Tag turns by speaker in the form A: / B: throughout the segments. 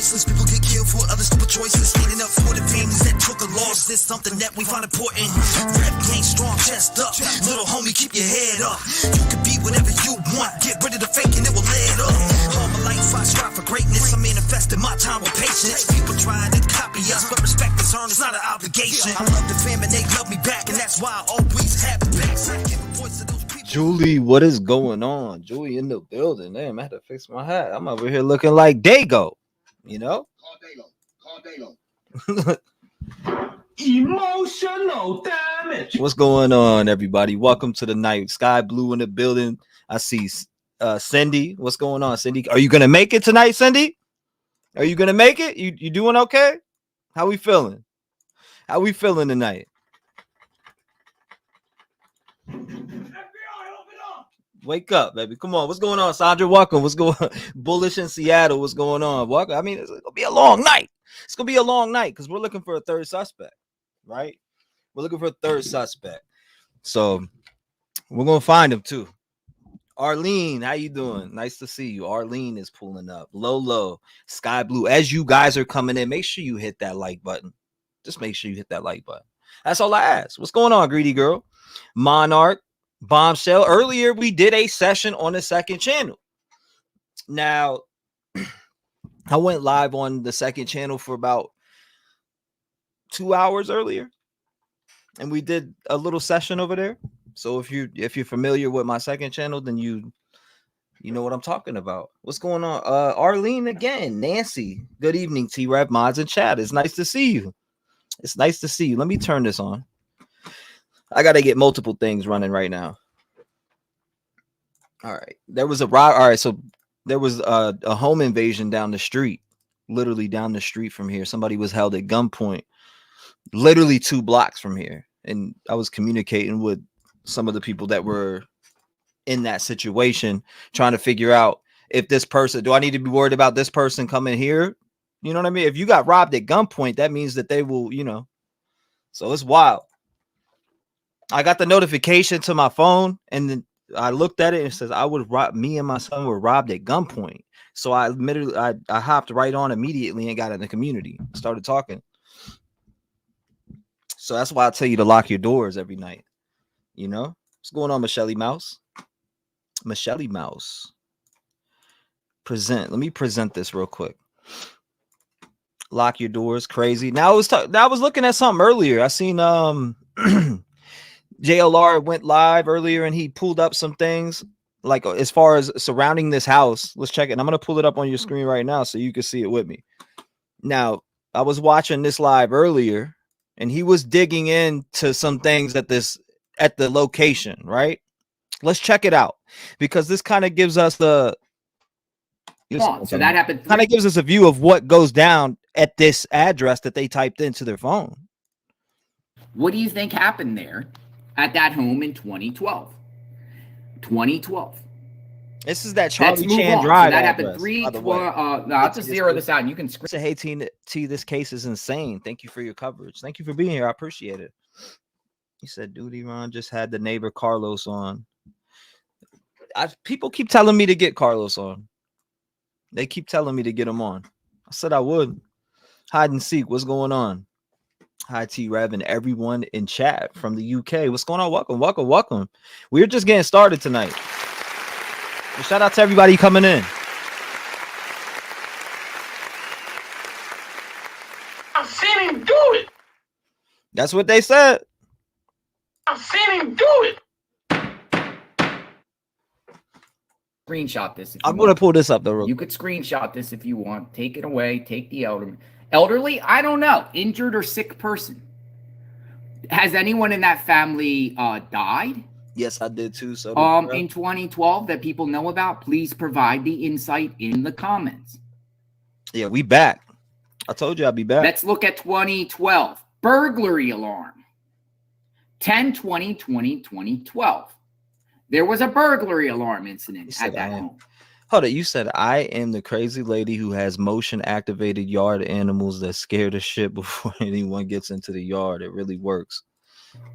A: voiceless. People get killed for other stupid choices. Standing up for the families that took a loss. This something that we find important. Rap game strong, chest up. Little homie, keep your head up. You can be whatever you want. Get rid of the fake and it will lead up. All my life I strive for greatness. I'm manifesting my time with patience. People trying to copy us, but respect is earned. It's not an obligation. I love the fam and they love me back, and that's why I always have it back. So I give a voice to those people.
B: Julie, what is going on? Julie in the building. Damn, I had to fix my hat. I'm over here looking like Dago, you know?
C: Call Dago. Emotional damage.
B: What's going on, everybody? Welcome to the night. Sky Blue in the building. I see Cindy. What's going on, Cindy? Are you gonna make it tonight, Cindy? Are you gonna make it? You doing okay? How we feeling? How we feeling tonight? Wake up, baby. Come on. What's going on, Sandra? Welcome. What's going on? Bullish in Seattle. What's going on? Welcome. I mean, it's gonna be a long night. It's gonna be a long night because we're looking for a third suspect, right? We're looking for a third suspect. So we're gonna find him too. Arlene, how you doing? Nice to see you. Arlene is pulling up. Lolo, Sky Blue. As you guys are coming in, make sure you hit that like button. Just make sure you hit that like button. That's all I ask. What's going on, Greedy Girl? Monarch. Bombshell. Earlier we did a session on the second channel. Now I went live on the second channel for about 2 hours earlier, and we did a little session over there. So if you're familiar with my second channel, then you know what I'm talking about. What's going on? Arlene again. Nancy, good evening. T-REV mods and chat. It's nice to see you. It's nice to see you. Let me turn this on. I got to get multiple things running right now. All right. There was a home invasion down the street, literally down the street from here. Somebody was held at gunpoint, literally 2 blocks from here. And I was communicating with some of the people that were in that situation, trying to figure out if this person, do I need to be worried about this person coming here? You know what I mean? If you got robbed at gunpoint, that means that they will, so it's wild. I got the notification to my phone, and then I looked at it and it says me and my son were robbed at gunpoint. So I hopped right on immediately and got in the community, started talking. So that's why I tell you to lock your doors every night. What's going on, Michelle Mouse? Michelle Mouse. Let me present this real quick. Lock your doors, crazy. Now I was looking at something earlier. I seen JLR went live earlier and he pulled up some things like as far as surrounding this house. Let's check it. And I'm going to pull it up on your screen right now so you can see it with me. Now, I was watching this live earlier and he was digging into some things at the location, right? Let's check it out because this kind of gives us so that happened. Kind of gives us a view of what goes down at this address that they typed into their phone.
D: What do you think happened there at that home in 2012? 2012.
B: This is that Charlie Chan Drive.
D: So that happened 312. I'll just zero this out and you can screen.
B: Hey, T, this case is insane. Thank you for your coverage. Thank you for being here. I appreciate it. He said, Duty Ron just had the neighbor Carlos on. People keep telling me to get Carlos on. They keep telling me to get him on. I said I would. Hide and seek. What's going on? Hi, T-REV and everyone in chat from the UK. What's going on? Welcome. We're just getting started tonight. Well, shout out to everybody coming in.
C: I've seen him do it.
B: That's what they said.
C: I've seen him do it.
D: Screenshot this.
B: I'm going to pull this up though.
D: You could screenshot this if you want. Take it away. Take the elderly. I don't know. Injured or sick person. Has anyone in that family died?
B: Yes, I did too. So
D: in 2012 that people know about, please provide the insight in the comments.
B: Yeah, we back. I told you I'd be back.
D: Let's look at 2012. Burglary alarm. 10/20/2012. There was a burglary alarm incident at that home.
B: Hold on, you said I am the crazy lady who has motion activated yard animals that scare the shit before anyone gets into the yard. It really works.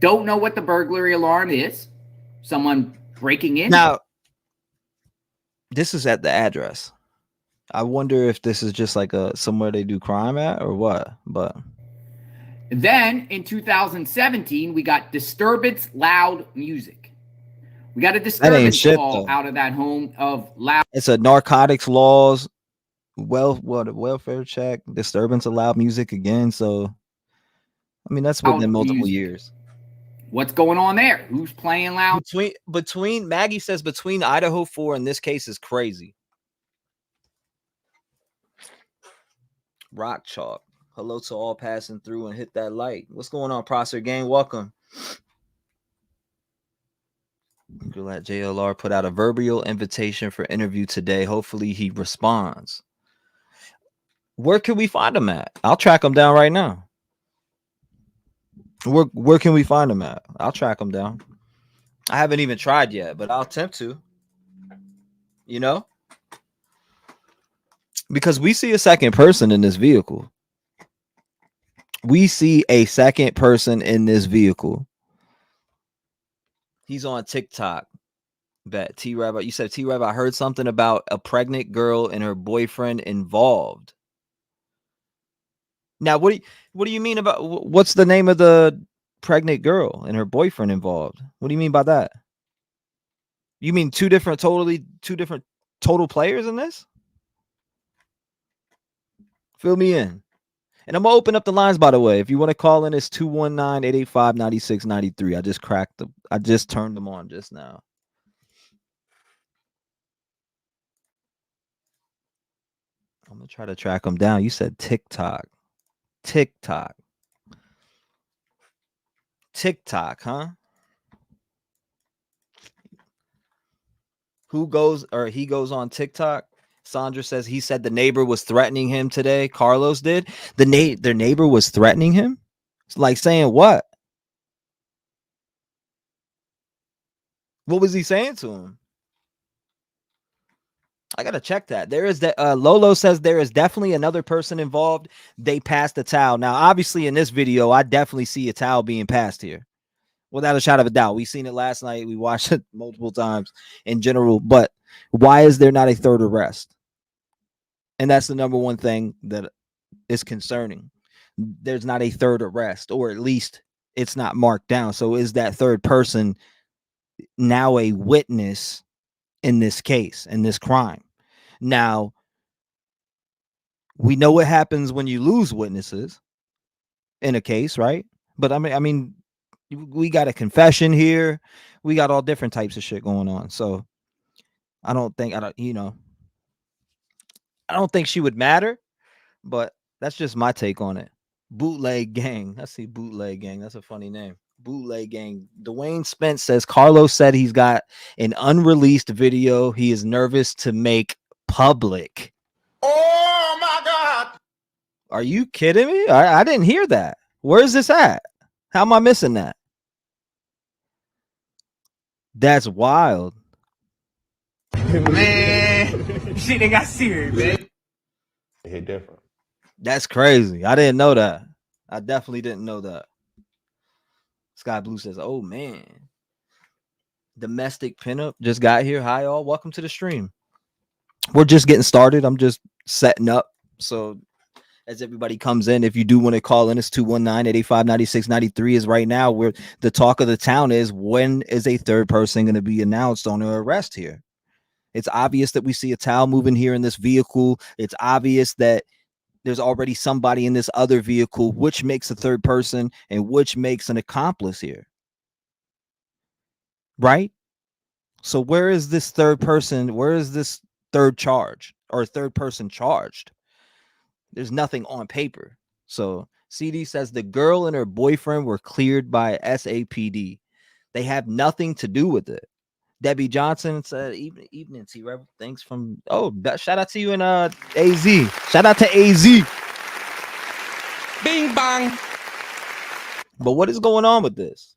D: Don't know what the burglary alarm is. Someone breaking in.
B: Now, this is at the address. I wonder if this is just like a somewhere they do crime at or what. But
D: Then in 2017, we got disturbance loud music. We got a
B: that ain't
D: disturbance
B: shit
D: call
B: though.
D: out of that home of loud.
B: It's a narcotics laws, welfare check, disturbance of loud music again. So I mean that's within multiple
D: music.
B: years.
D: What's going on there? Who's playing loud?
B: Between Maggie says between Idaho 4 and this case is crazy. Rock chalk. Hello to all passing through and hit that light. What's going on, Prosser Gang? Welcome. Glad JLR put out a verbal invitation for interview today. Hopefully he responds. Where can we find him at? I'll track him down right now. Where can we find him at? I'll track him down. I haven't even tried yet, but I'll attempt to. You know? Because we see a second person in this vehicle. We see a second person in this vehicle. He's on TikTok. Bet T-REV. You said T-REV. I heard something about a pregnant girl and her boyfriend involved. Now, what do you mean about what's the name of the pregnant girl and her boyfriend involved? What do you mean by that? You mean two different total players in this? Fill me in. And I'm gonna open up the lines, by the way. If you want to call in, it's 219-885-9693. I just turned them on just now. I'm gonna try to track them down. You said TikTok. TikTok, huh? He goes on TikTok. Sandra says he said the neighbor was threatening him today. Carlos did. Their neighbor was threatening him? It's like saying what? What was he saying to him? I gotta check that. There is that. Lolo says there is definitely another person involved. They passed the towel. Now, obviously, in this video, I definitely see a towel being passed here, without a shadow of a doubt. We seen it last night. We watched it multiple times in general. But why is there not a third arrest? And that's the number one thing that is concerning. There's not a third arrest, or at least it's not marked down. So is that third person now a witness in this case, in this crime? Now, we know what happens when you lose witnesses in a case, right? But I mean, we got a confession here. We got all different types of shit going on. So I don't think she would matter, but that's just my take on it. Bootleg Gang. I see Bootleg Gang. That's a funny name. Bootleg Gang. Dwayne Spence says Carlos said he's got an unreleased video he is nervous to make public.
C: Oh my God!
B: Are you kidding me? I didn't hear that. Where is this at? How am I missing that? That's wild.
C: Man, shit, they got serious, man.
E: It hit different.
B: That's crazy. I didn't know that. I definitely didn't know that. Sky Blue says, oh man. Domestic pinup just got here. Hi all. Welcome to the stream. We're just getting started. I'm just setting up. So as everybody comes in, if you do want to call in, it's 219-885-9693 is right now where the talk of the town is, when is a third person going to be announced on an arrest here? It's obvious that we see a towel moving here in this vehicle. It's obvious that there's already somebody in this other vehicle, which makes a third person and which makes an accomplice here. Right? So where is this third person? Where is this third charge or third person charged? There's nothing on paper. So CD says the girl and her boyfriend were cleared by SAPD. They have nothing to do with it. Debbie Johnson said, evening, T-REV. Thanks from, shout out to you in AZ. Shout out to AZ.
C: Bing bang.
B: But what is going on with this?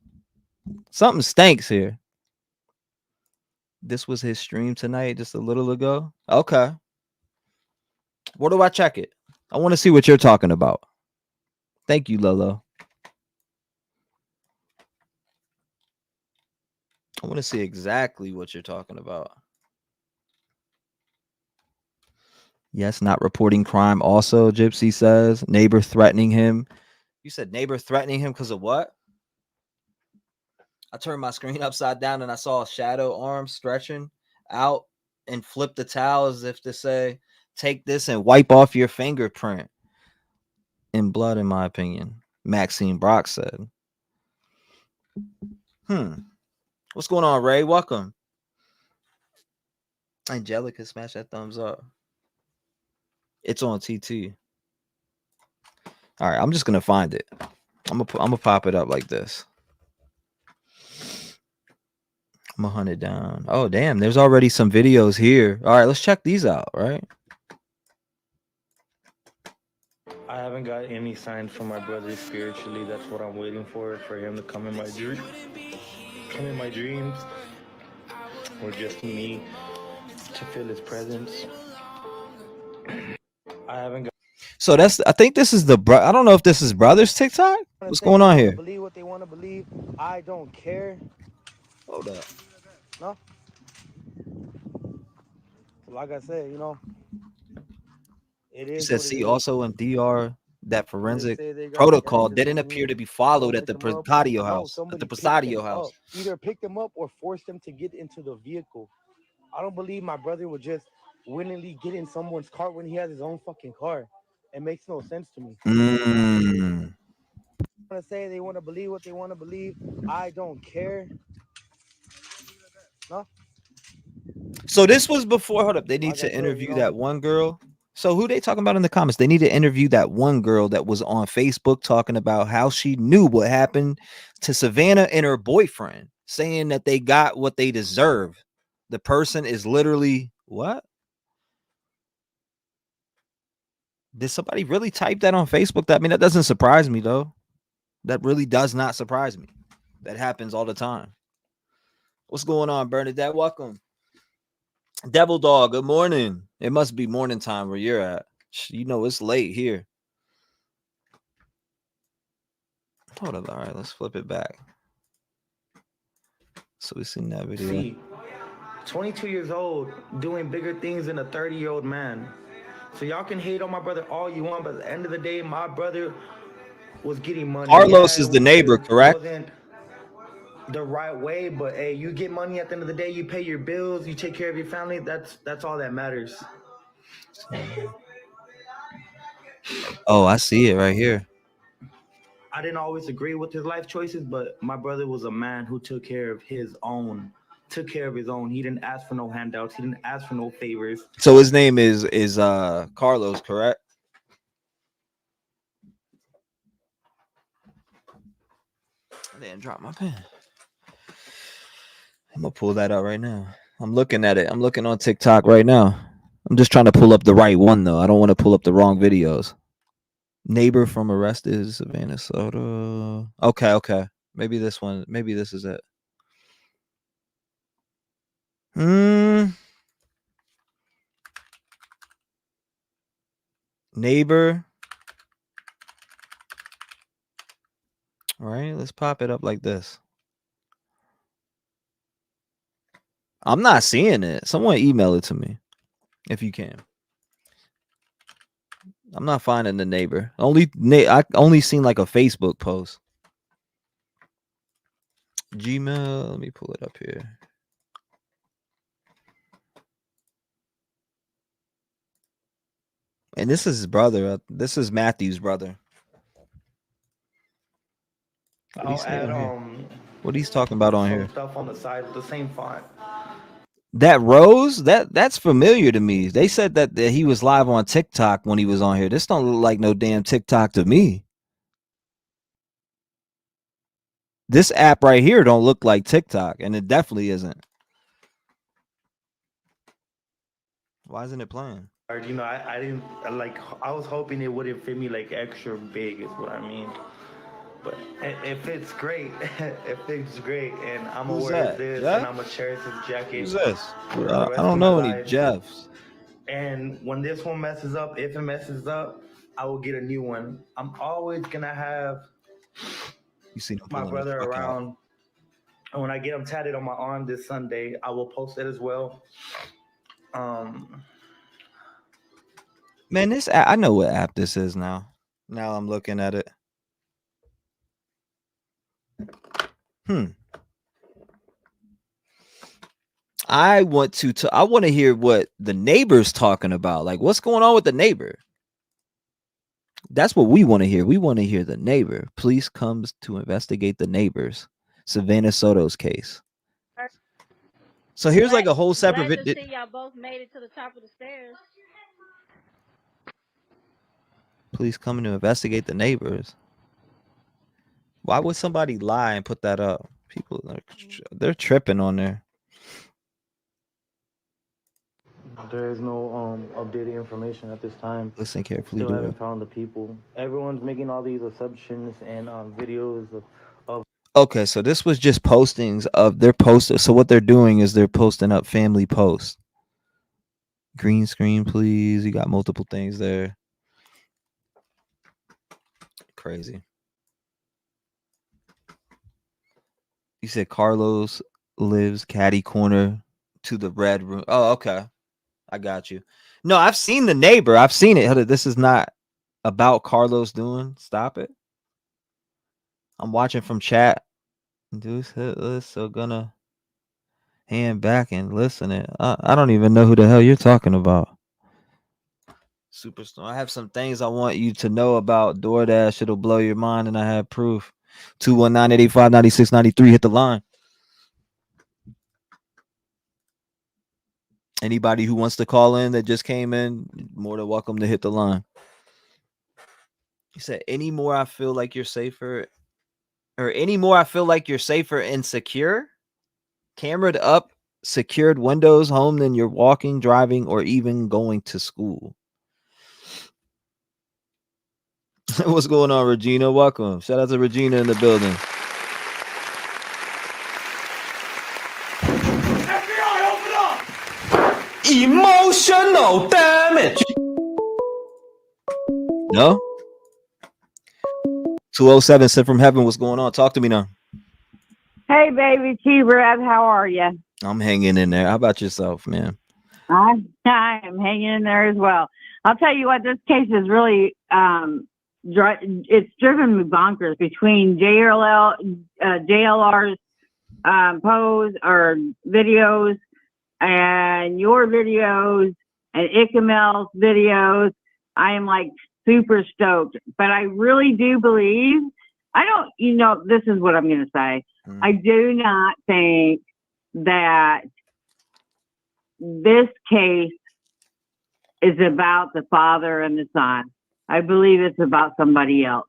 B: Something stinks here. This was his stream tonight, just a little ago. Okay. Where do I check it? I want to see what you're talking about. Thank you, Lolo. I want to see exactly what you're talking about. Yes, not reporting crime. Also, Gypsy says neighbor threatening him. You said neighbor threatening him because of what? I turned my screen upside down and I saw a shadow arm stretching out and flip the towel as if to say, take this and wipe off your fingerprint in blood, in my opinion. Maxine Brock said. What's going on, Ray? Welcome. Angelica, smash that thumbs up. It's on TT. All right, I'm just gonna find it. I'm gonna pop it up like this. I'm gonna hunt it down. Oh damn, there's already some videos here. All right, let's check these out. Right.
F: I haven't got any signs from my brother spiritually. That's what I'm waiting for him to come in my dreams, or just me to feel his presence. I haven't got.
B: So I think this is I don't know if this is brother's TikTok. What's going on here?
G: Believe what they want to believe. I don't care.
B: Hold up.
G: No. Like I said, you know, it
B: It
G: is.
B: says
G: what it
B: see
G: is.
B: also in DR that
G: They
B: forensic
G: say they got
B: protocol
G: guns
B: didn't
G: and
B: appear to be
G: I
B: followed
G: don't
B: at the
G: pick 'em up.
B: Presidio
G: No,
B: house. At
G: somebody
B: the
G: picked
B: Presidio
G: them
B: house.
G: up. Either pick them up or force them to get into the vehicle. I don't believe my brother would just willingly get in someone's car when he has his own fucking car. It makes no sense to me. Want to say they want to believe what they want to believe. I don't care. No.
B: So this was before. Hold up. They need
G: Like I
B: to
G: said,
B: interview
G: you know,
B: that one girl. So who they talking about in the comments? They need to interview that one girl that was on Facebook talking about how she knew what happened to Savanah and her boyfriend, saying that they got what they deserve. The person is literally what? Did somebody really type that on Facebook? That doesn't surprise me though. That really does not surprise me. That happens all the time. What's going on, Bernadette? Welcome. Devil Dog, good morning. It must be morning time where you're at. You know it's late here. Hold up. All right, let's flip it back. So we seen that video.
F: See, 22 years old, doing bigger things than a 30-year-old man. So y'all can hate on my brother all you want, but at the end of the day, my brother was getting money.
B: Carlos is the neighbor, correct?
F: It wasn't the right way, but hey, you get money at the end of the day, you pay your bills, you take care of your family. That's all that matters.
B: Oh, I see it right here.
F: I didn't always agree with his life choices, but my brother was a man who took care of his own. He didn't ask for no handouts. He didn't ask for no favors.
B: So his name is Carlos, correct? I didn't drop my pen. I'm gonna pull that out right now. I'm looking at it. I'm looking on TikTok right now. I'm just trying to pull up the right one though. I don't want to pull up the wrong videos. Neighbor from arrested Savanah Soto. Okay. Maybe this one. Maybe this is it. Neighbor. All right, let's pop it up like this. I'm not seeing it. Someone email it to me if you can. I'm not finding the neighbor. I only seen like a Facebook post. Gmail. Let me pull it up here. And this is his brother. This is Matthew's brother.
F: I'll add
B: what he's talking about on here.
F: Stuff on the side with the same font.
B: That Rose, that's familiar to me. They said that he was live on TikTok when he was on here. This don't look like no damn TikTok to me. This app right here don't look like TikTok, and it definitely isn't. Why isn't it playing?
F: You know, I didn't like. I was hoping it wouldn't fit me like extra big, is what I mean. But it fits great. It fits great, and I'm gonna wear this, and I'm gonna cherish this jacket.
B: Who's this? I don't know any Jeffs.
F: And when this one messes up, if it messes up, I will get a new one. I'm always gonna have my brother around. And when I get him tatted on my arm this Sunday, I will post it as well.
B: Man, this I know what app this is now. Now I'm looking at it. I want to hear what the neighbor's talking about. Like, what's going on with the neighbor? That's what we want to hear. We want to hear the neighbor. Police comes to investigate the neighbors. Savanah Soto's case. So here's like a whole separate
H: Glad to see y'all both made it to the top of the stairs.
B: Police coming to investigate the neighbors. Why would somebody lie and put that up? People they're tripping on there.
G: There is no updated information at this time.
B: Listen carefully.
G: Still haven't found the people. Everyone's making all these assumptions and videos of.
B: Okay, so this was just postings of their posters. So what they're doing is they're posting up family posts. Green screen, please. You got multiple things there. Crazy. You said Carlos lives caddy corner to the red room. Oh, okay. I got you. No, I've seen the neighbor. I've seen it. This is not about Carlos doing. Stop it. I'm watching from chat. Deuce hitless, so gonna hand back and listen it. I don't even know who the hell you're talking about. Superstar. I have some things I want you to know about DoorDash. It'll blow your mind, and I have proof. 219-885-9693. Hit the line. Anybody who wants to call in that just came in, more than welcome to hit the line. You said, any more I feel like you're safer, or any more I feel like you're safer and secure? Camered up, secured windows home than you're walking, driving, or even going to school. What's going on, Regina? Welcome. Shout out to Regina in the building.
C: FBI, open up! Emotional damage.
B: No? 207 sent from heaven. What's going on? Talk to me now.
I: Hey, baby T-REV, how are you?
B: I'm hanging in there. How about yourself, man?
I: I am hanging in there as well. I'll tell you what, this case is really, it's driven me bonkers between JLR's pose or videos and your videos and Ikamel's videos. I am like super stoked, but I really do believe, this is what I'm going to say. I do not think that this case is about the father and the son. I believe it's about somebody else.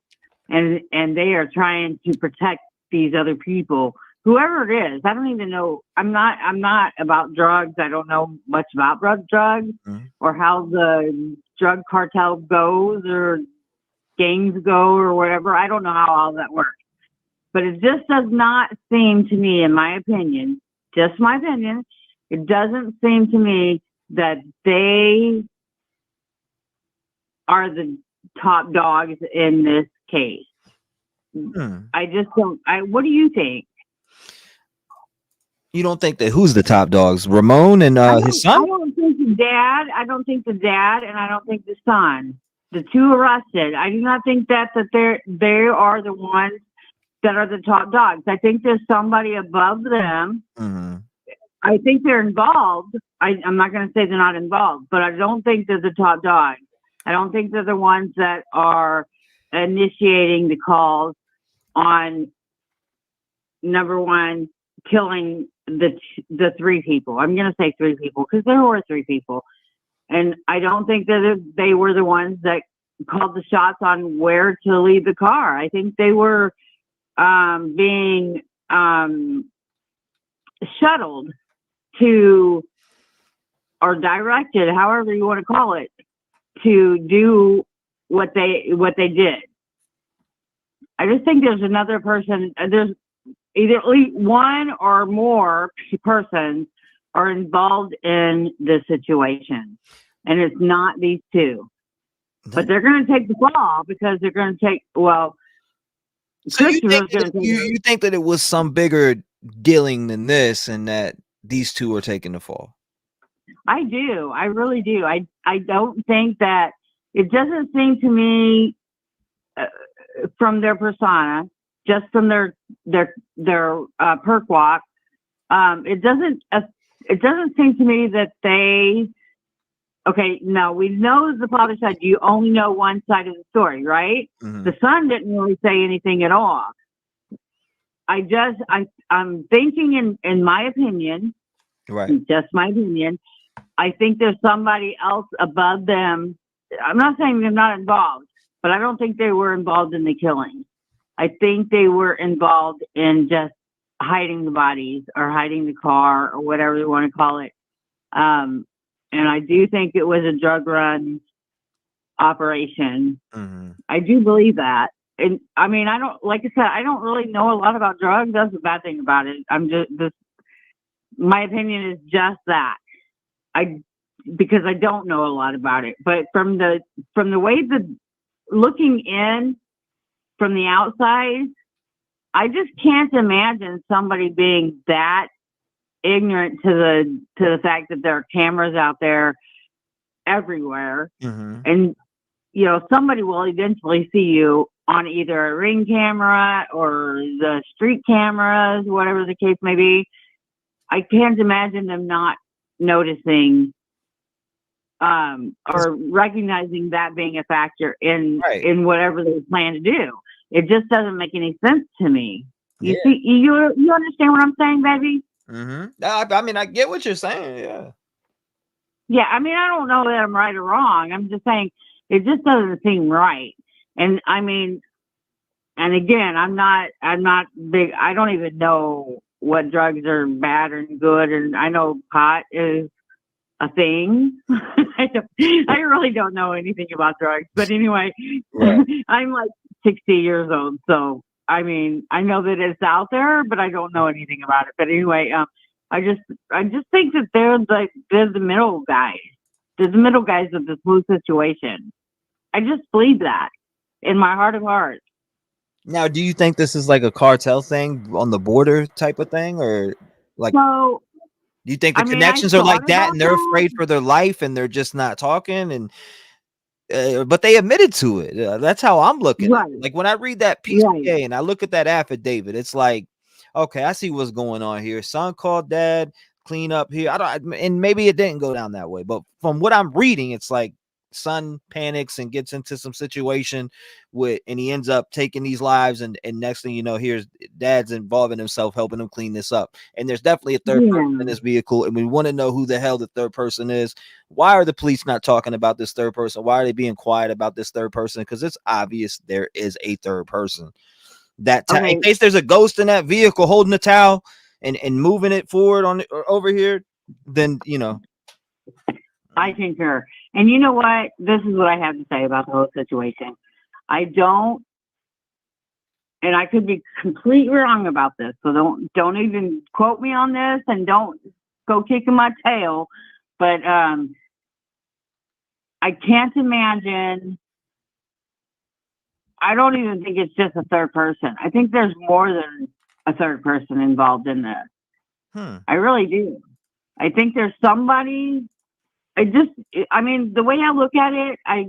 I: And they are trying to protect these other people, whoever it is. I don't even know. I'm not about drugs. I don't know much about drugs or how the drug cartel goes or gangs go or whatever. I don't know how all that works. But it just does not seem to me, in my opinion, just my opinion, it doesn't seem to me that they are the top dogs in this case. I just don't. What do you think?
B: You don't think that who's the top dogs? Ramon and his son?
I: I don't think the dad. I don't think the dad, and I don't think the son. The two arrested. I do not think that they are the ones that are the top dogs. I think there's somebody above them. I think they're involved. I'm not going to say they're not involved, but I don't think they're the top dogs. I don't think they're the ones that are initiating the calls on, number one, killing the three people. I'm going to say three people because there were three people. And I don't think that they were the ones that called the shots on where to leave the car. I think they were being shuttled to, or directed, however you want to call it, to do what they did. I just think there's another person. There's either at least one or more persons are involved in this situation, and it's not these two. But they're going to take the fall because they're going to take. Well,
B: so you think that it was some bigger dealing than this, and that these two are taking the fall?
I: I do. I really do. I don't think that it doesn't seem to me from their persona, just from their perk walk, it doesn't seem to me that they. Okay, no, we know the father said you only know one side of the story, right?
B: Mhm.
I: The son didn't really say anything at all. I'm thinking in my opinion,
B: Right.
I: just my opinion, I think there's somebody else above them. I'm not saying they're not involved, but I don't think they were involved in the killing. I think they were involved in just hiding the bodies or hiding the car or whatever they want to call it. And I do think it was a drug run operation.
B: Mhm.
I: I do believe that. And I mean, I don't, like I said, I don't really know a lot about drugs. That's the bad thing about it. I'm just this, my opinion is just that. Because I don't know a lot about it, but from the way looking in from the outside, I just can't imagine somebody being that ignorant to the fact that there are cameras out there everywhere.
B: Mhm.
I: And you know, somebody will eventually see you on either a ring camera or the street cameras, whatever the case may be. I can't imagine them not noticing or recognizing that being a factor in whatever they plan to do. It just doesn't make any sense to me. You see, you understand what I'm saying, baby?
B: Mm-hmm. I mean, I get what you're saying. Yeah.
I: Yeah. I mean, I don't know that I'm right or wrong. I'm just saying it just doesn't seem right. And I mean, and again, I'm not big. I don't even know what drugs are bad or good. And I know pot is a thing. I really don't know anything about drugs. But anyway, right. I'm like 60 years old. So, I mean, I know that it's out there, but I don't know anything about it. But anyway, I just think that they're the middle guys. They're the middle guys of this whole situation. I just believe that in my heart of hearts.
B: Now, do you think this is like a cartel thing on the border type of thing, or like?
I: So,
B: do you think the connections are like that, and they're afraid for their life, and they're just not talking, and but they admitted to it? That's how I'm looking at it. Like when I read that PCA and I look at that affidavit, it's like, okay, I see what's going on here. Son called dad, clean up here. And maybe it didn't go down that way, but from what I'm reading, it's like son panics and gets into some situation and he ends up taking these lives, and next thing you know, here's dad's involving himself helping him clean this up, and there's definitely a third person in this vehicle, and we want to know who the hell the third person is. Why are the police not talking about this third person? Why are they being quiet about this third person? Because it's obvious there is a third person. In case there's a ghost in that vehicle holding the towel and moving it forward over here, then you know.
I: I concur. And you know what? This is what I have to say about the whole situation. I don't, and I could be completely wrong about this, so don't even quote me on this, and don't go kicking my tail. But I can't imagine. I don't even think it's just a third person. I think there's more than a third person involved in this. I really do. I think there's somebody. I mean, the way I look at it, I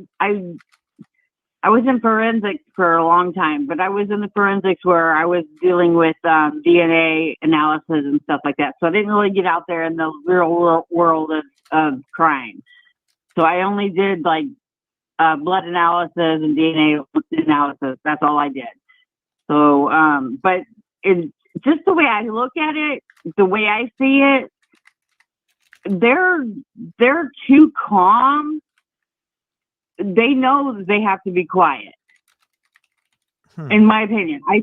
I: was in forensics for a long time, but I was in the forensics where I was dealing with DNA analysis and stuff like that. So I didn't really get out there in the real world of crime. So I only did like blood analysis and DNA analysis. That's all I did. So, but just the way I look at it, the way I see it, they're too calm. They know that they have to be quiet. In my opinion, I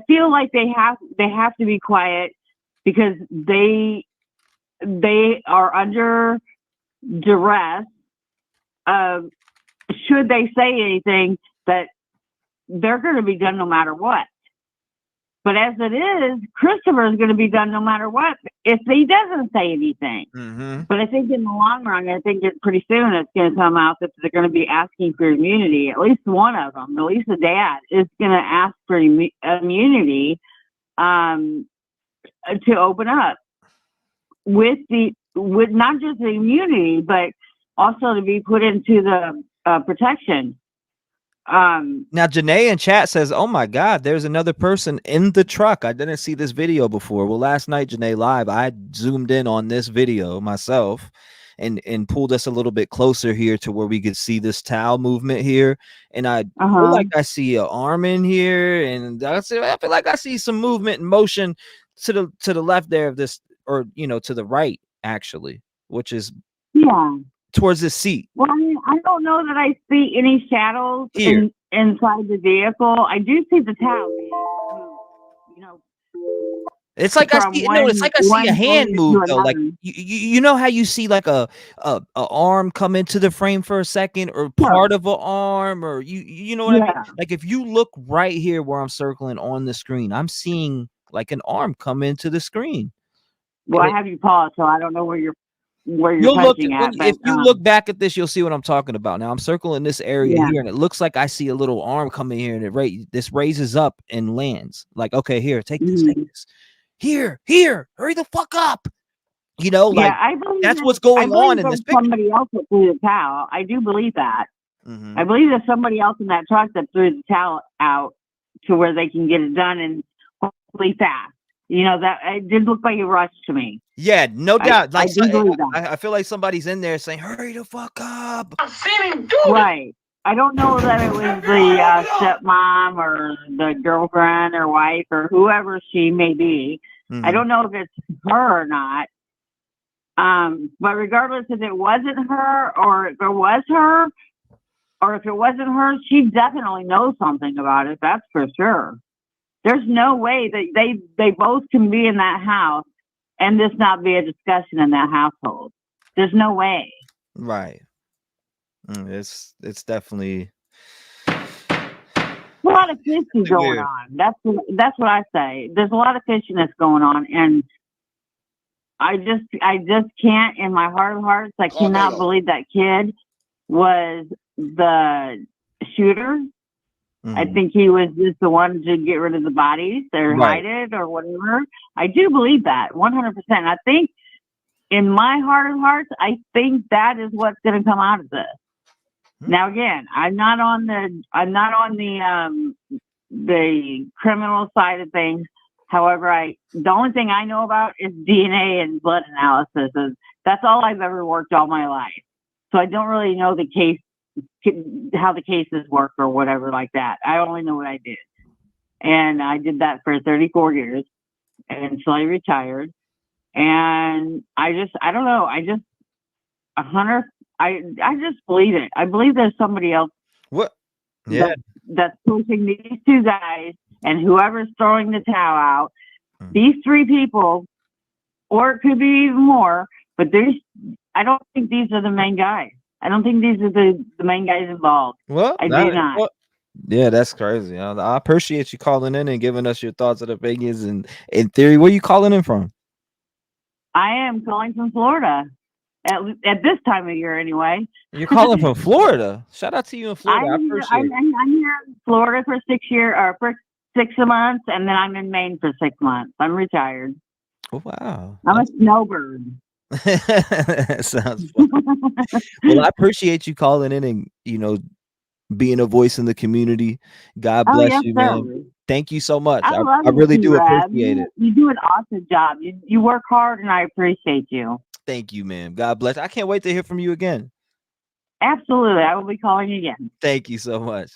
I: feel like they have to be quiet because they are under duress. Should they say anything, that they're going to be done no matter what. But as it is, Christopher is going to be done no matter what if he doesn't say anything. But I think in the long run, I think pretty soon it's going to come out that they're going to be asking for immunity. At least one of them, at least the dad, is going to ask for immunity to open up with not just the immunity, but also to be put into protection.
B: Now Janae in chat says, "Oh my God, there's another person in the truck. I didn't see this video before." Well, last night, Janae live, I zoomed in on this video myself, and pulled us a little bit closer here to where we could see this towel movement here, and I feel like I see an arm in here, and I feel like I see some movement and motion to the left there of this, or to the right actually, which is towards the seat.
I: Well, I don't know that I see any shadows inside the vehicle. I do see the towel.
B: It's like I see. It's like I see a hand move though. Like you know how you see like a arm come into the frame for a second, or part of an arm, or you know what I mean? Like if you look right here where I'm circling on the screen, I'm seeing like an arm come into the screen.
I: Well, I have you paused, so I don't know where you're
B: touching at. If you look back at this, you'll see what I'm talking about. Now I'm circling this area here, and it looks like I see a little arm coming here, and this raises up and lands. Like, okay, here, take this, take this. Here, hurry the fuck up. Like
I: I believe
B: that's what's going on in this picture.
I: Somebody else that threw the towel. I do believe that. I believe there's somebody else in that truck that threw the towel out to where they can get it done and hopefully fast. That it did look like a rush to me.
B: Yeah, no doubt.
I: I do believe that.
B: I feel like somebody's in there saying, "Hurry the fuck up."
C: I've seen him do it.
I: Right. I don't know that it was the stepmom or the girlfriend or wife or whoever she may be. I don't know if it's her or not. But regardless if it wasn't her or if it was her, or if it wasn't her, she definitely knows something about it. That's for sure. There's no way that they both can be in that house and this not be a discussion in that household. There's no way.
B: Right. It's definitely
I: a lot of fishing going on. That's what I say. There's a lot of fishing that's going on, and I just can't, in my heart of hearts, I cannot believe that kid was the shooter. I think he was just the one to get rid of the bodies or hide it or whatever. I do believe that 100%. I think in my heart of hearts, I think that is what's going to come out of this. Now, again, I'm not on the criminal side of things. However, the only thing I know about is DNA and blood analysis. That's all I've ever worked all my life. So I don't really know the case, how the cases work or whatever like that. I only know what I did. And I did that for 34 years until I retired. And I don't know. I just believe it. I believe there's somebody else.
B: What? Yeah.
I: That's pushing these two guys and whoever's throwing the towel out. These three people, or it could be even more, but I don't think these are the main guys. I don't think these are the main guys involved.
B: Well,
I: I do not.
B: Well, yeah, that's crazy. I appreciate you calling in and giving us your thoughts and opinions and in theory. Where are you calling in from?
I: I am calling from Florida. At this time of year, anyway.
B: You're calling from Florida. Shout out to you in Florida. I appreciate it.
I: I'm here in Florida for 6 months, and then I'm in Maine for 6 months. I'm retired.
B: Oh, wow.
I: I'm a snowbird.
B: Sounds fun. Well, I appreciate you calling in and being a voice in the community. God bless you, man. Thank you so much. I really do appreciate it.
I: You do an awesome job. You work hard, and I appreciate you.
B: Thank you, man. God bless. I can't wait to hear from you again.
I: Absolutely. I will be calling again.
B: Thank you so much.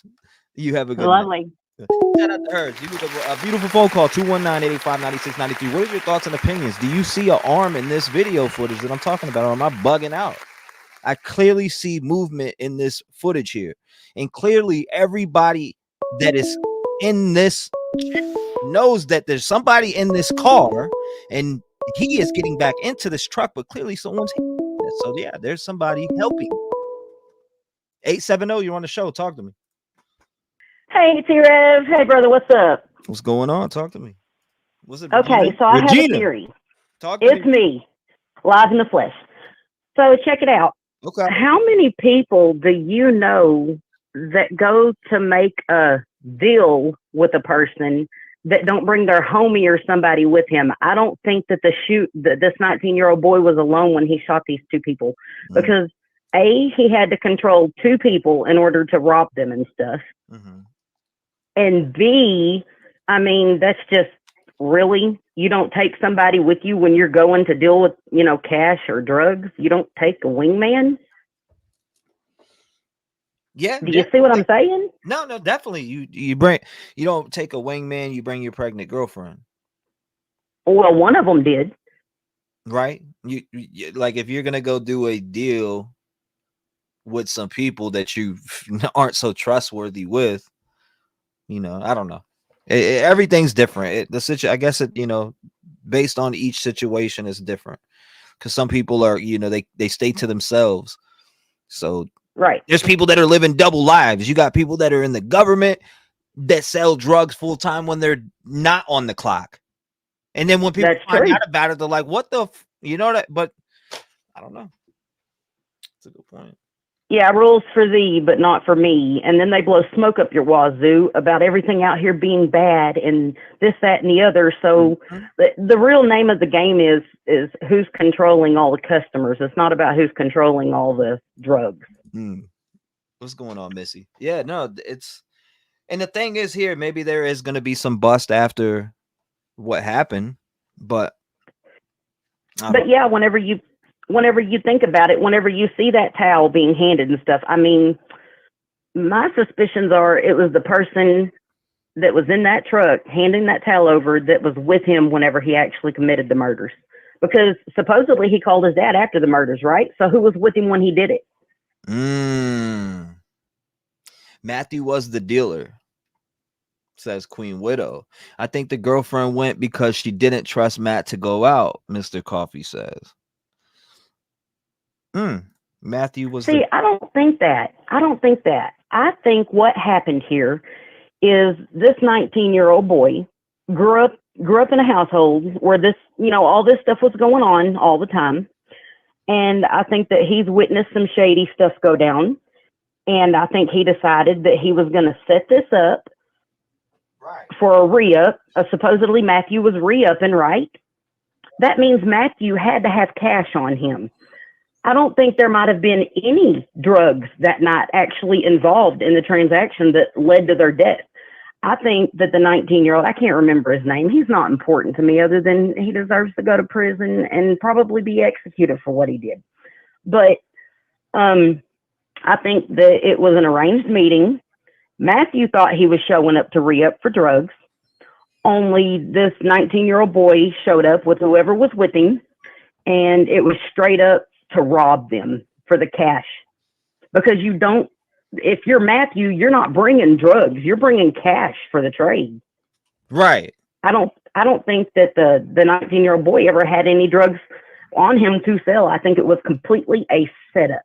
B: You have a good
I: Lovely.
B: Night. Shout out to her. You need a beautiful phone call, 219-885-9693. What are your thoughts and opinions? Do you see an arm in this video footage that I'm talking about, or am I bugging out? I clearly see movement in this footage here. And clearly everybody that is in this knows that there's somebody in this car, and he is getting back into this truck, but clearly someone's hitting it. So yeah, there's somebody helping. 870, you're on the show. Talk to me.
J: Hey, T-REV. Hey, brother, what's up?
B: What's going on? Talk to me. What's it?
J: Okay, so I have a theory. It's me, live in the flesh. So check it out.
B: Okay.
J: How many people do you know that go to make a deal with a person that don't bring their homie or somebody with him? I don't think that this 19-year-old boy was alone when he shot these two people, because he had to control 2 people in order to rob them and stuff.
B: Mm-hmm.
J: And B, I mean, that's just really, you don't take somebody with you when you're going to deal with, cash or drugs. You don't take a wingman.
B: Yeah.
J: Do you see what I'm saying?
B: No, definitely. You don't take a wingman. You bring your pregnant girlfriend.
J: Well, one of them did.
B: Right. You like, if you're gonna go do a deal with some people that you aren't so trustworthy with, I don't know. Everything's different. I guess based on each situation is different, because some people are, they stay to themselves. So
J: right,
B: there's people that are living double lives. You got people that are in the government that sell drugs full time when they're not on the clock, and then when people find out about it, they're like, "What the?" But I don't know. That's a good point.
J: Yeah, rules for thee, but not for me. And then they blow smoke up your wazoo about everything out here being bad and this, that, and the other. So the real name of the game is who's controlling all the customers. It's not about who's controlling all the drugs.
B: What's going on, Missy? Yeah, no, and the thing is here, maybe there is going to be some bust after what happened, but
J: yeah, whenever you think about it, whenever you see that towel being handed and stuff, I mean, my suspicions are it was the person that was in that truck handing that towel over that was with him whenever he actually committed the murders. Because supposedly he called his dad after the murders, right? So who was with him when he did it?
B: Matthew was the dealer, says Queen Widow. I think the girlfriend went because she didn't trust Matt to go out, Mr. Coffee says. Matthew was.
J: See, I don't think that. I think what happened here is this 19-year-old boy grew up in a household where this, all this stuff was going on all the time. And I think that he's witnessed some shady stuff go down. And I think he decided that he was going to set this up for a re-up. Supposedly Matthew was re-upping, right? That means Matthew had to have cash on him. I don't think there might have been any drugs that night actually involved in the transaction that led to their death. I think that the 19-year-old, I can't remember his name. He's not important to me other than he deserves to go to prison and probably be executed for what he did. But I think that it was an arranged meeting. Matthew thought he was showing up to re-up for drugs. Only this 19-year-old boy showed up with whoever was with him, and it was straight up to rob them for the cash. Because if you're Matthew, you're not bringing drugs, you're bringing cash for the trade.
B: Right.
J: I don't think that the 19-year-old boy ever had any drugs on him to sell. I think it was completely a setup.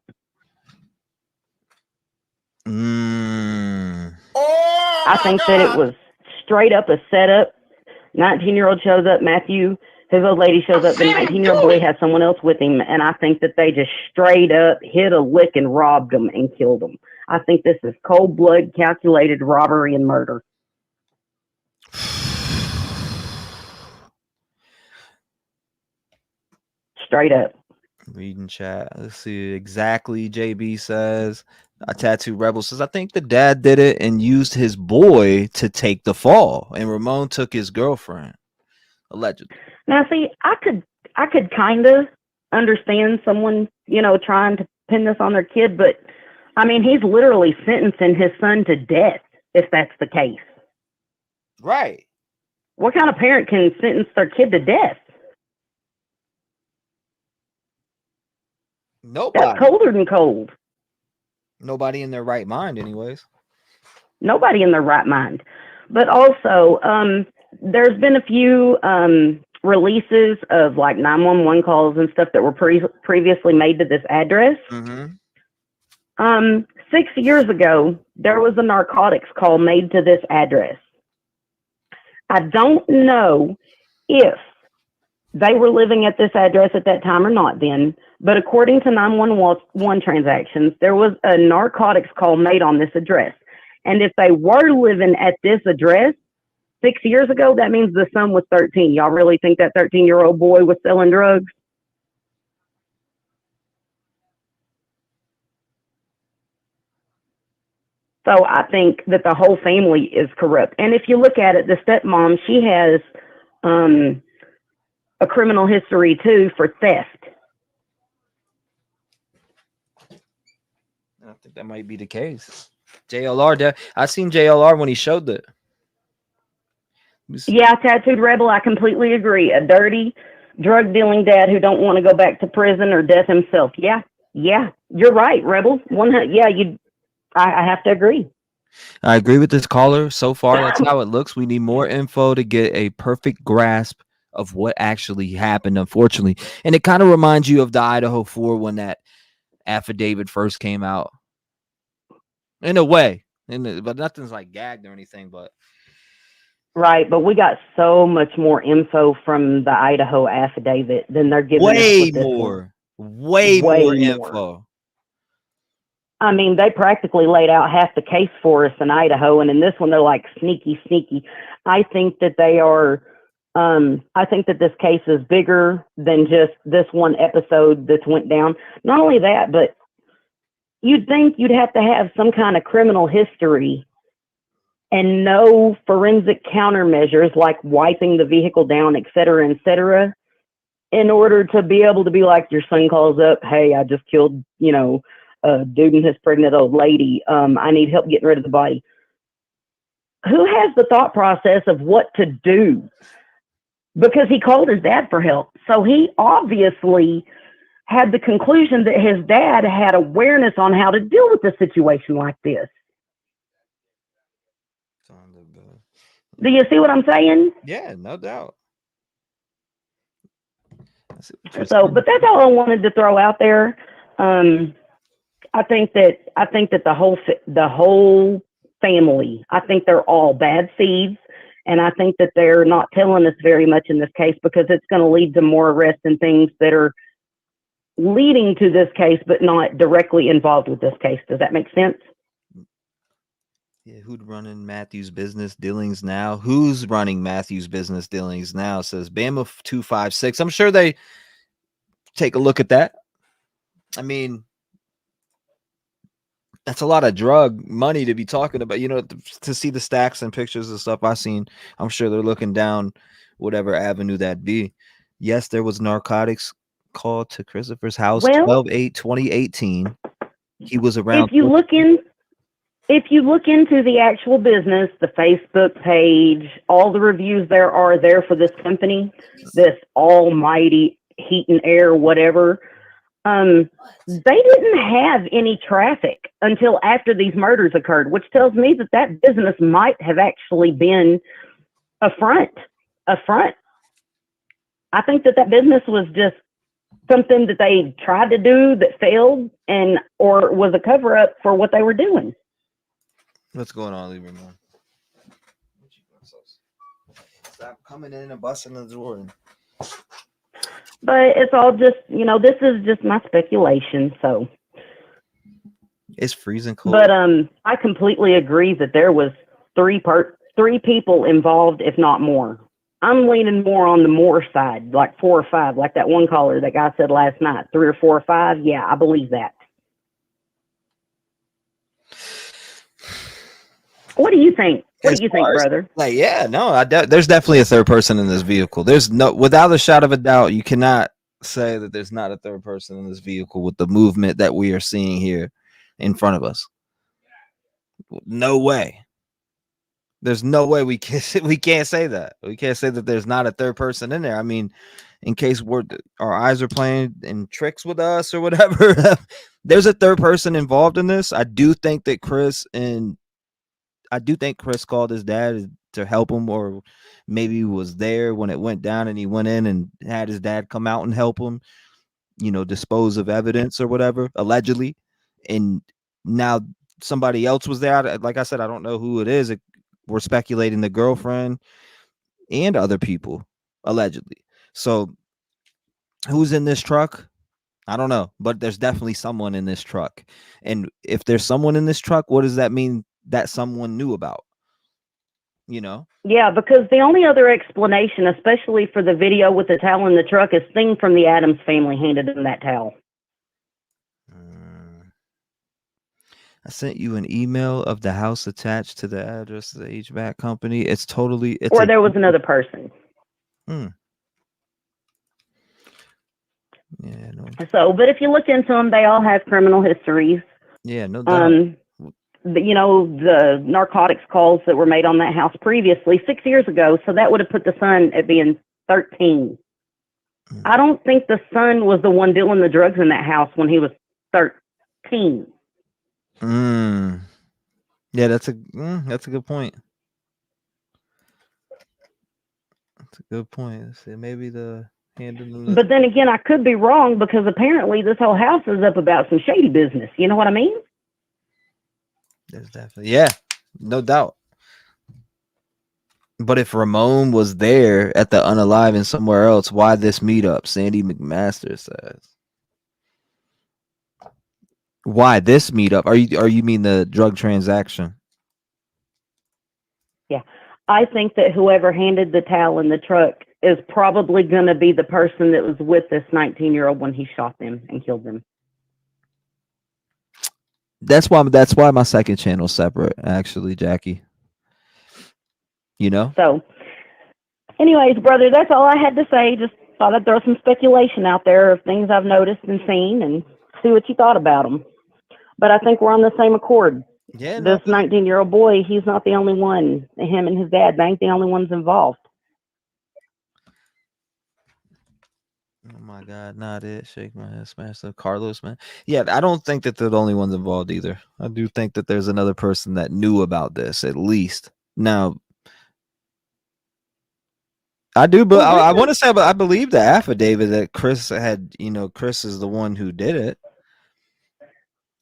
J: I think that it was straight up a setup. 19-year-old shows up, Matthew, his old lady shows up, the 19-year-old boy has someone else with him, and I think that they just straight up hit a lick and robbed him and killed him. I think this is cold blood, calculated robbery and murder. Straight up.
B: Reading chat. Let's see exactly. JB says, a Tattoo Rebel says, I think the dad did it and used his boy to take the fall, and Ramon took his girlfriend. Allegedly.
J: Now, see, I could kind of understand someone, trying to pin this on their kid, but I mean, he's literally sentencing his son to death if that's the case.
B: Right.
J: What kind of parent can sentence their kid to death?
B: Nobody.
J: That's colder than cold.
B: Nobody in their right mind, anyways.
J: Nobody in their right mind. But also, there's been a few releases of like 911 calls and stuff that were previously made to this address. 6 years ago, there was a narcotics call made to this address. I don't know if they were living at this address at that time or not then, but according to 911 transactions, there was a narcotics call made on this address. And if they were living at this address 6 years ago, that means the son was 13. Y'all really think that 13-year-old boy was selling drugs? So I think that the whole family is corrupt. And if you look at it, the stepmom, she has a criminal history too for theft.
B: I think that might be the case. JLR, I seen JLR when he showed that.
J: Yeah, Tattooed Rebel, I completely agree. A dirty, drug dealing dad who don't want to go back to prison or death himself. Yeah, you're right, Rebel. I have to agree.
B: I agree with this caller. So far, that's how it looks. We need more info to get a perfect grasp of what actually happened, unfortunately. And it kind of reminds you of the Idaho 4 when that affidavit first came out. In a way. But nothing's like gagged or anything, but
J: right, but we got so much more info from the Idaho affidavit than they're giving
B: way
J: us with
B: more. Way more info.
J: I mean, they practically laid out half the case for us in Idaho, and in this one, they're like sneaky. I think that they are. I think that this case is bigger than just this one episode that went down. Not only that, but you'd think you'd have to have some kind of criminal history and no forensic countermeasures like wiping the vehicle down, et cetera, in order to be able to be like, your son calls up, hey, I just killed, a dude and his pregnant old lady. I need help getting rid of the body. Who has the thought process of what to do? Because he called his dad for help. So he obviously had the conclusion that his dad had awareness on how to deal with a situation like this. Do you see what I'm saying?
B: Yeah, no doubt.
J: So, but that's all I wanted to throw out there. I think that the whole family, I think they're all bad seeds, and I think that they're not telling us very much in this case because it's going to lead to more arrests and things that are leading to this case, but not directly involved with this case. Does that make sense?
B: Yeah, who's running Matthew's business dealings now? Who's running Matthew's business dealings now? Says Bama 256. I'm sure they take a look at that. I mean, that's a lot of drug money to be talking about, to see the stacks and pictures and stuff I've seen. I'm sure they're looking down whatever avenue that be. Yes, there was narcotics called to Christopher's house 12/8/2018. He was around.
J: If you look into the actual business, the Facebook page, all the reviews there are there for this company, this almighty heat and air, whatever, they didn't have any traffic until after these murders occurred, which tells me that that business might have actually been a front. I think that business was just something that they tried to do that failed or was a cover up for what they were doing.
B: What's going on, Lieberman? Stop coming in and busting the door.
J: But it's all just, this is just my speculation. So
B: it's freezing cold.
J: But I completely agree that there was three people involved, if not more. I'm leaning more on the more side, like 4 or 5, like that one caller that guy said last night, 3 or 4 or 5. Yeah, I believe that. What do you think? What do you think, brother?
B: Like, yeah, no, there's definitely a third person in this vehicle. There's without a shot of a doubt, you cannot say that there's not a third person in this vehicle with the movement that we are seeing here in front of us. No way. There's no way we can't say that. We can't say that there's not a third person in there. I mean, in case our eyes are playing in tricks with us or whatever, there's a third person involved in this. I do think Chris called his dad to help him, or maybe was there when it went down and he went in and had his dad come out and help him, dispose of evidence or whatever, allegedly. And now somebody else was there. Like I said, I don't know who it is. We're speculating the girlfriend and other people, allegedly. So who's in this truck? I don't know, but there's definitely someone in this truck. And if there's someone in this truck, what does that mean that someone knew about?
J: Yeah, because the only other explanation, especially for the video with the towel in the truck, is Thing from the Addams Family handed him that towel.
B: I sent you an email of the house attached to the address of the HVAC company. It's totally. It's
J: Or there was another person.
B: Yeah. No.
J: So, but if you look into them, they all have criminal histories.
B: Yeah. No doubt.
J: You know, the narcotics calls that were made on that house previously 6 years ago. So that would have put the son at being 13. I don't think the son was the one dealing the drugs in that house when he was 13.
B: Yeah, that's a good point. That's a good point. Let's see, maybe the hand.
J: But then again, I could be wrong because apparently this whole house is up about some shady business. You know what I mean?
B: There's definitely, no doubt. But if Ramon was there at the Unalive and somewhere else, why this meetup? Sandy McMaster says. Why this meetup? Are you mean the drug transaction?
J: Yeah. I think that whoever handed the towel in the truck is probably going to be the person that was with this 19-year-old when he shot them and killed them.
B: That's why my second channel's separate, actually, Jackie. You know?
J: So, anyways, brother, that's all I had to say. Just thought I'd throw some speculation out there of things I've noticed and seen and see what you thought about them. But I think we're on the same accord.
B: Yeah.
J: This 19-year-old boy, he's not the only one. Him and his dad, they ain't the only ones involved.
B: Oh my God, not it. Shake my head, smash the Carlos, man. Yeah, I don't think that they're the only ones involved either. I do think that there's another person that knew about this at least. Now, I do, but I want to say, but I believe the affidavit that Chris had. Chris is the one who did it.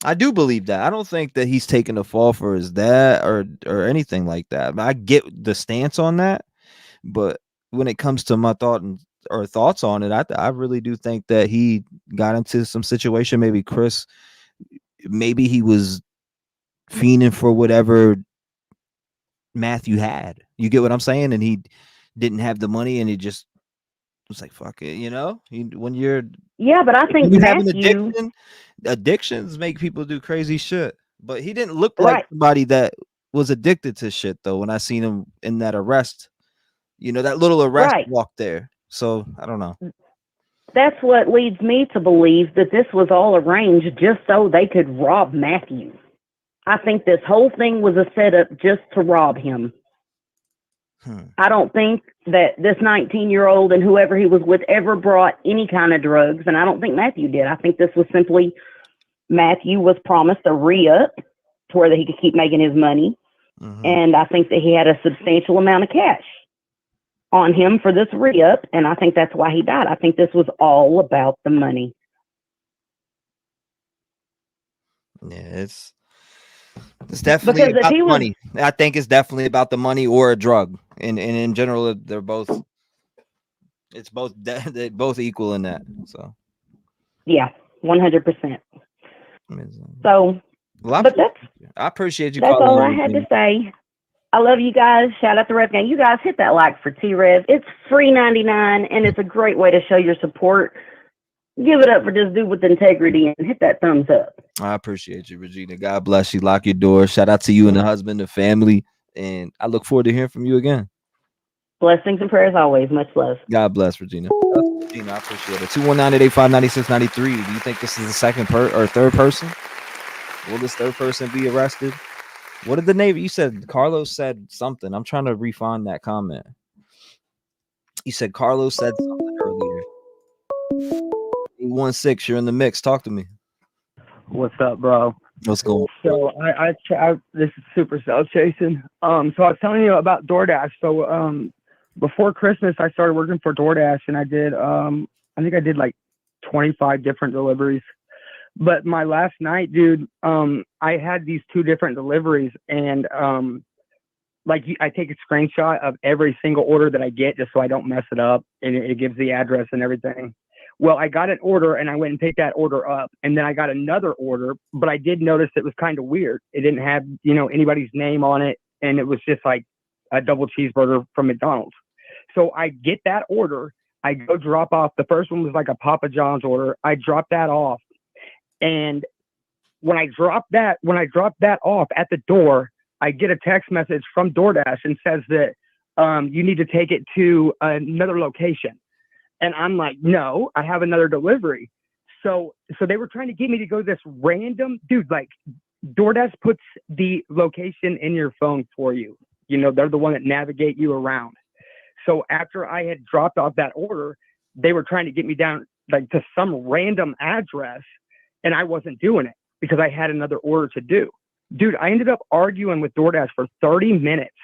B: I do believe that. I don't think that he's taking the fall for his dad or anything like that. I mean, I get the stance on that, but when it comes to my thoughts on it, I really do think that he got into some situation. Maybe Chris, maybe he was fiending for whatever Matthew had. You get what I'm saying? And he didn't have the money, and he just was like, "Fuck it," when you're
J: but I think Matthew,
B: addictions make people do crazy shit. But he didn't look like somebody that was addicted to shit though. When I seen him in that arrest, that little arrest walk there. So I don't know.
J: That's what leads me to believe that this was all arranged just so they could rob Matthew. I think this whole thing was a setup just to rob him. I don't think that this 19-year-old and whoever he was with ever brought any kind of drugs, and I don't think Matthew did. I think this was simply Matthew was promised a re-up to where that he could keep making his money, and I think that he had a substantial amount of cash on him for this re-up, and I think that's why he died. I think this was all about the money.
B: Yeah, it's definitely about the money. I think it's definitely about the money or a drug. And in general, they're both. It's both. They're both equal in that. So.
J: Yeah, 100%. So, but
B: I appreciate you.
J: That's all I had to say. I love you guys. Shout out to Rev Gang. You guys hit that like for T-REV. It's free 99, and it's a great way to show your support. Give it up for this dude with integrity and hit that thumbs up.
B: I appreciate you, Regina. God bless you. Lock your door. Shout out to you and the husband, the family, and I look forward to hearing from you again.
J: Blessings and prayers always. Much love.
B: God bless, Regina. Regina, I appreciate it. 219-885-9693. Do you think this is the second or third person? Will this third person be arrested? What did the name? You said Carlos said something. I'm trying to refine that comment. You said Carlos said something earlier. 816, you're in the mix. Talk to me.
K: What's up, bro?
B: What's going on?
K: So I this is super cell chasing. So I was telling you about DoorDash. So before Christmas, I started working for DoorDash, and I did I think I did like 25 different deliveries. But my last night, dude, I had these 2 different deliveries, and I take a screenshot of every single order that I get just so I don't mess it up, and it gives the address and everything. Well, I got an order, and I went and picked that order up, and then I got another order, but I did notice it was kind of weird. It didn't have, anybody's name on it, and it was just like a double cheeseburger from McDonald's. So I get that order. I go drop off. The first one was like a Papa John's order. I drop that off. And when I drop that off at the door, I get a text message from DoorDash and says that you need to take it to another location. And I'm like, no, I have another delivery. So they were trying to get me to go this random dude, like DoorDash puts the location in your phone for you. You know, they're the one that navigate you around. So after I had dropped off that order, they were trying to get me down like to some random address, and I wasn't doing it because I had another order to do. Dude, I ended up arguing with DoorDash for 30 minutes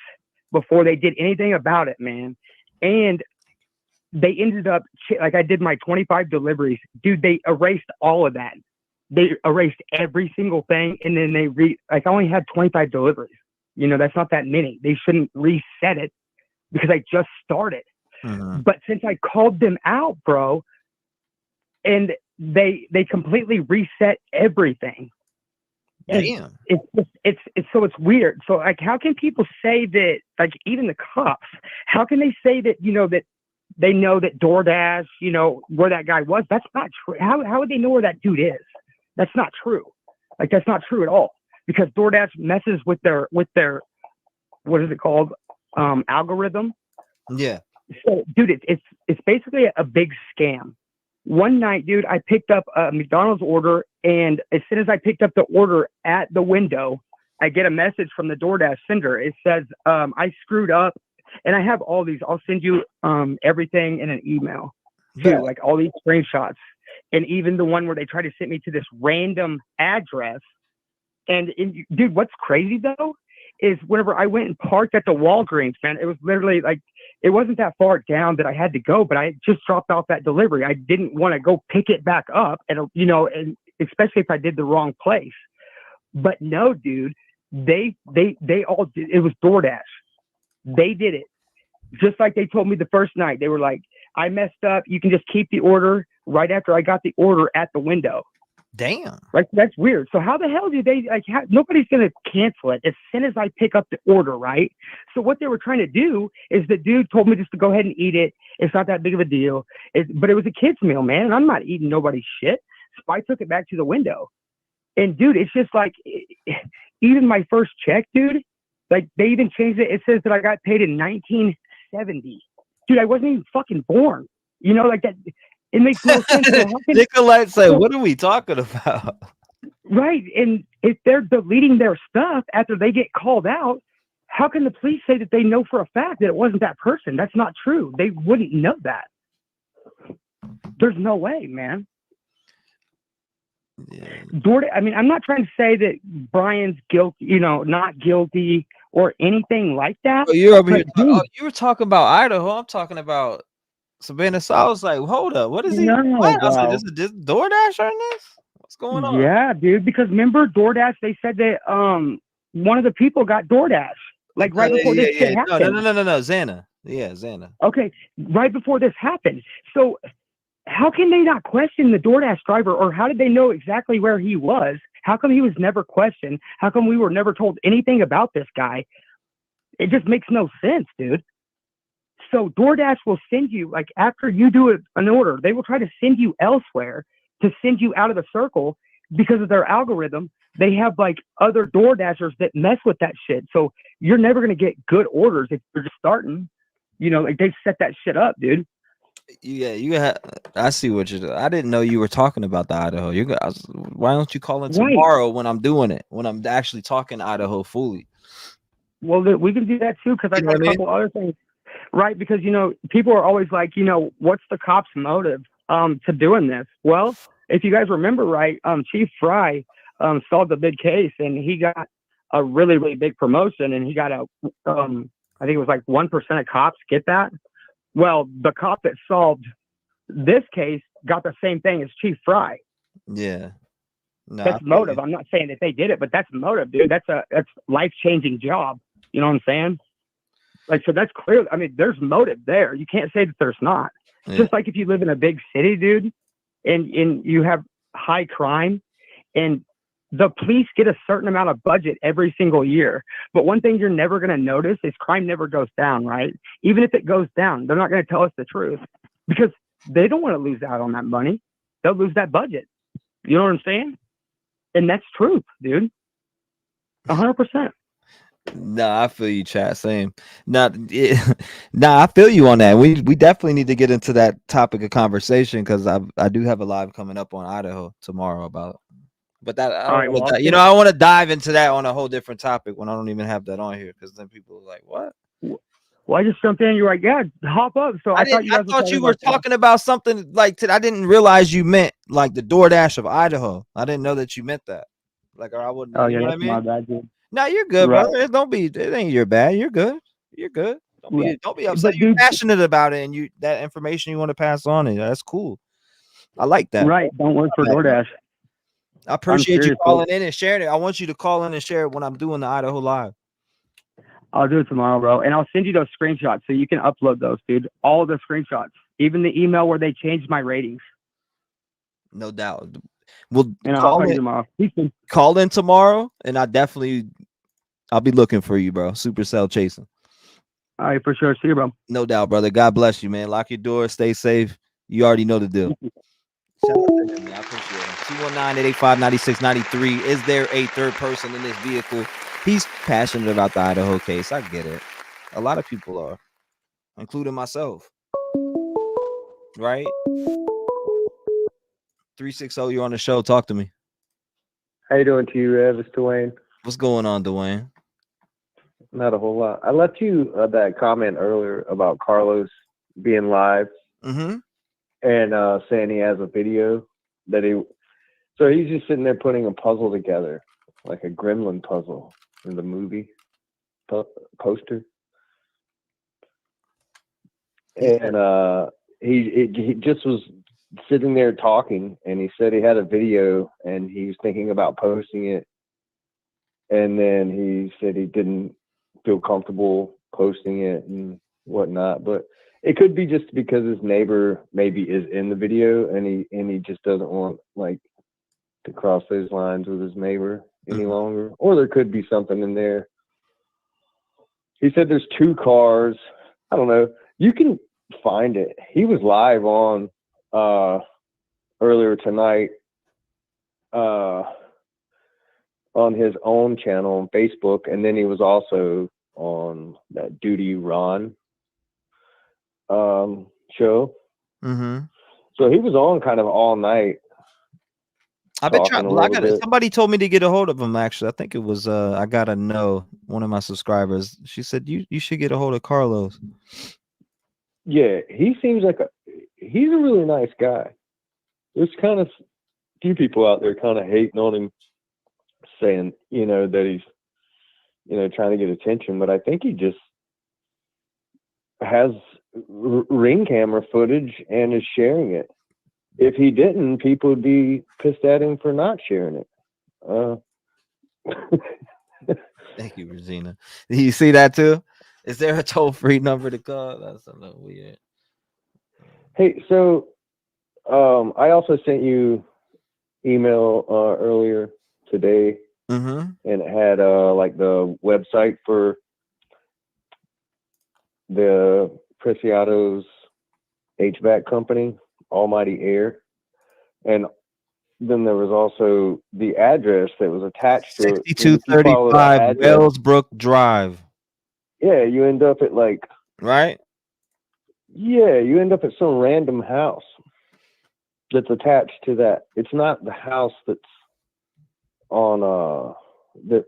K: before they did anything about it, man. And they ended up, like I did my 25 deliveries. Dude, they erased all of that. They erased every single thing. And then I only had 25 deliveries. You know, that's not that many. They shouldn't reset it because I just started.
B: Mm-hmm.
K: But since I called them out, bro, and they completely reset everything.
B: Damn.
K: It's weird. So like, how can people say that, like even the cops, how can they say that, you know, that they know that DoorDash, you know, where that guy was? That's not true. How would they know where that dude is? That's not true. Like, that's not true at all, because DoorDash messes with their, what is it called? Algorithm.
B: Yeah.
K: So dude, it's basically a big scam. One night, dude, I picked up a McDonald's order, and as soon as I picked up the order at the window, I get a message from the DoorDash sender. It says, I screwed up, and I have all these. I'll send you everything in an email too,
B: Yeah.
K: like all these screenshots, and even the one where they try to send me to this random address. And dude, what's crazy though is whenever I went and parked at the Walgreens, man, it was literally like, it wasn't that far down that I had to go, but I just dropped off that delivery. I didn't want to go pick it back up, and you know, and especially if I did the wrong place. But no, dude, they all did. It was DoorDash. They did it just like they told me the first night. They were like, I messed up. You can just keep the order. Right after I got the order at the window.
B: Damn.
K: Like, that's weird. So how the hell do they, like, nobody's going to cancel it as soon as I pick up the order, right? So what they were trying to do is the dude told me just to go ahead and eat it. It's not that big of a deal. But it was a kid's meal, man, and I'm not eating nobody's shit. So I took it back to the window. And, dude, it's just like, even my first check, dude, like, they even changed it. It says that I got paid in 1970. Dude, I wasn't even fucking born. You know, like that. It makes no sense. So
B: Nicolette say, what are we talking about?
K: Right. And if they're deleting their stuff after they get called out, how can the police say that they know for a fact that it wasn't that person? That's not true. They wouldn't know that. There's no way, man.
B: Yeah.
K: I mean, I'm not trying to say that Brian's guilty, you know, not guilty or anything like that.
B: Oh, you're over here. Oh, you were talking about Idaho. I'm talking about Savanah. So I was like, hold up, what is he?
K: No,
B: what? I was like, this DoorDash on this? What's going on?
K: Yeah, dude. Because remember DoorDash? They said that one of the people got DoorDash like right before this shit happened.
B: No, Xana. Yeah, Xana.
K: Okay, right before this happened. So how can they not question the DoorDash driver, or how did they know exactly where he was? How come he was never questioned? How come we were never told anything about this guy? It just makes no sense, dude. So DoorDash will send you, like, after you do an order, they will try to send you elsewhere to send you out of the circle because of their algorithm. They have like other DoorDashers that mess with that shit. So you're never going to get good orders if you're just starting, you know, like they set that shit up, dude.
B: Yeah, I see what you're doing. I didn't know you were talking about the Idaho. You guys, why don't you call in tomorrow when I'm doing it, when I'm actually talking Idaho fully?
K: Well, we can do that too, because I got a couple other things. Right, because, you know, people are always like, you know, what's the cops' motive to doing this? Well, if you guys remember right, Chief Fry solved a big case, and he got a really, really big promotion, and he got I think it was like 1% of cops get that. Well, the cop that solved this case got the same thing as Chief Fry.
B: Yeah. No,
K: that's motive. I'm not saying that they did it, but that's motive, dude. That's life-changing job. You know what I'm saying? Like, so that's clear. I mean, there's motive there. You can't say that there's not. Yeah. Just like if you live in a big city, dude, and you have high crime, and the police get a certain amount of budget every single year. But one thing you're never going to notice is crime never goes down, right? Even if it goes down, they're not going to tell us the truth because they don't want to lose out on that money. They'll lose that budget. You know what I'm saying? and that's truth, dude. 100%.
B: Nah, I feel you, chat. Same. Nah, I feel you on that. We definitely need to get into that topic of conversation because I do have a live coming up on Idaho tomorrow about. But that I don't wanna you know, I want to dive into that on a whole different topic when I don't even have that on here because then people are like, "What?"
K: Well, I just jumped in. You're like, "Yeah, hop up." So I thought you
B: were talking about something like I didn't realize you meant like the DoorDash of Idaho. I didn't know that you meant that. Like, or I wouldn't.
K: Oh
B: You
K: yeah,
B: know what I
K: that's
B: mean?
K: my bad, dude.
B: No, you're good,
K: Right.
B: brother. Don't be. It ain't your bad. You're good. You're good. Don't be upset.
K: But,
B: You're
K: dude,
B: passionate about it, and you that information you want to pass on, and that's cool. I like that.
K: Right. Don't work for DoorDash.
B: I appreciate you calling in and sharing it. I want you to call in and share it when I'm doing the Idaho Live.
K: I'll do it tomorrow, bro. And I'll send you those screenshots so you can upload those, dude. All the screenshots, even the email where they changed my ratings.
B: No doubt. We'll
K: and I'll call you tomorrow.
B: Call in tomorrow, and I'll be looking for you, bro. Supercell chasing.
K: All right, for sure. See you, bro.
B: No doubt, brother. God bless you, man. Lock your door. Stay safe. You already know the deal. Shout out to him, man. I appreciate him. 219-885-9693. Is there a third person in this vehicle? He's passionate about the Idaho case. I get it. A lot of people are, including myself. Right? 360, you're on the show. Talk to me.
L: How you doing, T-REV? It's Dwayne.
B: What's going on, Dwayne?
L: Not a whole lot. I left you that comment earlier about Carlos being live
B: and
L: saying he has a video that so he's just sitting there putting a puzzle together, like a gremlin puzzle in the movie poster. And he just was sitting there talking, and he said he had a video and he was thinking about posting it, and then he said he didn't feel comfortable posting it and whatnot, but it could be just because his neighbor maybe is in the video and he just doesn't want like to cross those lines with his neighbor any longer, or there could be something in there. He said there's 2 cars. I don't know. You can find it. He was live on earlier tonight on his own channel on Facebook, and then he was also on that Duty Ron show. So he was on kind of all night.
B: I've been trying. Somebody told me to get a hold of him. Actually, I think it was. I gotta know one of my subscribers. She said you should get a hold of Carlos.
L: Yeah, he seems like he's a really nice guy. There's kind of few people out there kind of hating on him, saying that he's trying to get attention, but I think he just has ring camera footage and is sharing it. If he didn't, people would be pissed at him for not sharing it.
B: Thank you, Regina. You see that too? Is there a toll-free number to call? That's a little weird.
L: Hey, so I also sent you email earlier today, and it had like the website for the Preciado's HVAC company, Almighty Air, and then there was also the address that was attached to it.
B: 6235 Wellsbrook Drive.
L: Yeah, you end up at like
B: right.
L: Yeah, you end up at some random house that's attached to that. It's not the house that's on that.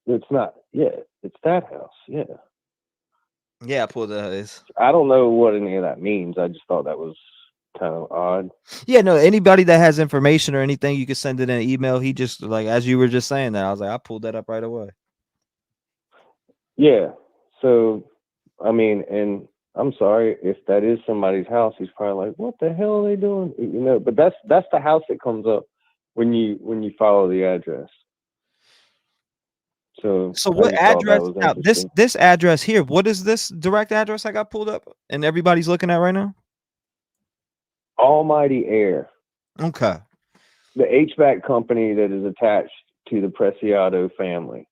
L: It's not. Yeah, it's that house. Yeah.
B: Yeah, I pulled that.
L: I don't know what any of that means. I just thought that was kind of odd.
B: Yeah, no, anybody that has information or anything, you can send it in an email. He just, like, as you were just saying that, I was like, I pulled that up right away.
L: Yeah. So, I mean, and I'm sorry if that is somebody's house. He's probably like, what the hell are they doing? But that's the house that comes up when you follow the address. So
B: what address? Now, this address here, what is this direct address I got pulled up and everybody's looking at right now?
L: Almighty Air.
B: Okay.
L: The HVAC company that is attached to the Preciado family.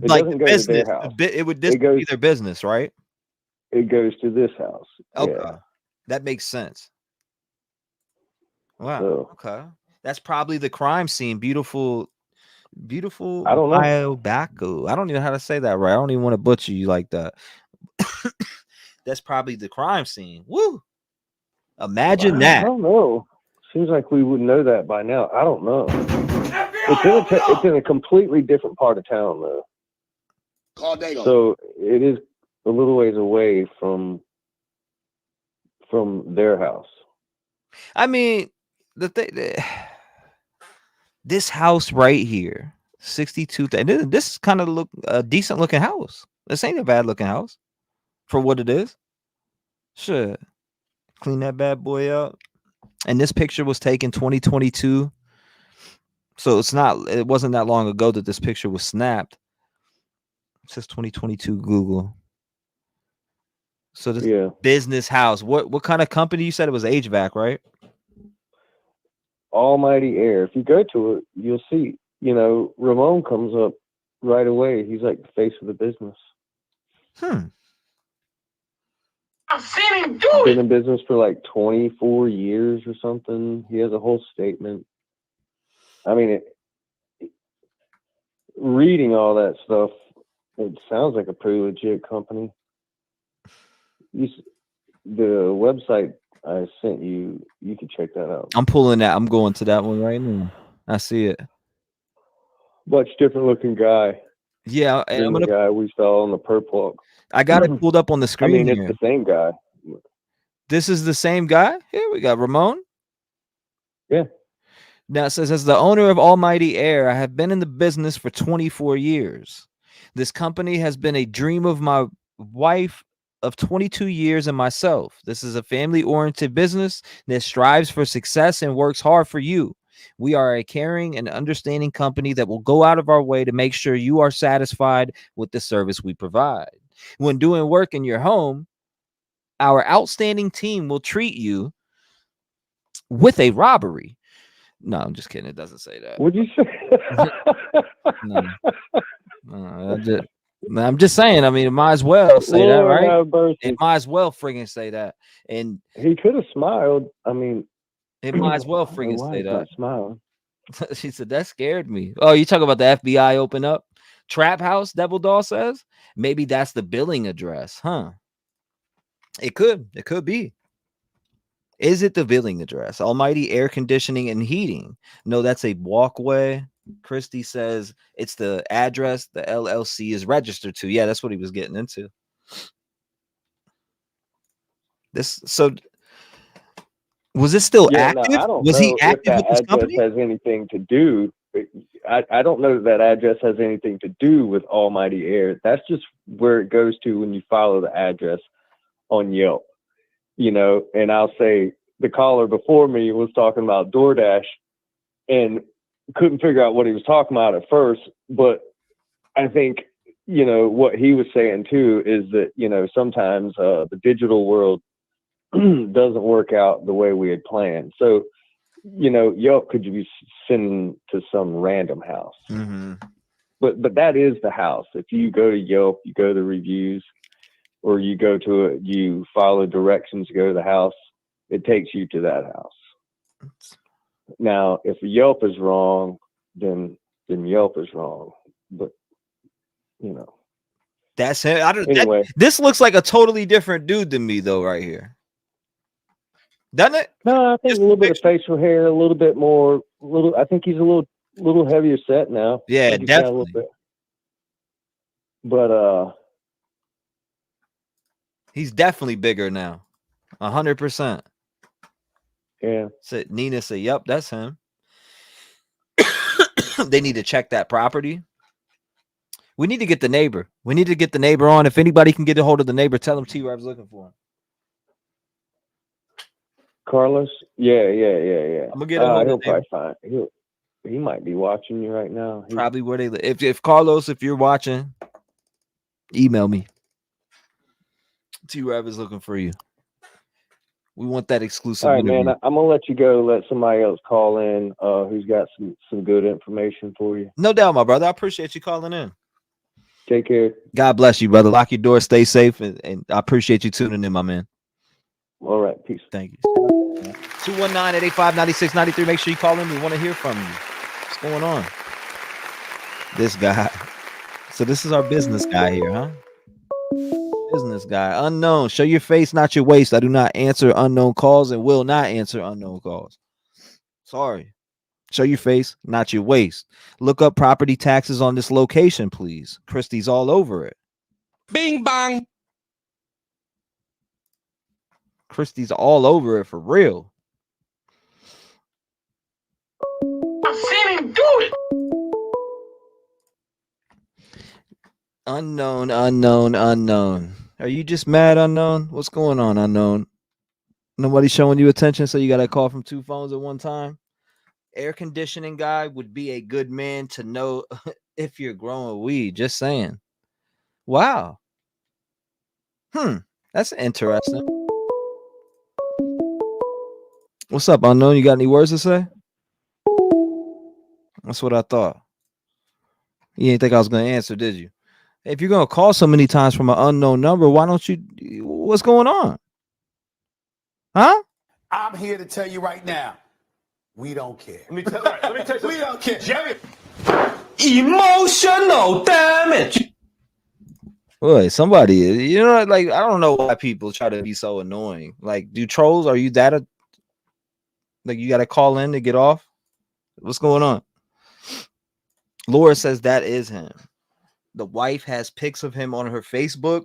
L: It
B: like
L: doesn't
B: the
L: go
B: business,
L: to their house.
B: It would be their business, right?
L: It goes to this house.
B: Okay.
L: Yeah.
B: That makes sense. Wow.
L: So,
B: okay. That's probably the crime scene. Beautiful
L: I don't know.
B: Biobaco. I don't even know how to say that right. I don't even want to butcher you like that. That's probably the crime scene. Woo! Imagine that.
L: I don't know. Seems like we would know that by now. I don't know. It's in a completely different part of town, though. So it is a little ways away from their house.
B: I mean, this house right here, 62. This kind of look a decent looking house. This ain't a bad looking house for what it is. Sure, clean that bad boy up. And this picture was taken 2022. So it wasn't that long ago that this picture was snapped. It says 2022 Google. So this business house. What kind of company? You said it was HVAC, right?
L: Almighty Air. If you go to it, you'll see, Ramon comes up right away. He's like the face of the business.
C: I've seen him do
L: Been in business for like 24 years or something. He has a whole statement. I mean, reading all that stuff, it sounds like a pretty legit company. The website I sent you, you can check that out.
B: I'm pulling that. I'm going to that one right now. I see it.
L: Much different looking guy.
B: Yeah, and
L: the guy we saw on the perp walk.
B: I got it pulled up on the screen.
L: I mean,
B: here.
L: It's the same guy.
B: This is the same guy. Here we got Ramon.
L: Yeah.
B: Now it says, as the owner of Almighty Air, I have been in the business for 24 years. This company has been a dream of my wife of 22 years and myself. This is a family-oriented business that strives for success and works hard for you. We are a caring and understanding company that will go out of our way to make sure you are satisfied with the service we provide. When doing work in your home, our outstanding team will treat you with a robbery. No, I'm just kidding. It doesn't say that.
L: What'd you say?
B: No, I'm just saying. I mean, it might as well say that, right? It might as well friggin' say that. And
L: he could have smiled. I mean,
B: it might as well friggin' say that.
L: Smiling.
B: She said that scared me. Oh, you talk about the FBI open up trap house? Devil Doll says maybe that's the billing address, huh? It could be. Is it the billing address? Almighty Air Conditioning and Heating. No, that's a walkway. Christy says it's the address the LLC is registered to. Yeah, that's what he was getting into. So was it still active?
L: No, I don't
B: was
L: know
B: he active
L: if that
B: with this
L: address
B: company?
L: has anything to do. I don't know that address has anything to do with Almighty Air. That's just where it goes to when you follow the address on Yelp. And I'll say the caller before me was talking about DoorDash and couldn't figure out what he was talking about at first. But I think, what he was saying too is that, sometimes the digital world doesn't work out the way we had planned. So, Yelp could be sending to some random house.
B: Mm-hmm.
L: But that is the house. If you go to Yelp, you go to reviews, or you go to it, you follow directions to go to the house, it takes you to that house. Now, if Yelp is wrong, then Yelp is wrong. But,
B: That's it.
L: Anyway.
B: This looks like a totally different dude than me, though, right here. Doesn't it?
L: No, I think just a little bit of facial hair, a little bit more. I think he's a little heavier set now.
B: Yeah, definitely.
L: A little bit. But
B: he's definitely bigger now. 100%.
L: Yeah.
B: So Nina said, "Yep, that's him." They need to check that property. We need to get the neighbor. We need to get the neighbor on. If anybody can get a hold of the neighbor, tell him T-REV's looking for him.
L: Carlos? Yeah.
B: I'm gonna get a hold
L: he'll
B: of
L: probably find. He might be watching you right now.
B: Probably where they live. If Carlos, if you're watching, email me. T-REV is looking for you. We want that exclusive.
L: All right,
B: interview.
L: man. I'm gonna let you go. Let somebody else call in. Who's got some good information for you?
B: No doubt, my brother. I appreciate you calling in.
L: Take care.
B: God bless you, brother. Lock your door. Stay safe, and I appreciate you tuning in, my man.
L: All right. Peace.
B: Thank you. 219-885-9693. Make sure you call in. We want to hear from you. What's going on? This guy. So this is our business guy here, huh? Business guy. Unknown. Show your face, not your waist. I do not answer unknown calls and will not answer unknown calls. Sorry. Show your face, not your waist. Look up property taxes on this location, please. Christie's all over it.
C: Bing bang.
B: Christie's all over it for real.
C: I've seen him do it.
B: Unknown. Are you just mad, unknown? What's going on, unknown? Nobody showing you attention, so you got to call from 2 phones at one time? Air conditioning guy would be a good man to know if you're growing weed. Just saying. Wow. That's interesting. What's up, unknown? You got any words to say? That's what I thought. You didn't think I was going to answer, did you? If you're going to call so many times from an unknown number, why don't you? What's going on? Huh?
M: I'm here to tell you right now, we don't care.
C: Let me tell you.
M: We don't care.
C: Jerry. Emotional damage.
B: Boy, somebody, you know, like, I don't know why people try to be so annoying. Like, do trolls, are you that, like, you got to call in to get off? What's going on? Laura says that is him. The wife has pics of him on her Facebook.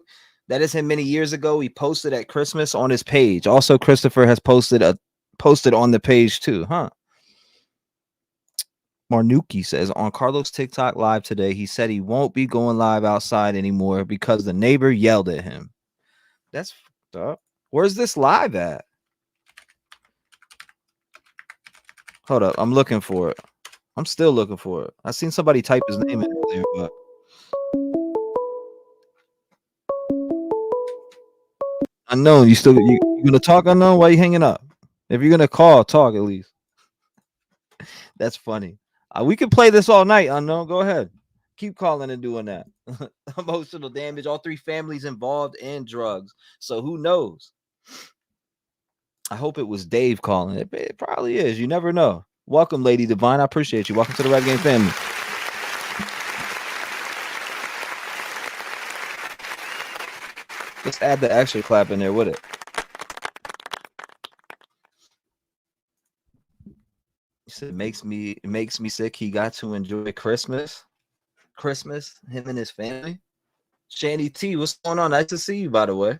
B: That is him many years ago. He posted at Christmas on his page. Also, Christopher has posted on the page too, huh? Marnuki says on Carlos TikTok live today, he said he won't be going live outside anymore because the neighbor yelled at him. That's fucked up. Where's this live at? Hold up, I'm looking for it. I'm still looking for it. I seen somebody type his name in earlier, but unknown. You gonna talk, unknown? Why you hanging up? If you're gonna call, talk at least. That's funny. We can play this all night, unknown. Go ahead. Keep calling and doing that. Emotional damage. All 3 families involved in drugs. So who knows? I hope it was Dave calling. It probably is. You never know. Welcome, Lady Divine. I appreciate you. Welcome to the Rap Game family. Let's add the extra clap in there with it. He said, it makes me sick. He got to enjoy Christmas, him and his family. Shandy T, what's going on? Nice to see you, by the way.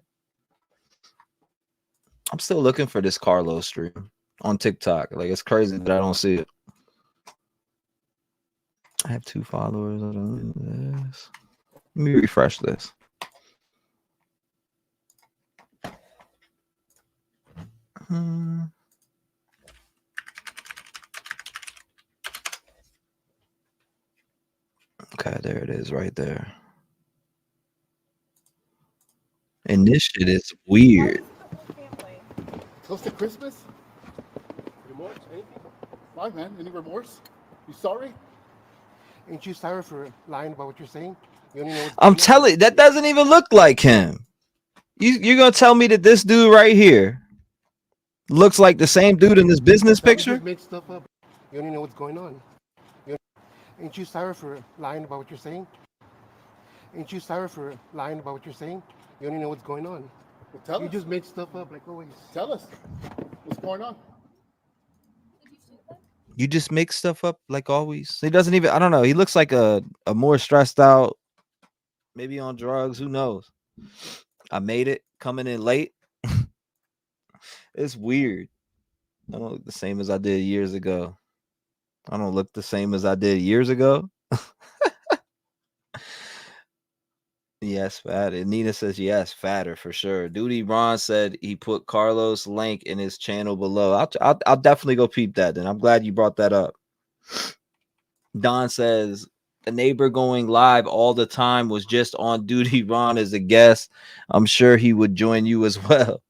B: I'm still looking for this Carlos stream on TikTok. Like, it's crazy that I don't see it. I have 2 followers. I don't know this. Let me refresh this. Okay, there it is right there. And this shit is weird.
N: Close to Christmas? Remorse? Anything? Why, man? Any remorse? You sorry?
G: Ain't you sorry for lying about what you're saying? You only know
B: I'm telling you, that doesn't even look like him. You're gonna tell me that this dude right here looks like the same dude in this business picture?
G: You just make stuff up. You only know what's going on. Ain't you sorry for lying about what you're saying? Ain't you sorry for lying about what you're saying? You only know what's going on.
N: Well, tell us.
G: You just make stuff up like always.
N: Tell us. What's going on?
B: You just make stuff up like always. He doesn't even, I don't know. He looks like a more stressed out, maybe on drugs. Who knows? I made it coming in late. It's weird. I don't look the same as I did years ago. I don't look the same as I did years ago. Yes, fatter. Nina says yes, fatter for sure. Duty Ron said he put Carlos' link in his channel below. I'll definitely go peep that. Then I'm glad you brought that up. Don says a neighbor going live all the time was just on Duty Ron as a guest. I'm sure he would join you as well.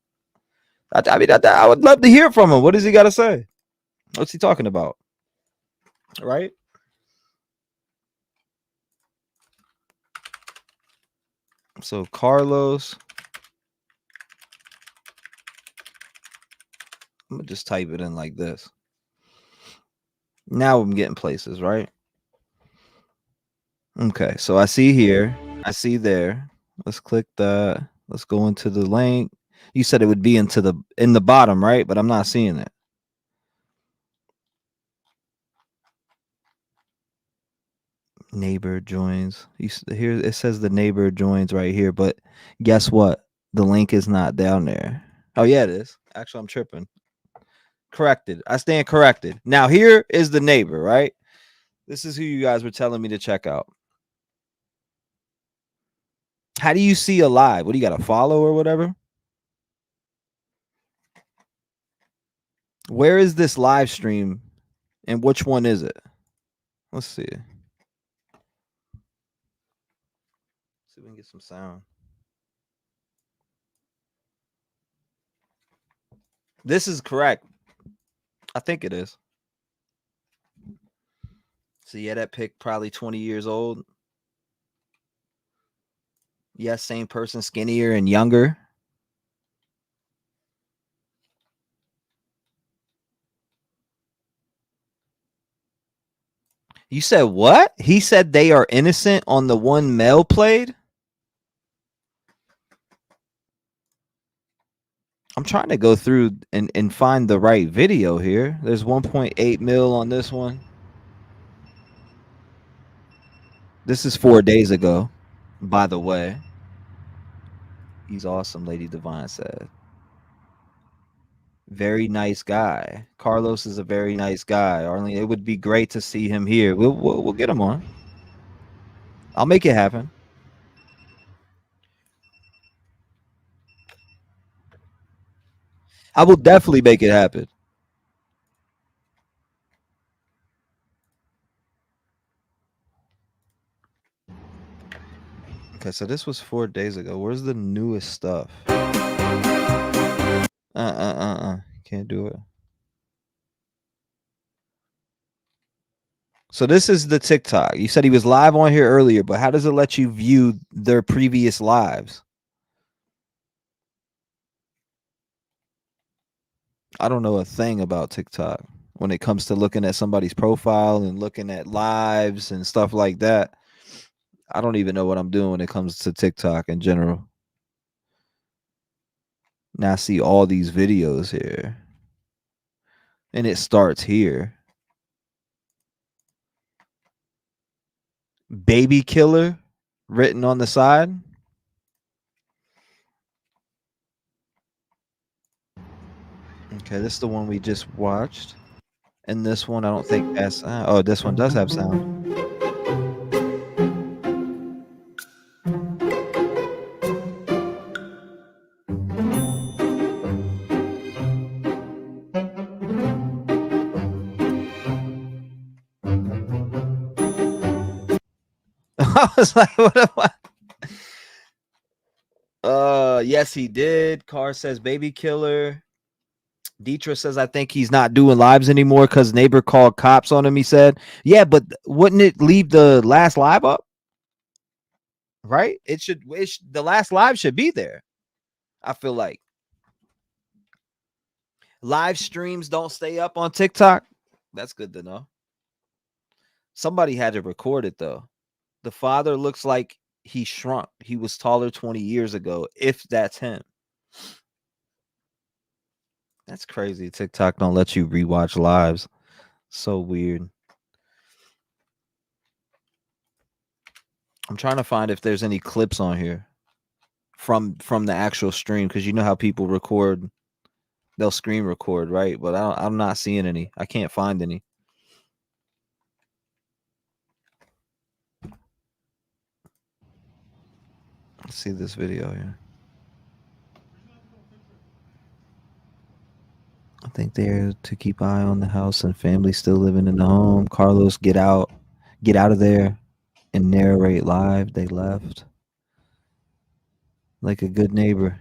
B: I mean, I would love to hear from him. What does he got to say? What's he talking about? Right? So Carlos, I'm gonna just type it in like this. Now I'm getting places, right? Okay, so I see here, I see there. Let's click that. Let's go into the link. You said it would be in the bottom, right? But I'm not seeing it. Neighbor joins. Here it says the neighbor joins right here, but guess what? The link is not down there. Oh yeah, it is. Actually, I'm tripping. Corrected. I stand corrected. Now here is the neighbor, right? This is who you guys were telling me to check out. How do you see a live? What do you got to follow or whatever? Where is this live stream and which one is it? Let's see. See if we can get some sound. This is correct. I think it is. So yeah, that pic probably 20 years old. Yes, same person, skinnier and younger. You said what? He said they are innocent on the one Mel played? I'm trying to go through and find the right video here. There's 1.8 mil on this one. This is 4 days ago, by the way. He's awesome, Lady Divine said. Very nice guy. Carlos is a very nice guy. Arlene, it would be great to see him here. We'll get him on. I'll make it happen. I will definitely make it happen. Okay, so this was 4 days ago. Where's the newest stuff? Can't do it. So this is the TikTok. You said he was live on here earlier, but how does it let you view their previous lives? I don't know a thing about TikTok when it comes to looking at somebody's profile and looking at lives and stuff like that. I don't even know what I'm doing when it comes to TikTok in general. Now I see all these videos here. And it starts here. Baby killer written on the side. Okay, this is the one we just watched. And this one, I don't think that's... oh, this one does have sound. I was like, what am I? Yes, he did. Carr says baby killer. Dietrich says, I think he's not doing lives anymore because neighbor called cops on him, he said. Yeah, but wouldn't it leave the last live up? Right? The last live should be there. I feel like. Live streams don't stay up on TikTok. That's good to know. Somebody had to record it, though. The father looks like he shrunk. He was taller 20 years ago, if that's him. That's crazy. TikTok don't let you rewatch lives. So weird. I'm trying to find if there's any clips on here from the actual stream, because you know how people record, they'll screen record, right? But I'm not seeing any. I can't find any. Let's see this video here. I think they're to keep eye on the house and family still living in the home. Carlos, get out of there and narrate live. They left like a good neighbor.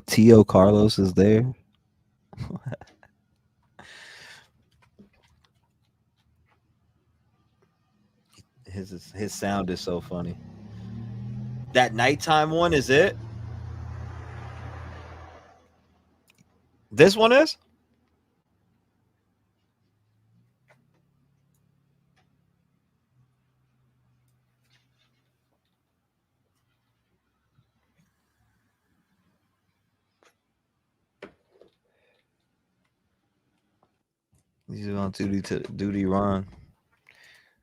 B: Tio Carlos is there. His sound is so funny. That nighttime one is it? This one is? He's on duty Ron.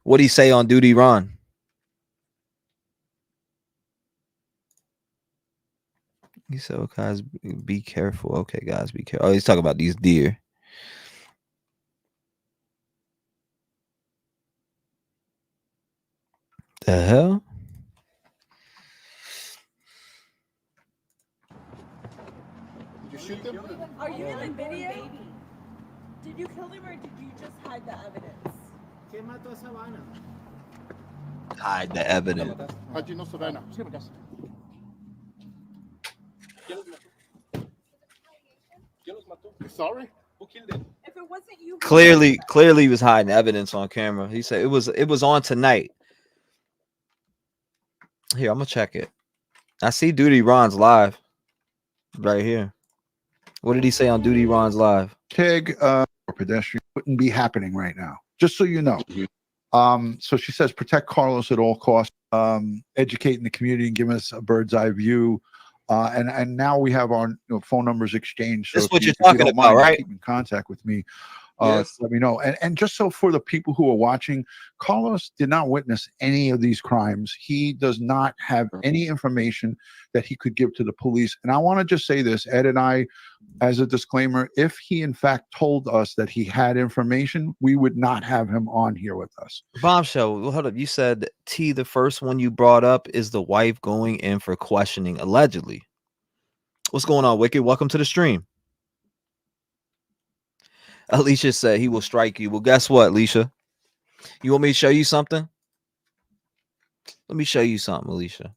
B: What'd he say on duty Ron? He said, "Oh, guys, be careful." Okay, guys, be careful. Oh, he's talking about these deer. The hell?
N: Did you shoot them?
O: Are you in the video? Did you kill them or did you just hide the evidence? ¿Quién mató a Savanah?
B: Hide the evidence.
N: How'd you know Savanah? You sorry?
O: Who killed him? If it wasn't you,
B: Clearly he was hiding evidence on camera. He said it was on tonight. Here, I'm gonna check it. I see Duty Ron's live right here. What did he say on Duty Ron's live?
P: TIG or pedestrian wouldn't be happening right now, just so you know. So she says protect Carlos at all costs, educating the community and giving us a bird's eye view. And now we have our phone numbers exchanged. So
B: That's what
P: if you
B: you're talking
P: don't
B: about,
P: mind,
B: right?
P: keep in contact with me.
B: Yes.
P: Let me know. And just so for the people who are watching, Carlos did not witness any of these crimes. He does not have any information that he could give to the police. And I want to just say this, Ed and I, as a disclaimer, if he in fact told us that he had information, we would not have him on here with us.
B: Bombshell, hold up. You said T, the first one you brought up is the wife going in for questioning, allegedly. What's going on, Wicked? Welcome to the stream. Alicia said he will strike you. Well, guess what, Alicia? You want me to show you something? Let me show you something, Alicia.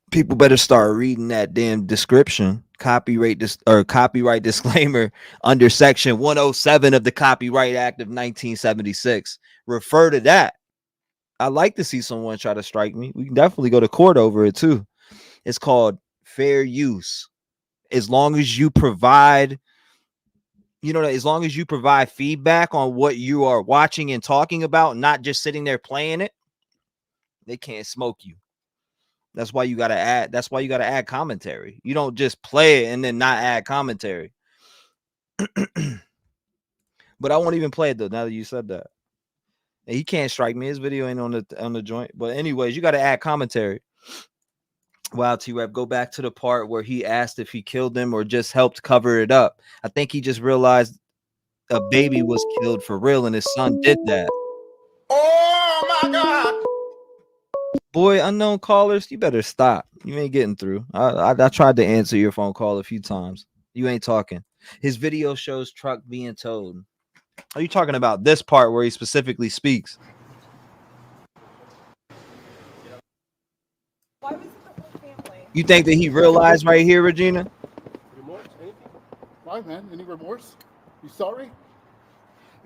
B: People better start reading that damn description, copyright disclaimer under section 107 of the Copyright Act of 1976. Refer to that. I like to see someone try to strike me. We can definitely go to court over it too. It's called fair use. As long as you provide, as long as you provide feedback on what you are watching and talking about, not just sitting there playing it, they can't smoke you. That's why you gotta add commentary. You don't just play it and then not add commentary. But I won't even play it though, now that you said that. And he can't strike me. His video ain't on the joint. But anyways, you gotta add commentary. Wow, T-REV, go back to the part where he asked if he killed them or just helped cover it up. I think he just realized a baby was killed for real and his son did that.
M: Oh my God!
B: Boy, unknown callers, you better stop. You ain't getting through. I tried to answer your phone call a few times. You ain't talking. His video shows truck being towed. Are you talking about this part where he specifically speaks?
O: Why was it the whole family?
B: You think that he realized right here, Regina?
N: Remorse? Anything? Why, man? Any remorse? You sorry?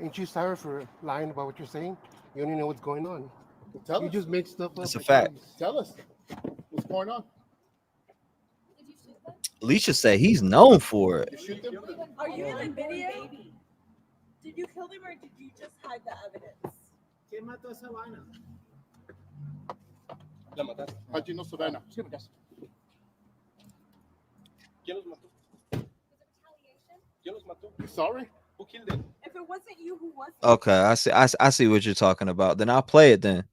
Q: Ain't you sorry for lying about what you're saying? You don't even know what's going on.
N: Tell
Q: You
N: us.
Q: just make stuff up.
B: That's a fact.
N: Tell us. What's going on?
B: Alicia said he's known for it.
N: You shoot them?
O: Are you in the video? Did you kill them or did you just hide the evidence? ¿Quién mató a Savanah?
C: La mataste.
N: How'd you know Savanah?
C: ¿Quién los mató? ¿Quién los mató?
N: You sorry?
C: Who killed them?
O: If it wasn't you, who was it?
B: Okay, I see what you're talking about. Then I'll play it then.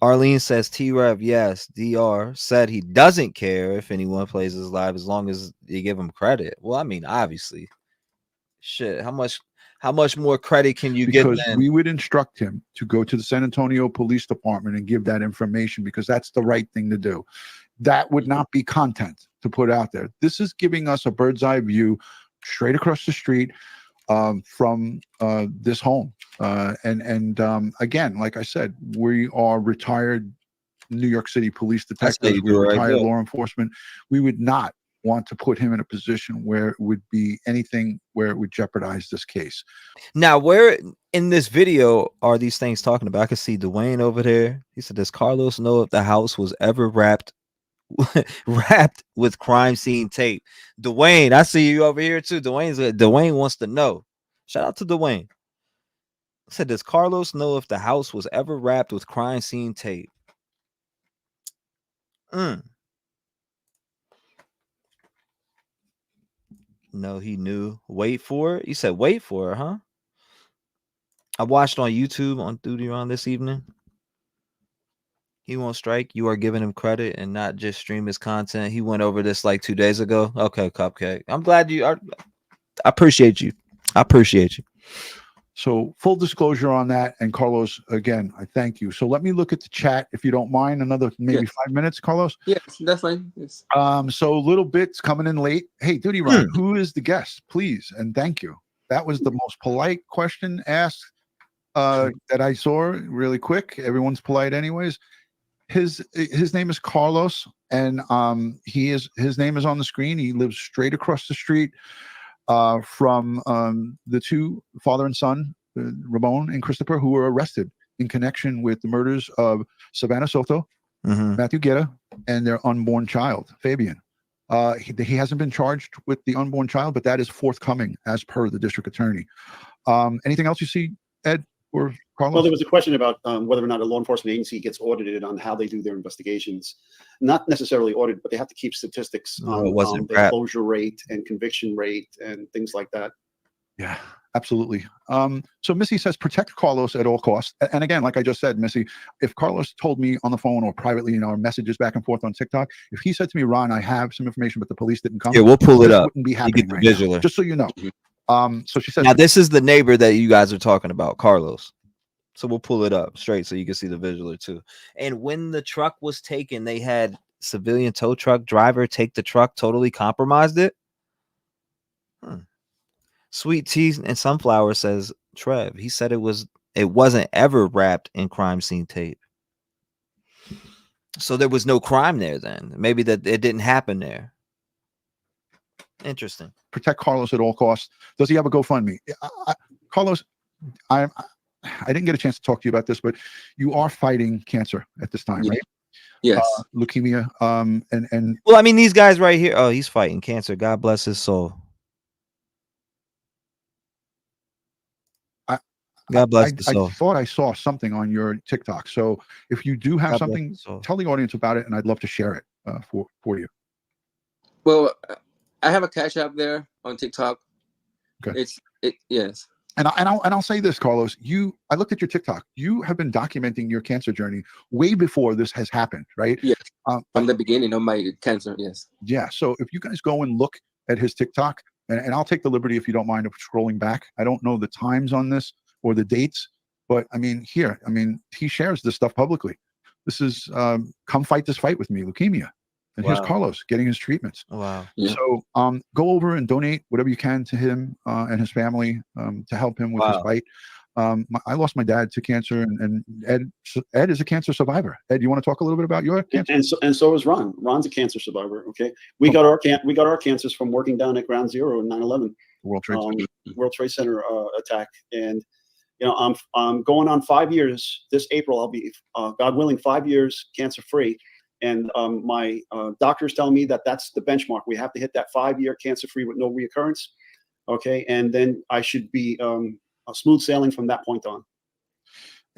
B: Arlene says T-REV, yes. DR said he doesn't care if anyone plays his live as long as you give him credit. Well, I mean, obviously. Shit, how much more credit can you give
P: Because
B: them?
P: we would instruct him to go to the San Antonio Police Department and give that information because that's the right thing to do. That would not be content to put out there. This is giving us a bird's eye view straight across the street from this home. Again, like I said, we are retired New York City police detectives. We're retired law enforcement. We would not want to put him in a position where it would be anything where it would jeopardize this case.
B: Now, where in this video are these things talking about? I can see Dwayne over there. He said, does Carlos know if the house was ever wrapped wrapped with crime scene tape. Dwayne, I see you over here too. Dwayne wants to know. Shout out to Dwayne. Said, does Carlos know if the house was ever wrapped with crime scene tape? No, he knew. Wait for it. You said wait for it, huh? I watched on YouTube on Duty Run this evening. He won't strike. You are giving him credit and not just stream his content. He went over this like 2 days ago. Okay, Cupcake. I'm glad you are. I appreciate you. I appreciate you.
P: So full disclosure on that. And Carlos, again, I thank you. So let me look at the chat, if you don't mind, another maybe 5 minutes, Carlos.
R: Yes, that's fine. Yes.
P: So little bits coming in late. Hey, Duty Run, who is the guest? Please and thank you. That was the most polite question asked that I saw really quick. Everyone's polite anyways. His name is Carlos, and his name is on the screen. He lives straight across the street from the two father and son, Ramon and Christopher, who were arrested in connection with the murders of Savanah Soto, Matthew Guerra, and their unborn child, Fabian. He hasn't been charged with the unborn child, but that is forthcoming as per the district attorney. Anything else you see, Ed or Carlos?
S: Well, there was a question about whether or not a law enforcement agency gets audited on how they do their investigations. Not necessarily audited, but they have to keep statistics on the closure rate and conviction rate and things like that.
P: Yeah, absolutely. So Missy says, protect Carlos at all costs. And again, like I just said, Missy, if Carlos told me on the phone or privately, you know, our messages back and forth on TikTok, if he said to me, Ron, I have some information, but the police didn't come.
B: Yeah, we'll pull it up.
P: Wouldn't be happening right now, just so you know. So she says,
B: now this is the neighbor that you guys are talking about, Carlos. So we'll pull it up straight so you can see the visual too. And when the truck was taken, they had civilian tow truck driver take the truck, totally compromised it. Sweet Tea and Sunflower says, Trev, he said it wasn't ever wrapped in crime scene tape. So there was no crime there then. Maybe that it didn't happen there. Interesting.
P: Protect Carlos at all costs. Does he have a GoFundMe? Carlos, I didn't get a chance to talk to you about this, but you are fighting cancer at this time, right?
R: Yes.
P: Leukemia. And
B: well, I mean, these guys right here. Oh, he's fighting cancer. God bless his soul. God bless the soul.
P: I thought I saw something on your TikTok. So if you do have
B: God
P: something, tell the audience about it, and I'd love to share it for you.
R: Well, I have a cash app there on TikTok.
P: Okay.
R: Yes.
P: And I'll say this, Carlos. I looked at your TikTok. You have been documenting your cancer journey way before this has happened, right?
R: Yes. From the beginning of my cancer, yes.
P: Yeah. So if you guys go and look at his TikTok, and I'll take the liberty, if you don't mind, of scrolling back. I don't know the times on this or the dates, but I mean, he shares this stuff publicly. This is come fight this fight with me, leukemia. And here's Carlos getting his treatments.
B: Wow.
R: Yeah.
P: So go over and donate whatever you can to him and his family to help him with his fight. I lost my dad to cancer, and Ed is a cancer survivor. Ed, you want to talk a little bit about your cancer?
S: And so is Ron. Ron's a cancer survivor. Okay, we got our cancers from working down at Ground Zero in 9/11,
P: World Trade Center
S: attack, and you know I'm going on 5 years this April. I'll be God willing 5 years cancer free. And my doctor's telling me that that's the benchmark. We have to hit that 5-year cancer-free with no reoccurrence. Okay, and then I should be smooth sailing from that point on.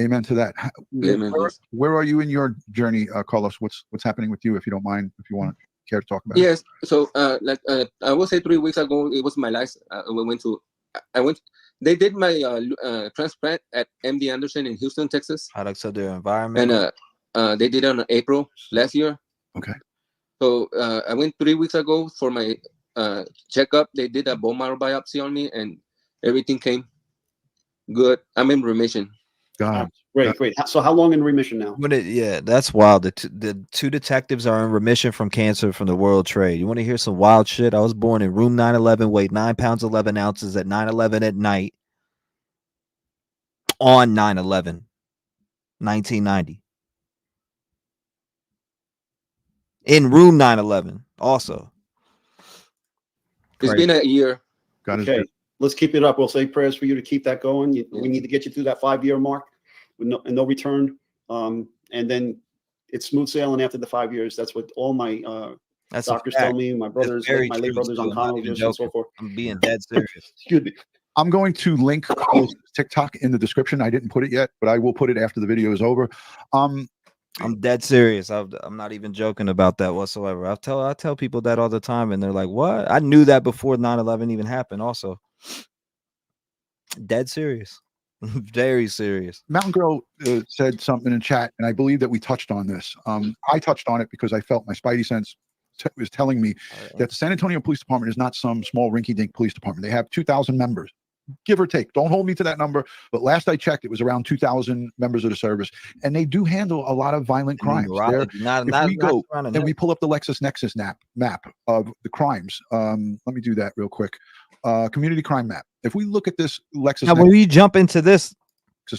P: Amen to that.
R: Amen.
P: Where are you in your journey, Carlos? What's happening with you, if you don't mind, if you want to care to talk about it?
R: Yes. So I will say 3 weeks ago, it was my last. They did my transplant at MD Anderson in Houston, Texas.
B: Products of their environment.
R: And they did it in April last year.
P: Okay.
R: So I went 3 weeks ago for my checkup. They did a bone marrow biopsy on me, and everything came good. I'm in remission.
P: God.
S: Great. So how long in remission now?
B: Yeah, that's wild. The two detectives are in remission from cancer from the World Trade. You want to hear some wild shit? I was born in room 911, weighed 9 pounds 11 ounces at 9/11 at night on 9/11, 1990. In room 9/11 also.
R: It's been a year.
S: Okay, let's keep it up. We'll say prayers for you to keep that going. We need to get you through that 5-year mark with no return. And then it's smooth sailing after the 5 years. That's what all my
B: That's a
S: doctors tell
B: fact.
S: me. My
B: It's
S: brothers,
B: very
S: my late
B: true,
S: brothers,
B: too. I'm not even
S: oncologists, and so
B: joking.
S: forth.
B: I'm being dead serious.
S: Excuse me.
P: I'm going to link Carlos' TikTok in the description. I didn't put it yet, but I will put it after the video is over.
B: I'm dead serious. I'm not even joking about that whatsoever. I tell people that all the time, and they're like, "What?" I knew that before 9/11 even happened. Also, dead serious, very serious.
P: Mountain Girl said something in chat, and I believe that we touched on this. I touched on it because I felt my spidey sense was telling me that the San Antonio Police Department is not some small rinky-dink police department. They have 2,000 members, give or take. Don't hold me to that number, but last I checked, it was around 2,000 members of the service, and they do handle a lot of violent crimes. If we go and we pull up the LexisNexis map of the crimes, let me do that real quick. Community crime map. If we look at this LexisNexis,
B: Now, when we jump into this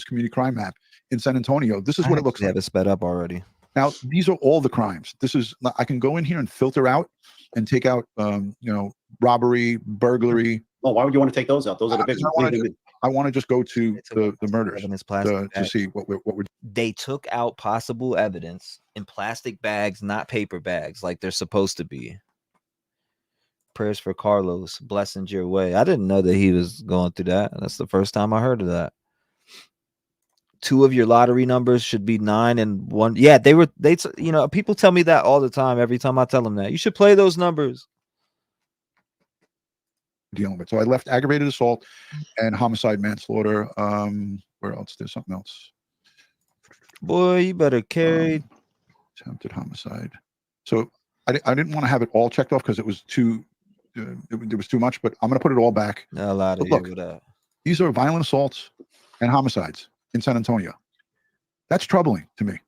P: community crime map in San Antonio, this is what it looks like.
B: Have it sped up already.
P: Now, these are all the crimes. This is, I can go in here and filter out and take out, robbery, burglary.
S: Oh, why would you want to take those out? Those are the big ones.
P: I want to just go to the murders to see what we're.
B: They took out possible evidence in plastic bags, not paper bags, like they're supposed to be. Prayers for Carlos, blessings your way. I didn't know that he was going through that. That's the first time I heard of that. 2 of your lottery numbers should be 9 and 1. Yeah, people tell me that all the time. Every time I tell them that, you should play those numbers.
P: Dealing with. So I left aggravated assault and homicide manslaughter. Where else? There's something else.
B: Boy, you better carry
P: attempted homicide. So I didn't want to have it all checked off because it was too there was too much, but I'm going to put it all back.
B: A lot of
P: look, these are violent assaults and homicides in San Antonio. That's troubling to me.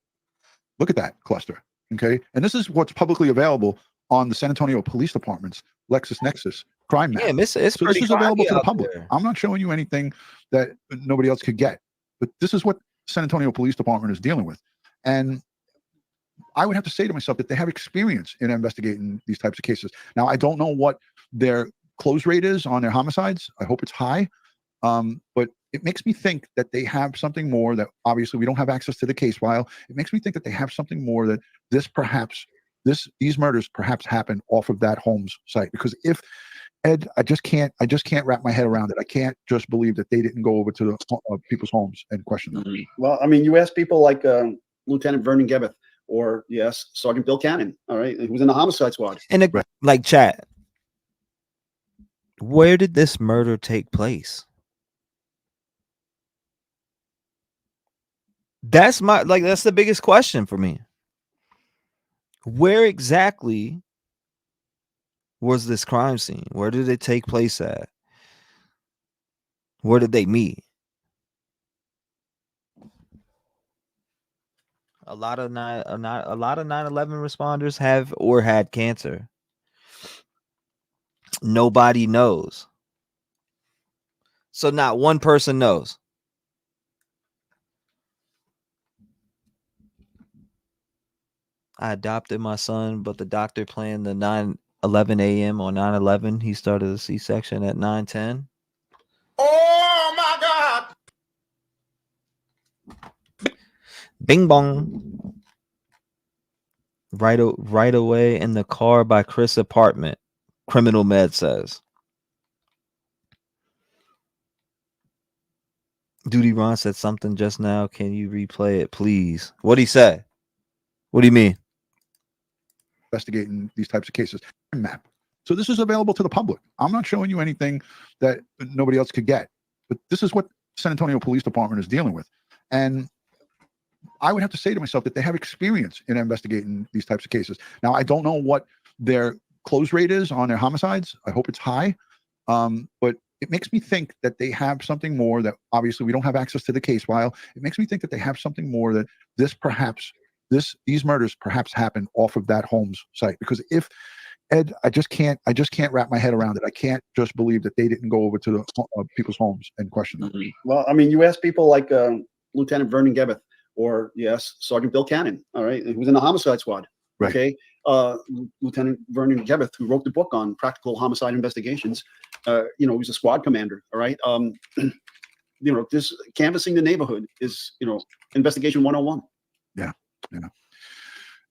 P: Look at that cluster. Okay. And this is what's publicly available on the San Antonio Police Department's LexisNexis crime map.
B: Yeah, it's
P: so this
B: pretty
P: is available to the
B: out
P: public.
B: there.
P: I'm not showing you anything that nobody else could get, but this is what San Antonio Police Department is dealing with. And I would have to say to myself that they have experience in investigating these types of cases. Now, I don't know what their close rate is on their homicides. I hope it's high. But it makes me think that they have something more that obviously we don't have access to the case file. It makes me think that they have something more that these murders perhaps happened off of that Holmes site. Because if Ed, I just can't wrap my head around it. I can't just believe that they didn't go over to the people's homes and question them.
S: Well, I mean, you ask people like Lieutenant Vernon Gebeth or Sergeant Bill Cannon, all right, who was in the homicide squad.
B: And like chat, where did this murder take place? That's the biggest question for me. Where exactly was this crime scene? Where did it take place at? Where did they meet? A lot of 9/11 responders have or had cancer. Nobody knows. So not one person knows. I adopted my son, but the doctor planned the 9:11 a.m. on 9/11. He started a C-section at 9:10.
M: Oh my God!
B: Bing bong. Right away in the car by Chris' apartment. Criminal Med says. Duty Ron said something just now. Can you replay it, please? What'd he say? What do you mean?
P: Investigating these types of cases. Map. So this is available to the public. I'm not showing you anything that nobody else could get, but this is what San Antonio Police Department is dealing with. And I would have to say to myself that they have experience in investigating these types of cases. Now, I don't know what their close rate is on their homicides. I hope it's high. But it makes me think that they have something more that obviously we don't have access to the case file. It makes me think that they have something more that these murders perhaps happened off of that Holmes site. Because if Ed, I just can't wrap my head around it. I can't just believe that they didn't go over to the people's homes and question them.
S: Well, I mean, you ask people like Lieutenant Vernon Gebeth or Sergeant Bill Cannon, all right, who was in the homicide squad.
P: Right.
S: Okay. Lieutenant Vernon Gebeth, who wrote the book on practical homicide investigations, he was a squad commander. All right. This canvassing the neighborhood is, investigation 101.
P: Yeah.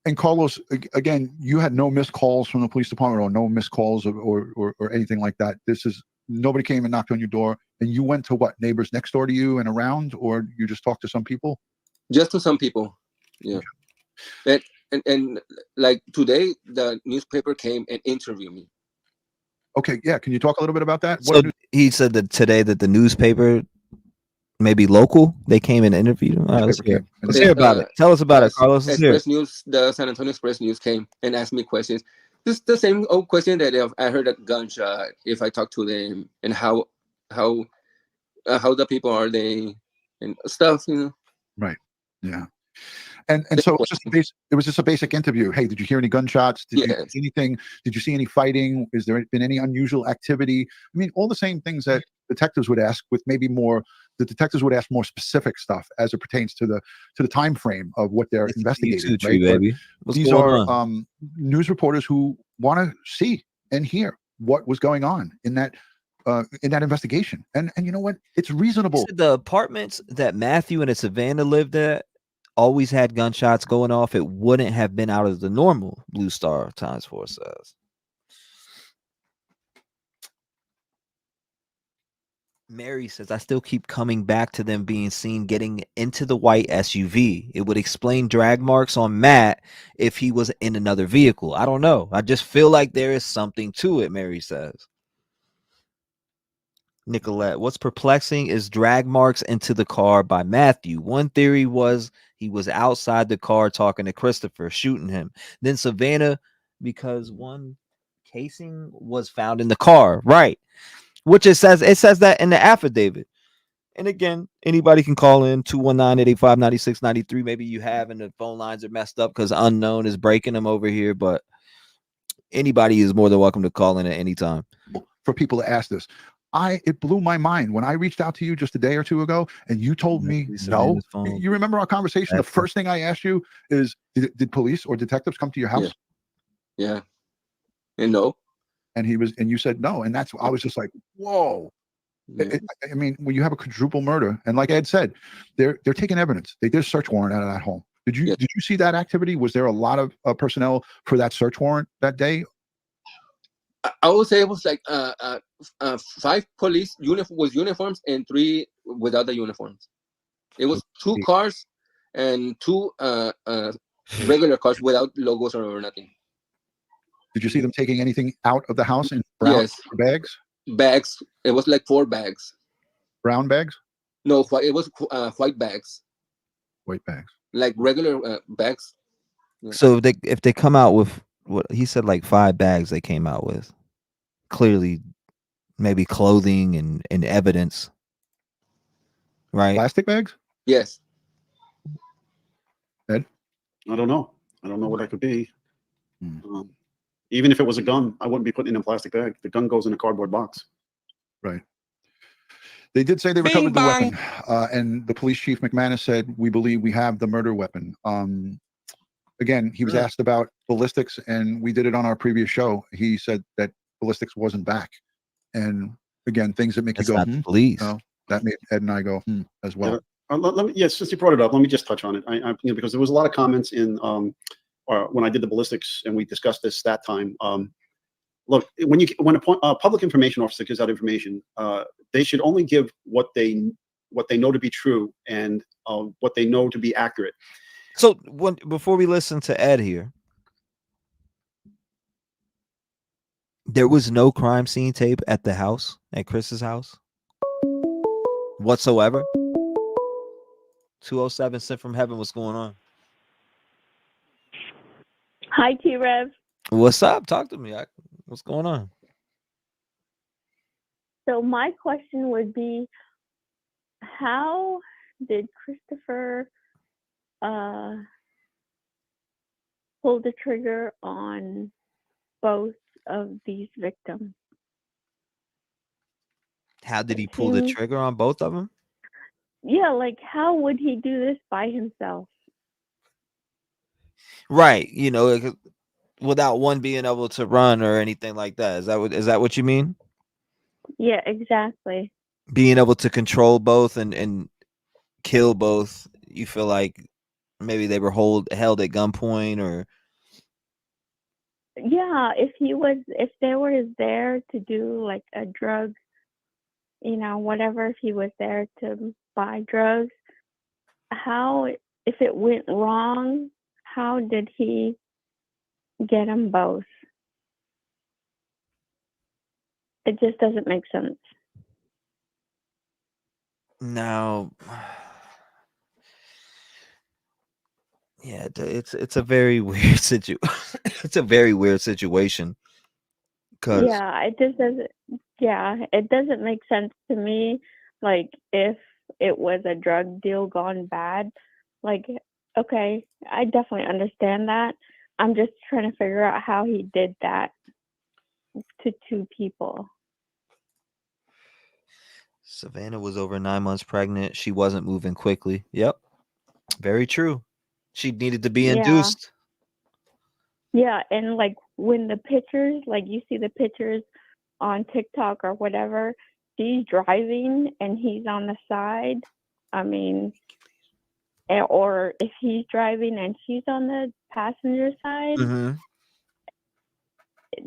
P: And Carlos, again, you had no missed calls from the police department, or no missed calls, or anything like that. This is nobody came and knocked on your door, and you went to what, neighbors next door to you and around, or you just talked to some people?
R: Just to some people, yeah. And like today, the newspaper came and interviewed me.
P: Okay, yeah. Can you talk a little bit about that?
B: So he said that today that the newspaper, maybe local, they came and interviewed him. All right, let's hear about it. Tell us about it, Carlos. Let's hear it.
R: Express News, the San Antonio Express News came and asked me questions. This is the same old question that if I heard a gunshot, if I talk to them, and how the people are they and stuff, you know.
P: Right. Yeah. And so it was just a basic interview. Hey, did you hear any gunshots? Did you see anything? Did you see any fighting? Is there been any unusual activity? I mean, all the same things that detectives would ask, with maybe more. The detectives would ask more specific stuff as it pertains to the time frame of what they're investigating.
B: Right?
P: Baby. These are
B: news
P: reporters who want to see and hear what was going on in that investigation. And you know what? It's reasonable.
B: The apartments that Matthew and Savanah lived at always had gunshots going off. It wouldn't have been out of the normal, Blue Star Times 4 says. Mary says, I still keep coming back to them being seen getting into the white SUV. It would explain drag marks on Matt if he was in another vehicle. I don't know. I just feel like there is something to it, Mary says. Nicolette, what's perplexing is drag marks into the car by Matthew. One theory was he was outside the car talking to Christopher, shooting him. Then Savanah, because one casing was found in the car, right? Which it says that in the affidavit. And again, anybody can call in 219-885-9693. Maybe you have, and the phone lines are messed up because unknown is breaking them over here. But anybody is more than welcome to call in at any time.
P: For people to ask this, it blew my mind when I reached out to you just a day or two ago, and you told me no. You remember our conversation? The first thing I asked you is, did police or detectives come to your house?
R: Yeah. And no.
P: And you said no, and I was just like, whoa. I mean, when you have a quadruple murder, and like Ed said, they're taking evidence. They did a search warrant out of that home. Did you see that activity? Was there a lot of personnel for that search warrant that day?
R: I would say it was like 5 police uniforms and 3 without the uniforms. It was 2 cars and 2 regular cars without logos or nothing.
P: Did you see them taking anything out of the house in brown bags?
R: Bags. It was like 4 bags.
P: Brown bags?
R: No, it was white bags.
P: White bags.
R: Like regular bags. Yeah.
B: So if they come out with what he said, like 5 bags they came out with, clearly maybe clothing and evidence, right?
P: Plastic bags?
R: Yes.
P: Ed?
S: I don't know what that could be. Even if it was a gun, I wouldn't be putting it in a plastic bag. The gun goes in a cardboard box.
P: Right. They did say they recovered the weapon, and the police chief McManus said, "We believe we have the murder weapon." Again, he was asked about ballistics, and we did it on our previous show. He said that ballistics wasn't back, and again, things that make you go,
B: police.
P: No, that made Ed and I go as well.
S: Since you brought it up, let me just touch on it. Because there was a lot of comments in when I did the ballistics, and we discussed this that time. Look, when a public information officer gives out information, they should only give what they know to be true and what they know to be accurate.
B: So before we listen to Ed here, there was no crime scene tape at the house, at Chris's house, whatsoever. 207 sent from heaven. What's going on?
T: Hi, T-REV.
B: What's up? Talk to me. What's going on?
T: So my question would be, how did Christopher pull the trigger on both of these victims?
B: How did he pull the trigger on both of them?
T: Yeah, like how would he do this by himself?
B: Right, without one being able to run or anything like that. Is that what you mean?
T: Yeah, exactly.
B: Being able to control both and kill both, you feel like Maybe they were held at gunpoint, or
T: Yeah, if they were there to do like a drug, whatever, if he was there to buy drugs, if it went wrong, how did he get them both? It just doesn't make sense.
B: now, yeah, it's a very weird it's a very weird situation because
T: Yeah, it just doesn't. Yeah, it doesn't make sense to me. Like if it was a drug deal gone bad, like okay, I definitely understand that. I'm just trying to figure out how he did that to two people.
B: Savanah was over 9 months pregnant. She wasn't moving quickly. Yep, very true. She needed to be
T: Yeah.
B: induced.
T: Yeah, and like when the pictures, like you see the pictures on TikTok or whatever, she's driving and he's on the side. I mean, or if he's driving and she's on the passenger side,
B: Mm-hmm.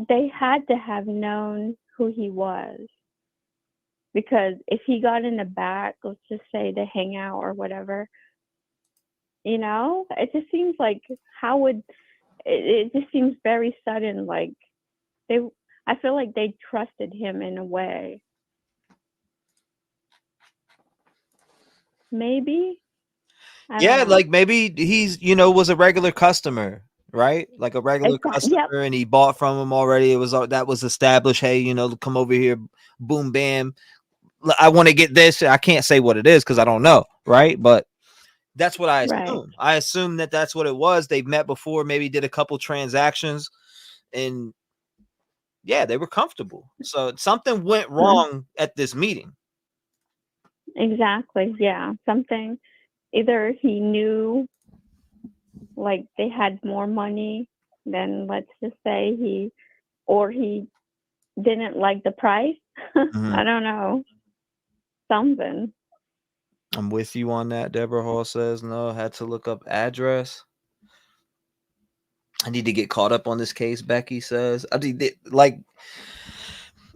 T: they had to have known who he was. Because if he got in the back, let's just say to hang out or whatever, it just seems like it just seems very sudden. Like I feel like they trusted him in a way. Maybe. I
B: Yeah,
T: don't know.
B: like maybe he's was a regular customer, right? Like a regular customer,
T: Yep.
B: and he bought from him already. It was that was established. Hey, come over here, boom, bam. I want to get this. I can't say what it is because I don't know, right? But that's what I
T: Right.
B: assume. I assume that that's what it was. They've met before, maybe did a couple transactions, and yeah, they were comfortable. So something went wrong at this meeting.
T: Exactly. Yeah. Something. Either he knew, like they had more money than, let's just say he didn't like the price. I don't know. Something.
B: I'm with you on that. Deborah Hall says no. Had to look up address. I need to get caught up on this case. Becky says, I mean, like,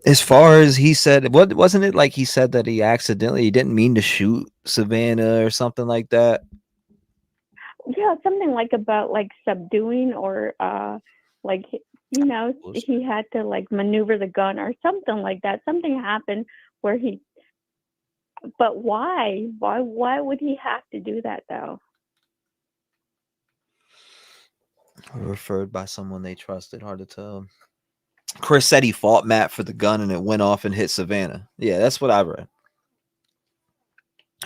B: as far as he said, what wasn't it like? He said that he didn't mean to shoot Savanah or something like that.
T: Yeah, something like about like subduing or like he had to like maneuver the gun or something like that. Something happened where but why? Why would he have to do that though?
B: Referred by someone they trusted. Hard to tell. Chris said he fought Matt for the gun and it went off and hit Savanah. Yeah, that's what I read.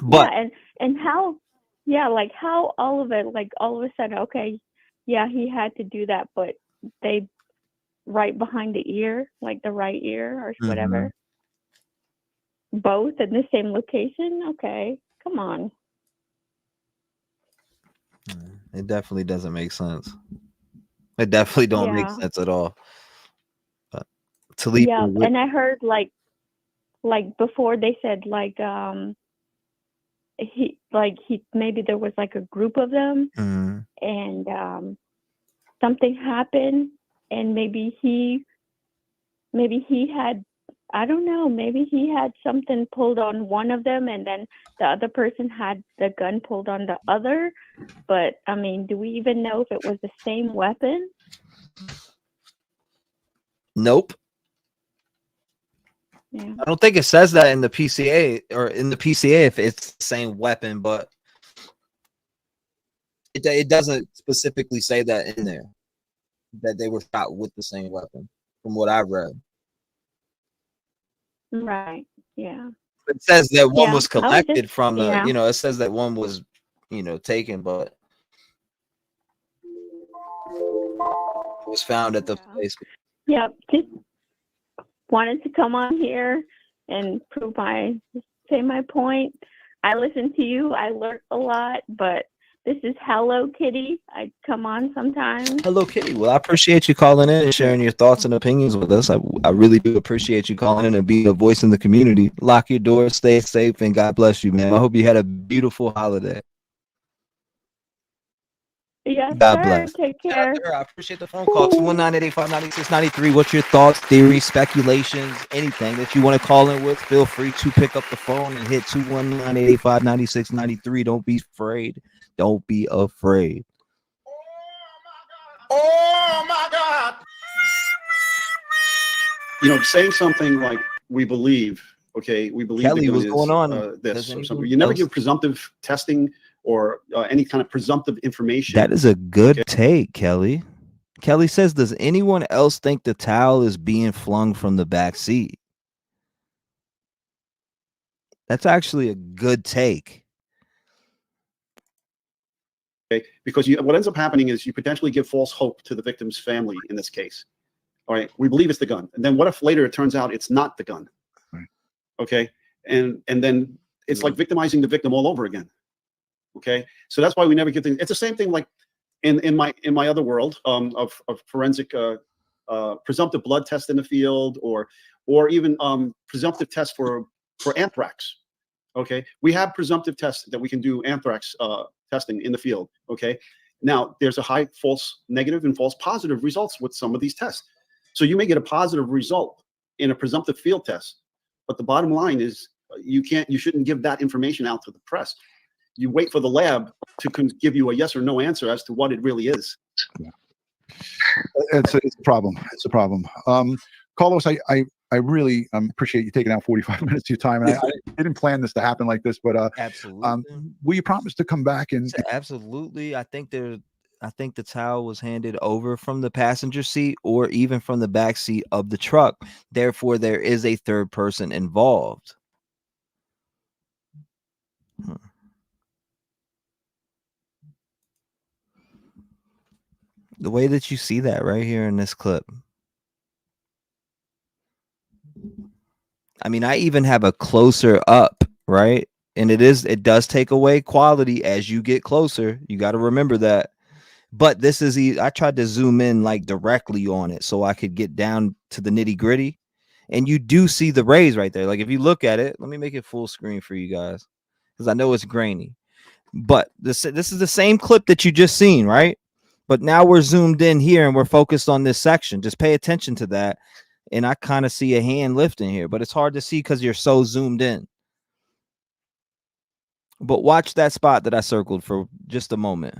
B: But
T: yeah, and how like how all of it, like all of a sudden, okay, yeah, he had to do that, but they right behind the ear, like the right ear or whatever. Both in the same location? Okay, come on.
B: It definitely doesn't make sense. It definitely don't make sense at all. But
T: Yeah, and I heard like before they said he maybe there was like a group of them and something happened and maybe he had, I don't know, maybe he had something pulled on one of them and then the other person had the gun pulled on the other. But I mean, do we even know if it was the same weapon?
B: Nope.
T: Yeah.
B: I don't think it says that in the PCA if it's the same weapon, but it doesn't specifically say that in there that they were shot with the same weapon from what I read.
T: Right. Yeah.
B: It says that one was
T: I
B: collected
T: just,
B: from the, it says that one was, taken, but it was found at the place.
T: Yep. Just wanted to come on here and say my point. I listen to you. I learn a lot, but this is Hello Kitty. I come on sometimes.
B: Hello Kitty. Well, I appreciate you calling in and sharing your thoughts and opinions with us. I really do appreciate you calling in and being a voice in the community. Lock your doors, stay safe, and God bless you, man. I hope you had a beautiful holiday.
T: Yes,
B: God
T: sir.
B: bless.
T: Take
B: Shout out
T: care.
B: to her. I appreciate the phone call. 219-885-9693. What's your thoughts, theories, speculations, anything that you want to call in with? Feel free to pick up the phone and hit 219-885-9693. Don't be afraid. Don't be afraid.
S: Oh my God! Saying something like "we believe," okay, we believe
B: Kelly,
S: the gun
B: what's
S: is
B: going on?
S: this
B: Does
S: or something.
B: anyone
S: You never
B: else?
S: give presumptive testing or any kind of presumptive information.
B: That is a good take, Kelly. Kelly says, does anyone else think the towel is being flung from the back seat? That's actually a good take.
S: Okay? Because what ends up happening is you potentially give false hope to the victim's family in this case. All right, we believe it's the gun, and then what if later it turns out it's not the gun? Okay, and then it's like victimizing the victim all over again. Okay, so that's why we never give things. It's the same thing like in my other world of forensic presumptive blood test in the field, or even presumptive test for anthrax. Okay, we have presumptive tests that we can do anthrax testing in the field. Okay, now there's a high false negative and false positive results with some of these tests. So you may get a positive result in a presumptive field test, but the bottom line is you shouldn't give that information out to the press. You wait for the lab to give you a yes or no answer as to what it really is.
P: Yeah. It's a problem. It's a problem. Carlos, I really appreciate you taking out 45 minutes of your time. And I didn't plan this to happen like this, but
B: absolutely.
P: Will you promise to come back and
B: absolutely? I think the towel was handed over from the passenger seat or even from the back seat of the truck. Therefore, there is a third person involved. The way that you see that right here in this clip. I mean, I even have a closer up, right? And it does take away quality as you get closer. You got to remember that. But this is I tried to zoom in like directly on it so I could get down to the nitty gritty. And you do see the rays right there. Like if you look at it, let me make it full screen for you guys because I know it's grainy. But this is the same clip that you just seen, right? But now we're zoomed in here and we're focused on this section. Just pay attention to that. And I kind of see a hand lifting here, but it's hard to see because you're so zoomed in. But watch that spot that I circled for just a moment.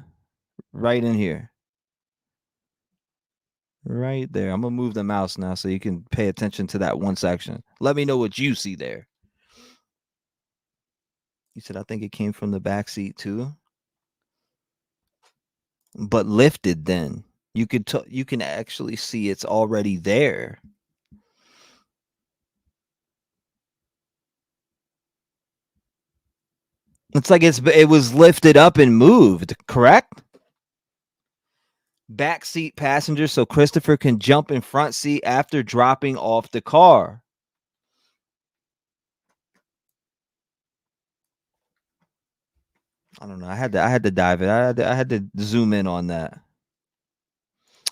B: Right in here. Right there. I'm going to move the mouse now so you can pay attention to that one section. Let me know what you see there. You said, I think it came from the back seat too. But lifted then. You can actually see it's already there. It's like it was lifted up and moved, correct? Backseat passenger so Christopher can jump in front seat after dropping off the car. I don't know. I had to dive in. I had to zoom in on that.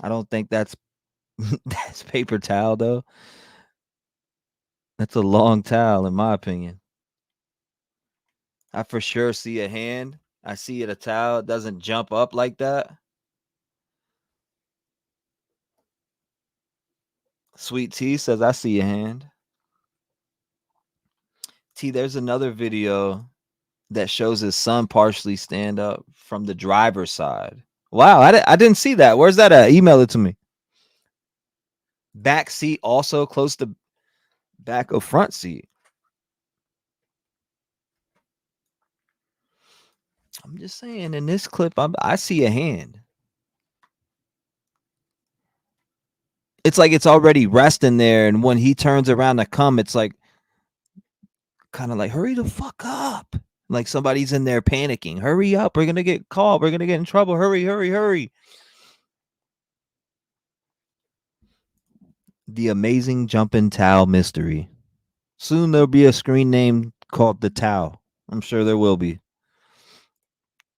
B: I don't think that's paper towel though. That's a long towel in my opinion. I for sure see a hand. I see it a towel. It doesn't jump up like that. Sweet T says, I see a hand. T, there's another video that shows his son partially stand up from the driver's side. Wow, I didn't see that. Where's that at? Email it to me. Back seat also close to back of front seat. I'm just saying, in this clip, I see a hand. It's like it's already resting there, and when he turns around to come, it's like kind of like, hurry the fuck up. Like somebody's in there panicking. Hurry up. We're going to get caught. We're going to get in trouble. Hurry, hurry, hurry. The Amazing Jumping Towel Mystery. Soon there'll be a screen name called The Towel. I'm sure there will be.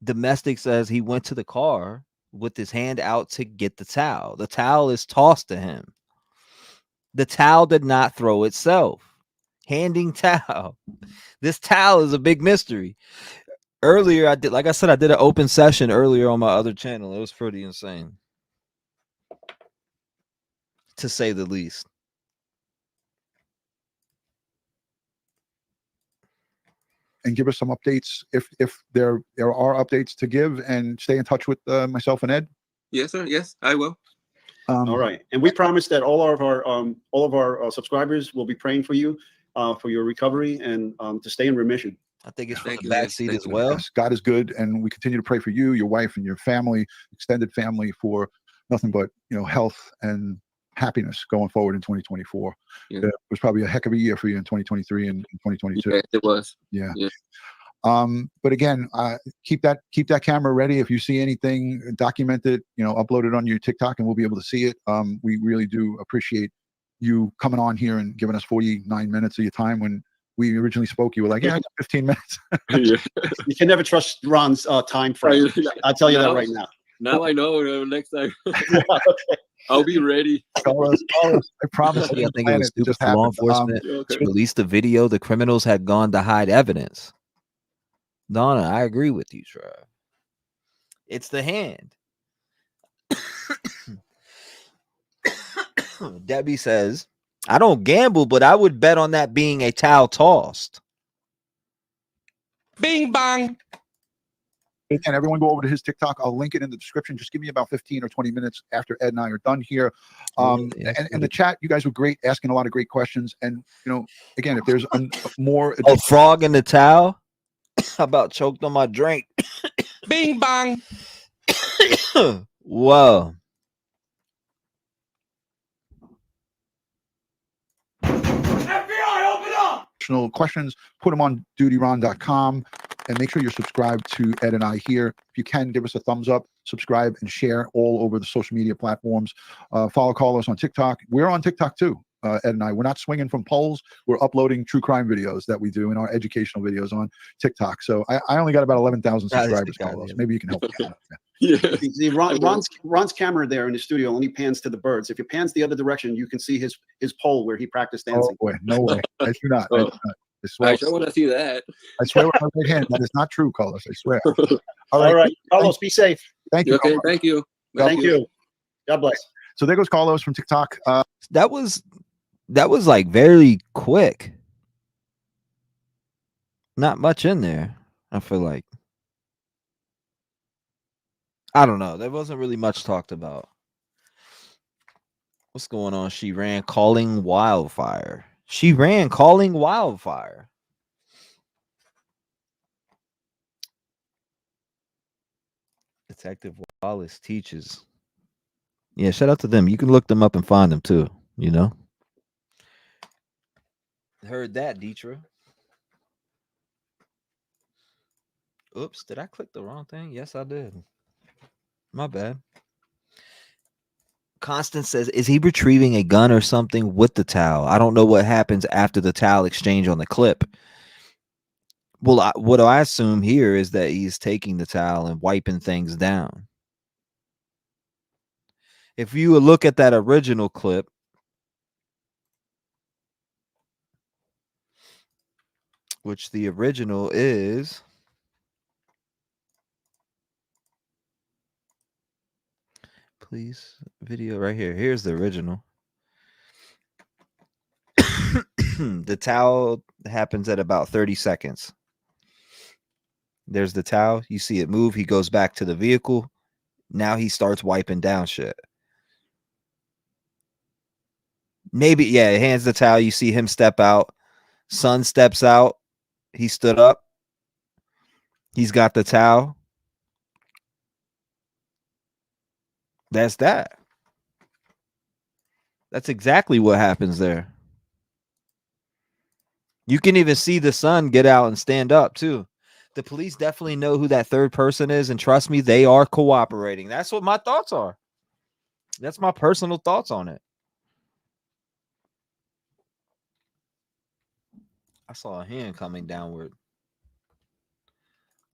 B: Domestic says he went to the car with his hand out to get the towel. The towel is tossed to him. The towel did not throw itself. Handing towel. This towel is a big mystery. Earlier, I did, like I said, I did an open session earlier on my other channel. It was pretty insane, to say the least.
P: And give us some updates if there are updates to give, and stay in touch with myself and Ed.
R: Yes, sir. Yes, I will.
S: All right, and we promise that all of our subscribers will be praying for you, for your recovery and to stay in remission.
B: I think it's for
R: Thank
B: the
R: you,
B: back
R: man.
B: seat
R: Thank
B: as
R: you.
B: well.
P: Yes, God is good, and we continue to pray for you, your wife, and your family, extended family, for nothing but health and happiness going forward in 2024.
R: Yeah.
P: It was probably a heck of a year for you in 2023 and 2022.
R: Yeah, it was.
P: Yeah.
R: Yeah.
P: But again, keep that camera ready. If you see anything, document it, upload it on your TikTok, and we'll be able to see it. We really do appreciate you coming on here and giving us 49 minutes of your time. When we originally spoke, you were like, yeah, I got 15 minutes.
S: You can never trust Ron's time frame. I'll tell you that right now.
R: Now I know. Next time, I'll be ready.
P: Call us. I promise.
B: I think it
P: Plan
B: was
P: it.
B: stupid
P: Just
B: for law
P: happened.
B: enforcement to release the video. The criminals had gone to hide evidence. Donna, I agree with you, Trev. It's the hand. Debbie says, I don't gamble, but I would bet on that being a towel tossed.
M: Bing bang.
P: Again, everyone go over to his TikTok. I'll link it in the description. Just give me about 15 or 20 minutes after Ed and I are done here. And the chat, you guys were great, asking a lot of great questions. And, again, if there's more...
B: Oh, frog in the towel? How about choked on my drink?
M: Bing bang.
B: Whoa.
M: FBI, open up.
P: Additional questions, put them on dutyron.com, and make sure you're subscribed to Ed and I here. If you can, give us a thumbs up, subscribe, and share all over the social media platforms. Call us on TikTok. We're on TikTok too. Ed and I, we're not swinging from poles. We're uploading true crime videos that we do in our educational videos on TikTok. So I only got about 11,000 subscribers. Carlos, maybe you can help me out.
S: Yeah. See, Ron's camera there in the studio only pans to the birds. If it pans the other direction, you can see his pole where he practiced dancing.
P: Oh boy, no way. I do not. I swear.
R: I sure want to see that.
P: I swear with my right hand, that is not true, Carlos. I swear.
S: All right. Carlos, be safe.
P: Thank you.
R: Okay, thank you.
S: Thank you. God bless.
P: So there goes Carlos from TikTok.
B: That was like very quick. Not much in there, I feel like. I don't know. There wasn't really much talked about. What's going on? She ran calling wildfire. She ran calling wildfire. Detective Wallace teaches. Yeah, shout out to them. You can look them up and find them too, Heard that, Deetra. Oops, did I click the wrong thing? Yes, I did. My bad. Constance says, is he retrieving a gun or something with the towel? I don't know what happens after the towel exchange on the clip. Well, what I assume here is that he's taking the towel and wiping things down. If you look at that original clip, which the original is... Please, video right here. Here's the original. The towel happens at about 30 seconds. There's the towel. You see it move. He goes back to the vehicle. Now he starts wiping down shit. Maybe, yeah, he hands the towel. You see him step out. Son steps out. He stood up. He's got the towel. That's that. That's exactly what happens there. You can even see the son get out and stand up too. The police definitely know who that third person is, and trust me, they are cooperating. That's what my thoughts are. That's my personal thoughts on it. I saw a hand coming downward.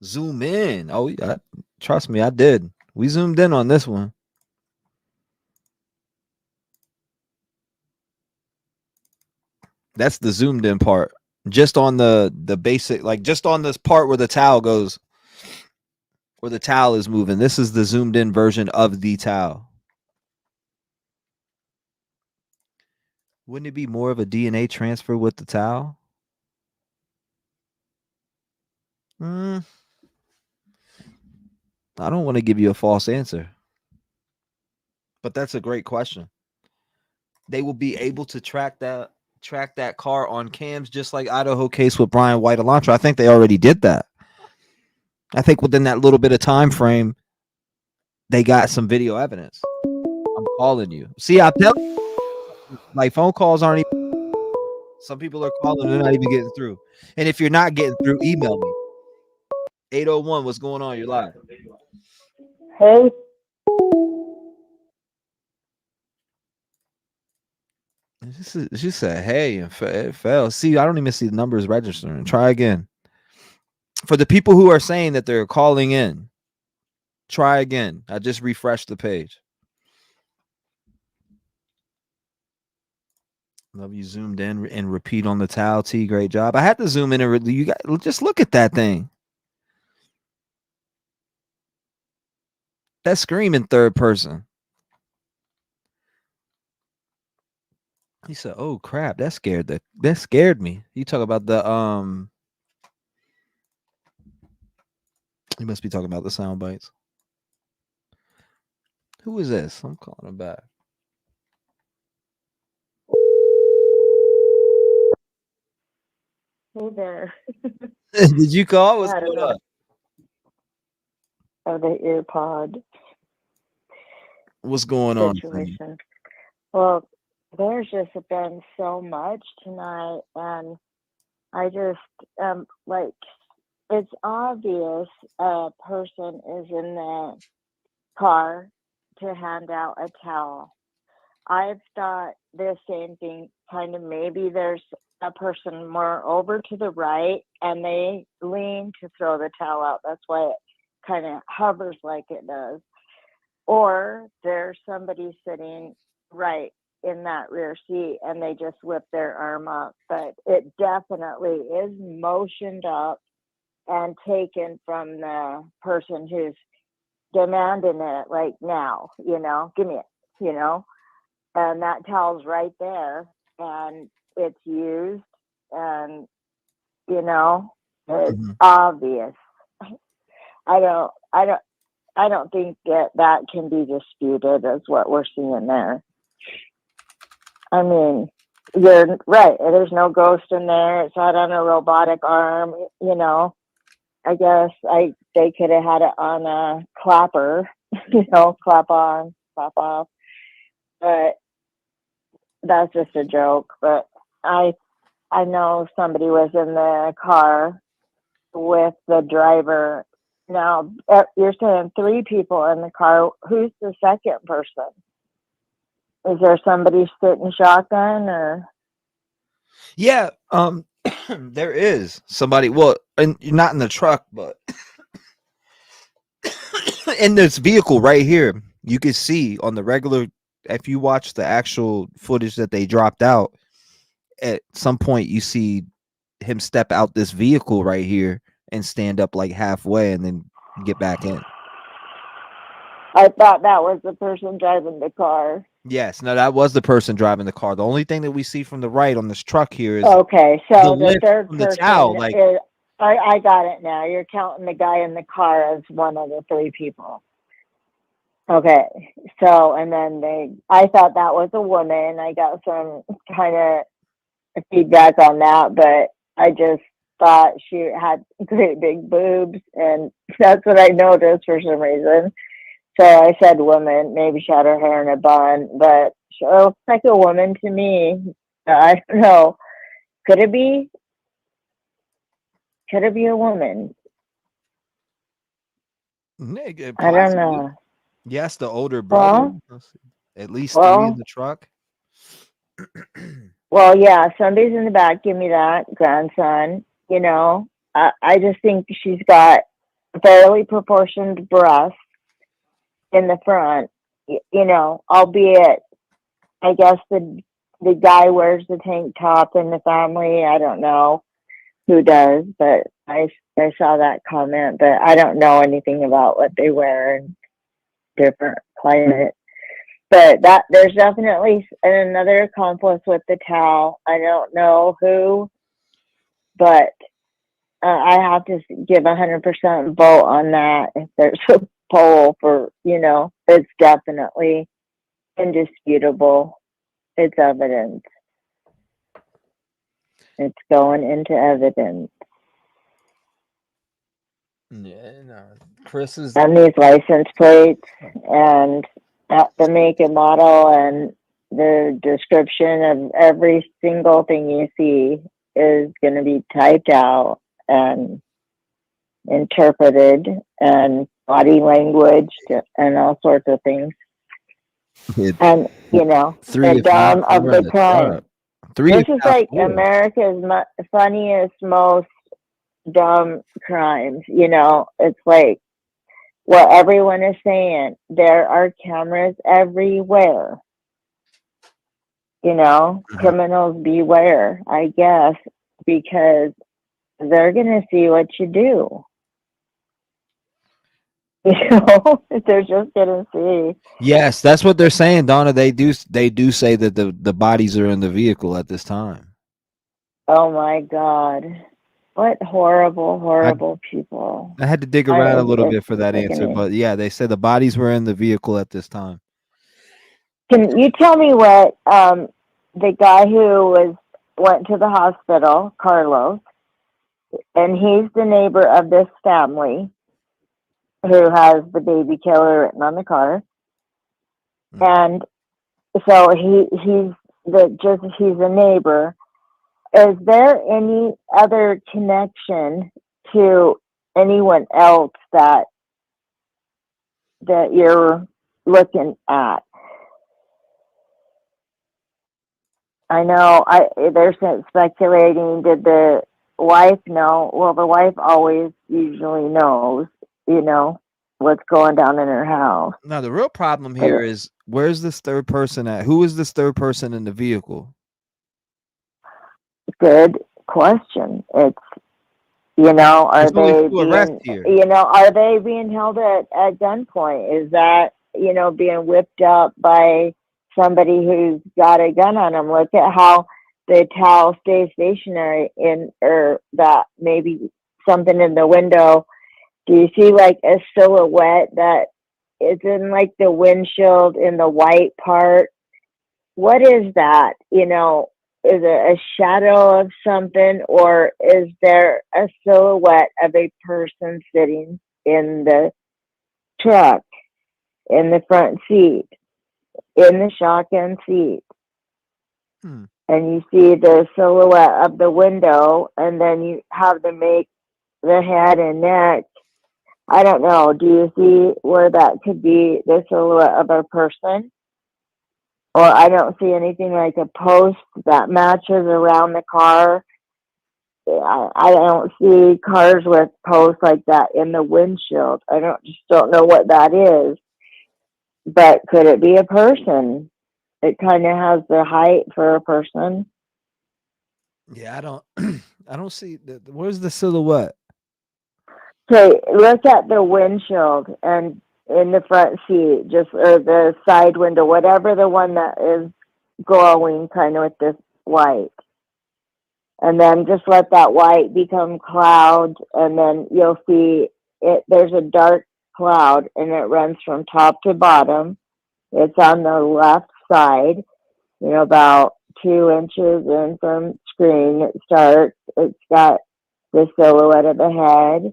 B: Zoom in. Oh, yeah. Trust me, I did. We zoomed in on this one. That's the zoomed in part. Just on the basic, like just on this part where the towel goes or the towel is moving. This is the zoomed in version of the towel. Wouldn't it be more of a DNA transfer with the towel? I don't want to give you a false answer, but that's a great question. They will be able to track that car on cams, just like Idaho case with Brian White Elantra. I think they already did that. I think within that little bit of time frame, they got some video evidence. I'm calling you. See, I tell you, like phone calls aren't even. Some people are calling, they're not even getting through. And if you're not getting through, email me. 801, what's going on? You're live.
J: Hey.
B: She said, hey, and it fell. See, I don't even see the numbers registering. Try again. For the people who are saying that they're calling in, try again. I just refreshed the page. Love you zoomed in and repeat on the towel. T, great job. I had to zoom in and you got just look at that thing. That scream in third person. He said, "Oh crap, that scared me." You talk about the You must be talking about the sound bites. Who is this? I'm calling him back.
T: Hey there.
B: Did you call? What's
T: I don't
B: going
T: know.
B: on?
T: Oh, the ear pod
B: What's going on?
T: situation. Well, there's just been so much tonight, and I just like, it's obvious a person is in the car to hand out a towel. I've thought the same thing, kind of maybe there's a person more over to the right and they lean to throw the towel out. That's why it kind of hovers like it does. Or there's somebody sitting right in that rear seat and they just whip their arm up. But it definitely is motioned up and taken from the person who's demanding it, like, now, give me it, and that towel's right there and it's used, and it's obvious. I don't think that can be disputed as what we're seeing there. I mean, you're right, there's no ghost in there. It's not on a robotic arm. I guess they could have had it on a clapper, clap on, clap off. But that's just a joke. But I know somebody was in the car with the driver. Now, you're saying 3 people in the car. Who's the second person? Is there somebody sitting shotgun or?
B: Yeah, there is somebody. Well, and not in the truck, but in this vehicle right here. You can see on the regular. If you watch the actual footage that they dropped out, at some point you see him step out this vehicle right here and stand up like halfway and then get back in.
T: I thought that was the person driving the car.
B: Yes, no, that was the person driving the car. The only thing that we see from the right on this truck here is
T: okay. So the
B: lift
T: third
B: from the
T: person
B: towel, like,
T: is. I got it now. You're counting the guy in the car as one of the 3 people. Okay. So, and then I thought that was a woman. I got some kind of feedback on that, but I just thought she had great big boobs, and that's what I noticed for some reason. So I said woman. Maybe she had her hair in a bun, but she looks like a woman to me. I don't know. Could it be? Could it be a woman?
B: nigga,
T: I don't
B: possibly.
T: know.
B: Yes, the older brother. At least 3 in the truck.
T: Well, yeah, somebody's in the back. Give me that grandson. I just think she's got fairly proportioned breasts in the front. Albeit, I guess the guy wears the tank top in the family. I don't know who does, but
U: I saw that comment, but I don't know anything about what they wear in different climates. But that there's definitely another accomplice with the towel. I don't know who, but I have to give 100% vote on that. If there's a poll for, it's definitely indisputable. It's evidence. It's going into evidence.
B: Yeah, no. Chris is
U: And these license plates and the make and model and the description of every single thing you see is going to be typed out and interpreted, and body language and all sorts of things. And the dumb of the crime. This is like America's funniest, most dumb crimes. It's like what everyone is saying. There are cameras everywhere. Criminals beware, I guess, because they're gonna see what you do. They're just gonna see.
B: Yes, that's what they're saying, Donna. They do say that the bodies are in the vehicle at this time.
U: Oh my God. What horrible people.
B: I had to dig around a little bit for that answer, but yeah, they said the bodies were in the vehicle at this time.
U: Can you tell me what the guy who went to the hospital, Carlos, and he's the neighbor of this family who has the baby killer written on the car. And so he's a neighbor. Is there any other connection to anyone else that you're looking at? I know they're speculating. Did the wife know? Well, the wife always usually knows, what's going down in her house.
B: Now, the real problem here is, where's this third person at? Who is this third person in the vehicle?
U: Good question. It's, are they being held at gunpoint? Is that, being whipped up by somebody who's got a gun on them? Look at how the towel stays stationary or that maybe something in the window. Do you see like a silhouette that is in like the windshield in the white part? What is that? Is it a shadow of something, or is there a silhouette of a person sitting in the truck, in the front seat, in the shotgun seat? And you see the silhouette of the window, and then you have to make the head and neck. I don't know. Do you see where that could be the silhouette of a person? Or I don't see anything like a post that matches around the car. I don't see cars with posts like that in the windshield. I just don't know what that is. But could it be a person? It kind of has the height for a person.
B: Yeah, I don't see where's the silhouette?
U: Okay, look at the windshield and in the front seat, or the side window, whatever the one that is glowing kind of with this white. And then just let that white become cloud, and then you'll see it. There's a dark cloud, and it runs from top to bottom. It's on the left side, about 2 inches in from screen. It starts. It's got the silhouette of the head,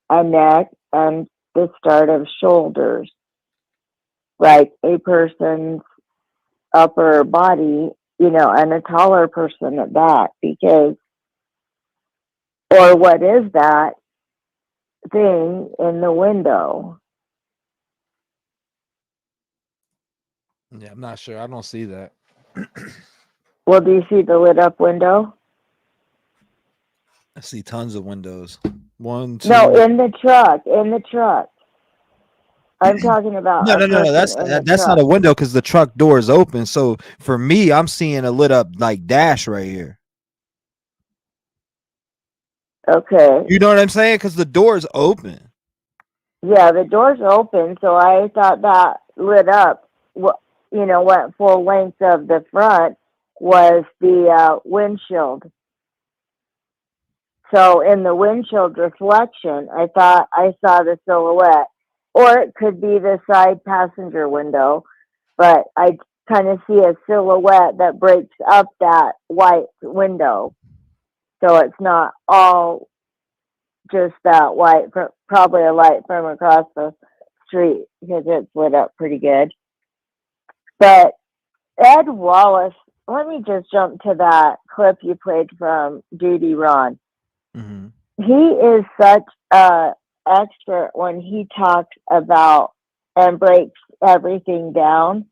U: a neck, and the start of shoulders, like a person's upper body, and a taller person at that, or what is that thing in the window?
B: Yeah, I'm not sure. I don't see that.
U: Well, do you see the lit up window?
B: I see tons of windows. 1, 2.
U: No, in the truck. I'm talking about
B: No. That's not a window because the truck door is open. So for me, I'm seeing a lit up like dash right here.
U: Okay.
B: You know what I'm saying? Because the door's open.
U: Yeah, the door's open, so I thought that lit up. What went full length of the front was the windshield. So in the windshield reflection, I thought I saw the silhouette, or it could be the side passenger window, but I kind of see a silhouette that breaks up that white window. So it's not all just that white, probably a light from across the street because it's lit up pretty good. But Ed Wallace, let me just jump to that clip you played from Duty Ron. He is such a expert when he talks about and breaks everything down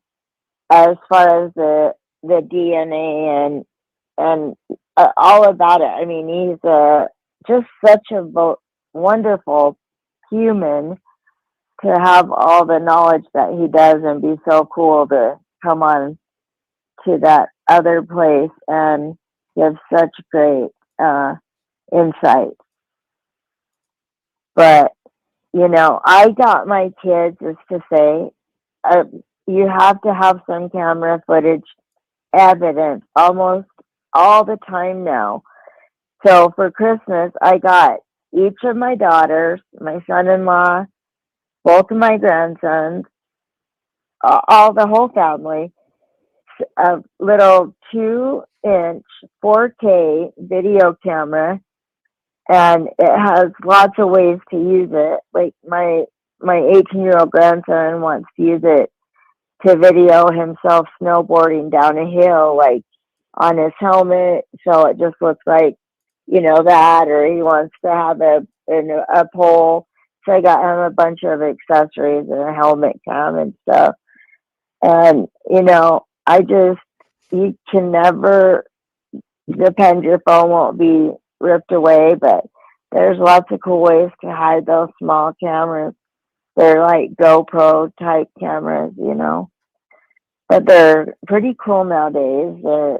U: as far as the DNA and all about it. I mean, he's just such a wonderful human to have all the knowledge that he does and be so cool to come on to that other place and give such great insight. But, I got my kids just to say, you have to have some camera footage evidence almost all the time now. So for Christmas, I got each of my daughters, my son-in-law, both of my grandsons, all the whole family, a little 2-inch 4K video camera, and it has lots of ways to use it. Like my 18-year-old grandson wants to use it to video himself snowboarding down a hill, like on his helmet, so it just looks like, that, or he wants to have a pole. So I got him a bunch of accessories and a helmet cam and stuff. And, you can never depend, your phone won't be ripped away, but there's lots of cool ways to hide those small cameras. They're like GoPro type cameras, but they're pretty cool nowadays. They're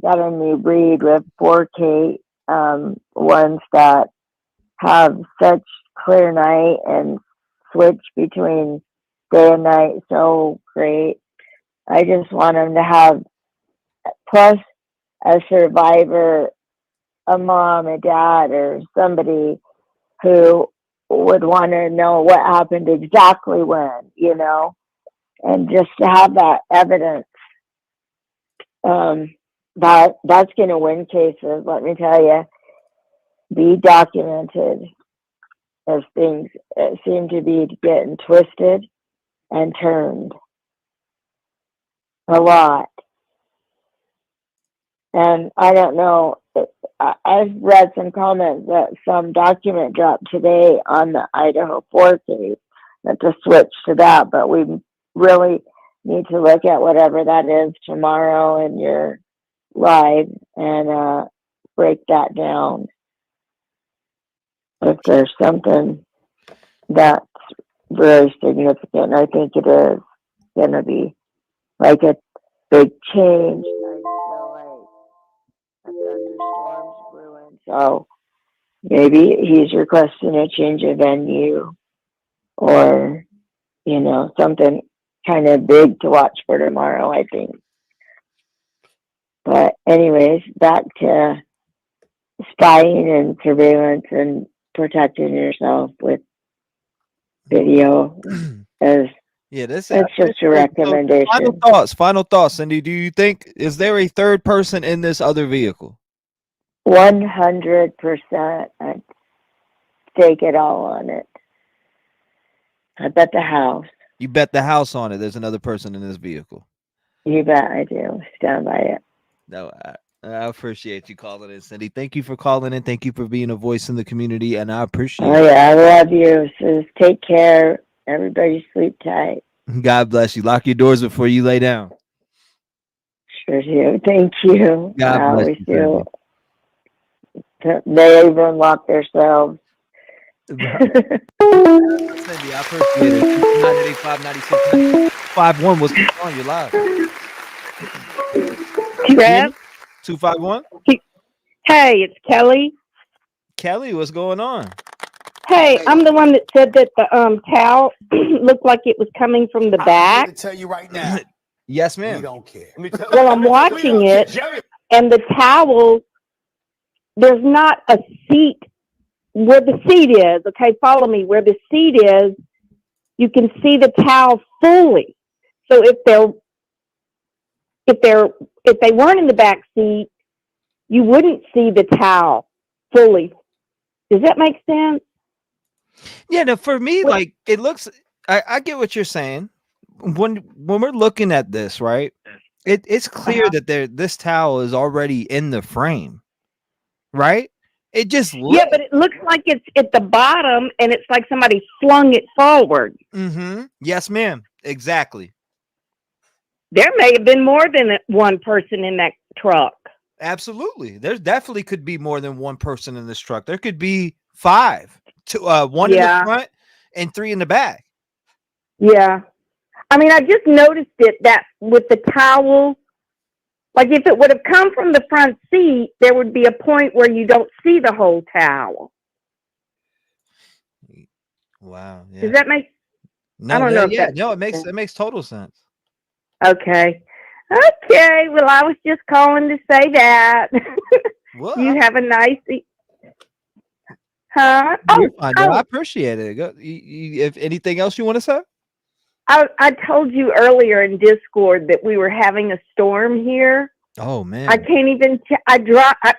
U: got a new breed with 4K ones that have such clear night and switch between day and night so great. I just want them to have, plus a survivor, a mom, a dad, or somebody who would want to know what happened exactly when, and just to have that evidence, that's going to win cases, let me tell you. Be documented, as things seem to be getting twisted and turned a lot. And I don't know, I've read some comments that some document dropped today on the Idaho 4 case, that to switch to that, but we really need to look at whatever that is tomorrow in your live and break that down. If there's something that's very significant, I think it is going to be like a big change. I feel like a thunderstorm's brewing. So maybe he's requesting a change of venue or, something kind of big to watch for tomorrow, I think. But anyways, back to spying and surveillance and protecting yourself with video. As
B: that's
U: just a recommendation.
B: Final thoughts, Cindy. Do you think, is there a third person in this other vehicle?
U: 100%. I'd stake it all on it. I bet the house.
B: You bet the house on it. There's another person in this vehicle.
U: You bet I do. Stand by it.
B: No, I appreciate you calling in, Cindy. Thank you for calling in. Thank you for being a voice in the community, and I appreciate it.
U: Oh, yeah, I love you. So take care. Everybody sleep tight.
B: God bless you. Lock your doors before you lay down.
U: Sure do. Thank you.
B: God bless you.
U: They even lock themselves.
B: Cindy, I appreciate it. 985-9651. What's going on? You're live.
I: T-REV?
B: 251?
I: Hey, it's Kelly.
B: Kelly, what's going on?
J: Hey, I'm the one that said that the towel looked like it was coming from the
M: I'm
J: back.
M: here to tell you right now.
B: Yes,
M: We
B: ma'am.
M: don't care.
J: Well, I'm watching it, and the towel, there's not a seat where the seat is. Okay, follow me. Where the seat is, you can see the towel fully. So if they weren't in the back seat, you wouldn't see the towel fully. Does that make sense?
B: Yeah, no, for me, like it looks. I get what you're saying. When we're looking at this, right? It's clear that this towel is already in the frame, right? It just
J: Yeah, but it looks like it's at the bottom, and it's like somebody flung it forward.
B: Yes, ma'am. Exactly.
J: There may have been more than one person in that truck.
B: Absolutely. There definitely could be more than one person in this truck. There could be 5, one in the
J: Yeah.
B: front and 3 in the back.
J: Yeah. I mean, I just noticed it that with the towel, like if it would have come from the front seat, there would be a point where you don't see the whole towel.
B: Wow. Yeah.
J: Does that make?
B: No,
J: I don't know if
B: yeah,
J: that.
B: no, it makes total sense.
J: Okay. Okay. Well, I was just calling to say that.
B: Well,
J: you have a nice. Huh?
B: You're fine. No, I appreciate it. If anything else you want to say?
J: I told you earlier in Discord that we were having a storm here.
B: Oh man.
J: I can't even.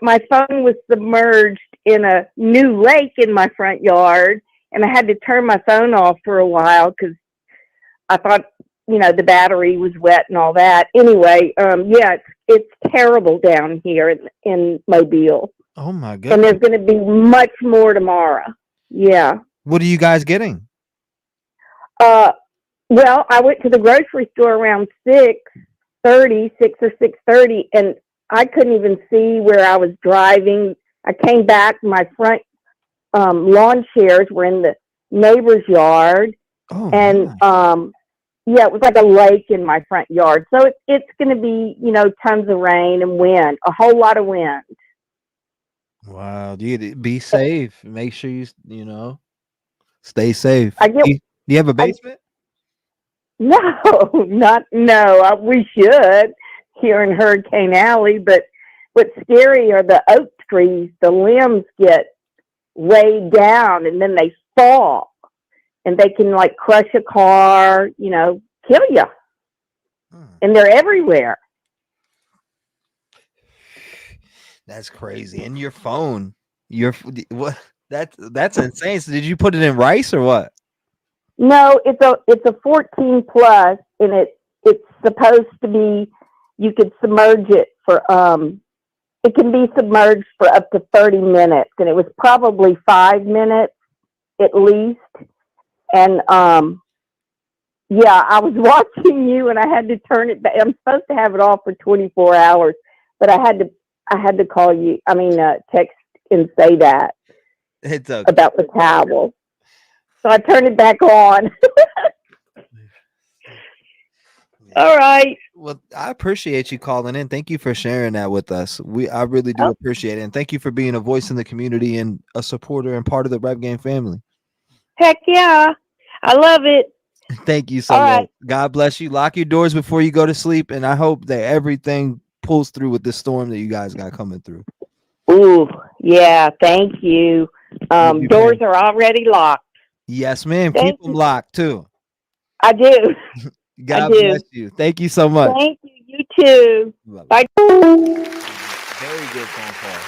J: My phone was submerged in a new lake in my front yard, and I had to turn my phone off for a while because I thought, the battery was wet and all that. Anyway, yeah, it's terrible down here in Mobile.
B: Oh my goodness.
J: And there's going to be much more tomorrow. Yeah.
B: What are you guys getting?
J: Well, I went to the grocery store around 6 or 6:30, and I couldn't even see where I was driving. I came back, my front lawn chairs were in the neighbor's yard.
B: Oh,
J: and yeah, it was like a lake in my front yard. So it's going to be, tons of rain and wind, a whole lot of wind.
B: Wow, be safe. Make sure you stay safe.
J: I get-
B: Do you have a basement?
J: No, we should here in Hurricane Alley, but what's scary are the oak trees. The limbs get weighed down and then they fall, and they can like crush a car, kill you. And they're everywhere.
B: That's crazy. And your phone, what? That's insane. So did you put it in rice or what?
J: No, it's a 14 plus, and it's supposed to be. You could submerge it for It can be submerged for up to 30 minutes, and it was probably 5 minutes at least. And yeah, I was watching you, and I had to turn it back. I'm supposed to have it off for 24 hours, but I had to call you. Text and say that
B: It's okay.
J: about the towel. So I turned it back on. All right.
B: Well, I appreciate you calling in. Thank you for sharing that with us. I really do appreciate it. And thank you for being a voice in the community and a supporter and part of the Rap Game family.
J: Heck yeah. I love it.
B: Thank you so
J: All
B: much.
J: right.
B: God bless you. Lock your doors before you go to sleep. And I hope that everything pulls through with this storm that you guys got coming through.
J: Ooh, yeah. Thank you. Doors are already locked.
B: Yes, ma'am.
J: Thank
B: Keep them locked too.
J: I do.
B: God
J: I do.
B: bless you. Thank you so much.
J: Thank you. You too. Bye.
B: Very good phone call.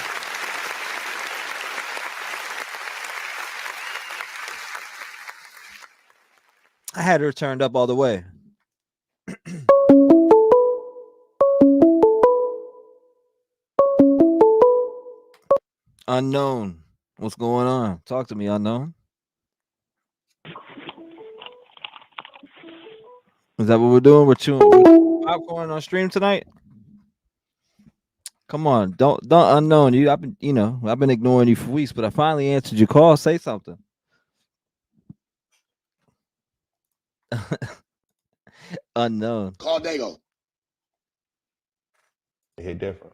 B: I had her turned up all the way. Unknown. What's going on? Talk to me, Unknown. Is that what we're doing? We're chewing popcorn on stream tonight. Come on, don't Unknown. I've been ignoring you for weeks, but I finally answered your call. Say something. Unknown.
M: Call Dago.
E: It hit different.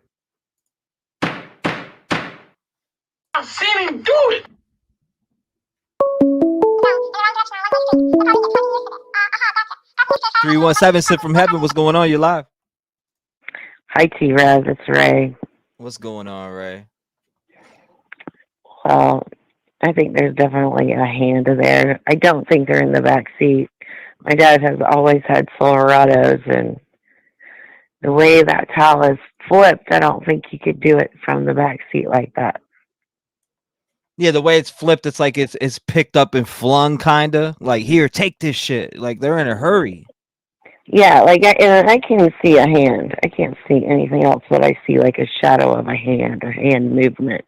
A: See can't even do it.
B: 317 sent from heaven. What's going on? You're live.
J: Hi, T-REV. It's Ray.
B: What's going on, Ray?
J: Well, I think there's definitely a hand there. I don't think they're in the back seat. My dad has always had Silverados, and the way that towel is flipped, I don't think you could do it from the back seat like that.
B: Yeah, the way it's flipped, it's like it's picked up and flung, kind of like, here, take this shit. Like they're in a hurry.
J: Yeah, like I can't see a hand. I can't see anything else, but I see like a shadow of a hand or hand movement.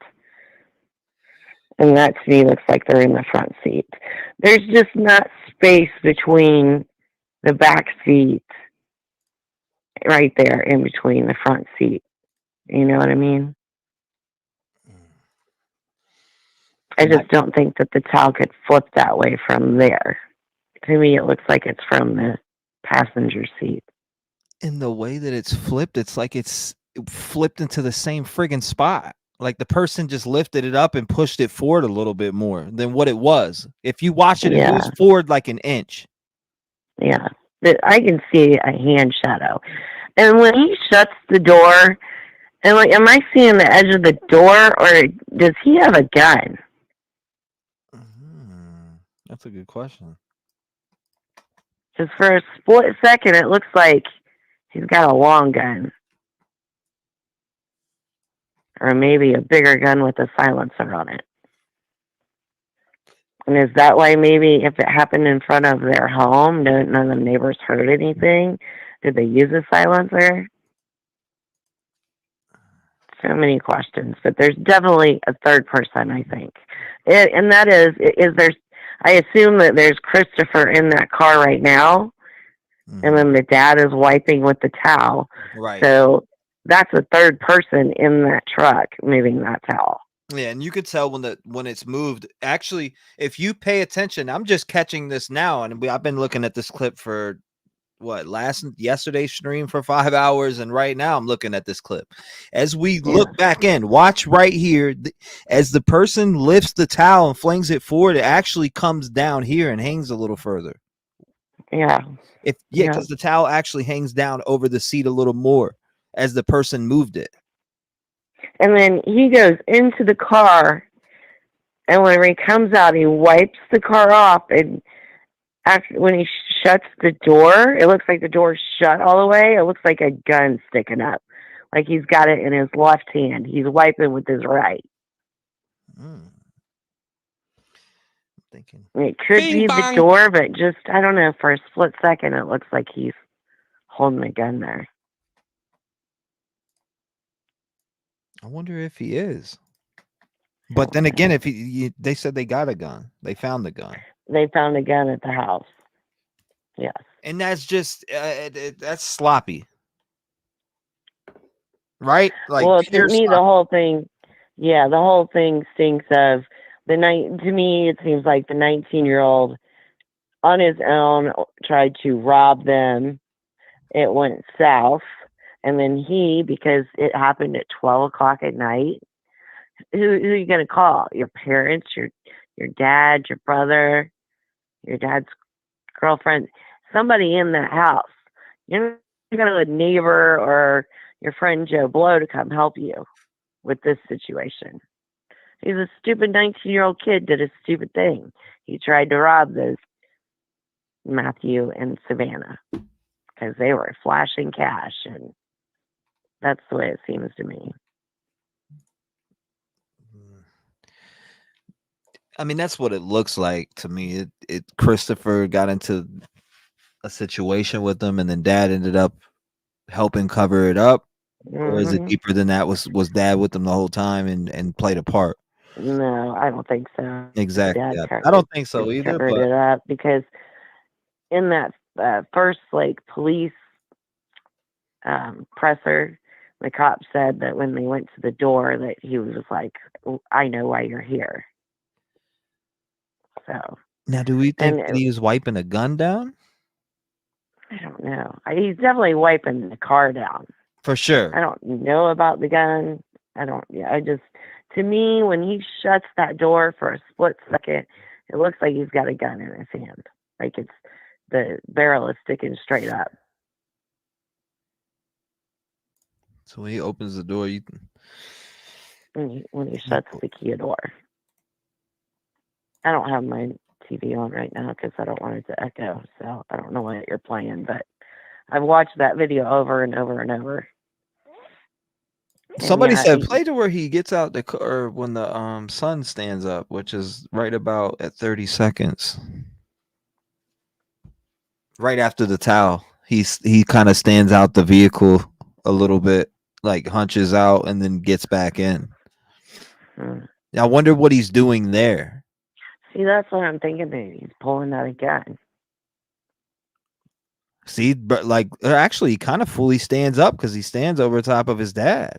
J: And that to me looks like they're in the front seat. There's just not space between the back seat right there in between the front seat. You know what I mean? I just don't think that the towel could flip that way from there. To me, it looks like it's from the passenger seat.
B: In the way that it's flipped, it's like it's flipped into the same friggin' spot. Like the person just lifted it up and pushed it forward a little bit more than what it was. If you watch it, it moves forward like an inch.
J: Yeah, I can see a hand shadow. And when he shuts the door, and like, am I seeing the edge of the door, or does he have a gun?
B: That's a good question.
J: Just for a split second, it looks like he's got a long gun. Or maybe a bigger gun with a silencer on it. And is that why maybe if it happened in front of their home, none of the neighbors heard anything? Did they use a silencer? So many questions. But there's definitely a third person, I think. And that is there... I assume that there's Christopher in that car right now, and then the dad is wiping with the towel.
B: Right.
J: So that's a third person in that truck moving that towel.
B: Yeah, and you could tell when it's moved. Actually, if you pay attention, I'm just catching this now, and I've been looking at this clip for yesterday's stream for 5 hours, and right now I'm looking at this clip. As we look back in, watch right here, as the person lifts the towel and flings it forward, it actually comes down here and hangs a little further.
J: Yeah.
B: Because the towel actually hangs down over the seat a little more as the person moved it.
J: And then he goes into the car, and when he comes out, he wipes the car off, and when he shuts the door, it looks like the door's shut all the way. It looks like a gun sticking up. Like he's got it in his left hand. He's wiping with his right.
B: Thinking.
J: It could be the door, but just, I don't know, for a split second, it looks like he's holding the gun there.
B: I wonder if he is. But then again, if they said they got a gun. They found the gun.
J: They found a gun at the house. Yes.
B: And that's just that's sloppy, right? Like,
J: well, to me, the whole thing stinks of the night. To me, it seems like the 19-year-old on his own tried to rob them. It went south, and then because it happened at 12 o'clock at night. Who are you gonna call? Your parents, your dad, your brother, your dad's girlfriend, somebody in that house. You're not gonna a neighbor or your friend Joe Blow to come help you with this situation. He's a stupid 19-year-old kid, did a stupid thing. He tried to rob those Matthew and Savannah because they were flashing cash, and that's the way it seems to me.
B: I mean, that's what it looks like to me. Christopher got into a situation with them, and then dad ended up helping cover it up. Or is it deeper than that? Was dad with them the whole time and played a part?
J: No, I don't think so.
B: Exactly. I don't think so either.
J: Covered
B: But
J: it up because in that first police presser, the cop said that when they went to the door that he was just like, "I know why you're here." So
B: now, do we think that he was wiping a gun down?
J: I don't know. He's definitely wiping the car down
B: for sure.
J: I don't know about the gun. To to me, when he shuts that door for a split second, it looks like he's got a gun in his hand. Like it's the barrel is sticking straight up.
B: So when he opens the door, you
J: When he shuts the key door. I don't have my TV on right now because I don't want it to echo. So I don't know what you're playing, but I've watched that video over and over and over.
B: somebody
J: yeah,
B: said play to where he gets out the car when the sun stands up, which is right about at 30 seconds. Right after the towel. He kind of stands out the vehicle a little bit, like hunches out and then gets back in. I wonder what he's doing there.
J: See, that's what I'm thinking. Maybe he's pulling out a gun.
B: See, but like actually he kind of fully stands up because he stands over top of his dad.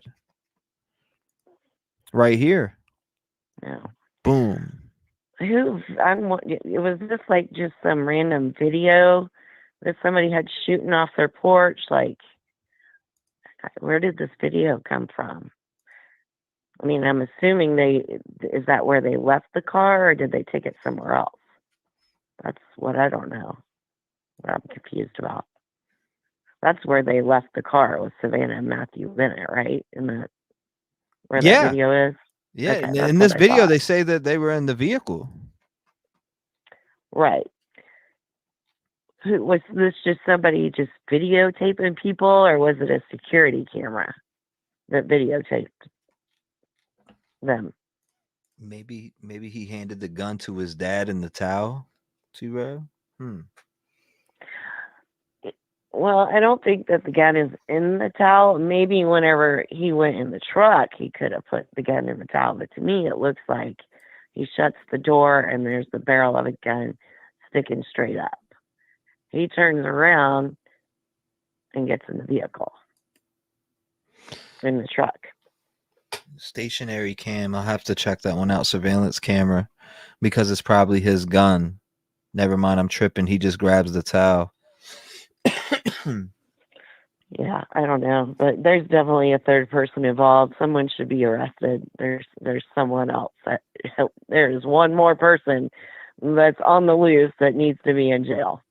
B: Right here.
J: Yeah.
B: Boom.
J: It was just like just some random video that somebody had shooting off their porch. Like, where did this video come from? I mean, I'm assuming is that where they left the car or did they take it somewhere else? That's what I don't know. What I'm confused about. That's where they left the car with Savanah and Matthew in it, right? Where that video is?
B: Yeah,
J: Okay,
B: in
J: that's
B: this
J: what I
B: video,
J: thought.
B: they say that they were in the vehicle.
J: Right. Was this just somebody just videotaping people, or was it a security camera that videotaped them?
B: Maybe he handed the gun to his dad in the towel. T-REV?
J: Well, I don't think that the gun is in the towel. Maybe whenever he went in the truck, he could have put the gun in the towel. But to me, it looks like he shuts the door and there's the barrel of a gun sticking straight up. He turns around and gets in the vehicle, in the truck.
B: Stationary cam. I'll have to check that one out. Surveillance camera, because it's probably his gun. Never mind, I'm tripping. He just grabs the towel.
J: Yeah, I don't know, but there's definitely a third person involved. Someone should be arrested. There's someone else. There's one more person that's on the loose that needs to be in jail.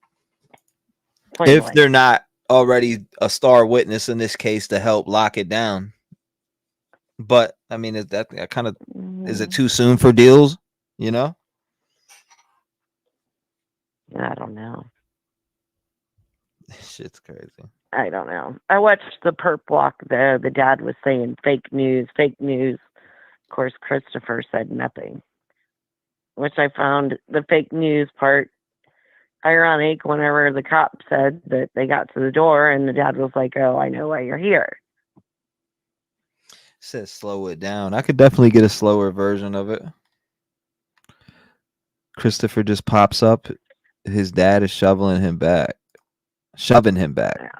J: Point
B: If
J: blank.
B: they're not already a star witness in this case to help lock it down. But I mean, is that kind of is it too soon for deals? You know?
J: I don't know.
B: Shit's crazy.
J: I don't know. I watched the perp walk. The dad was saying fake news, fake news. Of course, Christopher said nothing, which I found the fake news part ironic. Whenever the cop said that they got to the door and the dad was like, "Oh, I know why you're here."
B: Says slow it down. I could definitely get a slower version of it. Christopher just pops up. His dad is shoving him back.
J: Yeah.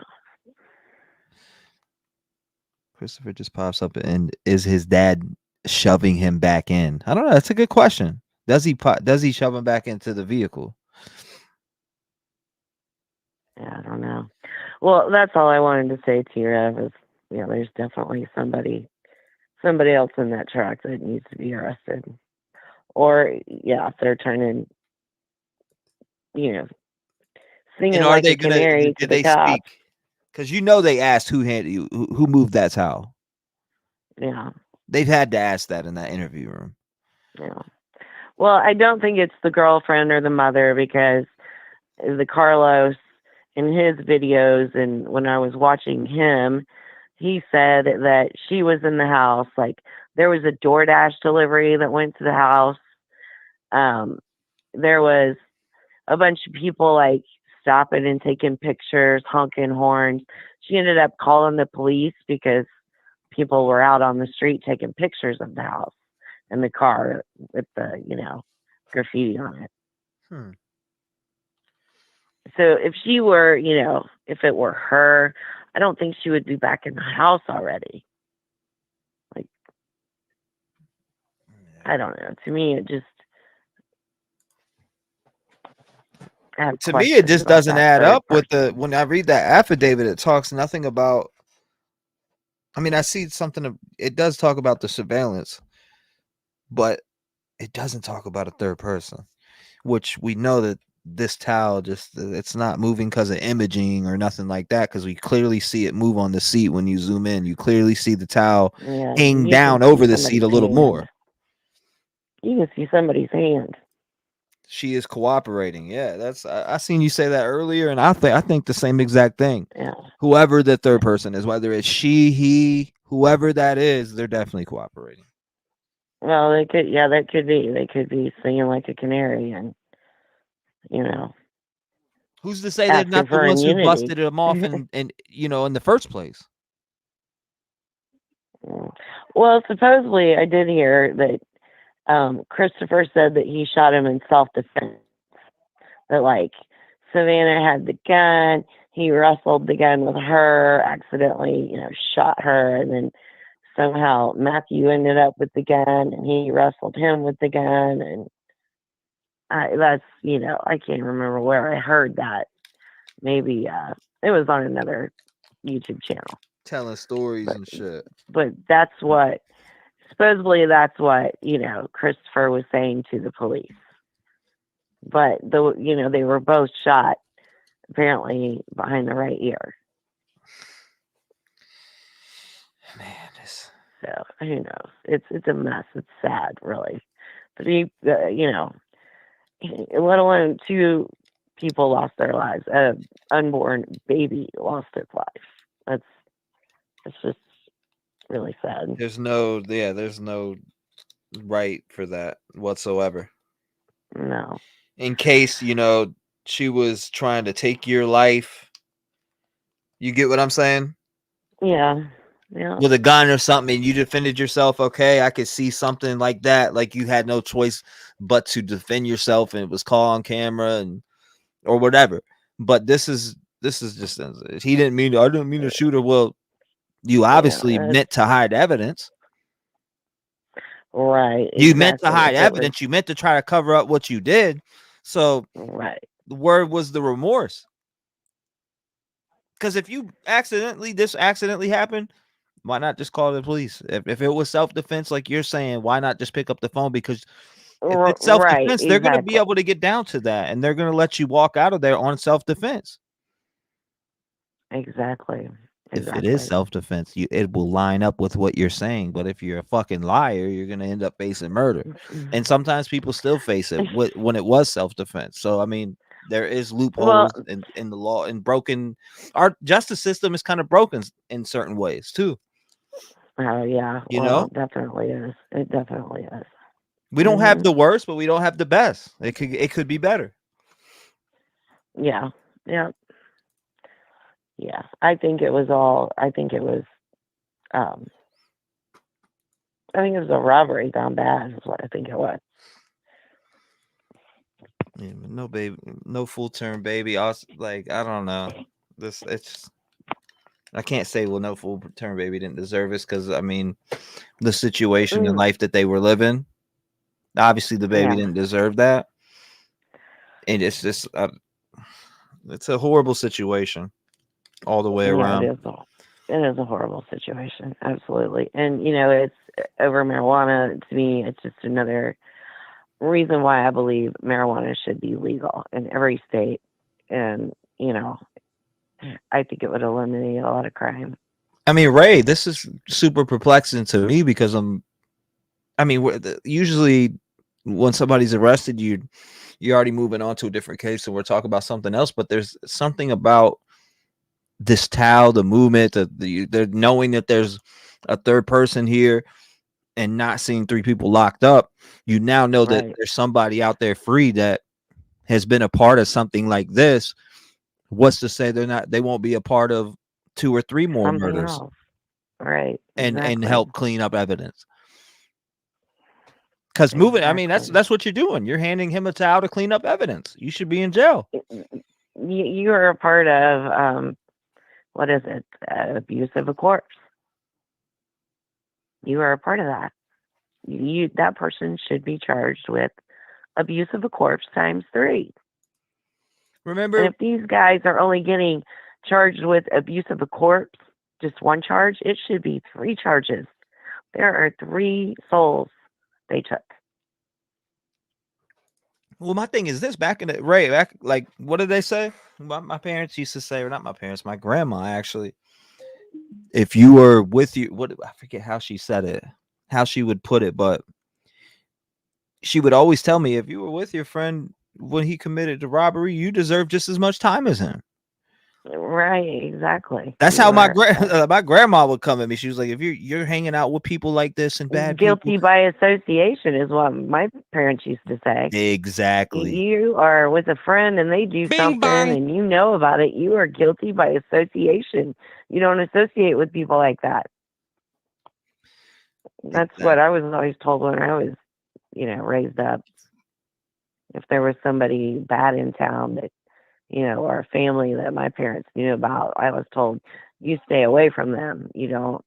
B: Christopher just pops up, and is his dad shoving him back in? I don't know. That's a good question. Does he shove him back into the vehicle?
J: Yeah, I don't know. Well, that's all I wanted to say to you, is there's definitely somebody else in that truck that needs to be arrested. Or if they're turning, singing
B: are
J: like
B: they
J: a canary to the cops.
B: speak? Because they asked who moved that towel.
J: Yeah.
B: They've had to ask that in that interview room.
J: Yeah. Well, I don't think it's the girlfriend or the mother, because the Carlos in his videos, and when I was watching him, he said that she was in the house. Like, there was a DoorDash delivery that went to the house. There was a bunch of people like stopping and taking pictures, honking horns. She ended up calling the police because people were out on the street taking pictures of the house and the car with the, graffiti on it. So if she were, if it were her, I don't think she would be back in the house already. Like, I don't know. To me, it just,
B: to me, it just doesn't add up with when I read that affidavit. It talks nothing about. I mean, I see something. It does talk about the surveillance, but it doesn't talk about a third person, which we know that this towel it's not moving because of imaging or nothing like that, because we clearly see it move on the seat. When you zoom in, you clearly see the towel
J: Yeah,
B: hang
J: you can
B: down
J: see
B: over the seat
J: somebody's
B: a little
J: hand.
B: more.
J: You can see somebody's hand.
B: She is cooperating. Yeah, that's I seen you say that earlier, and I think the same exact thing.
J: Yeah.
B: Whoever the third person is, whether it's she, he, whoever that is, they're definitely cooperating.
J: Well, they could. Yeah, that could be. They could be singing like a canary, and you know,
B: Who's to say they're
J: asking
B: not the
J: for
B: ones who
J: immunity.
B: busted him off and in the first place?
J: Well, supposedly, I did hear that Christopher said that he shot him in self-defense. That like Savanah had the gun, he wrestled the gun with her, accidentally, shot her, and then somehow Matthew ended up with the gun, and he wrestled him with the gun, and that's I can't remember where I heard that. Maybe it was on another YouTube channel.
B: Telling stories and shit.
J: But supposedly that's what Christopher was saying to the police. But they were both shot apparently behind the right ear.
B: Man,
J: so who knows? It's a mess. It's sad, really. But he, let alone 2 people lost their lives. An unborn baby lost its life. It's just really sad.
B: There's no right for that whatsoever.
J: No.
B: In case, she was trying to take your life. You get what I'm saying?
J: Yeah. Yeah.
B: With a gun or something, and you defended yourself. Okay, I could see something like that. Like you had no choice but to defend yourself, and it was caught on camera or whatever. But this is just he didn't mean. I didn't mean to shoot her. Well, you obviously meant to hide evidence.
J: Right.
B: You meant to hide evidence. You meant to try to cover up what you did. So
J: right.
B: Where was the remorse? Because if this accidentally happened, why not just call the police? If it was self-defense, like you're saying, why not just pick up the phone? Because if it's self-defense, they're going to be able to get down to that, and they're going to let you walk out of there on self-defense.
J: Exactly.
B: If it is self-defense, it will line up with what you're saying. But if you're a fucking liar, you're going to end up facing murder. And sometimes people still face it when it was self-defense. So, I mean, there is loopholes in the law, and our justice system is kind of broken in certain ways too.
J: Oh yeah. It definitely is. It definitely is.
B: We don't have the worst, but we don't have the best. It could be better.
J: Yeah. Yeah. Yeah. I think it was a robbery gone bad is what I think it was.
B: Yeah, no baby, no full-term baby. Also, I don't know. I can't say no full-term baby didn't deserve this, because I mean, the situation in life that they were living. Obviously, the baby didn't deserve that, and it's just it's a horrible situation all the way around.
J: It is a horrible situation, absolutely. And it's over marijuana. To me, it's just another reason why I believe marijuana should be legal in every state, and I think it would eliminate a lot of crime.
B: I mean, Ray, this is super perplexing to me, because usually when somebody's arrested, you're already moving on to a different case, and we're talking about something else. But there's something about this towel, the movement, they're knowing that there's a third person here, and not seeing 3 people locked up. You now know that there's somebody out there free that has been a part of something like this. What's to say they won't be a part of 2 or 3 more
J: Something
B: murders,
J: else. Right?
B: and help clean up evidence. Because that's what you're doing. You're handing him a towel to clean up evidence. You should be in jail.
J: You are a part of what is it? Abuse of a corpse. You are a part of that. That person should be charged with abuse of a corpse ×3.
B: Remember,
J: and if these guys are only getting charged with abuse of a corpse, just 1 charge, it should be 3 charges. There are 3 souls they took.
B: Well, my thing is this: back in the back, like, what did they say? My parents used to say, or not my parents, my grandma actually. If you were with you, what I forget how she said it, how she would put it, but she would always tell me, if you were with your friend when he committed the robbery, you deserve just as much time as him.
J: Right, exactly.
B: That's
J: You
B: how my
J: are,
B: my grandma would come at me. She was like, if you're hanging out with people like this and bad people,
J: guilty by association is what my parents used to say.
B: exactly.
J: You are with a friend and they do something and you know about it. You are guilty by association. You don't associate with people like that. That's what I was always told when I was, raised up. If there was somebody bad in town that, or a family that my parents knew about, I was told, you stay away from them. You don't,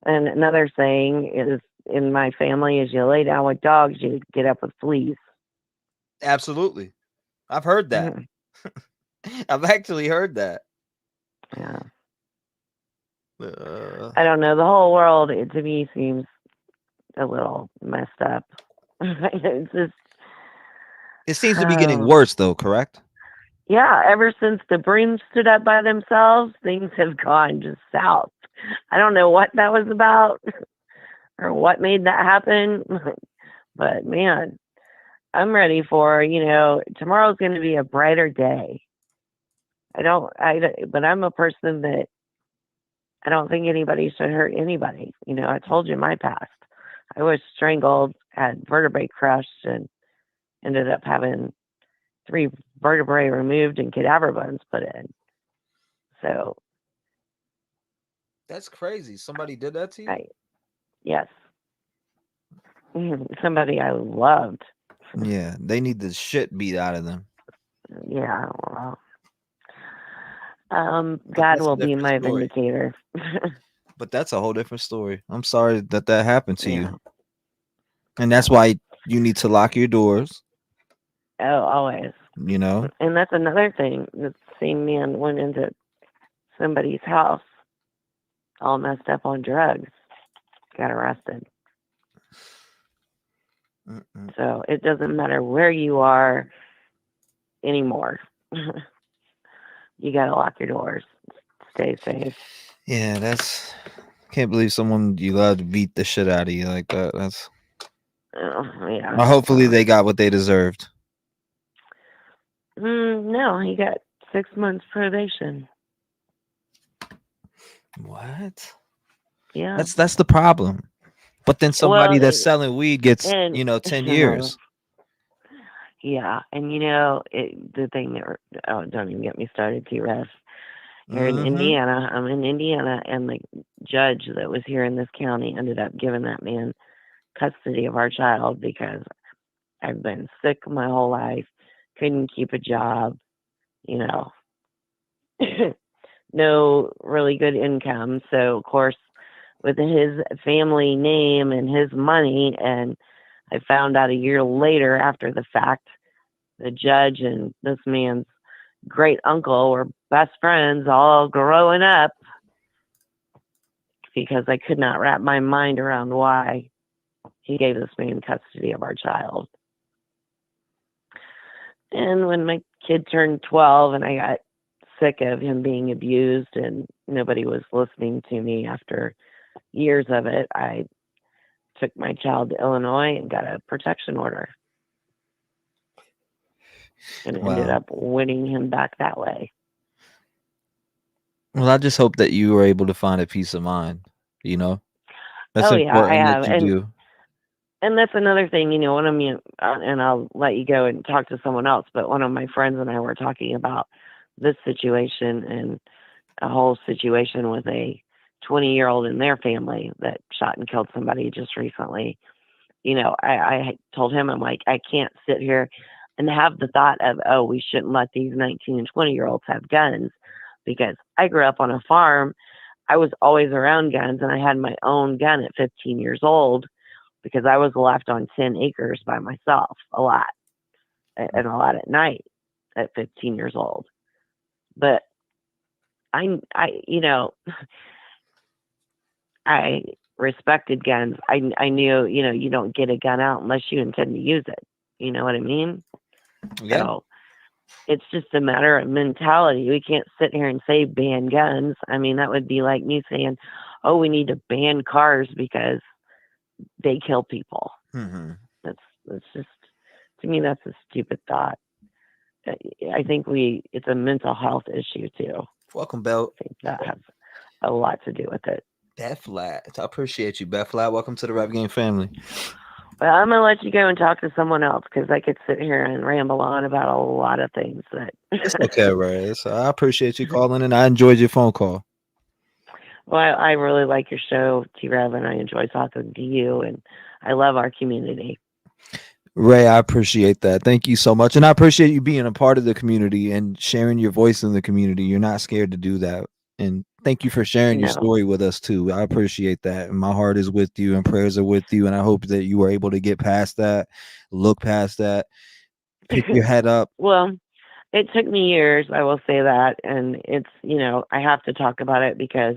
J: And another saying is in my family is you lay down with dogs, you get up with fleas.
B: Absolutely. I've heard that. I've actually heard that.
J: Yeah. I don't know. The whole world, to me, seems a little messed up. It's just,
B: it seems to be getting worse, though, correct?
J: Yeah, ever since the Brooms stood up by themselves, things have gone just south. I don't know what that was about or what made that happen, but man, I'm ready for, tomorrow's going to be a brighter day. But I'm a person that I don't think anybody should hurt anybody. I told you my past. I was strangled, had vertebrae crushed, and ended up having 3 vertebrae removed and cadaver bones put in. So
B: that's crazy. Somebody did that to you?
J: Yes. Somebody I loved.
B: Yeah, they need the shit beat out of them.
J: Yeah, well, God will be my vindicator.
B: But that's a whole different story. I'm sorry that happened to you. And that's why you need to lock your doors.
J: Oh, always. And that's another thing. The same man went into somebody's house all messed up on drugs, got arrested. So it doesn't matter where you are anymore. You got to lock your doors. Stay safe.
B: Yeah, can't believe someone you love to beat the shit out of you like that. That's
J: yeah.
B: Well, hopefully they got what they deserved.
J: No, he got 6 months probation.
B: What?
J: Yeah.
B: That's the problem. But then somebody that's selling weed gets 10 years.
J: Yeah, and the thing that don't even get me started, T-REV. Here in Indiana, I'm in Indiana, and the judge that was here in this county ended up giving that man custody of our child because I've been sick my whole life, couldn't keep a job, no really good income. So, of course, with his family name and his money, and I found out a year later after the fact, the judge and this man's great uncle were best friends all growing up, because I could not wrap my mind around why he gave this man custody of our child. And when my kid turned 12 and I got sick of him being abused and nobody was listening to me after years of it, I took my child to Illinois and got a protection order. And ended up winning him back that way.
B: Well, I just hope that you were able to find a peace of mind, That's
J: I
B: important
J: have.
B: that you do.
J: And that's another thing, one of me, and I'll let you go and talk to someone else, but one of my friends and I were talking about this situation and a whole situation with a 20-year-old in their family that shot and killed somebody just recently. I told him, I'm like, I can't sit here and have the thought of, oh, we shouldn't let these 19 and 20-year-olds have guns, because I grew up on a farm. I was always around guns, and I had my own gun at 15 years old because I was left on 10 acres by myself a lot, and a lot at night at 15 years old. But I respected guns. I knew, you know, you don't get a gun out unless you intend to use it. You know what I mean?
B: Yeah.
J: So it's just a matter of mentality. We can't sit here and say ban guns. I mean, that would be like me saying, oh, we need to ban cars because they kill people.
B: Mm-hmm.
J: That's just, to me, that's a stupid thought. I think it's a mental health issue too.
B: Welcome, Belt.
J: I think that has a lot to do with it.
B: Beth Flat. I appreciate you, Beth Flat. Welcome to the Rev Game family.
J: Well, I'm gonna let you go and talk to someone else because I could sit here and ramble on about a lot of things that.
B: It's okay, right? So I appreciate you calling in. I enjoyed your phone call.
J: Well, I really like your show, T-REV, and I enjoy talking to you, and I love our community.
B: Ray, I appreciate that. Thank you so much. And I appreciate you being a part of the community and sharing your voice in the community. You're not scared to do that. And thank you for sharing your story with us too. I appreciate that. And my heart is with you and prayers are with you. And I hope that you were able to get past that, look past that, pick your head up.
J: Well, it took me years, I will say that. And it's, you know, I have to talk about it because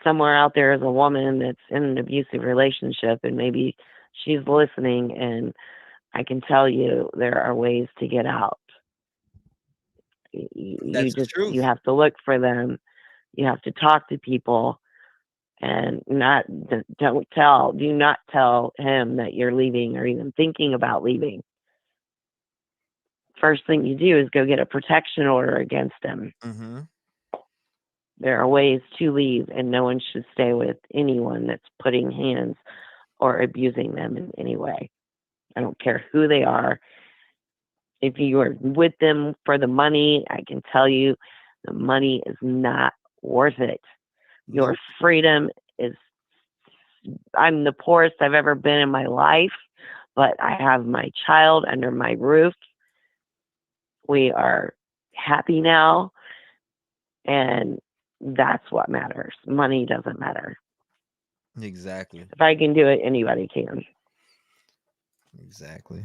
J: somewhere out there is a woman that's in an abusive relationship and maybe she's listening, and I can tell you there are ways to get out. You have to look for them. You have to talk to people, and do not tell him that you're leaving or even thinking about leaving. First thing you do is go get a protection order against him.
B: Mm-hmm.
J: There are ways to leave, and no one should stay with anyone that's putting hands or abusing them in any way. I don't care who they are. If you are with them for the money, I can tell you the money is not worth it. Your freedom is, I'm the poorest I've ever been in my life, but I have my child under my roof. We are happy now, and that's what matters. Money doesn't matter.
B: Exactly.
J: If I can do it, anybody can.
B: Exactly.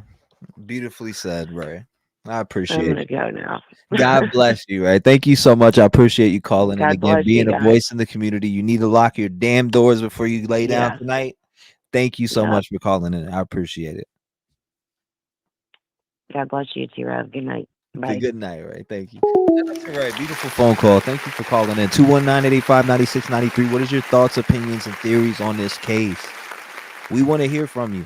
B: Beautifully said, Ray. I appreciate
J: I'm gonna
B: it.
J: go now.
B: God bless you, right? Thank you so much. I appreciate you calling in
J: God
B: again,
J: bless
B: being
J: you
B: a
J: guys.
B: voice in the community. You need to lock your damn doors before you lay down
J: Yes.
B: tonight. Thank you so
J: Yeah.
B: much for calling in. I appreciate it.
J: God bless you, T-REV. Good night. Bye.
B: Good night, right? Thank you. That's all right. Beautiful phone call. Thank you for calling in. 219-885-9693. What is your thoughts, opinions, and theories on this case? We want to hear from you.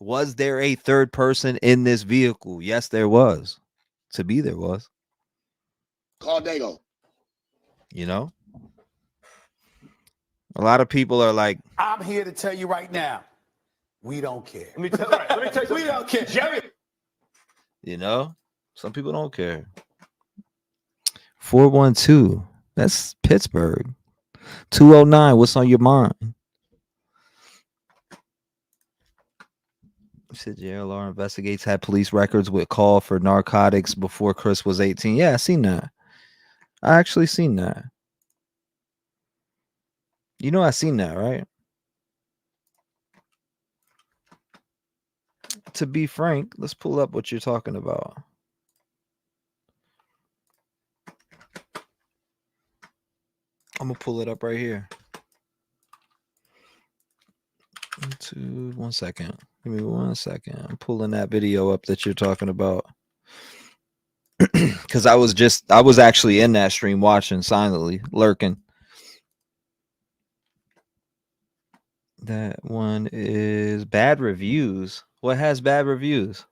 B: Was there a third person in this vehicle? Yes, there was. To be there was.
M: Call Dago.
B: You know? A lot of people are like,
M: I'm here to tell you right now, we don't care.
C: Let me tell you,
M: We don't care. Jerry.
B: you know, some people don't care. 412. That's Pittsburgh. 209. What's on your mind? Said JLR investigates had police records with call for narcotics before Chris was 18. Yeah, I seen that. I actually seen that. You know, I seen that, right? To be frank, let's pull up what you're talking about. I'm gonna pull it up right here. 1 second. Give me 1 second. I'm pulling that video up that you're talking about. Because I was actually in that stream watching silently, lurking. That one is bad reviews. What has bad reviews?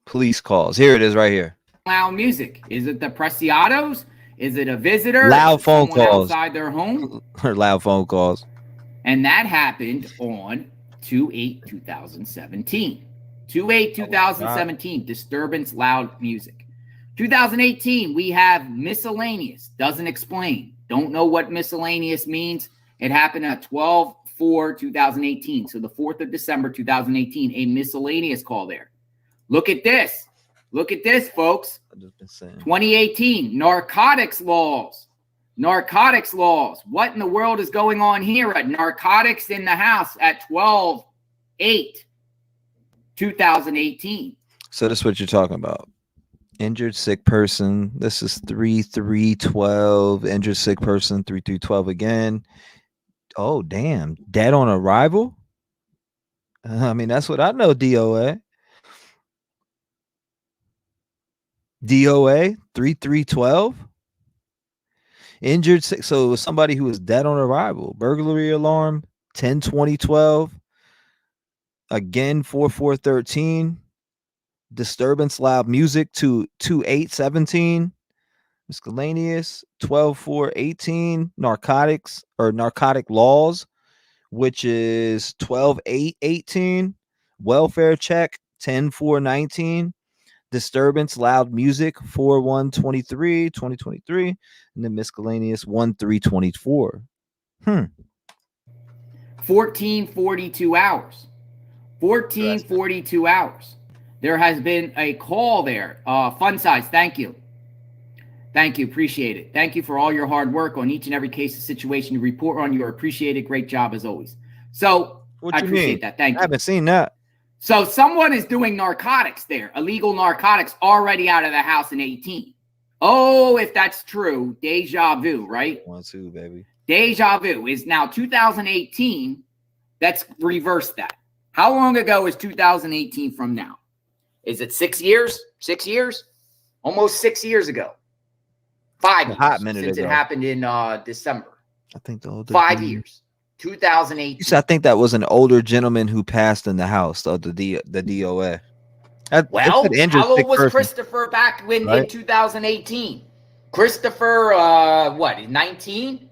B: Police calls. Here it is right here.
D: Loud music. Is it the Preciados? Is it a visitor?
B: Loud
D: Is it
B: phone
D: someone
B: calls.
D: outside their home?
B: Or loud phone calls.
D: And that happened on 2/8/2017. 2/8/2017, disturbance, loud music. 2018, we have miscellaneous, doesn't explain. Don't know what miscellaneous means. It happened at 12/4/2018. So the 4th of December, 2018, a miscellaneous call there. Look at this. Look at this, folks. 2018, narcotics laws. Narcotics laws. What in the world is going on here at narcotics in the house at 12/8/2018?
B: So that's what you're talking about. Injured sick person. This is 3-3-12. Injured sick person 3-3-12 again. Oh damn! Dead on arrival. I mean, that's what I know. DOA. DOA 3-3-12. Injured sick. So it was somebody who was dead on arrival. Burglary alarm 10-20-12. Again 4-4-13. Disturbance loud music to 2-8-17. Miscellaneous 12-4-18. Narcotics or narcotic laws, which is 12-8-18. Welfare check 10-4-19. Disturbance loud music 4-1-23 2023, and then miscellaneous 1-3-24.
D: 1442 hours. 1442 hours. There has been a call there. Fun size, thank you. Thank you, appreciate it. Thank you for all your hard work on each and every case of situation you report on. You're appreciated. Great job as always. So I appreciate that. Thank you.
B: I haven't seen that.
D: So someone is doing narcotics there, illegal narcotics, already out of the house in 18. Oh, if that's true, deja vu, right?
B: 1-2, baby.
D: Deja vu is now 2018. Let's reverse that. How long ago is 2018 from now? Is it 6 years? 6 years? Almost 6 years ago. 5 years
B: hot minute
D: since
B: ago.
D: It happened in December.
B: I think the older
D: 5 years. 2018.
B: You said I think that was an older gentleman who passed in the house of the DOA.
D: Well, how old was Christopher back when in 2018? Christopher, what, 19?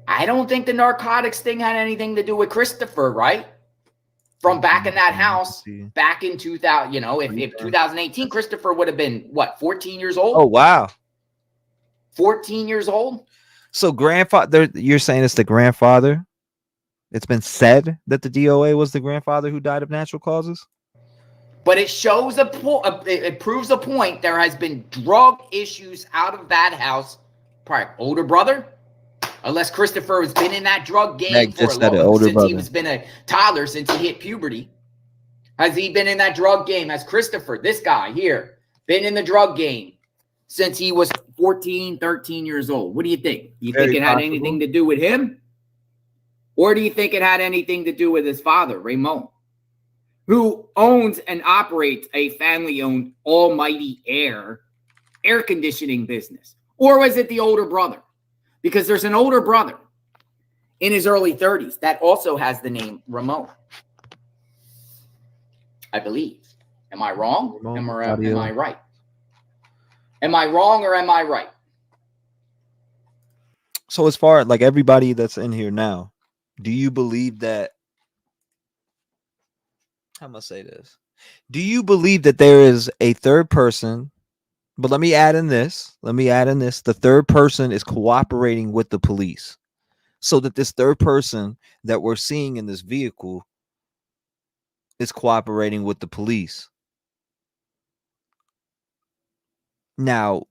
D: I don't think the narcotics thing had anything to do with Christopher, right? From back in that house, back in 2000, you know, if 2018, Christopher would have been, what, 14 years old?
B: Oh, wow.
D: 14 years old?
B: So grandfather, you're saying it's the grandfather? It's been said that the DOA was the grandfather who died of natural causes?
D: But it shows it proves a point. There has been drug issues out of that house. Probably older brother, unless Christopher has been in that drug game for a long since he was been a toddler, since he hit puberty. Has he been in that drug game? Has Christopher, this guy here, been in the drug game since he was 14, 13 years old? What do you think? You think it had anything to do with him? Or do you think it had anything to do with his father, Ramon, who owns and operates a family-owned Almighty Air conditioning business? Or was it the older brother? Because there's an older brother in his early 30s that also has the name Ramon, I believe. Am I wrong? Am I right? Am I wrong or am I right?
B: So as far as like everybody that's in here now, do you believe that, how must I say this? Do you believe that there is a third person? But let me add in this. The third person is cooperating with the police, so that this third person that we're seeing in this vehicle is cooperating with the police. Now,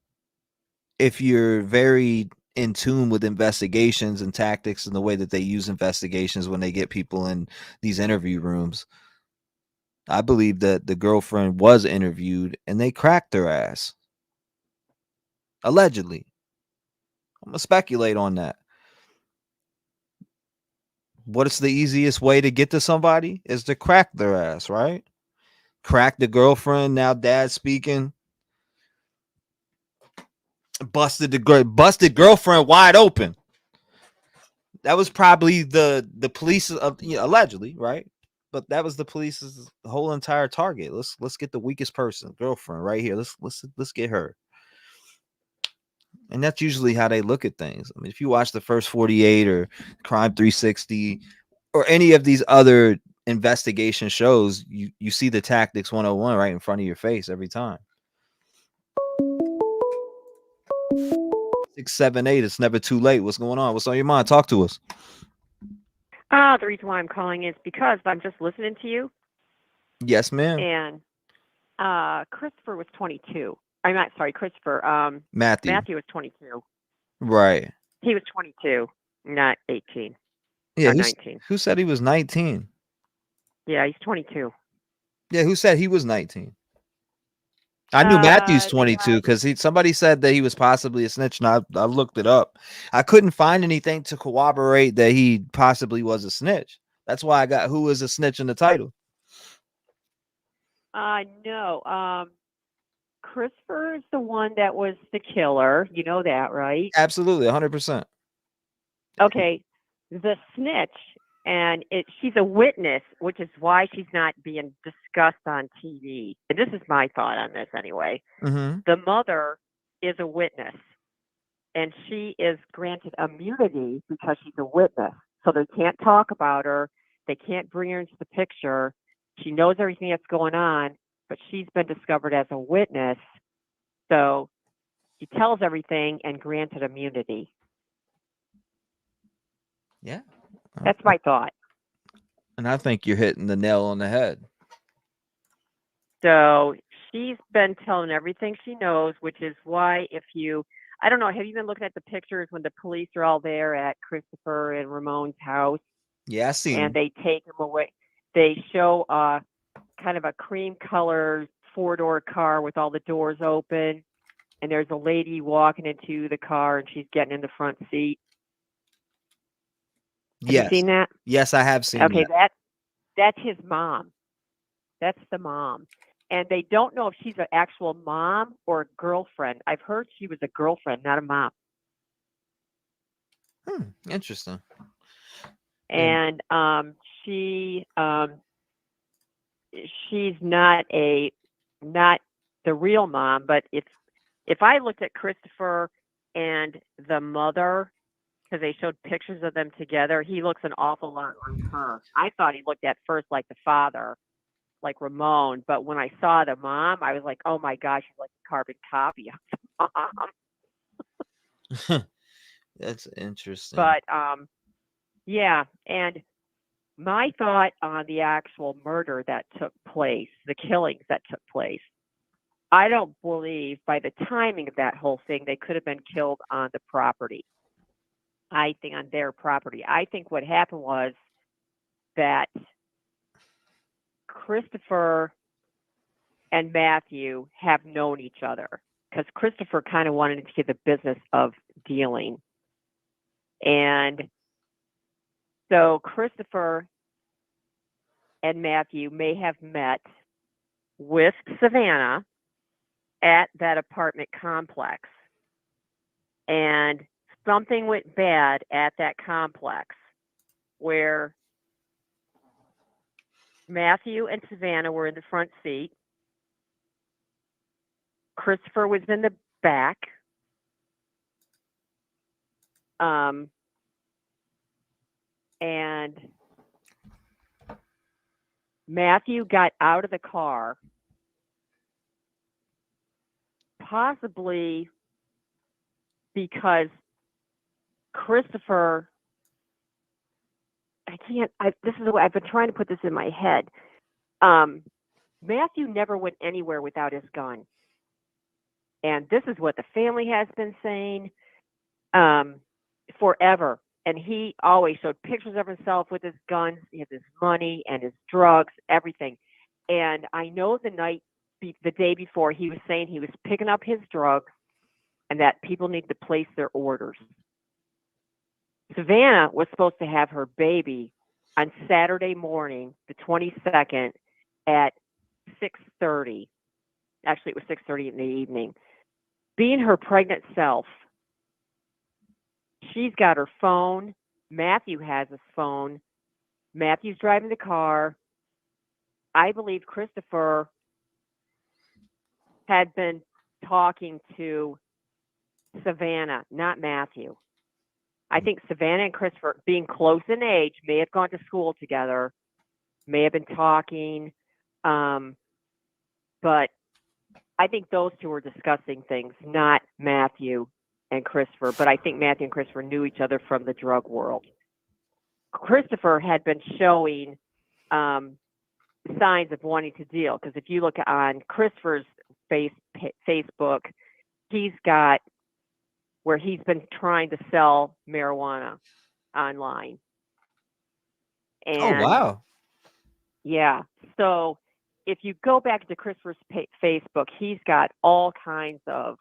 B: if you're very in tune with investigations and tactics and the way that they use investigations when they get people in these interview rooms, I believe that the girlfriend was interviewed and they cracked her ass. Allegedly. I'm going to speculate on that. What is the easiest way to get to somebody? Is to crack their ass, right? Crack the girlfriend, now dad speaking. Busted girlfriend wide open. That was probably the police of, allegedly, right? But that was the police's whole entire target. Let's get the weakest person, girlfriend, right here. Let's get her. And that's usually how they look at things. I mean, if you watch the First 48 or Crime 360 or any of these other investigation shows, you see the Tactics 101 right in front of your face every time. 678, it's never too late. What's going on? What's on your mind? Talk to us.
A: The reason why I'm calling is because I'm just listening to you.
B: Yes, ma'am.
A: And Christopher was 22. I'm not sorry, Christopher. Matthew was 22.
B: Right.
A: He was 22, not 18.
B: Yeah,
A: or 19.
B: Who said he was 19?
A: Yeah, he's 22.
B: Yeah, who said he was 19? I knew Matthew's 22 because somebody said that he was possibly a snitch, and I looked it up. I couldn't find anything to corroborate that he possibly was a snitch. That's why I got who is a snitch in the title.
A: No. Christopher is the one that was the killer. You know that, right?
B: Absolutely, 100%.
A: Okay. The snitch, and she's a witness, which is why she's not being discussed on TV. And this is my thought on this anyway.
B: Mm-hmm.
A: The mother is a witness, and she is granted immunity because she's a witness. So they can't talk about her. They can't bring her into the picture. She knows everything that's going on, but she's been discovered as a witness. So she tells everything and granted immunity.
B: Yeah.
A: That's my thought.
B: And I think you're hitting the nail on the head.
A: So she's been telling everything she knows, which is why I don't know, have you been looking at the pictures when the police are all there at Christopher and Ramon's house?
B: Yeah, I see.
A: And they take him away. They show kind of a cream colored 4-door car with all the doors open. And there's a lady walking into the car and she's getting in the front seat. Have you seen that?
B: Yes, I have seen
A: Okay,
B: that.
A: that's his mom. That's the mom. And they don't know if she's an actual mom or a girlfriend. I've heard she was a girlfriend, not a mom.
B: Interesting.
A: And she's not the real mom, but if I looked at Christopher and the mother, because they showed pictures of them together, he looks an awful lot like her. I thought he looked at first like the father, like Ramon, but when I saw the mom, I was like, oh my gosh, she's like a carbon copy of the mom.
B: That's interesting.
A: But yeah, and my thought on the actual murder that took place, the killings that took place, I don't believe by the timing of that whole thing, they could have been killed on the property. I think on their property. I think what happened was that Christopher and Matthew have known each other because Christopher kind of wanted to get the business of dealing. And so Christopher and Matthew may have met with Savanah at that apartment complex. And something went bad at that complex where Matthew and Savanah were in the front seat. Christopher was in the back. And Matthew got out of the car, possibly because Christopher, this is the way I've been trying to put this in my head. Matthew never went anywhere without his gun. And this is what the family has been saying forever. And he always showed pictures of himself with his guns, his money, and his drugs, everything. And I know the day before, he was saying he was picking up his drugs and that people need to place their orders. Savanah was supposed to have her baby on Saturday morning, the 22nd, at 6:30. Actually, it was 6:30 in the evening. Being her pregnant self, she's got her phone. Matthew has his phone. Matthew's driving the car. I believe Christopher had been talking to Savanah, not Matthew. I think Savanah and Christopher, being close in age, may have gone to school together, may have been talking, but I think those two were discussing things, not Matthew and Christopher. But I think Matthew and Christopher knew each other from the drug world. Christopher had been showing signs of wanting to deal, because if you look on Christopher's Facebook, he's got where he's been trying to sell marijuana online. And,
B: oh, wow.
A: Yeah. So if you go back to Christopher's Facebook, he's got all kinds of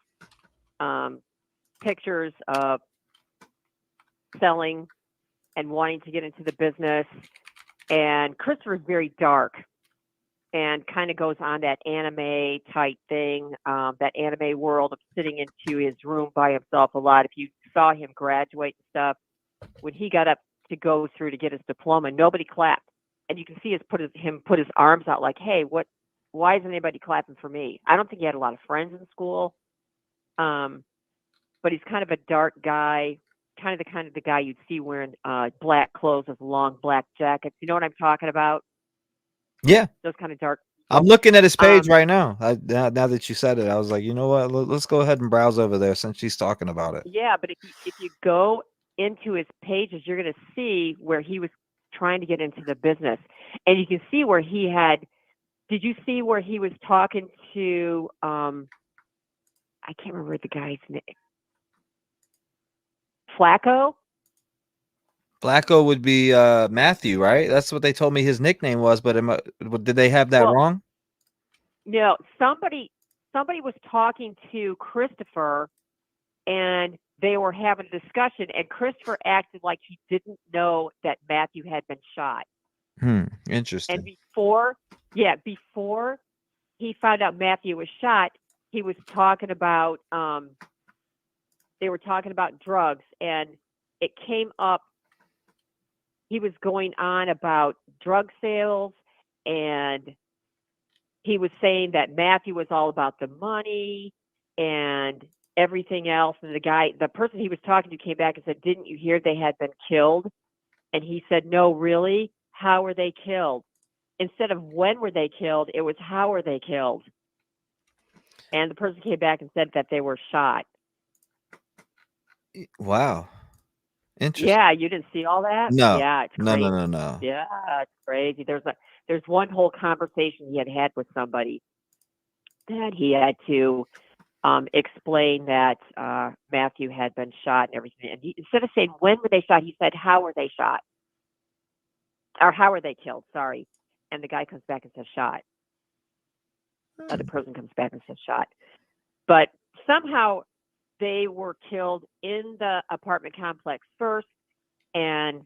A: pictures of selling and wanting to get into the business. And Christopher's very dark and kind of goes on that anime type thing, that anime world of sitting into his room by himself a lot. If you saw him graduate and stuff, when he got up to go through to get his diploma, nobody clapped. And you can see him put his arms out like, hey, why isn't anybody clapping for me? I don't think he had a lot of friends in school. But he's kind of a dark guy, kind of the guy you'd see wearing black clothes with long black jackets. You know what I'm talking about?
B: Yeah.
A: Those kind of dark.
B: I'm looking at his page right now. Now that you said it, I was like, you know what? Let's go ahead and browse over there since she's talking about it.
A: Yeah, but if you go into his pages, you're going to see where he was trying to get into the business, and you can see where he had. Did you see where he was talking to? I can't remember the guy's name. Flacco.
B: Flacco would be Matthew, right? That's what they told me his nickname was. But did they have that wrong?
A: No, somebody was talking to Christopher, and they were having a discussion, and Christopher acted like he didn't know that Matthew had been shot.
B: Interesting.
A: And before he found out Matthew was shot, he was talking about they were talking about drugs, and it came up. He was going on about drug sales, and he was saying that Matthew was all about the money and everything else. And the person he was talking to came back and said, "Didn't you hear they had been killed?" And he said, "No, really? How were they killed?" Instead of when were they killed, it was how were they killed. And the person came back and said that they were shot.
B: Wow. Interesting.
A: Yeah, you didn't see all that?
B: No.
A: Yeah, it's
B: No,
A: crazy.
B: no.
A: Yeah, it's crazy. There's one whole conversation he had with somebody that he had to explain that Matthew had been shot and everything. And instead of saying when were they shot, he said how were they shot, or how were they killed? Sorry. And the guy comes back and says shot. Other person comes back and says shot. But somehow they were killed in the apartment complex first, and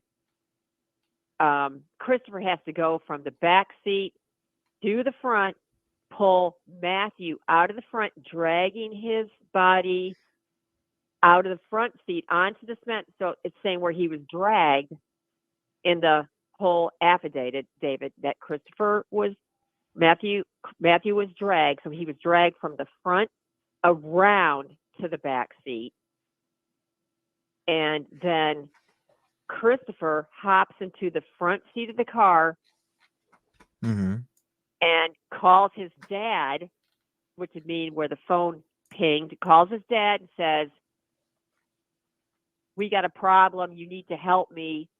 A: Christopher has to go from the back seat to the front, pull Matthew out of the front, dragging his body out of the front seat onto the cement. So it's saying where he was dragged in the whole affidavit, David, that Matthew was dragged. So he was dragged from the front around to the back seat. And then Christopher hops into the front seat of the car and calls his dad, which would mean where the phone pinged, calls his dad and says, "We got a problem. You need to help me.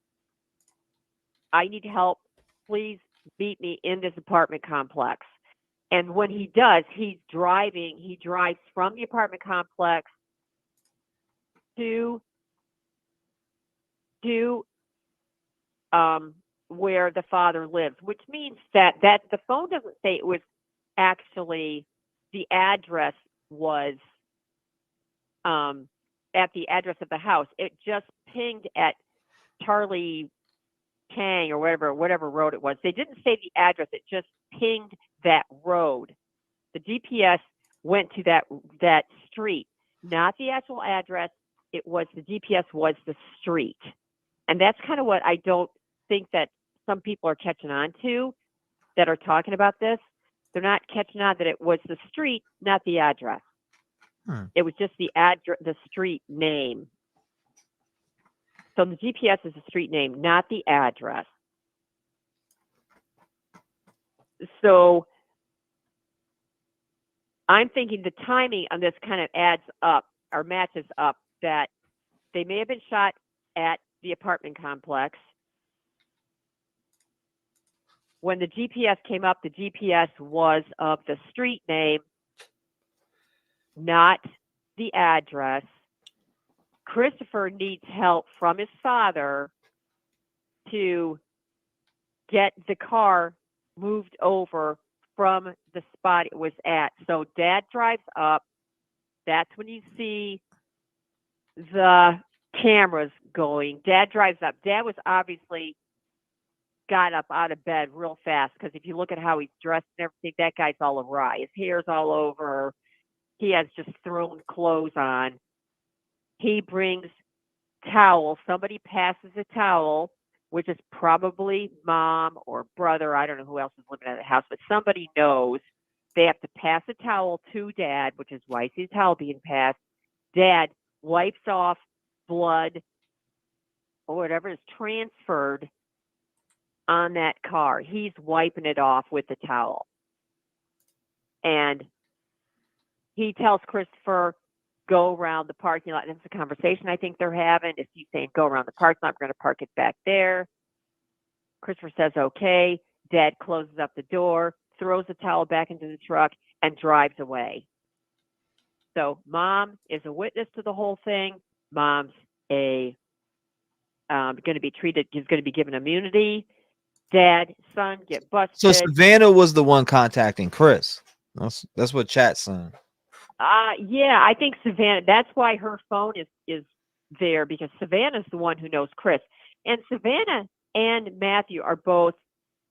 A: I need help. Please meet me in this apartment complex." And when he does, he drives from the apartment complex to where the father lives, which means that the phone doesn't say it was actually the address was at the address of the house. It just pinged at Charlie Tang or whatever road it was. They didn't say the address. It just pinged that road. The GPS went to that street, not the actual address. It was the GPS was the street. And that's kind of what I don't think that some people are catching on to that are talking about this. They're not catching on that it was the street, not the address. It was just the street name. So the GPS is the street name, not the address. So I'm thinking the timing on this kind of adds up or matches up, that they may have been shot at the apartment complex. When the GPS came up, the GPS was of the street name, not the address. Christopher needs help from his father to get the car moved over from the spot it was at. So Dad drives up. That's when you see the cameras going. Dad drives up. Dad was obviously got up out of bed real fast because if you look at how he's dressed and everything, that guy's all awry. His hair's all over. He has just thrown clothes on. He brings towel. Somebody passes a towel, which is probably mom or brother. I don't know who else is living in the house, but somebody knows. They have to pass a towel to Dad, which is why he's towel being passed. Dad wipes off blood or whatever is transferred on that car. He's wiping it off with the towel. And he tells Christopher, go around the parking lot. And it's a conversation I think they're having. If he's saying, go around the parking lot, we're going to park it back there. Christopher says, okay. Dad closes up the door, throws the towel back into the truck, and drives away. So mom is a witness to the whole thing. Mom's going to be treated, he's going to be given immunity. Dad, son get busted.
B: So Savannah was the one contacting Chris. That's what chat's saying.
A: Yeah, I think Savannah, that's why her phone is there, because Savannah's the one who knows Chris. And Savannah and Matthew are both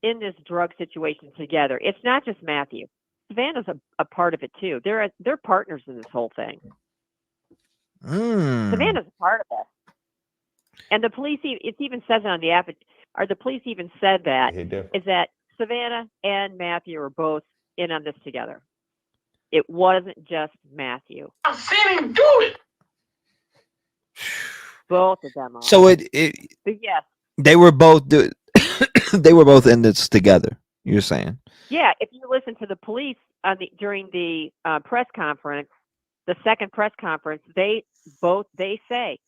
A: in this drug situation together. It's not just Matthew. Savannah's a part of it too. They're partners in this whole thing. Savannah's a part of it. And the police, it even says it on the app, or the police even said that, is that Savannah and Matthew are both in on this together. It wasn't just Matthew.
M: I've seen him do it.
A: Both of them are.
B: So
A: but yes.
B: they were both they were both in this together. You're saying?
A: Yeah, if you listen to the police during the press conference, the second press conference, they say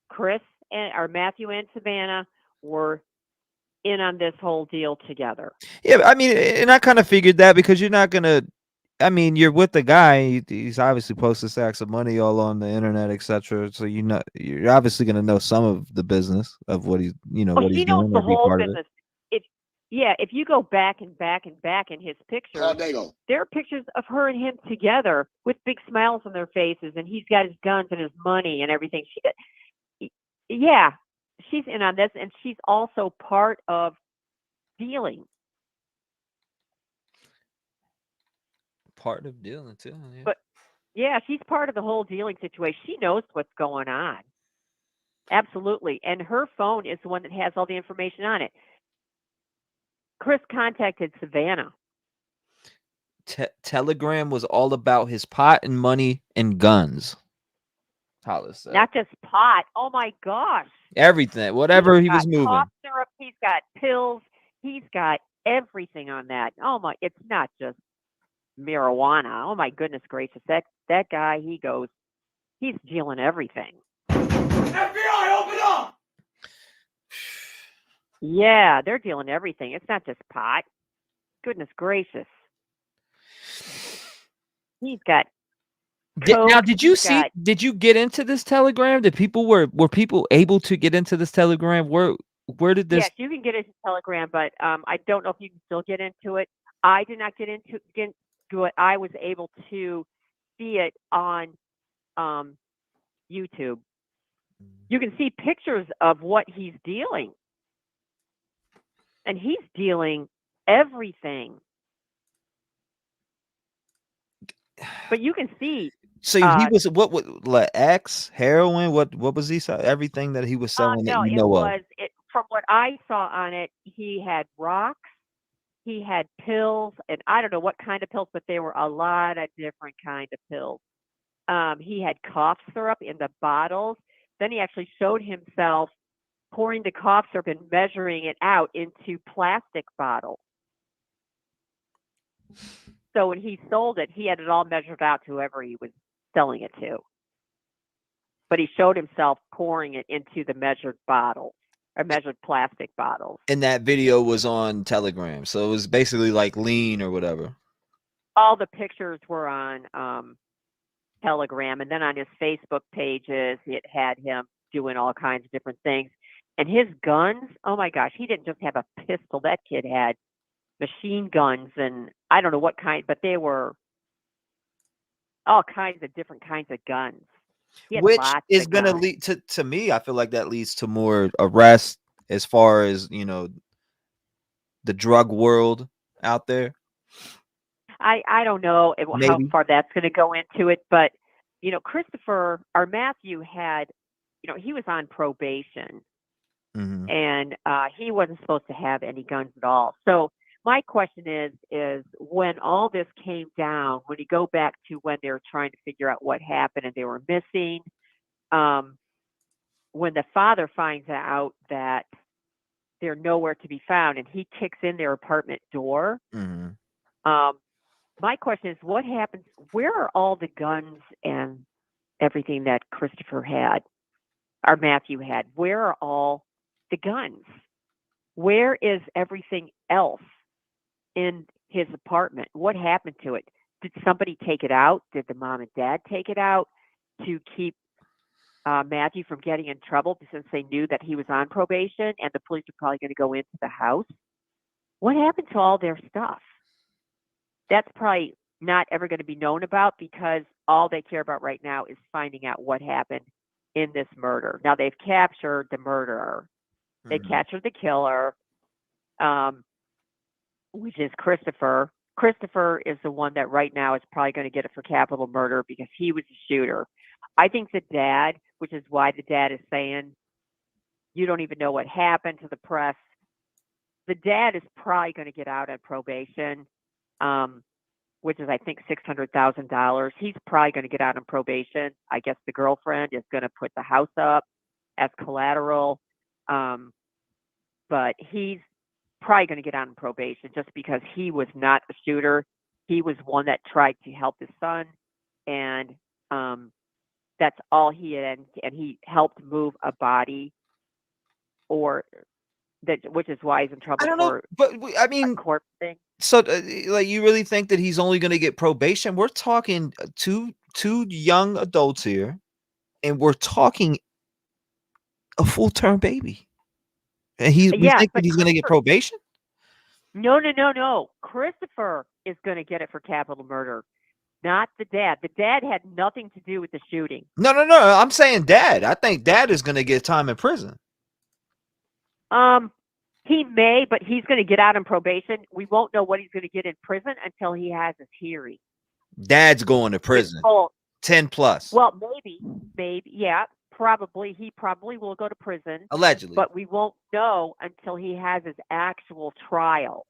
A: Chris or Matthew and Savannah were in on this whole deal together.
B: Yeah, I mean, and I kind of figured that because you're not gonna. I mean, you're with the guy. He's obviously posted stacks of money all on the internet, etc. So you're obviously gonna know some of the business of what he's, what he's doing.
A: The whole
B: part
A: business. If you go back in his pictures, there are pictures of her and him together with big smiles on their faces, and he's got his guns and his money and everything. She's in on this, and she's also part of dealing.
B: Part of dealing too. Yeah.
A: But yeah, she's part of the whole dealing situation. She knows what's going on. Absolutely. And her phone is the one that has all the information on it. Chris contacted Savannah.
B: Telegram was all about his pot and money and guns. Hollis said.
A: Not just pot. Oh my gosh.
B: Everything, whatever he was moving.
A: Cough syrup, he's got pills. He's got everything on that. Oh my! It's not just marijuana. Oh my goodness gracious! That guy, he's dealing everything.
M: FBI, open up!
A: Yeah, they're dealing everything. It's not just pot. Goodness gracious. He's got.
B: Now, did you see? Did you get into this Telegram? Were people able to get into this Telegram? Where did this?
A: Yes, you can get into Telegram, but I don't know if you can still get into it. I did not get into it. I was able to see it on YouTube. You can see pictures of what he's dealing, and he's dealing everything. But you can see.
B: So he was what X heroin? What was he selling? Everything that he was selling.
A: No, it was from what I saw on it. He had rocks, he had pills, and I don't know what kind of pills, but there were a lot of different kind of pills. He had cough syrup in the bottles. Then he actually showed himself pouring the cough syrup and measuring it out into plastic bottles. So when he sold it, he had it all measured out to whoever he was selling it to. But he showed himself pouring it into the measured bottles, or measured plastic bottles.
B: And that video was on Telegram. So it was basically like lean or whatever.
A: All the pictures were on Telegram. And then on his Facebook pages, it had him doing all kinds of different things. And his guns, oh my gosh, he didn't just have a pistol. That kid had machine guns and I don't know what kind, but they were all kinds of different kinds of guns. He had
B: Which
A: lots
B: is
A: of
B: gonna
A: guns.
B: lead to me. I feel like that leads to more arrests as far as the drug world out there.
A: I don't know how
B: Maybe.
A: far that's going to go into it, but Christopher or Matthew had, he was on probation
B: Mhm.
A: and he wasn't supposed to have any guns at all. So my question is when all this came down, when you go back to when they were trying to figure out what happened and they were missing, when the father finds out that they're nowhere to be found and he kicks in their apartment door,
B: Mhm.
A: my question is what happens? Where are all the guns and everything that Christopher had or Matthew had? Where are all the guns? Where is everything else in his apartment? What happened to it? Did somebody take it out? Did the mom and dad take it out to keep Matthew from getting in trouble since they knew that he was on probation and the police are probably going to go into the house? What happened to all their stuff? That's probably not ever going to be known about because all they care about right now is finding out what happened in this murder. Now they've captured the murderer. They captured the killer, which is Christopher. Christopher is the one that right now is probably going to get it for capital murder because he was the shooter. I think the dad, which is why the dad is saying, you don't even know what happened to the press. The dad is probably going to get out on probation, which is, I think, $600,000. He's probably going to get out on probation. I guess the girlfriend is going to put the house up as collateral. But he's probably going to get out on probation just because he was not a shooter. He was one that tried to help his son. And that's all he had. And he helped move a body which is why he's in trouble
B: I don't know,
A: for
B: but I mean,
A: a court thing.
B: so like you really think that he's only going to get probation? We're talking two young adults here, and we're talking a full-term baby, and we
A: Yes,
B: think that
A: but
B: he's going to get probation?
A: No. Christopher is going to get it for capital murder, not the dad. The dad had nothing to do with the shooting.
B: No. I'm saying dad. I think dad is going to get time in prison.
A: He may, but he's going to get out on probation. We won't know what he's going to get in prison until he has his hearing.
B: Dad's going to prison. 10 plus.
A: Well, maybe, yeah, probably. He probably will go to prison.
B: Allegedly.
A: But we won't know until he has his actual trial.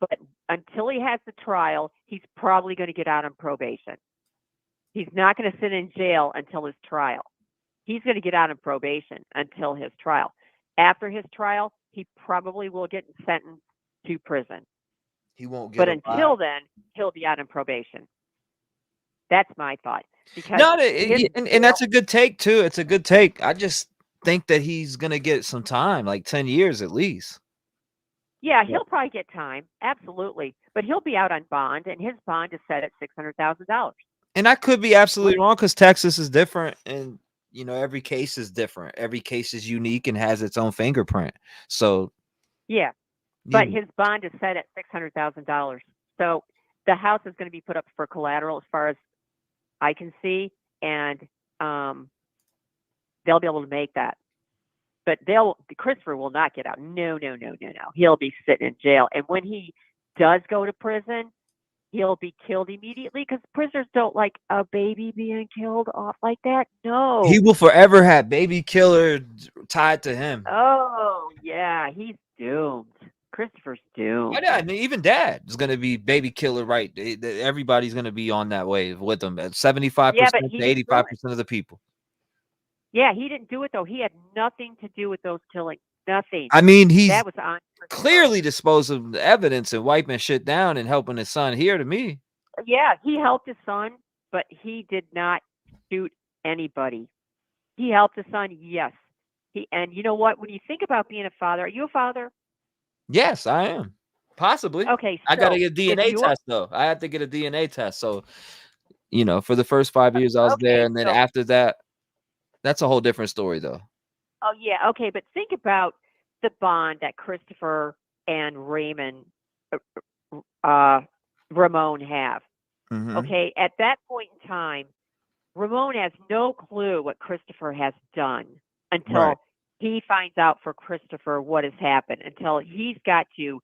A: But until he has the trial, he's probably going to get out on probation. He's not going to sit in jail until his trial. He's going to get out on probation until his trial. After his trial, he probably will get sentenced to prison.
B: He won't get.
A: But until then, he'll be out on probation. That's my thought. Because
B: and that's a good take too. It's a good take. I just think that he's gonna get some time, like 10 years at least.
A: Yeah, he'll probably get time, absolutely. But he'll be out on bond, and his bond is set at $600,000.
B: And I could be absolutely wrong because Texas is different, and every case is different. Every case is unique and has its own fingerprint. So
A: yeah, but his bond is set at $600,000. So the house is going to be put up for collateral, as far as I can see, and they'll be able to make that. But Christopher will not get out. No. He'll be sitting in jail. And when he does go to prison, he'll be killed immediately because prisoners don't like a baby being killed off like that. No.
B: He will forever have baby killer tied to him.
A: Oh, yeah. He's doomed. Christopher's doomed.
B: I mean, even dad is going to be baby killer, right? Everybody's going to be on that wave with him at 75% to 85% of the people.
A: Yeah, he didn't do it, though. He had nothing to do with those killings. Nothing.
B: I mean,
A: that was on
B: clearly disposed of the evidence and wiping shit down and helping his son here to me.
A: Yeah, he helped his son, but he did not shoot anybody. He helped his son, yes. And you know what? When you think about being a father, are you a father?
B: Yes, I am. Possibly.
A: Okay, so
B: I got to get a DNA test, though. I have to get a DNA test. So, for the first 5 years I was there, and then after that, that's a whole different story, though.
A: Oh, yeah. Okay, but think about the bond that Christopher and Raymond Ramon have.
B: Mhm.
A: Okay, at that point in time, Ramon has no clue what Christopher has done until
B: Right.
A: he finds out for Christopher what has happened, until he's got to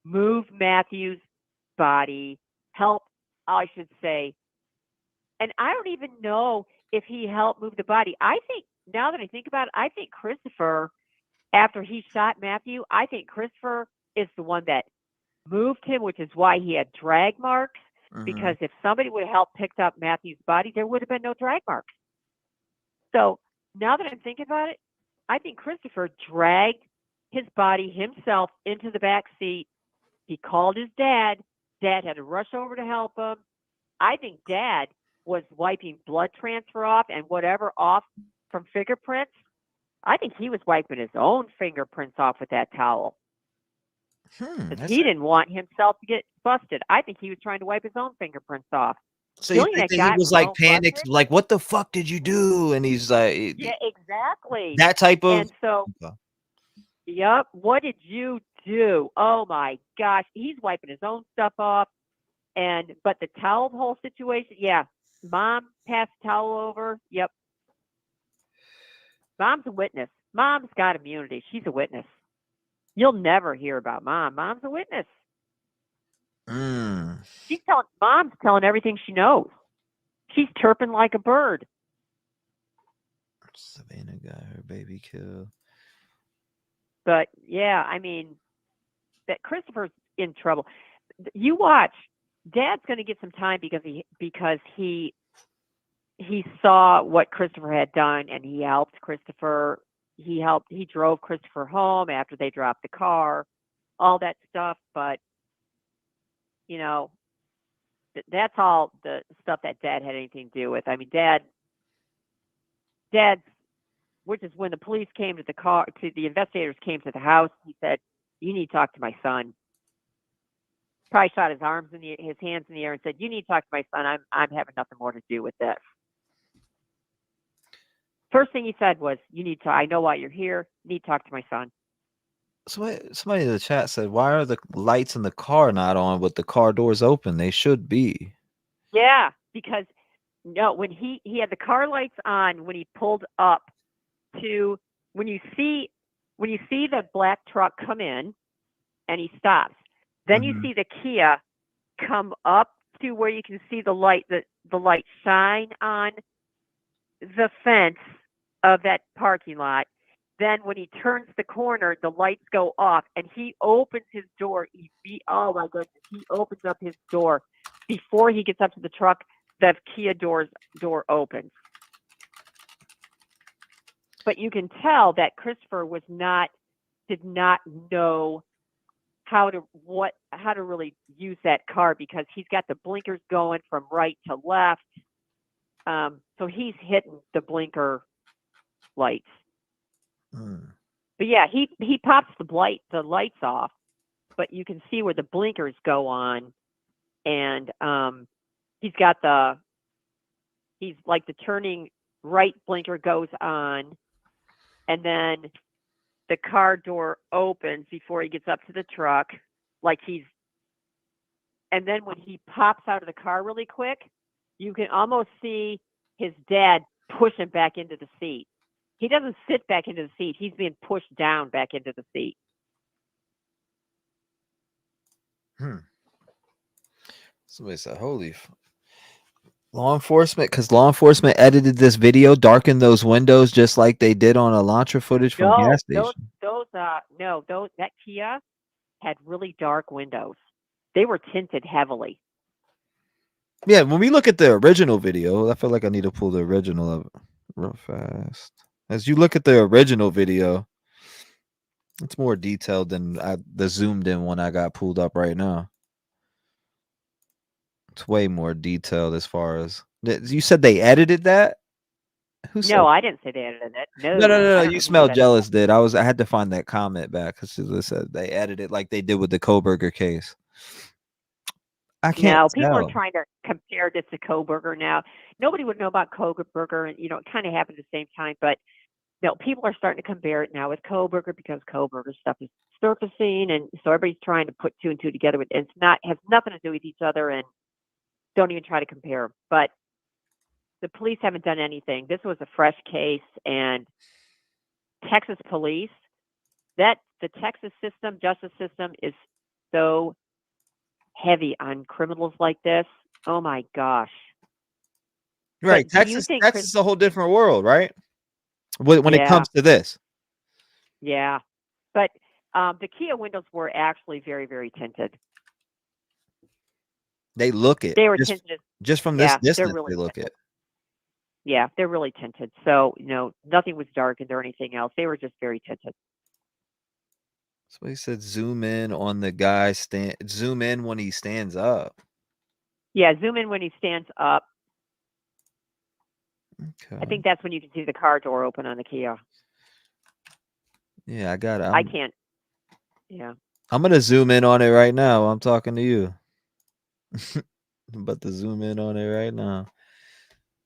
A: move Matthew's body, help, I should say. And I don't even know if he helped move the body. I think, now that I think about it, I think Christopher, after he shot Matthew, I think Christopher is the one that moved him, which is why he had drag marks. Because if somebody would have helped pick up Matthew's body, there would have been no drag marks. So now that I'm thinking about it, I think Christopher dragged his body himself into the back seat. He called his dad. Dad had to rush over to help him. I think Dad was wiping blood transfer off and whatever off from fingerprints. I think he was wiping his own fingerprints off with that towel. Because he didn't want himself to get busted. I think he was trying to wipe his own fingerprints off.
B: So
A: The
B: you
A: only
B: think
A: thing
B: that
A: that
B: he
A: got
B: was like
A: Ramon
B: panicked,
A: busted-
B: like what the fuck did you do? And he's like,
A: Yeah, exactly.
B: that type of.
A: And so,
B: Okay.
A: yep. What did you do? Oh my gosh, he's wiping his own stuff off, but the towel whole situation. Yeah, Mom passed the towel over. Yep. Mom's a witness. Mom's got immunity. She's a witness. You'll never hear about Mom. Mom's a witness. Mom's telling everything she knows. She's chirping like a bird.
B: Savanah got her baby killed.
A: But yeah, I mean, that Christopher's in trouble. You watch. Dad's going to get some time because he saw what Christopher had done, and he helped Christopher. He drove Christopher home after they dropped the car, all that stuff. But you know, that's all the stuff that Dad had anything to do with. I mean, Dad's, which is when the police came to the investigators came to the house. He said, "You need to talk to my son." Probably shot his his hands in the air and said, "You need to talk to my son. I'm having nothing more to do with this." First thing he said was, "You need to. I know why you're here. You need to talk to my son."
B: Somebody in the chat said, "Why are the lights in the car not on with the car doors open? They should be."
A: Yeah, because no, when he had the car lights on when he pulled up to when you see the black truck come in and he stops, then you see the Kia come up to where you can see the light shine on the fence of that parking lot. Then when he turns the corner, the lights go off and he opens his door. Oh my goodness, he opens up his door before he gets up to the truck. The Kia door opens. But you can tell that Christopher did not know how to really use that car because he's got the blinkers going from right to left. So he's hitting the blinker lights. But yeah, he pops the lights off, but you can see where the blinkers go on, and he's like the turning right blinker goes on, and then the car door opens before he gets up to the truck, and then when he pops out of the car really quick, you can almost see his dad push him back into the seat. He doesn't sit back into the seat. He's being pushed down back into the seat.
B: Somebody said, "Holy law enforcement," because law enforcement edited this video, darkened those windows just like they did on Elantra footage from gas station.
A: That Kia had really dark windows. They were tinted heavily.
B: Yeah, when we look at the original video, I feel like I need to pull the original up real fast. As you look at the original video, it's more detailed than the zoomed in one I got pulled up right now. It's way more detailed as far as you said they edited that.
A: No, I didn't say they edited it.
B: No.
A: I don't know
B: You
A: who
B: smelled
A: said
B: jealous. Did I had to find that comment back because they said they edited like they did with the Koberger case. I can't
A: No, people
B: tell.
A: are trying to compare this to Koberger now. Nobody would know about Koberger, and it kind of happened at the same time. But No, people are starting to compare it now with Koberger because Koberger stuff is surfacing, and so everybody's trying to put 2 and 2 together. It's not has nothing to do with each other, and don't even try to compare. But the police haven't done anything. This was a fresh case, and Texas police, the Texas system, justice system, is so heavy on criminals like this. Oh my gosh!
B: Right,
A: But do you
B: Texas
A: think
B: is a whole different world, right? When it
A: Yeah.
B: comes to this.
A: Yeah, but the Kia windows were actually very, very tinted.
B: They look it.
A: They were
B: Just,
A: tinted.
B: just from this
A: Yeah, they're
B: distance,
A: really
B: they look
A: tinted.
B: it.
A: Yeah, they're really tinted. So, nothing was darkened or anything else. They were just very tinted.
B: So he said zoom in on the guy zoom in when he stands up.
A: Yeah, zoom in when he stands up.
B: Okay.
A: I think that's when you can see the car door open on the Kia.
B: Yeah, I got it.
A: I can't. Yeah.
B: I'm gonna zoom in on it right now. I'm talking to you. I'm about to zoom in on it right now.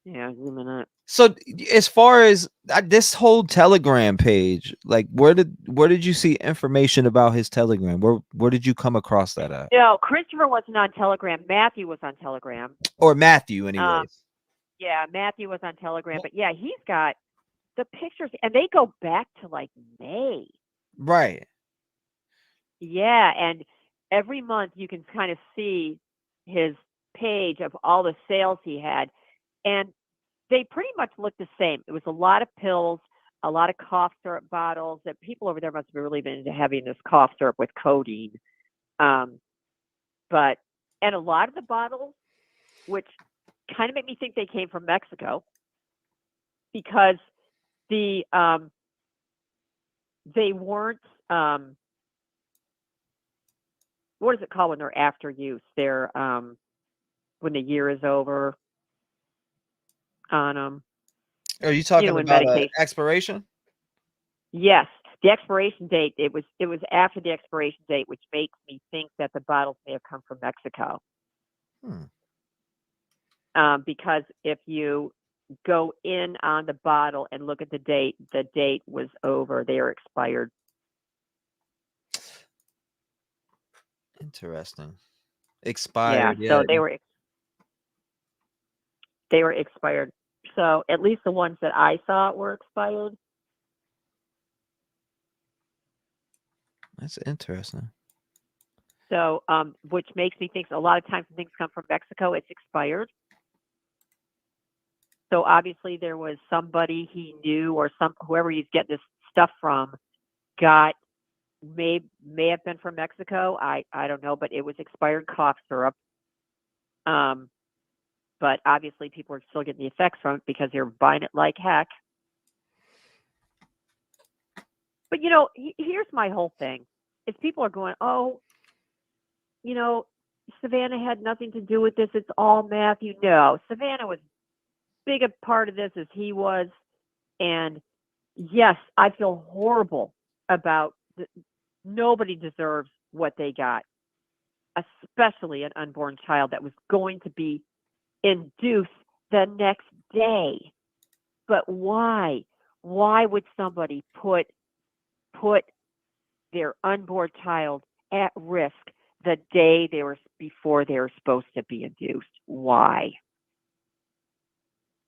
A: Yeah, zoom in on it.
B: So as far as this whole Telegram page, like where did you see information about his Telegram? Where did you come across that at?
A: No, Christopher wasn't on Telegram. Matthew was on Telegram.
B: Or Matthew, anyways.
A: Yeah, Matthew was on Telegram. But yeah, he's got the pictures, and they go back to like May.
B: Right.
A: Yeah, and every month you can kind of see his page of all the sales he had, and they pretty much look the same. It was a lot of pills, a lot of cough syrup bottles. That people over there must have really been into having this cough syrup with codeine. But and a lot of the bottles, which kind of made me think they came from Mexico, because they weren't what is it called when they're after use? They're when the year is over on them.
B: Are you talking
A: when
B: about
A: medication.
B: expiration?
A: Yes, the expiration date. It was after the expiration date, which makes me think that the bottles may have come from Mexico. Because if you go in on the bottle and look at the date was over. They are expired.
B: Interesting. Expired.
A: Yeah, so they were expired. So at least the ones that I saw were expired.
B: That's interesting.
A: So, which makes me think a lot of times when things come from Mexico, it's expired. So obviously there was somebody he knew, or whoever he's getting this stuff from, may have been from Mexico. I don't know, but it was expired cough syrup. But obviously people are still getting the effects from it because they're buying it like heck. But here's my whole thing: is people are going, oh, Savanah had nothing to do with this. It's all Matthew. No, Savanah was big a part of this as he was, and yes, I feel horrible about. Nobody deserves what they got, especially an unborn child that was going to be induced the next day. But why? Why would somebody put their unborn child at risk the day before they were supposed to be induced? Why?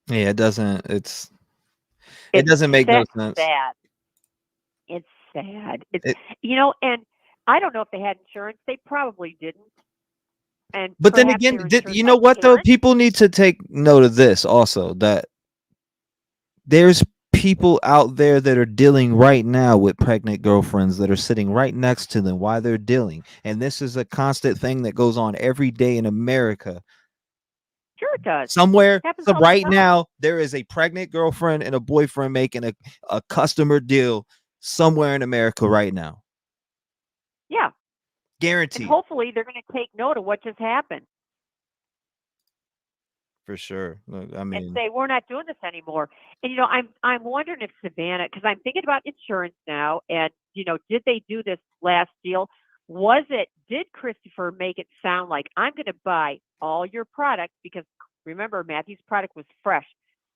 B: Yeah, it doesn't. It doesn't make no sense.
A: Sad. It's sad. And I don't know if they had insurance. They probably didn't. And
B: but then
A: perhaps
B: again,
A: they were insured
B: you
A: by
B: know what though?
A: parents.
B: People need to take note of this also, that there's people out there that are dealing right now with pregnant girlfriends that are sitting right next to them while they're dealing. And this is a constant thing that goes on every day in America.
A: Sure it does.
B: Somewhere,
A: Happens
B: so
A: all the
B: right
A: time.
B: now, there is a pregnant girlfriend and a boyfriend making a customer deal somewhere in America right now.
A: Yeah.
B: Guaranteed.
A: And hopefully they're going to take note of what just happened
B: For sure. Look, I
A: and
B: mean,
A: say, we're not doing this anymore. And, I'm wondering if Savanah, because I'm thinking about insurance now, and, did they do this last deal? Did Christopher make it sound like, I'm going to buy all your products, because remember, Matthew's product was fresh,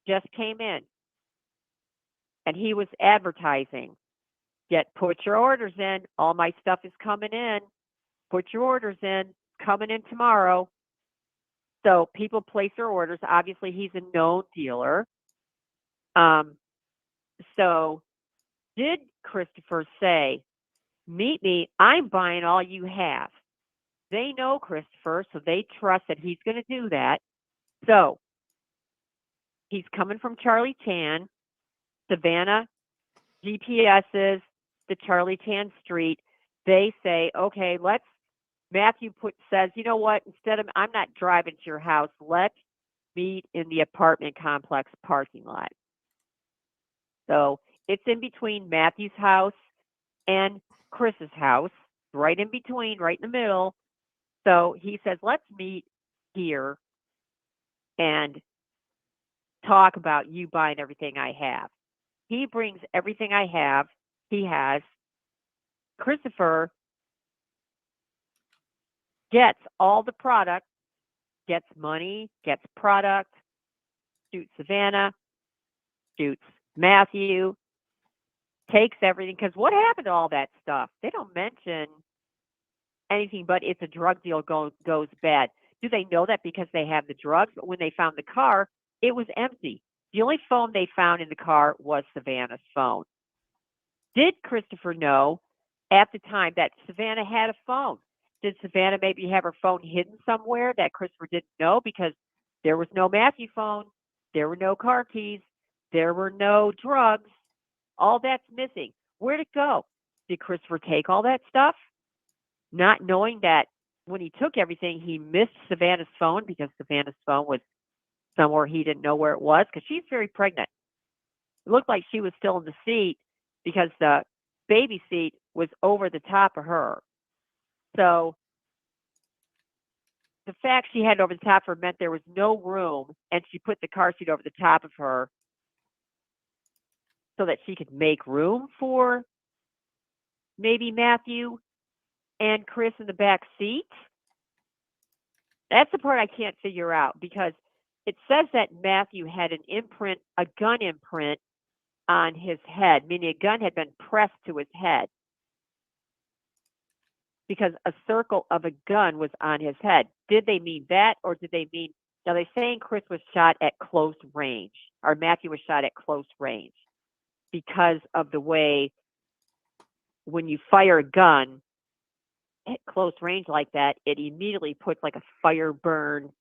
A: just came in. and he was advertising, put your orders in. All my stuff is coming in. Put your orders in. Coming in tomorrow. So people place their orders. Obviously, he's a known dealer. So did Christopher say, meet me, I'm buying all you have? They know Christopher, so they trust that he's going to do that. So he's coming from Charlie Tan, Savanah GPS's the Charlie Tan Street. They say, okay, Matthew says, you know what, instead of, I'm not driving to your house, let's meet in the apartment complex parking lot. So it's in between Matthew's house and Chris's house, right in between, right in the middle. So he says, let's meet here and talk about you buying everything I have. He brings everything I have. He has. Christopher gets all the product, gets money, gets product, shoots Savanah, shoots Matthew, takes everything. Because what happened to all that stuff? They don't mention anything, but it's a drug deal goes bad. Do they know that because they have the drugs? But when they found the car, it was empty. The only phone they found in the car was Savanah's phone. Did Christopher know at the time that Savanah had a phone? Did Savanah maybe have her phone hidden somewhere that Christopher didn't know? Because there was no Matthew phone. There were no car keys. There were no drugs. All that's missing. Where'd it go? Did Christopher take all that stuff? Not knowing that when he took everything, he missed Savanah's phone because Savanah's phone was somewhere he didn't know where it was because she's very pregnant. It looked like she was still in the seat because the baby seat was over the top of her. So the fact she had it over the top of her meant there was no room, and she put the car seat over the top of her so that she could make room for maybe Matthew and Chris in the back seat. That's the part I can't figure out because it says that Matthew had a gun imprint on his head, meaning a gun had been pressed to his head because a circle of a gun was on his head. Did they mean that, or did they mean, now they're saying Chris was shot at close range, or Matthew was shot at close range because of the way when you fire a gun at close range like that, it immediately puts like a fire burn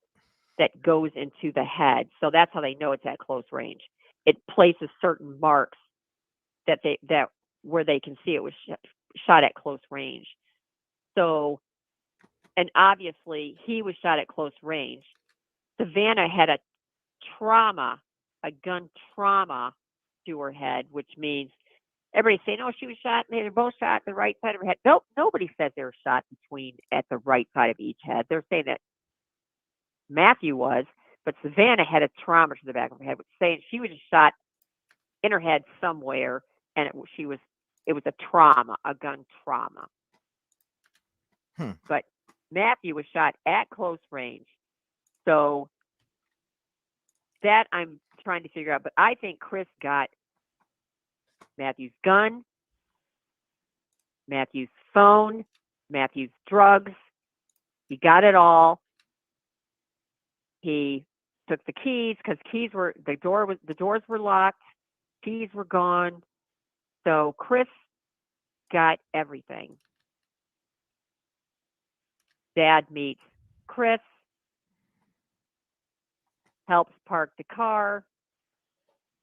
A: that goes into the head. So that's how they know it's at close range. It places certain marks that where they can see it was shot at close range. So, and obviously he was shot at close range. Savanah had a gun trauma to her head, which means everybody's saying, oh, she was shot, and they're both shot at the right side of her head. Nope, nobody says they were shot at the right side of each head. They're saying that Matthew was, but Savanah had a trauma to the back of her head, which is saying she was shot in her head somewhere, and it was a trauma, a gun trauma. But Matthew was shot at close range. So that I'm trying to figure out. But I think Chris got Matthew's gun, Matthew's phone, Matthew's drugs. He got it all. He took the keys because the doors were locked, keys were gone. So Chris got everything. Dad meets Chris, helps park the car,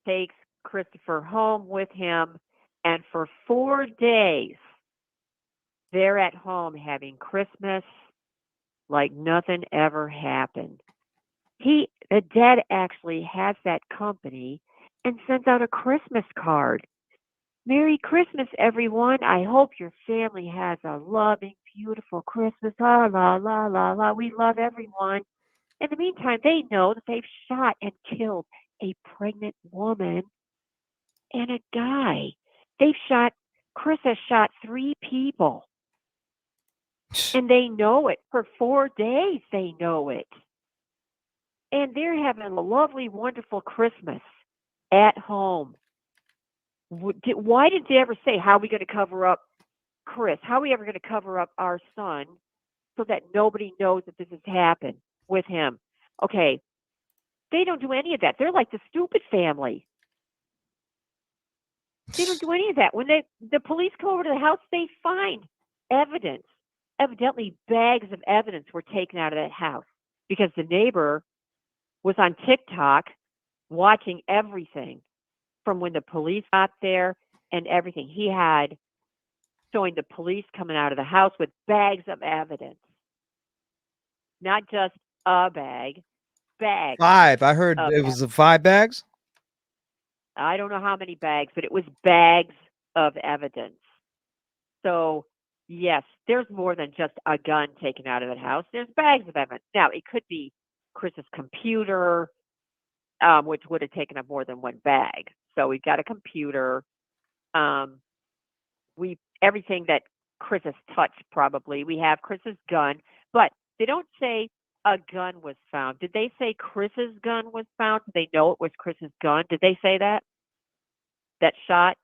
A: takes Christopher home with him, and for 4 days, they're at home having Christmas like nothing ever happened. The dad actually has that company and sends out a Christmas card. Merry Christmas, everyone. I hope your family has a loving, beautiful Christmas. La, la, la, la, la. We love everyone. In the meantime, they know that they've shot and killed a pregnant woman and a guy. Chris has shot 3 people. And they know it. For 4 days, they know it. And they're having a lovely, wonderful Christmas at home. Why did they ever say, how are we going to cover up Chris? How are we ever going to cover up our son so that nobody knows that this has happened with him? Okay, they don't do any of that. They're like the stupid family. They don't do any of that. When the police come over to the house, they find evidence. Evidently, bags of evidence were taken out of that house because the neighbor was on TikTok watching everything from when the police got there and everything. He had showing the police coming out of the house with bags of evidence. Not just a bag, bags.
B: 5. I heard
A: of
B: it was the 5 bags.
A: I don't know how many bags, but it was bags of evidence. So, yes, there's more than just a gun taken out of that house. There's bags of evidence. Now, it could be Chris's computer, which would have taken up more than one bag. So we've got a computer. Everything that Chris has touched, probably. We have Chris's gun, but they don't say a gun was found. Did they say Chris's gun was found? Did they know it was Chris's gun? Did they say that? That shot?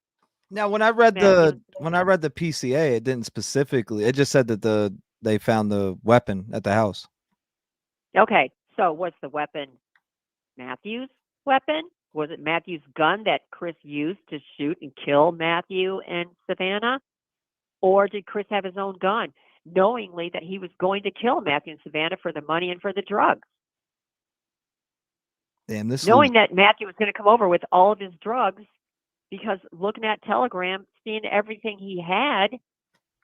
B: Now, when I read the PCA, it didn't specifically. It just said that they found the weapon at the house.
A: Okay, so was the weapon Matthew's weapon? Was it Matthew's gun that Chris used to shoot and kill Matthew and Savanah? Or did Chris have his own gun, knowingly that he was going to kill Matthew and Savanah for the money and for the drugs?
B: Damn,
A: knowing that Matthew was going to come over with all of his drugs, because looking at Telegram, seeing everything he had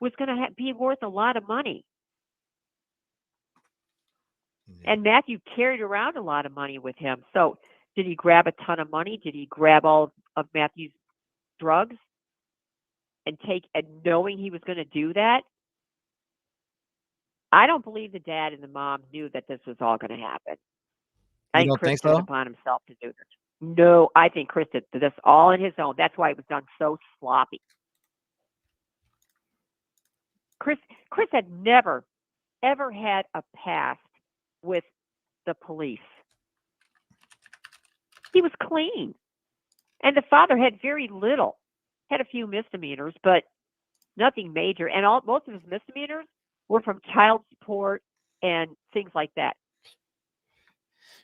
A: was going to be worth a lot of money. And Matthew carried around a lot of money with him. So did he grab a ton of money? Did he grab all of Matthew's drugs and knowing he was going to do that? I don't believe the dad and the mom knew that this was all going to happen. I think Chris took it upon himself to do this. No, I think Chris did this all on his own. That's why it was done so sloppy. Chris had never, ever had a past with the police. He was clean. And the father had very little. Had a few misdemeanors, but nothing major. And most of his misdemeanors were from child support and things like that.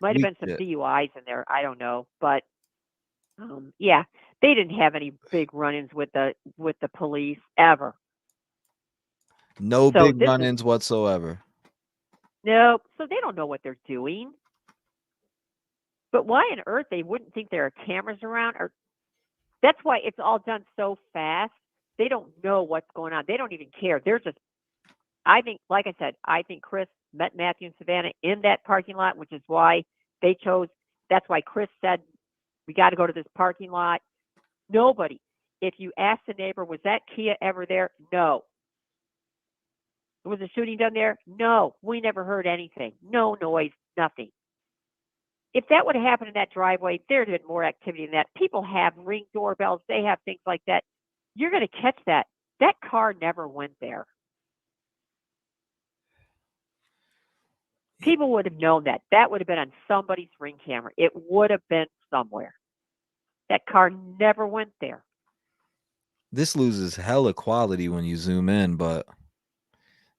A: Might have been some DUIs in there. I don't know. But yeah, they didn't have any big run-ins with the police ever.
B: No big run-ins whatsoever.
A: No, so they don't know what they're doing. But why on earth they wouldn't think there are cameras around? Or that's why it's all done so fast. They don't know what's going on. They don't even care. They're just, I think, like I said, I think Chris met Matthew and Savanah in that parking lot, which is why they chose. That's why Chris said, we got to go to this parking lot. Nobody. If you ask the neighbor, was that Kia ever there? No. Was the shooting done there? No. We never heard anything. No noise, nothing. If that would have happened in that driveway, there'd have been more activity than that. People have Ring doorbells. They have things like that. You're going to catch that. That car never went there. People would have known that. That would have been on somebody's Ring camera. It would have been somewhere. That car never went there.
B: This loses hella quality when you zoom in, but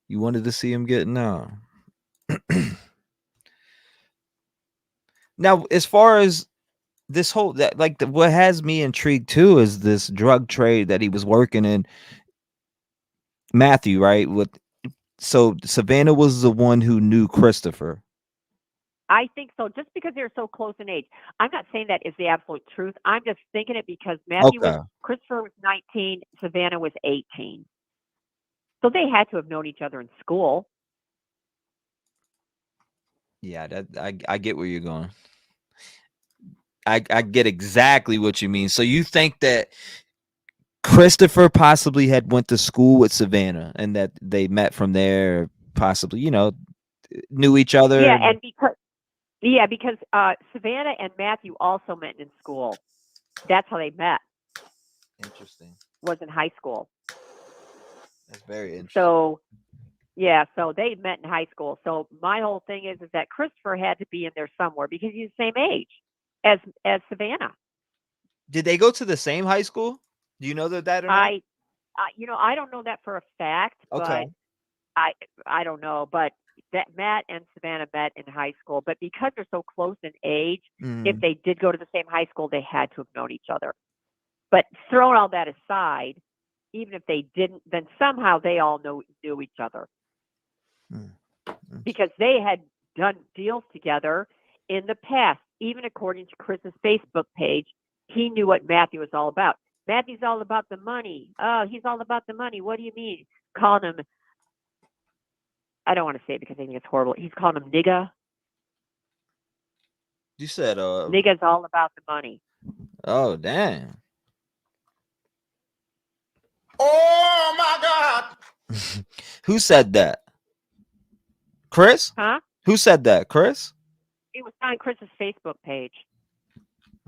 B: you wanted to see him getting out. Now, as far as this whole what has me intrigued too is this drug trade that he was working in. Matthew, right? So Savanah was the one who knew Christopher.
A: I think so, just because they're so close in age. I'm not saying that is the absolute truth. I'm just thinking it because Christopher was 19, Savanah was 18. So they had to have known each other in school.
B: Yeah, I get where you're going. I get exactly what you mean. So you think that Christopher possibly had went to school with Savanah and that they met from there, possibly, knew each other.
A: Yeah, and because Savanah and Matthew also met in school. That's how they met.
B: Interesting.
A: Was in high school.
B: That's very interesting.
A: So, yeah, so they met in high school. So my whole thing is that Christopher had to be in there somewhere because he's the same age as Savanah.
B: Did they go to the same high school? Do you know that or not?
A: I don't know that for a fact,
B: Okay.
A: but I don't know. But that Matt and Savannah met in high school, but because they're so close in age, if they did go to the same high school, they had to have known each other. But throwing all that aside, even if they didn't, then somehow they all knew each other because they had done deals together in the past. Even according to Chris's Facebook page, he knew what Matthew was all about. Matthew's all about the money. Oh, he's all about the money. What do you mean? Calling him, I don't want to say it because I think it's horrible. He's calling him nigga.
B: You said
A: Nigga's all about the money.
B: Oh, damn.
M: Oh my God.
B: Who said that? Chris?
A: Huh?
B: Who said that? Chris?
A: It was on Chris's Facebook page.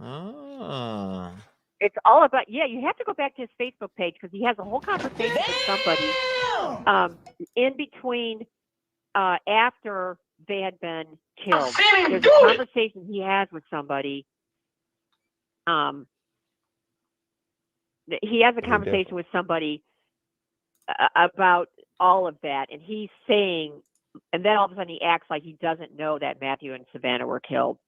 B: Oh.
A: It's all about, you have to go back to his Facebook page because he has a whole conversation with somebody in between after they had been killed. There's a conversation he has with somebody. He has a conversation with somebody about all of that, and he's saying, and then all of a sudden he acts like he doesn't know that Matthew and Savannah were killed.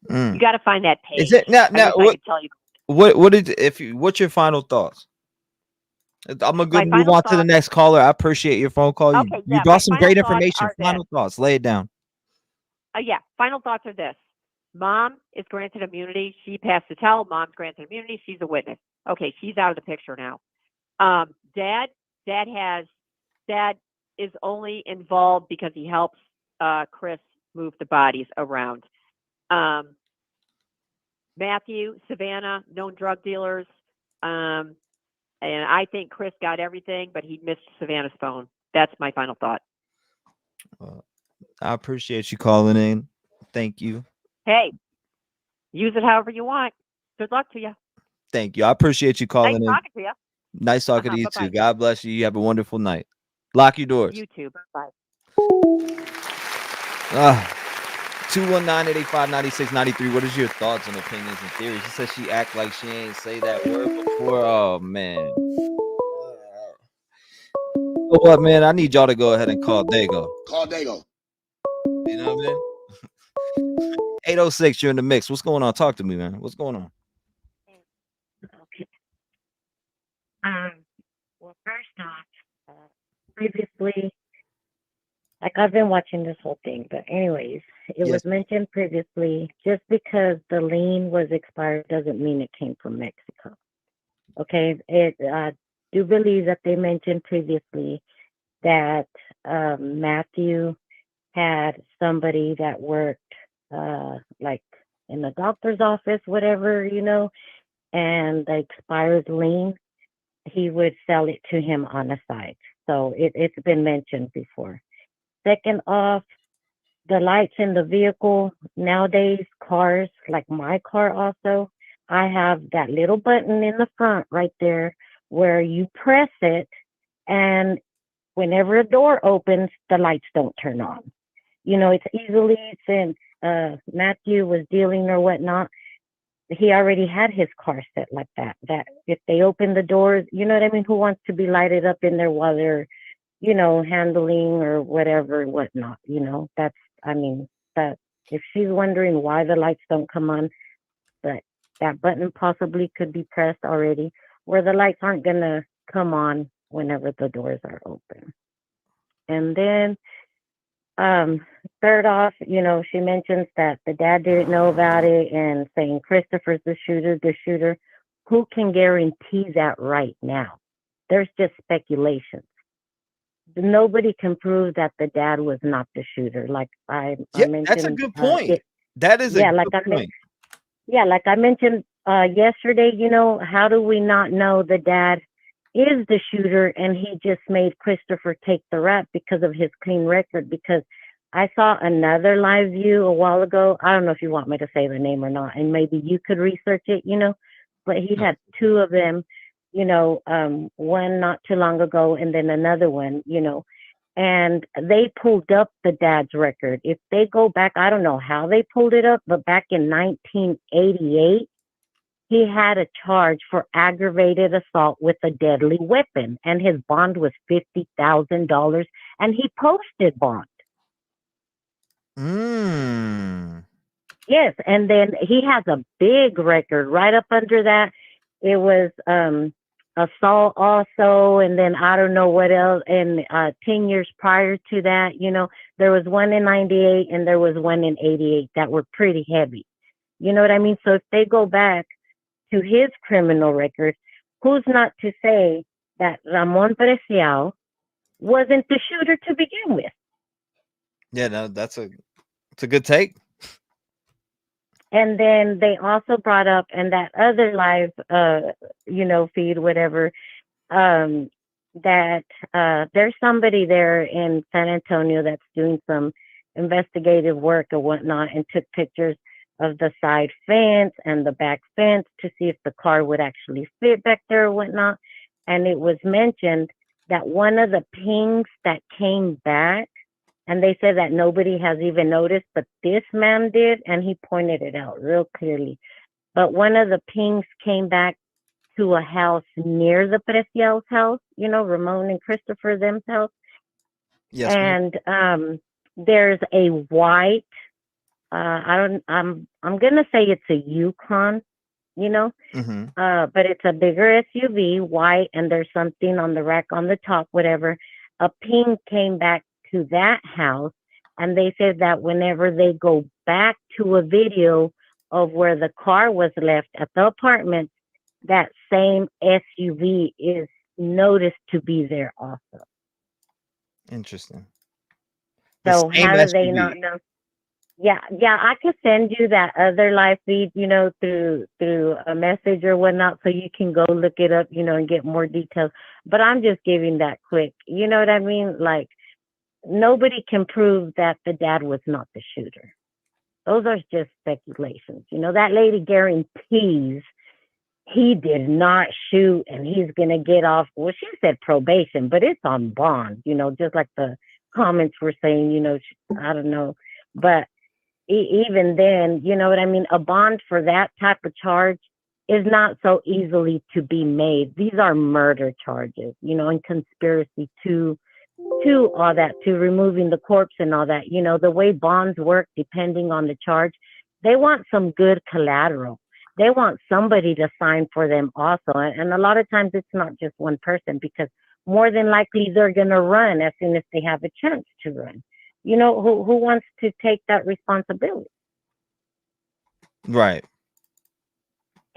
A: You got to find that page.
B: Is it now?
A: I could tell you.
B: What's your final thoughts? I'm gonna go
A: My
B: move
A: final
B: on to the next caller. I appreciate your phone call.
A: Okay,
B: You
A: yeah,
B: brought
A: my
B: some
A: final
B: great
A: thoughts
B: information.
A: are
B: Final thoughts. Lay it down.
A: Final thoughts are this. Mom is granted immunity. She passed the tell. Mom's granted immunity. She's a witness. Okay, she's out of the picture now. Dad is only involved because he helps Chris move the bodies around. Matthew, Savannah, known drug dealers. And I think Chris got everything, but he missed Savannah's phone. That's my final thought.
B: I appreciate you calling in. Thank you.
A: Hey, use it however you want. Good luck to you.
B: Thank you. I appreciate you calling
A: Nice
B: in.
A: talking to you.
B: Nice talking to you
A: Bye-bye.
B: too. God bless you. You have a wonderful night. Lock your doors.
A: You too. Bye.
B: 219-885-9693. What is your thoughts and opinions and theories? She says she act like she ain't say that word before. Oh man. You know what, man? I need y'all to go ahead and call Dago.
M: Call Dago.
B: You know what I mean? 806, you're in the mix. What's going on? Talk to me, man. What's going on?
F: Okay. Well, first off, previously, like I've been watching this whole thing, but anyways, it was mentioned previously, just because the lien was expired doesn't mean it came from Mexico. Okay, I do believe that they mentioned previously that Matthew had somebody that worked like in the doctor's office, whatever, and the expired lien, he would sell it to him on the side. So it's been mentioned before. Second off, the lights in the vehicle, nowadays cars, like my car also, I have that little button in the front right there where you press it, and whenever a door opens, the lights don't turn on. It's easily, since Matthew was dealing or whatnot, he already had his car set like that, that if they open the doors, you know what I mean? Who wants to be lighted up in there while they're, handling or whatever, whatnot, that if she's wondering why the lights don't come on, that button possibly could be pressed already where the lights aren't going to come on whenever the doors are open. And then, third off, she mentions that the dad didn't know about it and saying Christopher's the shooter. Who can guarantee that right now? There's just speculation. Nobody can prove that the dad was not the shooter. Like I mentioned,
B: that's a good point. That is a good point.
F: Like I mentioned yesterday, how do we not know the dad is the shooter and he just made Christopher take the rap because of his clean record? Because I saw another live view a while ago. I don't know if you want me to say the name or not, and maybe you could research it, but he had two of them, one not too long ago and then another one, and they pulled up the dad's record. If they go back, I don't know how they pulled it up, but back in 1988, he had a charge for aggravated assault with a deadly weapon, and his bond was $50,000, and he posted bond. Yes, and then he has a big record right up under that. It was assault also, and then I don't know what else. And 10 years prior to that, you know, there was one in 98 and there was one in 88 that were pretty heavy. You know what I mean? So if they go back to his criminal record, who's not to say that Ramon Preciado wasn't the shooter to begin with?
B: Yeah, no, it's a good take.
F: And then they also brought up in that other live, you know, feed, whatever, that there's somebody there in San Antonio that's doing some investigative work or whatnot, and took pictures of the side fence and the back fence to see if the car would actually fit back there or whatnot. And it was mentioned that one of the pings that came back, and they said that nobody has even noticed, but this man did, and he pointed it out real clearly. But one of the pings came back to a house near the Preciado's house, you know, Ramon and Christopher them's house.
B: Yes,
F: and there's a white, I'm gonna say it's a Yukon, you know, but it's a bigger SUV, white, and there's something on the rack on the top, whatever. A ping came back to that house, and they said that whenever they go back to a video of where the car was left at the apartment, that same SUV is noticed to be there also.
B: Interesting.
F: So how do they not know? Yeah, I could send you that other live feed, you know, through a message or whatnot, so you can go look it up, you know, and get more details. But I'm just giving that quick. You know what I mean? Like, nobody can prove that the dad was not the shooter. Those are just speculations. You know, that lady guarantees he did not shoot and he's going to get off. Well, she said probation, but it's on bond, you know, just like the comments were saying, you know, I don't know. But even then, you know what I mean? A bond for that type of charge is not so easily to be made. These are murder charges, you know, and conspiracy to all that, to removing the corpse and all that. You know, the way bonds work, depending on the charge, they want some good collateral. They want somebody to sign for them also. And a lot of times it's not just one person, because more than likely they're going to run as soon as they have a chance to run. You know, who wants to take that responsibility?
B: Right.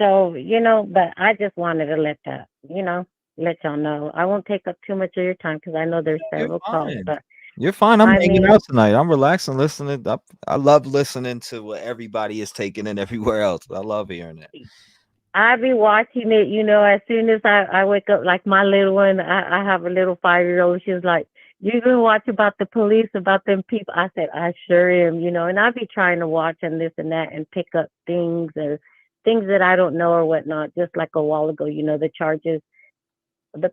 F: So, you know, but I just wanted to let that, you know, let y'all know. I won't take up too much of your time because I know there's several calls, but
B: You're fine. I'm
F: I
B: hanging
F: mean,
B: out tonight. I'm relaxing, listening. I love listening to what everybody is taking in everywhere else. I love hearing it.
F: I be watching it, you know, as soon as I wake up, like my little one, I have a little 5-year-old. She's like, you gonna watch about the police, about them people? I said, I sure am, you know, and I be trying to watch and this and that and pick up things or things that I don't know or whatnot. Just like a while ago, you know, the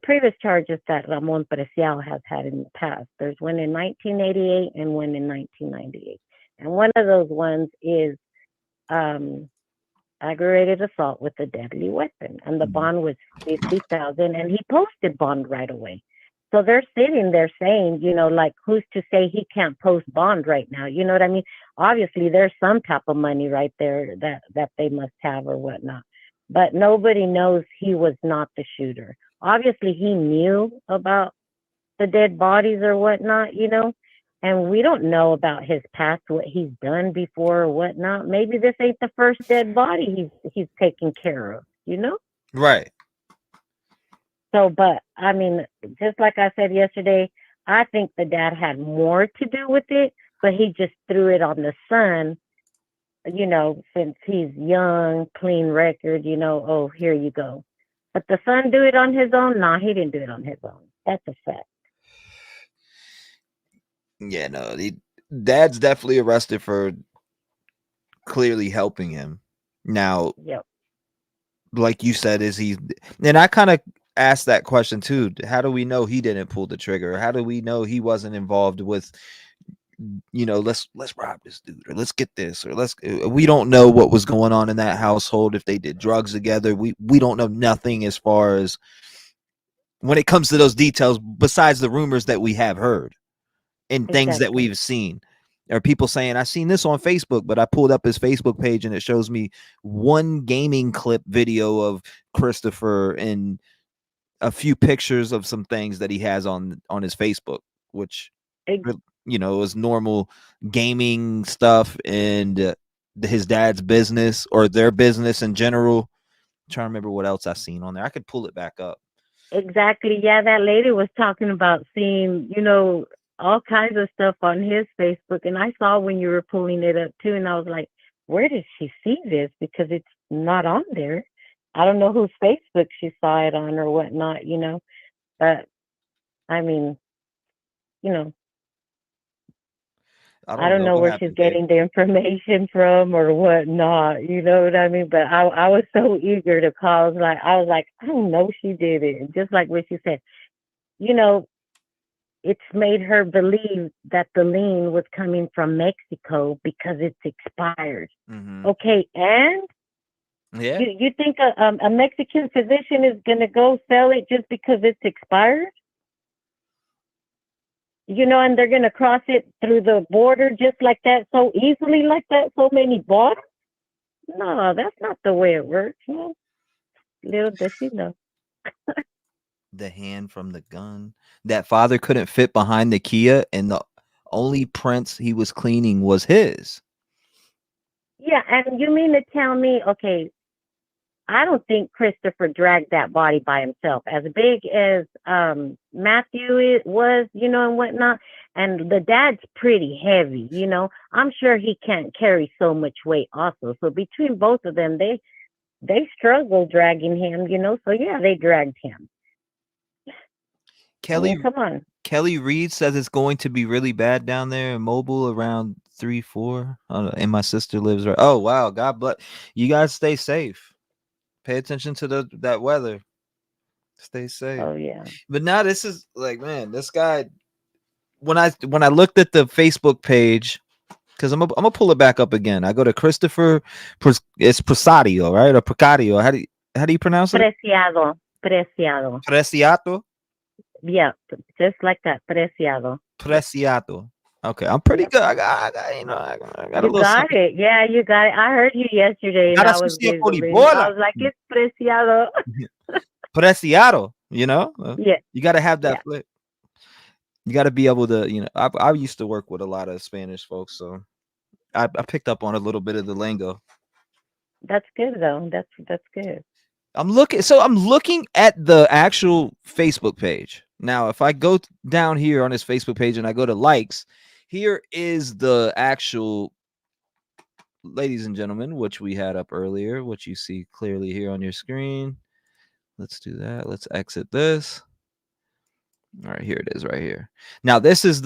F: previous charges that Ramon Preciado has had in the past. There's one in 1988 and one in 1998. And one of those ones is aggravated assault with a deadly weapon. And the bond was $50,000, and he posted bond right away. So they're sitting there saying, you know, like, who's to say he can't post bond right now? You know what I mean? Obviously, there's some type of money right there that they must have or whatnot. But nobody knows he was not the shooter. Obviously, he knew about the dead bodies or whatnot, you know, and we don't know about his past, what he's done before or whatnot. Maybe this ain't the first dead body he's taken care of, you know?
B: Right.
F: So, but I mean, just like I said yesterday, I think the dad had more to do with it, but he just threw it on the son, you know, since he's young, clean record, you know, oh, here you go. But the son do it on his own? No, he didn't do it on his own. That's a fact.
B: Yeah, no, dad's definitely arrested for clearly helping him. Now,
F: yep.
B: Like you said, is he? And I kind of asked that question too. How do we know he didn't pull the trigger? How do we know he wasn't involved with let's rob this dude, or let's get this, or we don't know what was going on in that household, if they did drugs together. We don't know nothing as far as when it comes to those details, besides the rumors that we have heard and things that we've seen. There are people saying, I seen this on Facebook, but I pulled up his Facebook page and it shows me one gaming clip video of Christopher and a few pictures of some things that he has on his Facebook, which is normal gaming stuff and his dad's business, or their business in general. I'm trying to remember what else I seen on there. I could pull it back up.
F: Exactly. Yeah, that lady was talking about seeing, all kinds of stuff on his Facebook. And I saw when you were pulling it up too. And I was like, where did she see this? Because it's not on there. I don't know whose Facebook she saw it on or whatnot, But I mean, I don't know where she's getting the information from or whatnot, you know what I mean? But I was so eager to call. I was like, I don't know she did it. And just like what she said, it's made her believe that the lien was coming from Mexico because it's expired.
B: Mm-hmm.
F: Okay, and
B: yeah,
F: you think a Mexican physician is going to go sell it just because it's expired? And they're going to cross it through the border just like that, so easily like that, so many bought it? No, that's not the way it works. Little does she know.
B: The hand from the gun. That father couldn't fit behind the Kia, and the only prints he was cleaning was his.
F: Yeah, and you mean to tell me, okay, I don't think Christopher dragged that body by himself. As big as Matthew was, and whatnot, and the dad's pretty heavy, I'm sure he can't carry so much weight also. So between both of them, they struggle dragging him, so yeah, they dragged him.
B: Kelly,
F: come on.
B: Kelly Reed says it's going to be really bad down there in Mobile around 3-4. And my sister lives right. Oh wow, God bless you guys. Stay safe. Pay attention to that weather. Stay safe.
F: Oh yeah.
B: But now this is like, man, this guy. When I looked at the Facebook page, because I'm gonna pull it back up again. I go to Christopher. It's Presadio, right? Or Precadio. How do you pronounce it? Preciado.
F: Yeah, just like that.
B: Preciado. Okay, I'm pretty good. I got a little.
F: You got it. Yeah, you got it. I heard you yesterday, and I was like, it's Preciado.
B: Preciado.
F: Yeah.
B: You got to have that flip. You got to be able to. I used to work with a lot of Spanish folks, so I picked up on a little bit of the lingo.
F: That's good though. That's good.
B: I'm looking at the actual Facebook page. Now, if I go down here on his Facebook page and I go to likes, here is the actual, ladies and gentlemen, which we had up earlier, which you see clearly here on your screen. Let's do that. Let's exit this. All right, here it is right here. Now, this is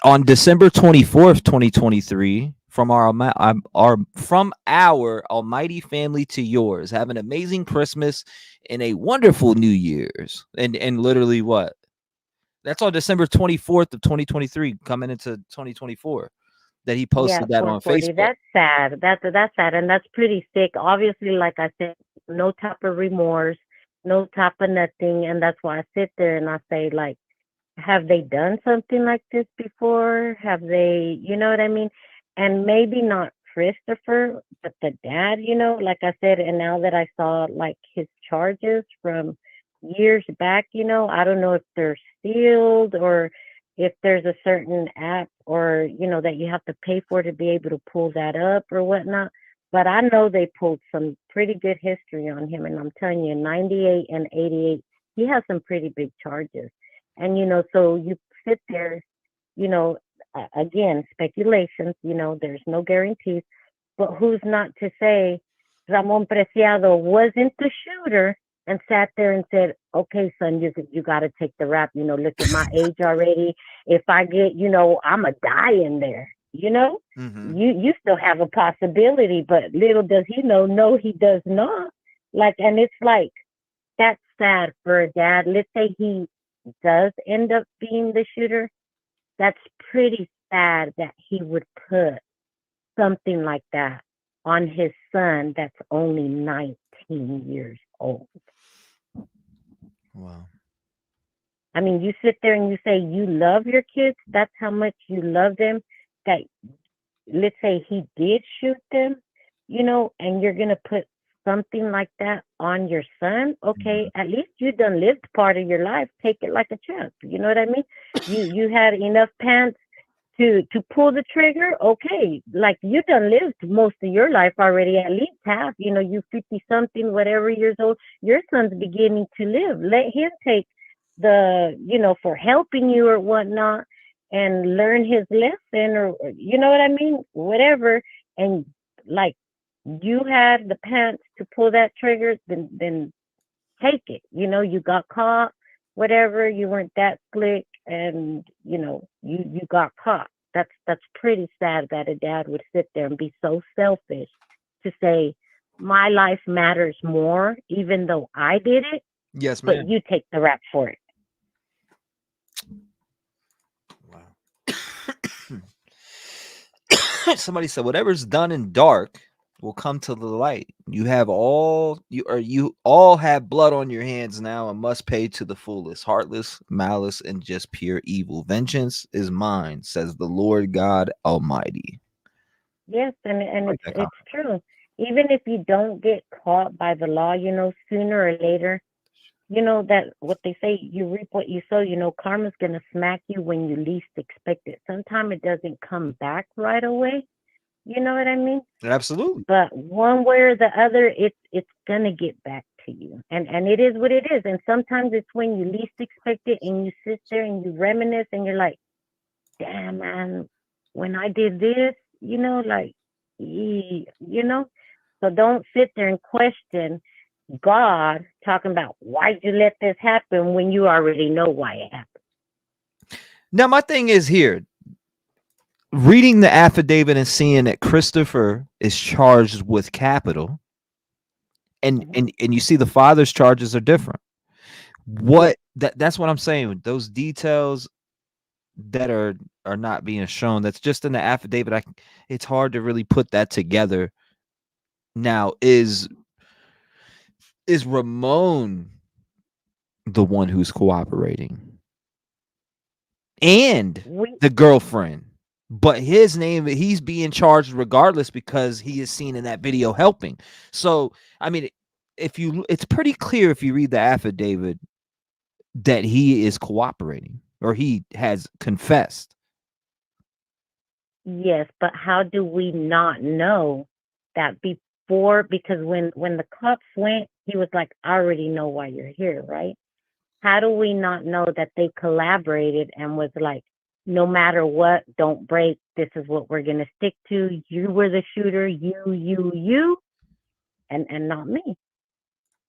B: on December 24th, 2023. From our almighty family to yours. Have an amazing Christmas and a wonderful New Year's. And literally what? That's on December 24th of 2023, coming into 2024, that he posted that on Facebook.
F: That's sad. That's sad, and that's pretty sick. Obviously, like I said, no type of remorse, no type of nothing, and that's why I sit there and I say, like, have they done something like this before? Have they, you know what I mean? And maybe not Christopher, but the dad, like I said, and now that I saw like his charges from years back, I don't know if they're sealed or if there's a certain app or, that you have to pay for to be able to pull that up or whatnot. But I know they pulled some pretty good history on him. And I'm telling you, 98 and 88, he has some pretty big charges. And, so you sit there, again, speculations, there's no guarantees, but who's not to say Ramon Preciado wasn't the shooter and sat there and said, okay, son, you got to take the rap, look at my age already. If I get, I'm a die in there,
B: Mm-hmm.
F: you still have a possibility, but little does he know, no, he does not. And it's like, that's sad for a dad. Let's say he does end up being the shooter. That's pretty sad that he would put something like that on his son that's only 19 years old.
B: Wow.
F: I mean, you sit there and you say you love your kids. That's how much you love them. That, let's say he did shoot them, and you're going to put something like that on your son. Okay, at least you done lived part of your life. Take it like a champ. You know what I mean? You had enough pants to pull the trigger. Okay, like you done lived most of your life already, at least half. You 50 something, whatever years old. Your son's beginning to live. Let him take the, for helping you or whatnot, and learn his lesson, or you know what I mean, whatever. And like you had the pants to pull that trigger, then take it. You got caught, whatever. You weren't that slick, and you got caught. That's pretty sad that a dad would sit there and be so selfish to say my life matters more, even though I did it.
B: Yes,
F: but
B: ma'am.
F: you take the rap for it.
B: Somebody said whatever's done in dark will come to the light. You all have blood on your hands now and must pay to the fullest. Heartless, malice, and just pure evil. Vengeance is mine, says the Lord God Almighty.
F: Yes, and
B: Like
F: it's true. Even if you don't get caught by the law, sooner or later, that what they say, you reap what you sow. Karma's gonna smack you when you least expect it. Sometimes it doesn't come back right away. You know what I mean?
B: Absolutely.
F: But one way or the other, it's gonna get back to you, and it is what it is. And sometimes it's when you least expect it, and you sit there and you reminisce, and you're like, "Damn, man, when I did this, So don't sit there and question God, talking about why'd you let this happen when you already know why it happened."
B: Now, my thing is here. Reading the affidavit and seeing that Christopher is charged with capital, and you see the father's charges are different. That's what I'm saying. Those details that are not being shown, that's just in the affidavit. It's hard to really put that together. Now, is Ramon the one who's cooperating, and the girlfriend? But his name, he's being charged regardless because he is seen in that video helping. So, I mean, it's pretty clear if you read the affidavit that he is cooperating or he has confessed.
F: Yes, but how do we not know that before? Because when the cops went, he was like, "I already know why you're here," right? How do we not know that they collaborated and was like, no matter what, don't break. This is what we're going to stick to. You were the shooter, you, and not me.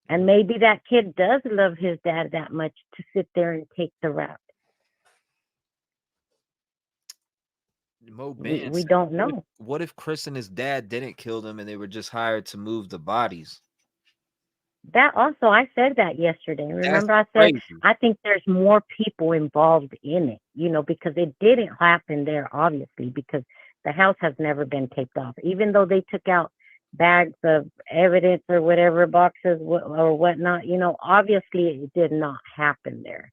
F: And maybe that kid does love his dad that much to sit there and take the rap. We don't know.
B: What if Chris and his dad didn't kill them and they were just hired to move the bodies?
F: That also, I said that yesterday. Remember, I said, I think there's more people involved in it, because it didn't happen there, obviously, because the house has never been taped off. Even though they took out bags of evidence or whatever, boxes or whatnot, obviously it did not happen there.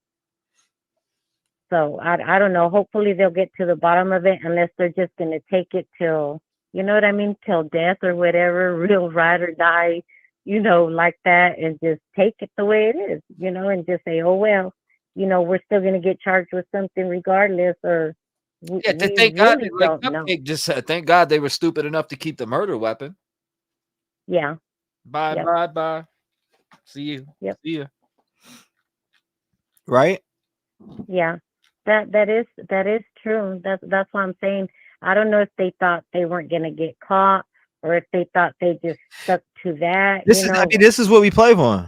F: So I don't know. Hopefully they'll get to the bottom of it, unless they're just going to take it till, till death or whatever, real ride or die, like that, and just take it the way it is, and just say, oh, well, we're still going to get charged with something regardless, or
B: Thank God, like Cupcake just said, thank God they were stupid enough to keep the murder weapon.
F: Yeah.
B: Bye. See you.
F: Yep.
B: See you. Right?
F: Yeah. That is true. That's what I'm saying. I don't know if they thought they weren't going to get caught, or if they thought they just stuck to that.
B: This is what we play for.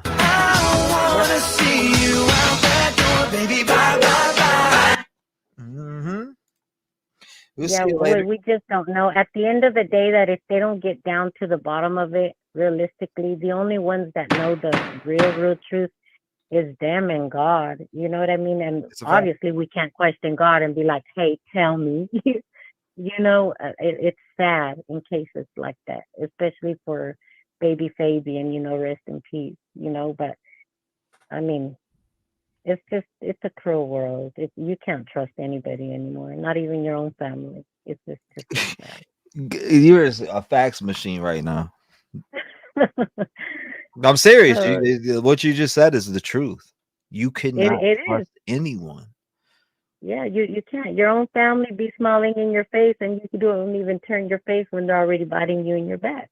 F: We just don't know. At the end of the day, that if they don't get down to the bottom of it, realistically, the only ones that know the real truth is them and God. You know what I mean? And
B: It's a fact.
F: obviously, we can't question God and be like, "Hey, tell me." It's sad in cases like that, especially for baby Fabian. Rest in peace. But I mean, it's a cruel world. You can't trust anybody anymore, not even your own family. It's just so sad.
B: You're a fax machine right now. I'm serious. What you just said is the truth. You cannot
F: it is.
B: trust anyone.
F: Yeah, you can't. Your own family be smiling in your face, and you don't even turn your face when they're already biting you in your back.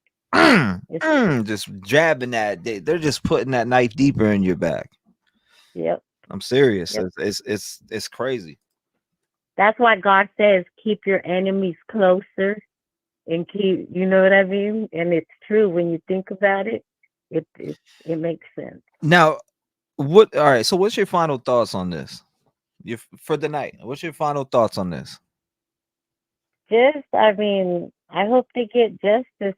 B: Just jabbing that. They're just putting that knife deeper in your back.
F: Yep.
B: I'm serious.
F: Yep.
B: It's crazy.
F: That's why God says, keep your enemies closer, and keep. You know what I mean? And it's true when you think about it. It makes sense.
B: Now, all right. So, what's your final thoughts on this? For the night. What's your final thoughts on this?
F: I mean, I hope they get justice,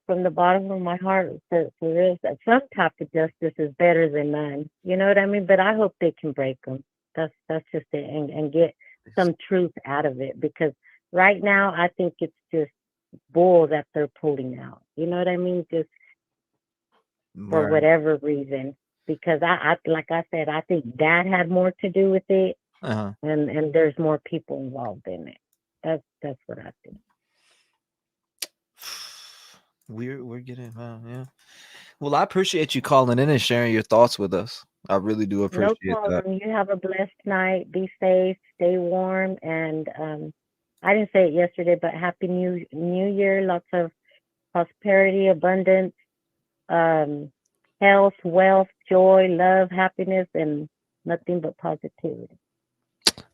F: from the bottom of my heart for this. Some type of justice is better than none. You know what I mean? But I hope they can break them. That's just it, and get some truth out of it. Because right now, I think it's just bull that they're pulling out. You know what I mean? Just for whatever reason. Because I like I said, I think Dad had more to do with it, and there's more people involved in it. That's what I think.
B: We're getting yeah. Well, I appreciate you calling in and sharing your thoughts with us. I really do appreciate
F: No problem. You have a blessed night. Be safe. Stay warm. And I didn't say it yesterday, but Happy New Year. Lots of prosperity, abundance, health, wealth, joy, love, happiness, and nothing but positivity.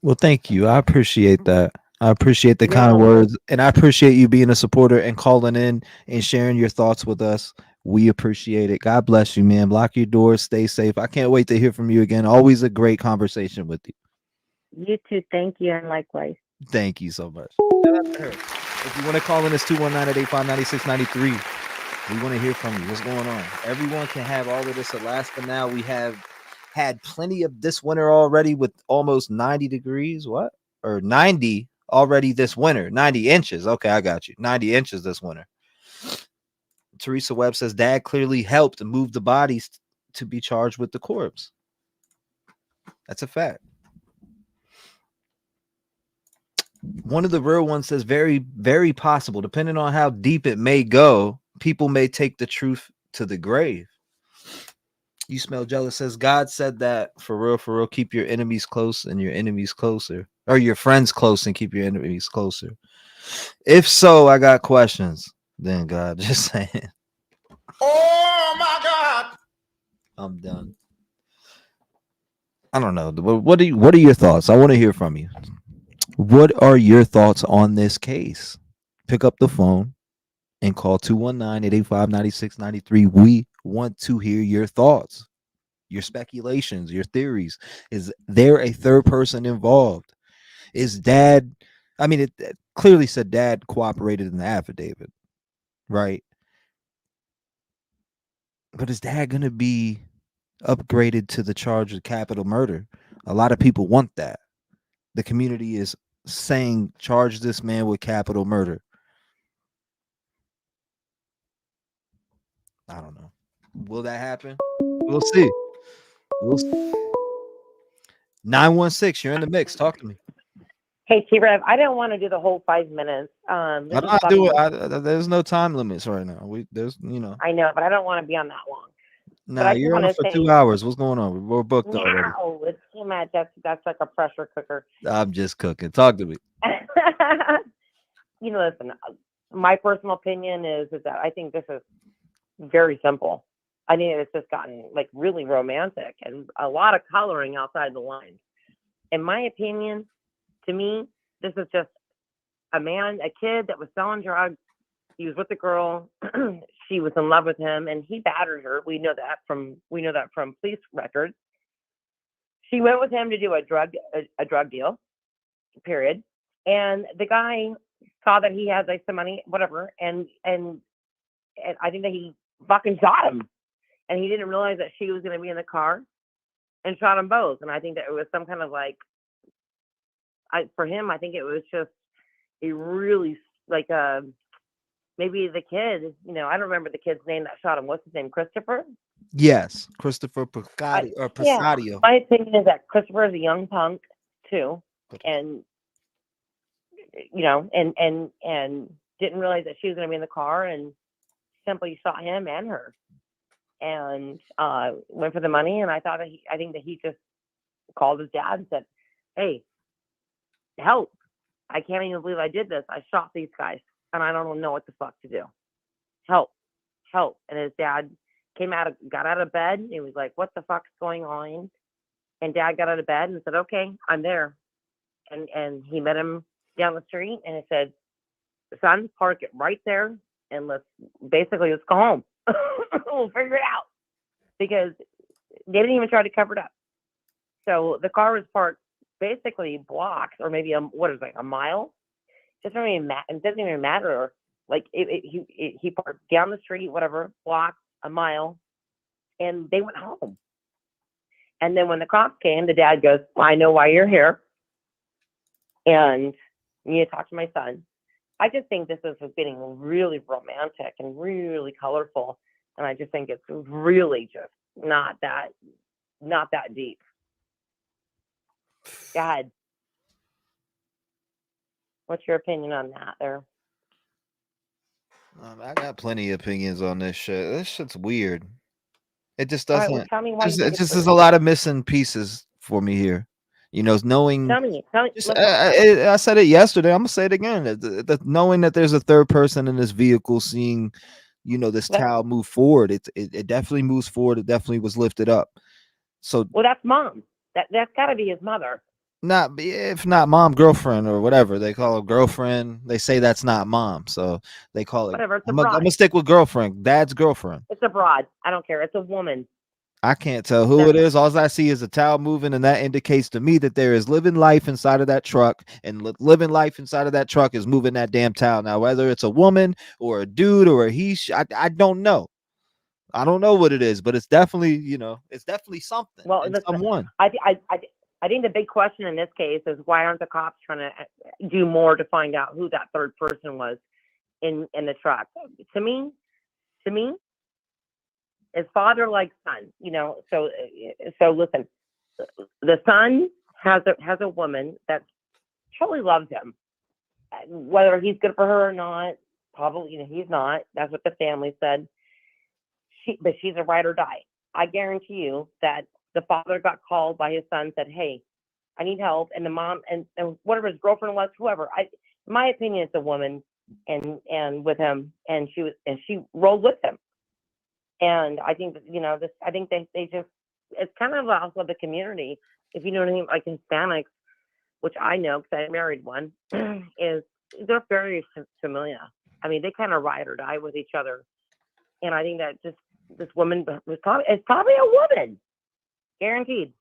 B: Well, thank you. I appreciate that. I appreciate the
F: You're
B: kind
F: welcome.
B: words, and I appreciate you being a supporter and calling in and sharing your thoughts with us. We appreciate it. God bless you, man. Lock your doors. Stay safe. I can't wait to hear from you again. Always a great conversation with you.
F: You too. Thank you, and likewise.
B: Thank you so much. If you want to call in, it's 219-885-9693. We want to hear from you. What's going on? Everyone can have all of this Alaska now. We have had plenty of this winter already with almost 90 degrees. What? Or 90 already this winter. 90 inches. Okay, I got you. 90 inches this winter. Teresa Webb says Dad clearly helped move the bodies to be charged with the corpse. That's a fact. One of the real ones says very, very possible. Depending on how deep it may go, people may take the truth to the grave. You Smell Jealous says God said that for real, keep your enemies close and your enemies closer, or your friends close and keep your enemies closer. If so, I got questions. Then God, just saying.
M: Oh my God!
B: I'm done. I don't know. What are your thoughts? I want to hear from you. What are your thoughts on this case? Pick up the phone and call 219-885-9693. We want to hear your thoughts, your speculations, your theories. Is there a third person involved? Is Dad, I mean, it clearly said Dad cooperated in the affidavit, right? But is Dad going to be upgraded to the charge of capital murder? A lot of people want that. The community is saying charge this man with capital murder. I don't know. Will that happen? We'll see. 916, you're in the mix. Talk to me.
H: Hey, T-REV, I didn't want to do the whole 5 minutes.
B: I'm not doing. There's no time limits right now.
H: I know, but I don't want to be on that long. But
B: Nah,
H: I just
B: you're on
H: want to
B: for
H: say,
B: 2 hours. What's going on? We're booked already.
H: no, it's too much. That's like a pressure cooker.
B: I'm just cooking. Talk to me.
H: Listen, my personal opinion is that I think this is very simple. I think it's just gotten like really romantic and a lot of coloring outside the lines. In my opinion, to me, this is just a kid that was selling drugs. He was with a girl. She was in love with him, and he battered her. We know that from police records. She went with him to do a drug deal. Period. And the guy saw that he had like some money, whatever, and I think that he fucking shot him, and he didn't realize that she was going to be in the car. and shot them both. And I think that it was some kind of like, for him, I think it was just a really like maybe the kid, you know, I don't remember the kid's name that shot him. What's his name? Christopher?
B: Yes, Christopher Picadio or
H: Yeah.
B: Pisadio.
H: My opinion is that Christopher is a young punk too, and you know, and didn't realize that she was going to be in the car, and simply shot him and her, and went for the money. And I think that he just called his dad and said, "Hey, help! I can't even believe I did this. I shot these guys, and I don't know what the fuck to do. Help, help!" And his dad got out of bed. He was like, "What the fuck's going on?" And dad got out of bed and said, "Okay, I'm there." And he met him down the street, and he said, "Son, park it right there, and let's go home. We'll figure it out." Because they didn't even try to cover it up. So the car was parked basically blocks, or maybe a mile. It doesn't even matter. Like he parked down the street, whatever, blocks, a mile, and they went home. And then when the cops came, the dad goes, "Well, I know why you're here, and you need to talk to my son." I just think this is getting really romantic and really colorful, and I just think it's really just not that deep. Go ahead. What's your opinion on that there?
B: I got plenty of opinions on this shit. This shit's weird. It just
H: All right,
B: doesn't.
H: well, tell me why you
B: It
H: think it's
B: just
H: weird.
B: is a lot of missing pieces for me here. You know, knowing.
H: Tell me.
B: Just, I said it yesterday. I'm gonna say it again. Knowing that there's a third person in this vehicle, seeing, you know, this towel move forward. It definitely moves forward. It definitely was lifted up. So,
H: Well, that's mom. That's got to be his mother.
B: if not mom, girlfriend, or whatever they call her, girlfriend. They say that's not mom, so they call it.
H: Whatever. It's a
B: I'm
H: broad.
B: gonna stick with girlfriend. Dad's girlfriend.
H: It's a broad. I don't care. It's a woman.
B: I can't tell who it is. All I see is a towel moving, and that indicates to me that there is living life inside of that truck, and living life inside of that truck is moving that damn towel. Now, whether it's a woman or a dude or a he, I don't know. I don't know what it is, but it's definitely, you know, it's definitely something.
H: Well,
B: and
H: listen,
B: someone.
H: I think the big question in this case is why aren't the cops trying to do more to find out who that third person was in the truck? To me, is father like son, you know? So listen, the son has a woman that truly loves him. Whether he's good for her or not, probably, you know, he's not. That's what the family said. But she's a ride or die. I guarantee you that the father got called by his son, said, "Hey, I need help," and the mom and whatever his girlfriend was, whoever. My opinion is a woman, and with him, and she rolled with him. And I think that, you know, this. I think they just, it's kind of also the community, if you know what I mean, like Hispanics, which I know because I married one, is they're very familiar. I mean, they kind of ride or die with each other, and I think that just this woman it's probably a woman, guaranteed.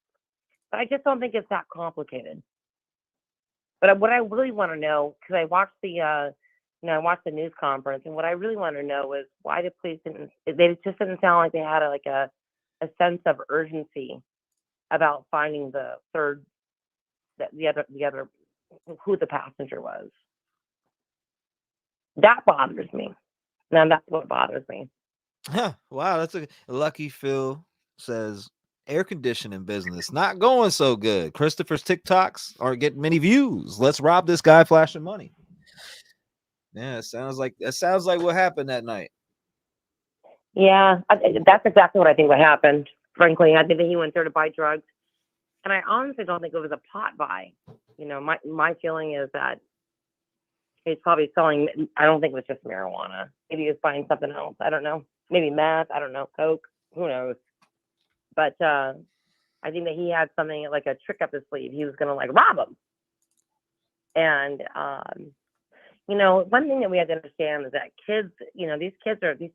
H: But I just don't think it's that complicated. But what I really want to know, because I watched the news conference, and what I really want to know is why the police they just didn't sound like they had a sense of urgency about finding the other who the passenger was. That bothers me. Now that's what bothers me.
B: Huh, wow, that's a lucky. Phil says air conditioning business not going so good. Christopher's TikToks aren't getting many views. Let's rob this guy flashing money. Yeah, it sounds like what happened that night.
H: Yeah, that's exactly what I think what happened. Frankly, I think that he went there to buy drugs, and I honestly don't think it was a pot buy. You know, my feeling is that he's probably selling. I don't think it was just marijuana. Maybe he was buying something else. I don't know. Maybe meth. I don't know. Coke. Who knows? But I think that he had something like a trick up his sleeve. He was going to like rob him. And you know, one thing that we have to understand is that kids, you know, these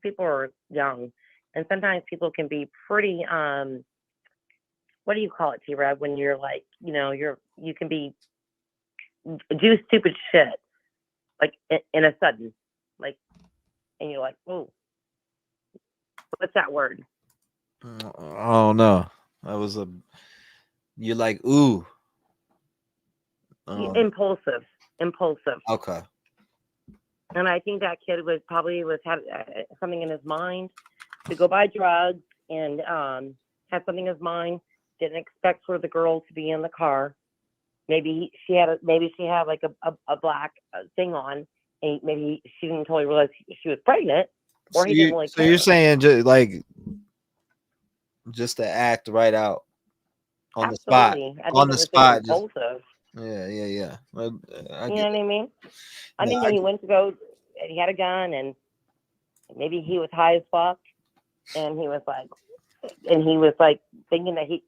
H: people are young, and sometimes people can be pretty what do you call it, T-REV, when you're like, you know, you can do stupid shit like in a sudden, like, and you're like, oh, what's that word?
B: I don't know. That was a You're like, ooh.
H: Impulsive.
B: Okay.
H: And I think that kid was had something in his mind to go buy drugs, and had something in his mind. Didn't expect for the girl to be in the car. Maybe she had like a black thing on, and maybe she didn't totally realize she was pregnant, or
B: So,
H: he didn't really care.
B: you're saying just to act right out on the spot.
H: Absolutely. I think
B: On
H: it
B: the
H: was
B: spot.
H: just impulsive.
B: Yeah.
H: You know
B: I
H: what I mean? I think that he went to go, and he had a gun, and maybe he was high as fuck, and he was like thinking that he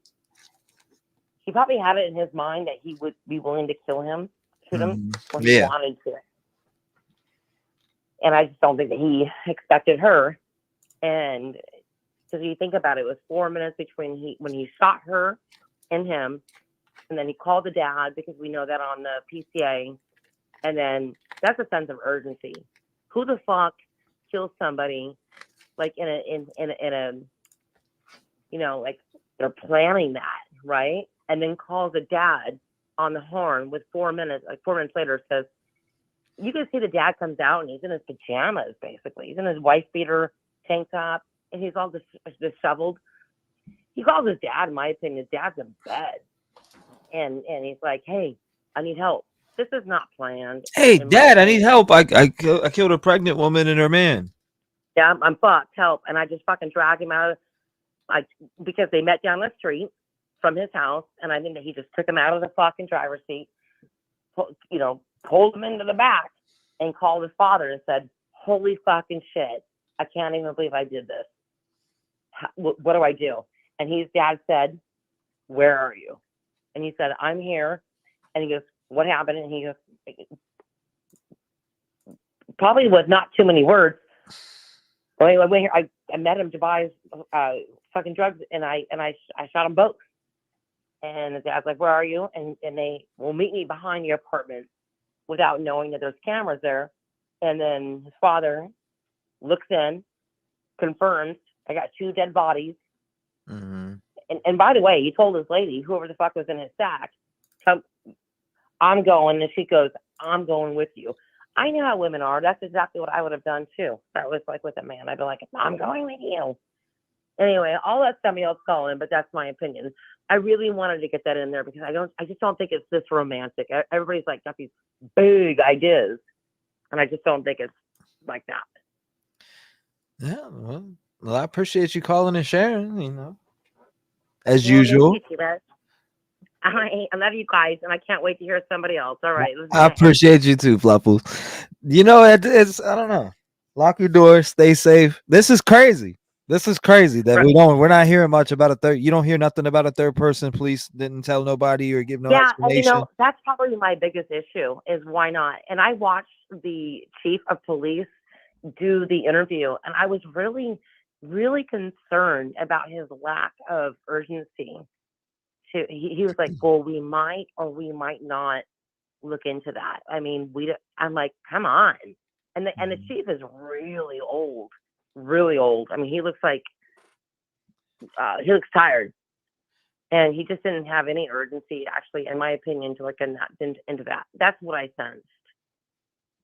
H: probably had it in his mind that he would be willing to shoot him, or he wanted to. And I just don't think that he expected her. And because you think about it, it was 4 minutes between when he shot her and him, and then he called the dad, because we know that on the PCA. And then that's a sense of urgency. Who the fuck kills somebody like in a like they're planning that, right? And then calls the dad on the horn with 4 minutes, like 4 minutes later, says, you can see the dad comes out and he's in his pajamas, basically. He's in his wife beater tank top, and he's all disheveled. He calls his dad, in my opinion, his dad's in bed. And he's like, hey, I need help. This is not planned.
B: Hey, Dad, I need help. I killed a pregnant woman and her man.
H: Yeah, I'm fucked. Help. And I just fucking dragged him out because they met down the street from his house. And I think that he just took him out of the fucking driver's seat, pulled him into the back, and called his father and said, holy fucking shit, I can't even believe I did this. What do I do? And his dad said, where are you? And he said, I'm here. And he goes, what happened? And he goes, probably with not too many words. Well, anyway, I met him to buy fucking drugs, and I shot them both. And the dad's like, where are you? And they will meet me behind the apartment without knowing that there's cameras there. And then his father looks in, confirms, I got 2 dead bodies.
B: Mm-hmm.
H: And by the way, he told his lady, whoever the fuck was in his sack, I'm going. And she goes, I'm going with you. I know how women are. That's exactly what I would have done too. That was like with a man. I'd be like, I'm going with you. Anyway, I'll let somebody else call in, but that's my opinion. I really wanted to get that in there because I just don't think it's this romantic. Everybody's like got these big ideas, and I just don't think it's like that.
B: Yeah, well, I appreciate you calling and sharing, as usual.
H: I love you guys, and I can't wait to hear somebody else. All right.
B: I appreciate you too, Fluffles. It's I don't know. Lock your door, stay safe. This is crazy. That we're not hearing much about a third. You don't hear nothing about a third person. Police didn't tell nobody or give no explanation.
H: And that's probably my biggest issue is why not? And I watched the chief of police do the interview, and I was really, really concerned about his lack of urgency. He was like, well, we might or we might not look into that. I mean, I'm like, come on. And the chief is really old. I mean, he looks like he looks tired, and he just didn't have any urgency, actually, in my opinion, to look into that. That's what I sensed.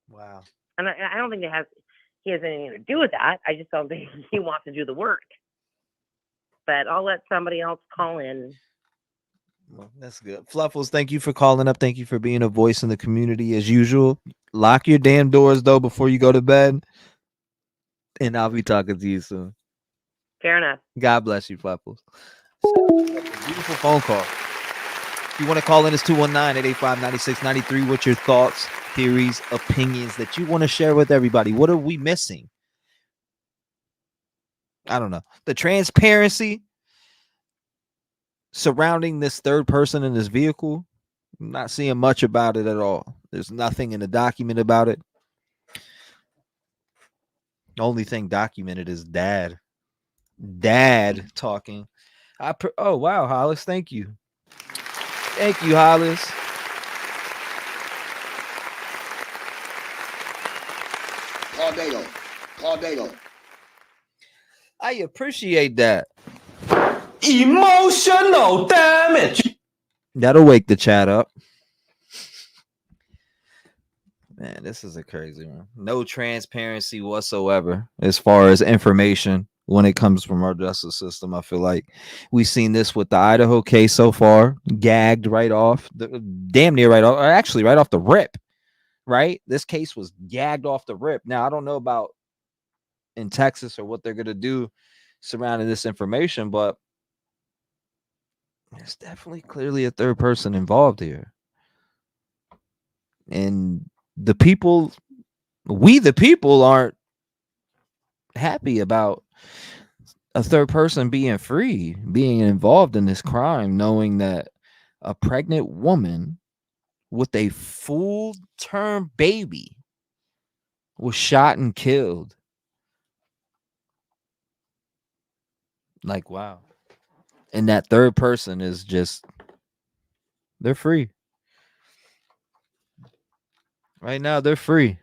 B: Wow.
H: And I don't think he has anything to do with that. I just don't think he wants to do the work. But I'll let somebody else call in.
B: Well, that's good. Fluffles, thank you for calling up. Thank you for being a voice in the community as usual. Lock your damn doors, though, before you go to bed. And I'll be talking to you soon.
H: Fair enough.
B: God bless you, Fluffles. Beautiful phone call. If you want to call in, it's 219-885-9693. What's your thoughts, theories, opinions that you want to share with everybody? What are we missing? I don't know. The transparency surrounding this third person in this vehicle, I'm not seeing much about it at all. There's nothing in the document about it. The only thing documented is dad talking. Oh wow, Hollis, thank you, Hollis.
K: Claudado.
B: I appreciate that.
K: Emotional damage.
B: That'll wake the chat up. Man, this is a crazy one. No transparency whatsoever as far as information when it comes from our justice system. I feel like we've seen this with the Idaho case so far, gagged right off, damn near right off, or actually right off the rip, right? This case was gagged off the rip. Now, I don't know about in Texas or what they're going to do surrounding this information, but there's definitely clearly a third person involved here. And the people, we the people, aren't happy about a third person being free, being involved in this crime, knowing that a pregnant woman with a full-term baby was shot and killed. Like, wow. And that third person is just, they're free. Right now, they're free.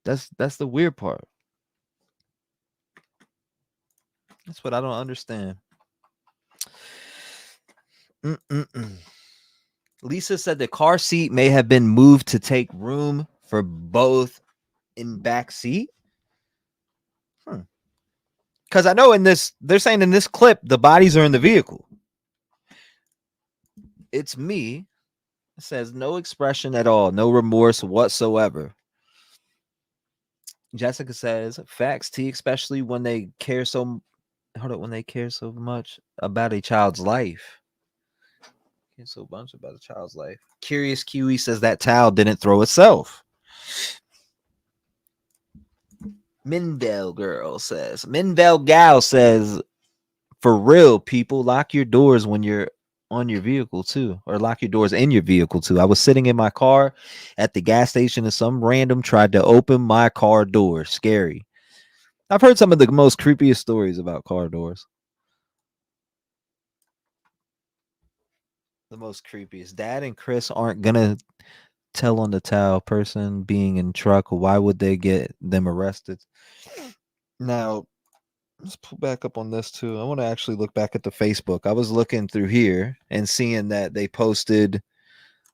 B: That's the weird part. That's what I don't understand. Lisa said the car seat may have been moved to take room for both in back seat. Because I know in this, they're saying in this clip, the bodies are in the vehicle. It's me. It says no expression at all, no remorse whatsoever. Jessica says facts, T, especially when they care so. Hold up, when they care so much about a child's life. Care so much about a child's life. Curious Kiwi says that towel didn't throw itself. Mindell girl says, Mindell gal says, for real, people, lock your doors when you're on your vehicle too, or lock your doors in your vehicle too. I was sitting in my car at the gas station and some random tried to open my car door. Scary. I've heard some of the most creepiest stories about car doors. The most creepiest. Dad and Chris aren't gonna tell on the towel person being in truck. Why would they get them arrested? Now, let's pull back up on this too. I want to actually look back at the Facebook. I was looking through here and seeing that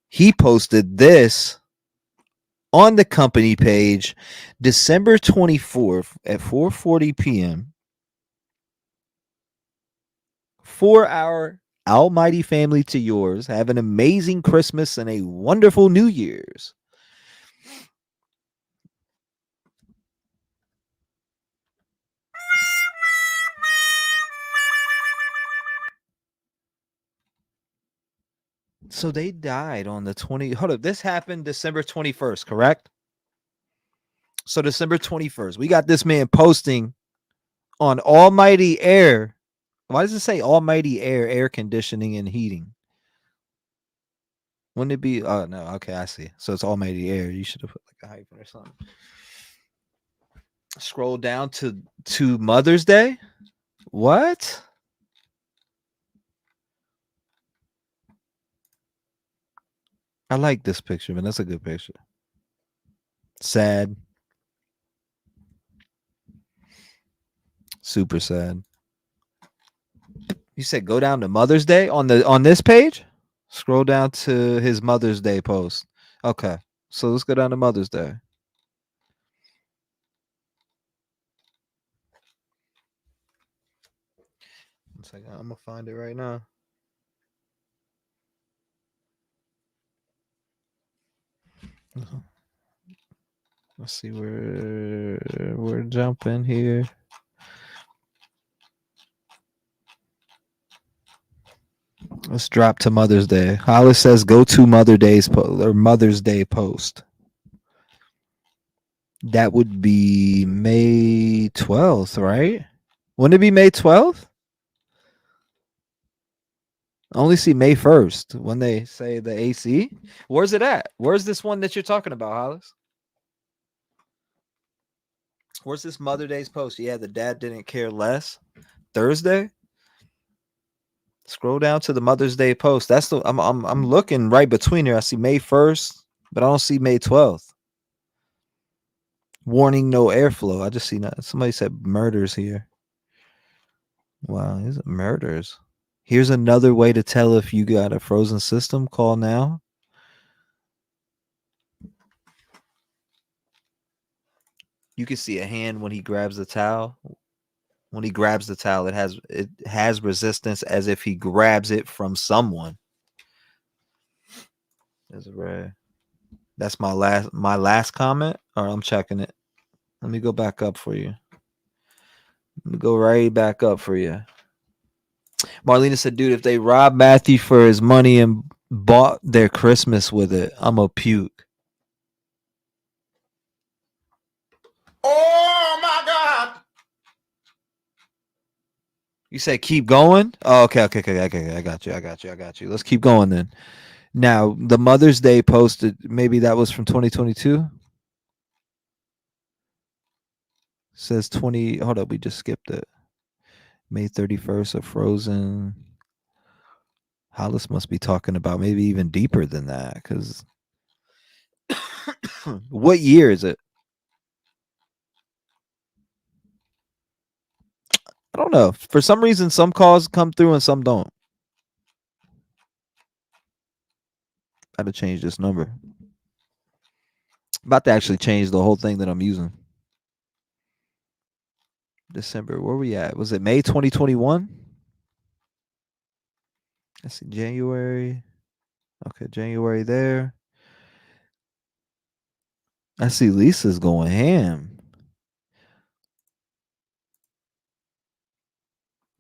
B: he posted this on the company page December 24th at 4:40 p.m. For our almighty family to yours, have an amazing Christmas and a wonderful New Year's. So they died on the 20. Hold up. This happened December 21st, correct? So December 21st. We got this man posting on Almighty Air. Why does it say Almighty Air conditioning and heating? Wouldn't it be? Oh, no. Okay, I see. So it's Almighty Air. You should have put like a hyphen or something. Scroll down to Mother's Day. What? I like this picture, man. That's a good picture. Sad. Super sad. You said go down to Mother's Day on this page? Scroll down to his Mother's Day post. Okay. So let's go down to Mother's Day. One second. I'm gonna find it right now. Let's see where we're jumping here. Let's drop to Mother's Day. Hollis says go to Mother's Day post. That would be May 12th, right? Wouldn't it be May 12th? I only see May 1st when they say the AC. Where's it at? Where's this one that you're talking about, Hollis? Where's this Mother's Day's post? Yeah, the dad didn't care less. Thursday? Scroll down to the Mother's Day post. That's the I'm looking right between here. I see May 1st, but I don't see May 12th. Warning, no airflow. I just see that somebody said murders here. Wow, is it murders? Here's another way to tell if you got a frozen system. Call now. You can see a hand when he grabs the towel. When he grabs the towel, it has resistance as if he grabs it from someone. There's a red. That's my last comment. Or I'm checking it. Let me go back up for you. Let me go right back up for you. Marlena said, dude, if they robbed Matthew for his money and bought their Christmas with it, I'm a puke.
M: Oh my God!
B: You said keep going? Oh, okay. I got you. Let's keep going then. Now, the Mother's Day posted, maybe that was from 2022. Says 20. Hold up, we just skipped it. May 31st of Frozen. Hollis must be talking about maybe even deeper than that, because what year is it? I don't know. For some reason, some calls come through and some don't. I had to change this number. About to actually change the whole thing that I'm using. December, where we at? Was it May 2021? Let's see, January. Okay, January there. I see Lisa's going ham.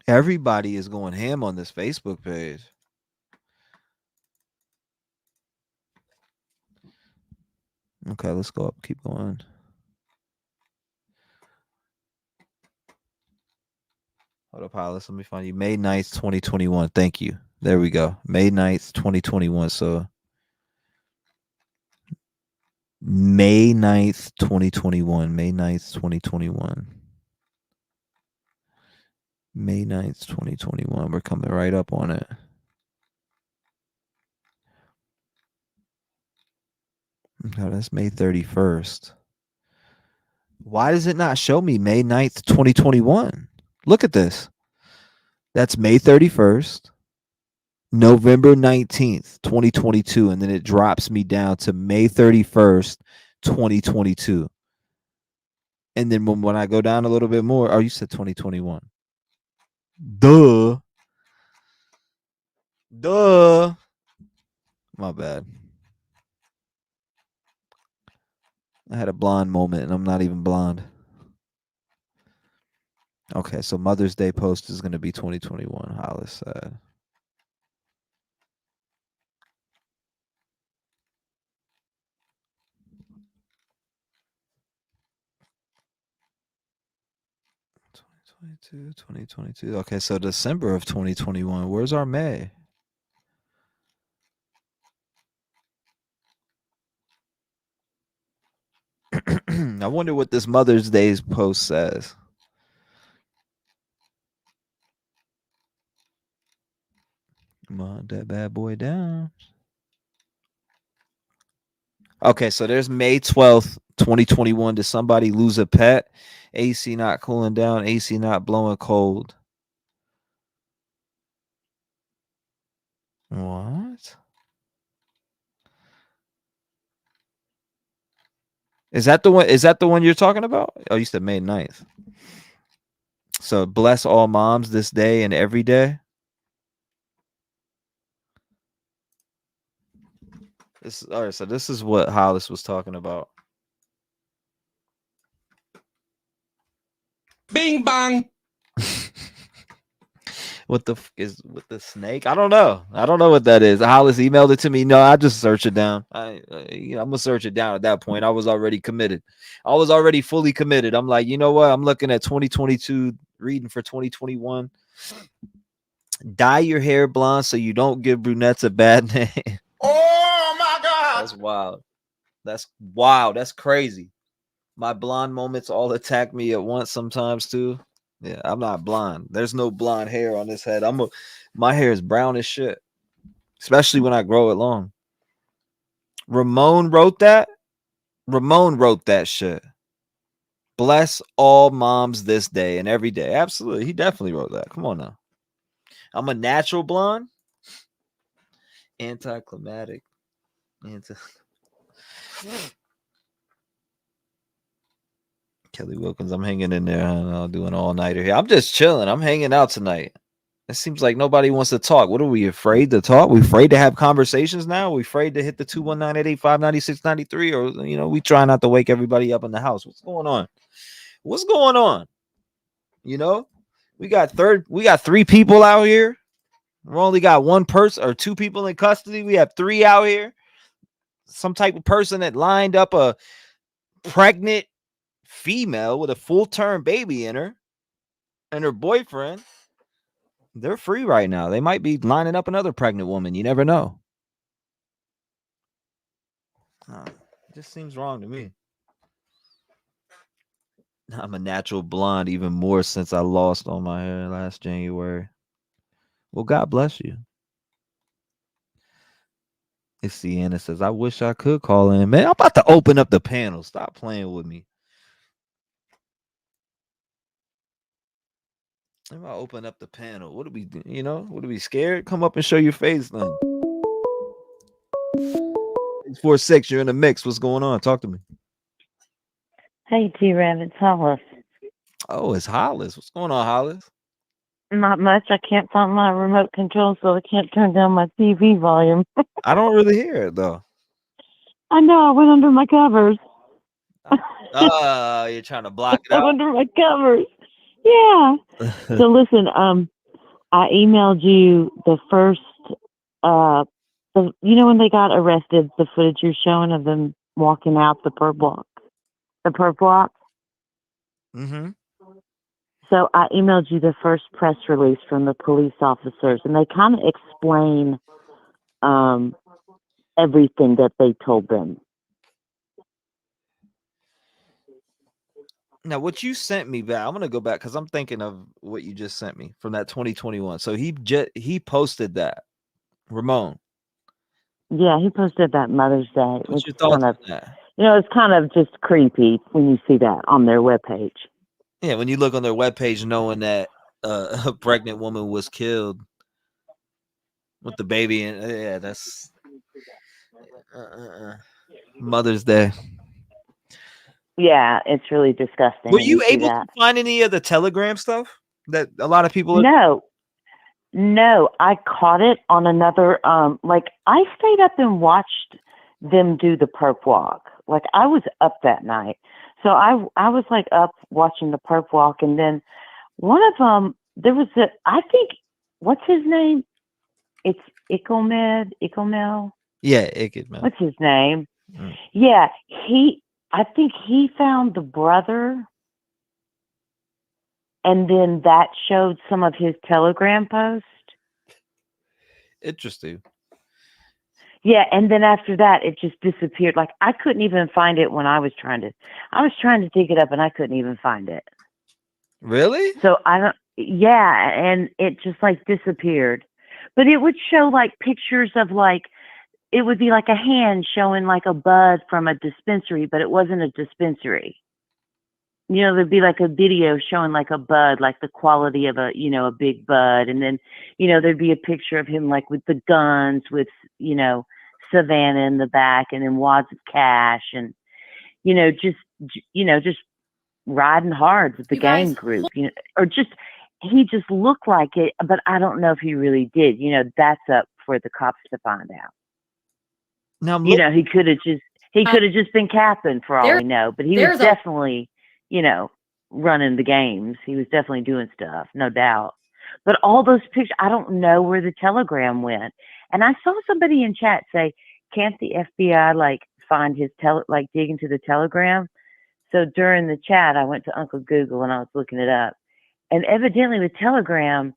B: Everybody is going ham on this Facebook page. Okay, let's go up. Keep going. Hold up, Hollis. Let me find you. May 9th, 2021. Thank you. There we go. May 9th, 2021. So May 9th, 2021. May 9th, 2021. May 9th, 2021. We're coming right up on it. No, that's May 31st. Why does it not show me May 9th, 2021? Look at this. That's May 31st, November 19th, 2022, and then it drops me down to May 31st, 2022. And then when I go down a little bit more, oh, you said 2021. Duh. My bad. I had a blonde moment, and I'm not even blonde. Okay, so Mother's Day post is going to be 2021, Hollis said. '22, 2022. Okay, so December of 2021. Where's our May? I wonder what this Mother's Day's post says. Come on, that bad boy down. Okay, so there's May 12th, 2021. Did somebody lose a pet? AC not cooling down, AC not blowing cold. What? Is that the one? Is that the one you're talking about? Oh, you said May 9th. So bless all moms this day and every day. All right, so this is what Hollis was talking about.
M: Bing bang.
B: What the f is with the snake? I don't know. I don't know what that is. Hollis emailed it to me. No, I just search it down. I'm gonna search it down at that point. I was already committed. I was already fully committed. I'm like, you know what? I'm looking at 2022, reading for 2021. Dye your hair blonde so you don't give brunettes a bad name.
M: Oh my God!
B: That's wild. That's wild. That's crazy. My blonde moments all attack me at once sometimes too. Yeah, I'm not blonde. There's no blonde hair on this head. My hair is brown as shit, especially when I grow it long. Ramon wrote that. Ramon wrote that shit. Bless all moms this day and every day. Absolutely. He definitely wrote that. Come on now. I'm a natural blonde. Anticlimactic. Kelly Wilkins, I'm hanging in there. I'm doing all nighter here. I'm just chilling. I'm hanging out tonight. It seems like nobody wants to talk. What are we afraid to talk? We afraid to have conversations now? We afraid to hit the 219-885-9693, or we try not to wake everybody up in the house. What's going on? What's going on? We got 3 people out here. We only got 1 person or 2 people in custody. We have 3 out here. Some type of person that lined up a pregnant female with a full-term baby in her and her boyfriend. They're free right now. They might be lining up another pregnant woman. You never know. It just seems wrong to me. I'm a natural blonde even more since I lost all my hair last January. Well, God bless you. It's Sienna says, I wish I could call in. Man, I'm about to open up the panel. Stop playing with me. I'm about to open up the panel. What are we, what are we scared? Come up and show your face then. 646, you're in the mix. What's going on? Talk to me.
F: Hey, T-REV, it's Hollis.
B: Oh, it's Hollis. What's going on, Hollis?
F: Not much. I can't find my remote control, so I can't turn down my TV volume.
B: I don't really hear it, though.
F: I know. I went under my covers.
B: You're trying to block it out?
F: Under my covers. Yeah. So listen, I emailed you the first, when they got arrested, the footage you're showing of them walking out the perp walk.
B: Mm-hmm.
F: So I emailed you the first press release from the police officers, and they kind of explain everything that they told them.
B: Now, what you sent me back, I'm gonna go back because I'm thinking of what you just sent me from that 2021. So he posted that, Ramon.
F: Yeah, he posted that Mother's Day.
B: What's your thoughts on that?
F: It's kind of just creepy when you see that on their webpage.
B: Yeah, when you look on their webpage, knowing that a pregnant woman was killed with the baby, and yeah, that's Mother's Day.
F: Yeah, it's really disgusting.
B: Were you
F: see
B: able
F: that.
B: to find any of the Telegram stuff that a lot of people?
F: No, I caught it on another. I stayed up and watched them do the perp walk. Like I was up that night, so I was like up watching the perp walk, and then one of them there was I think what's his name? It's Icomel.
B: Yeah, Icomel.
F: What's his name?
B: Mm.
F: Yeah, I think he found the brother, and then that showed some of his Telegram post.
B: Interesting.
F: Yeah, and then after that, it just disappeared. Like I couldn't even find it when I was trying to dig it up, and I couldn't even find it.
B: Really?
F: So yeah, and it just like disappeared. But it would show like pictures of it would be like a hand showing like a bud from a dispensary, but it wasn't a dispensary. There'd be like a video showing like a bud, like the quality of a big bud. And then, there'd be a picture of him like with the guns with, Savanah in the back and then wads of cash and, just riding hard with the gang group, or he just looked like it, but I don't know if he really did. That's up for the cops to find out.
B: Now,
F: he could have just been capping for all we know, but he was definitely, running the games. He was definitely doing stuff, no doubt. But all those pictures, I don't know where the Telegram went. And I saw somebody in chat say, can't the FBI find his dig into the Telegram? So during the chat, I went to Uncle Google and I was looking it up. And evidently with Telegram,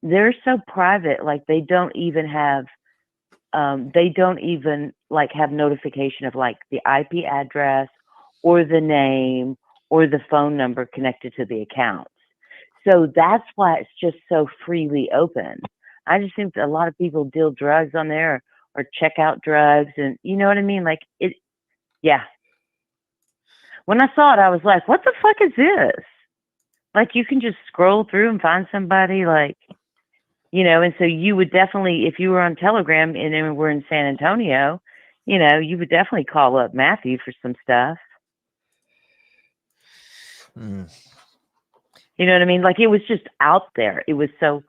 F: they're so private, they don't even have have notification of the IP address or the name or the phone number connected to the accounts. So that's why it's just so freely open. I just think that a lot of people deal drugs on there or check out drugs, and you know what I mean? Yeah. When I saw it, I was like, what the fuck is this? You can just scroll through and find somebody
K: you know, and so you would definitely, if you were on Telegram and then we're in San Antonio, you know, you would definitely call up Matthew for some stuff.
B: Mm.
K: You know what I mean? Like, it was just out there. It was so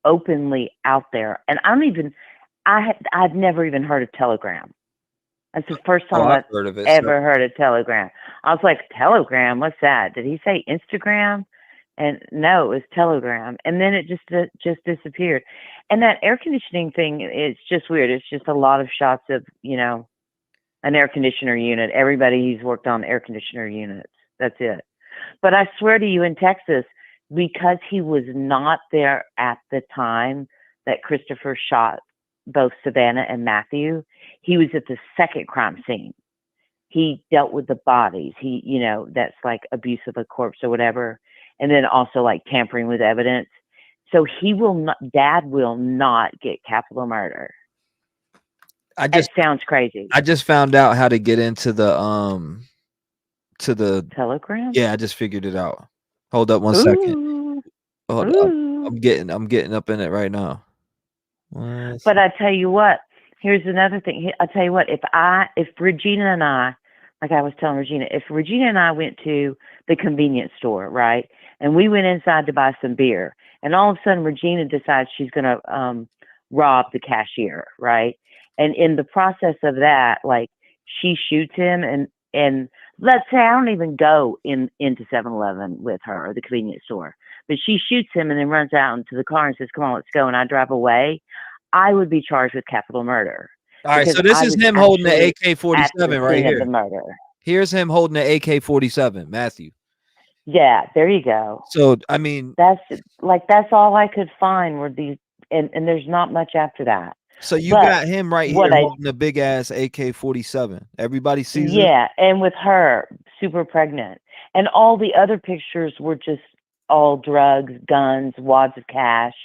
K: openly out there. And I've never even heard of Telegram. That's the first time
B: I've
K: I've
B: heard of it.
K: ever heard of Telegram. I was like, Telegram? What's that? Did he say Instagram? And no, it was Telegram. And then it just disappeared. And that air conditioning thing is just weird. It's just a lot of shots of, you know, an air conditioner unit. Everybody who's worked on air conditioner units. That's it. But I swear to you, in Texas, because he was not there at the time that Christopher shot both Savanah and Matthew, he was at the second crime scene. He dealt with the bodies. He, you know, that's like abuse of a corpse or whatever. And then also like tampering with evidence. So he will not, Dad will not get capital murder. It sounds crazy.
B: I just found out how to get into the to the
K: Telegram.
B: Yeah, I just figured it out. Hold up one second. Hold up. I'm getting up in it right now.
K: But I tell you what, here's another thing. I tell you what, if Regina and I, like I was telling Regina, if Regina and I went to the convenience store, right, and we went inside to buy some beer, and all of a sudden Regina decides she's going to rob the cashier, right? And in the process of that, like, she shoots him, and let's say I don't even go into 7-Eleven with her or the convenience store, but she shoots him and then runs out into the car and says, "Come on, let's go," and I drive away, I would be charged with capital murder.
B: All right, so this is him holding the AK-47 right here. Here's him holding the AK-47, Matthew.
K: Yeah, there you go.
B: So I mean,
K: that's all I could find were these, and there's not much after that.
B: So you got him right here holding a big ass AK-47. Everybody sees it.
K: Yeah, and with her super pregnant, and all the other pictures were just all drugs, guns, wads of cash,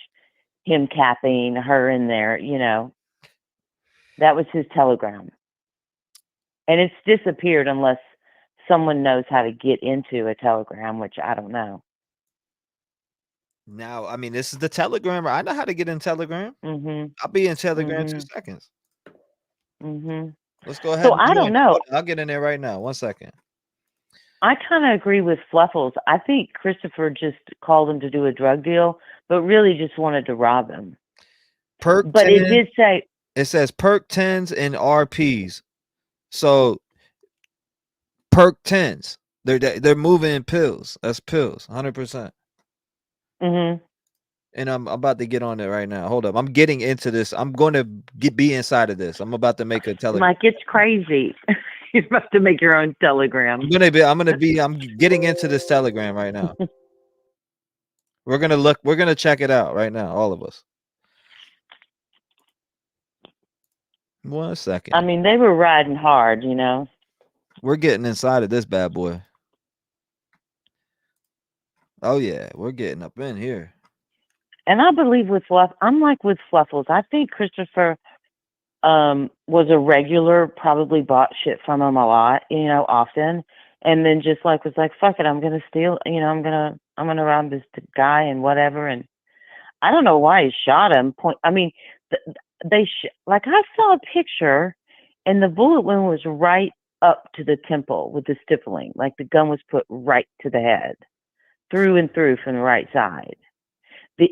K: him capping her in there. You know, that was his Telegram, and it's disappeared unless someone knows how to get into a Telegram, which I don't know.
B: Now, I mean, this is the Telegram. I know how to get in Telegram.
K: Mm-hmm.
B: I'll be in Telegram in 2 seconds.
K: Mm-hmm.
B: Let's go ahead.
K: So I don't know.
B: I'll get in there right now. 1 second.
K: I kind of agree with Fluffles. I think Christopher just called him to do a drug deal, but really just wanted to rob him.
B: Perk,
K: but 10, it did say
B: it says perk 10s and RPs. So perk 10s. They're moving pills. That's pills, 100%.
K: Mm-hmm.
B: And I'm about to get on it right now. Hold up. I'm getting into this. I'm going to be inside of this. I'm about to make a Telegram.
K: Like, it's crazy. You're about to make your own Telegram.
B: I'm getting into this Telegram right now. We're gonna check it out right now, all of us. 1 second.
K: I mean, they were riding hard, you know.
B: We're getting inside of this bad boy. Oh yeah, we're getting up in here.
K: And I believe with I'm like with Fluffles. I think Christopher was a regular, probably bought shit from him a lot, you know, often, and then just like was like, fuck it, I'm gonna steal, you know, I'm gonna rob this guy and whatever. And I don't know why he shot him. I mean, like I saw a picture, and the bullet wound was right up to the temple with the stippling, like the gun was put right to the head, through and through from the right side.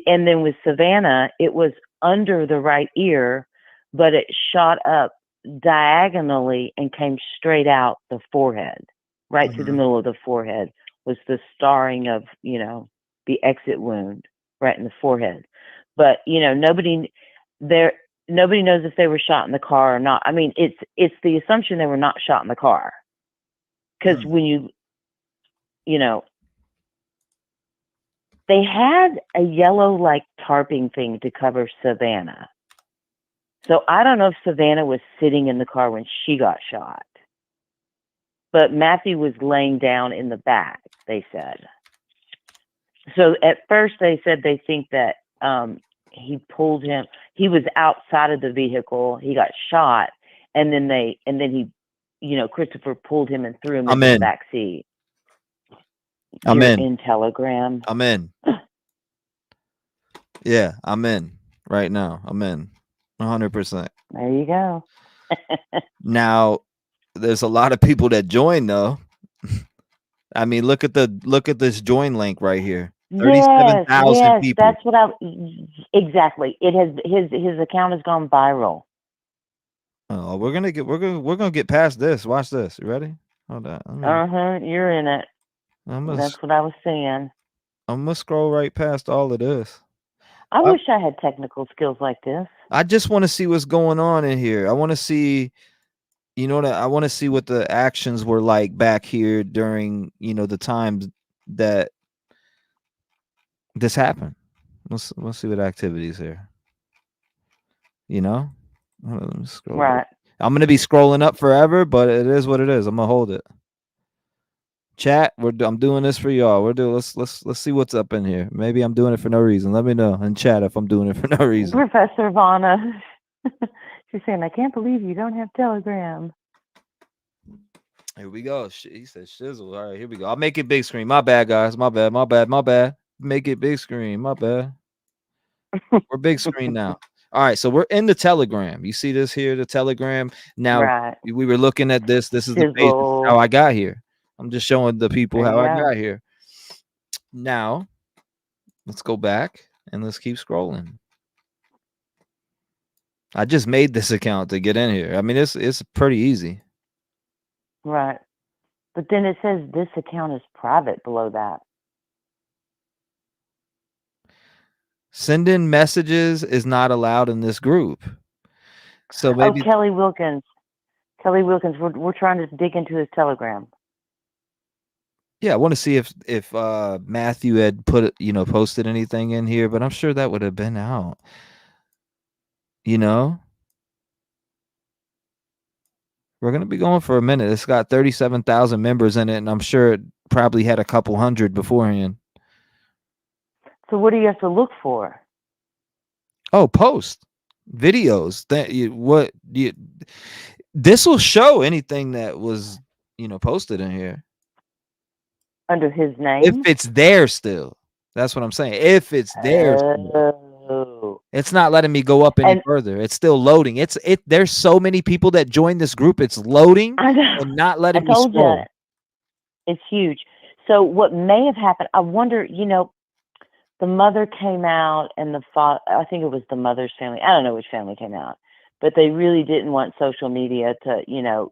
K: And then with Savanah, it was under the right ear, but it shot up diagonally and came straight out the forehead, right through the middle of the forehead was the starring of, you know, the exit wound right in the forehead. But, you know, nobody knows if they were shot in the car or not. I mean, it's the assumption they were not shot in the car. Because when you know, they had a yellow, like, tarping thing to cover Savanah. So I don't know if Savanah was sitting in the car when she got shot. But Matthew was laying down in the back, they said. So at first they said they think that he pulled him. He was outside of the vehicle. He got shot. And then he, you know, Christopher pulled him and threw him in the back seat.
B: I'm in
K: Telegram.
B: I'm in. Yeah, I'm in. right now. I'm in 100%.
K: There you go.
B: Now, there's a lot of people that join though. I mean, look at this join link right here. 37,000 people.
K: That's what exactly. It has his account has gone viral.
B: Oh, we're gonna get past this. Watch this. You ready? Hold on.
K: You're in it. That's what I was saying.
B: I'm gonna scroll right past all of this.
K: I wish I had technical skills like this.
B: I just want to see what's going on in here. I want to see, I want to see what the actions were like back here during, the times that this happened. Let's see what activities here. Hold on, let me scroll
K: Right.
B: I'm gonna be scrolling up forever, but it is what it is. I'm gonna hold it. Chat, I'm doing this for y'all. Let's see what's up in here. Maybe I'm doing it for no reason. Let me know in chat if I'm doing it for no reason.
K: Professor Vanna. She's saying, I can't believe you don't have Telegram.
B: Here we go. He said shizzle. All right, here we go. I'll make it big screen. My bad, guys. My bad. Make it big screen. My bad. We're big screen now. All right, so we're in the Telegram. You see this here, the Telegram. Now, we were looking at this. This is the page how I got here. I'm just showing the people how I got here. Now, let's go back and let's keep scrolling. I just made this account to get in here. I mean, it's pretty easy.
K: Right. But then it says this account is private below that.
B: Sending messages is not allowed in this group. So maybe
K: Kelly Wilkins. We're trying to dig into his Telegram.
B: Yeah, I want to see if Matthew had posted anything in here, but I'm sure that would have been out. We're gonna be going for a minute. It's got 37,000 members in it, and I'm sure it probably had a couple hundred beforehand.
K: So what do you have to look for?
B: Oh, post videos. This will show anything that was posted in here.
K: Under his name?
B: If it's there still. That's what I'm saying. If it's there still. It's not letting me go up any further. It's still loading. There's so many people that join this group. It's loading and not letting me scroll.
K: You, it's huge. So what may have happened, I wonder, the mother came out and the father, I think it was the mother's family. I don't know which family came out, but they really didn't want social media to,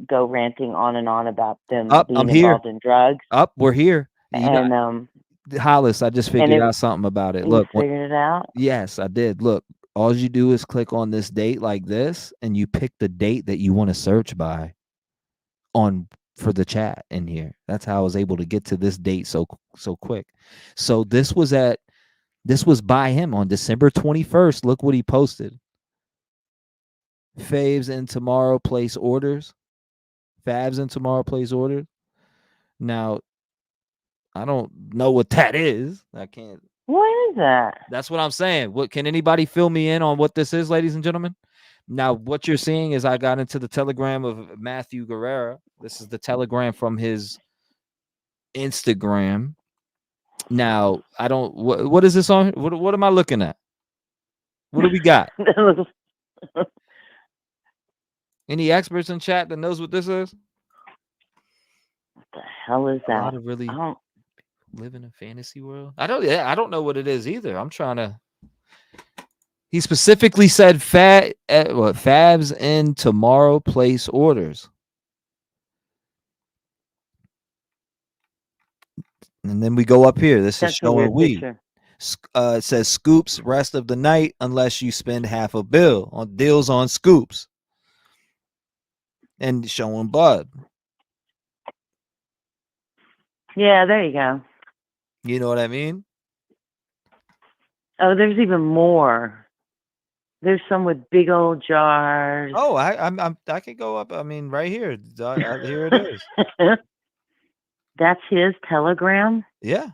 K: go ranting on and on about them being involved in drugs.
B: We're here.
K: And
B: Hollis, I just figured out something about it. Look,
K: figured it out?
B: Yes, I did. Look, all you do is click on this date like this, and you pick the date that you want to search by for the chat in here. That's how I was able to get to this date so quick. So this was by him on December 21st. Look what he posted. Faves and tomorrow place orders. Fabs and tomorrow place orders. Now, I don't know what that is. I can't.
K: What is that?
B: That's what I'm saying. What can anybody fill me in on what this is, ladies and gentlemen? Now, what you're seeing is I got into the Telegram of Matthew Guerrera. This is the Telegram from his Instagram. Now, I don't. What is this on? What am I looking at? What do we got? Any experts in chat that knows what this is?
K: What the hell is that?
B: A lot of really live in a fantasy world. I don't know what it is either. I'm trying to. He specifically said Fabs and tomorrow place orders. And then we go up here. This is showing weed. It says scoops rest of the night unless you spend half a bill on deals on scoops. And showing bud.
K: Yeah, there you go.
B: You know what I mean?
K: Oh, there's even more. There's some with big old jars.
B: Oh, I can go up. I mean, right here. Here it is.
K: That's his Telegram?
B: Yeah.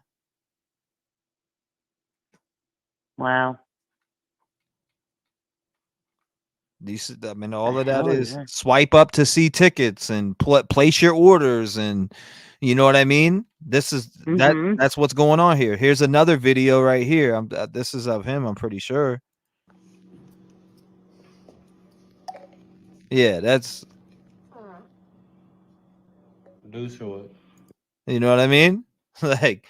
K: Wow.
B: I mean, all of that is swipe up to see tickets and place your orders, and you know what I mean. This is that's what's going on here. Here's another video right here. This is of him. I'm pretty sure. Yeah, that's
E: Do short.
B: you know what I mean? Like,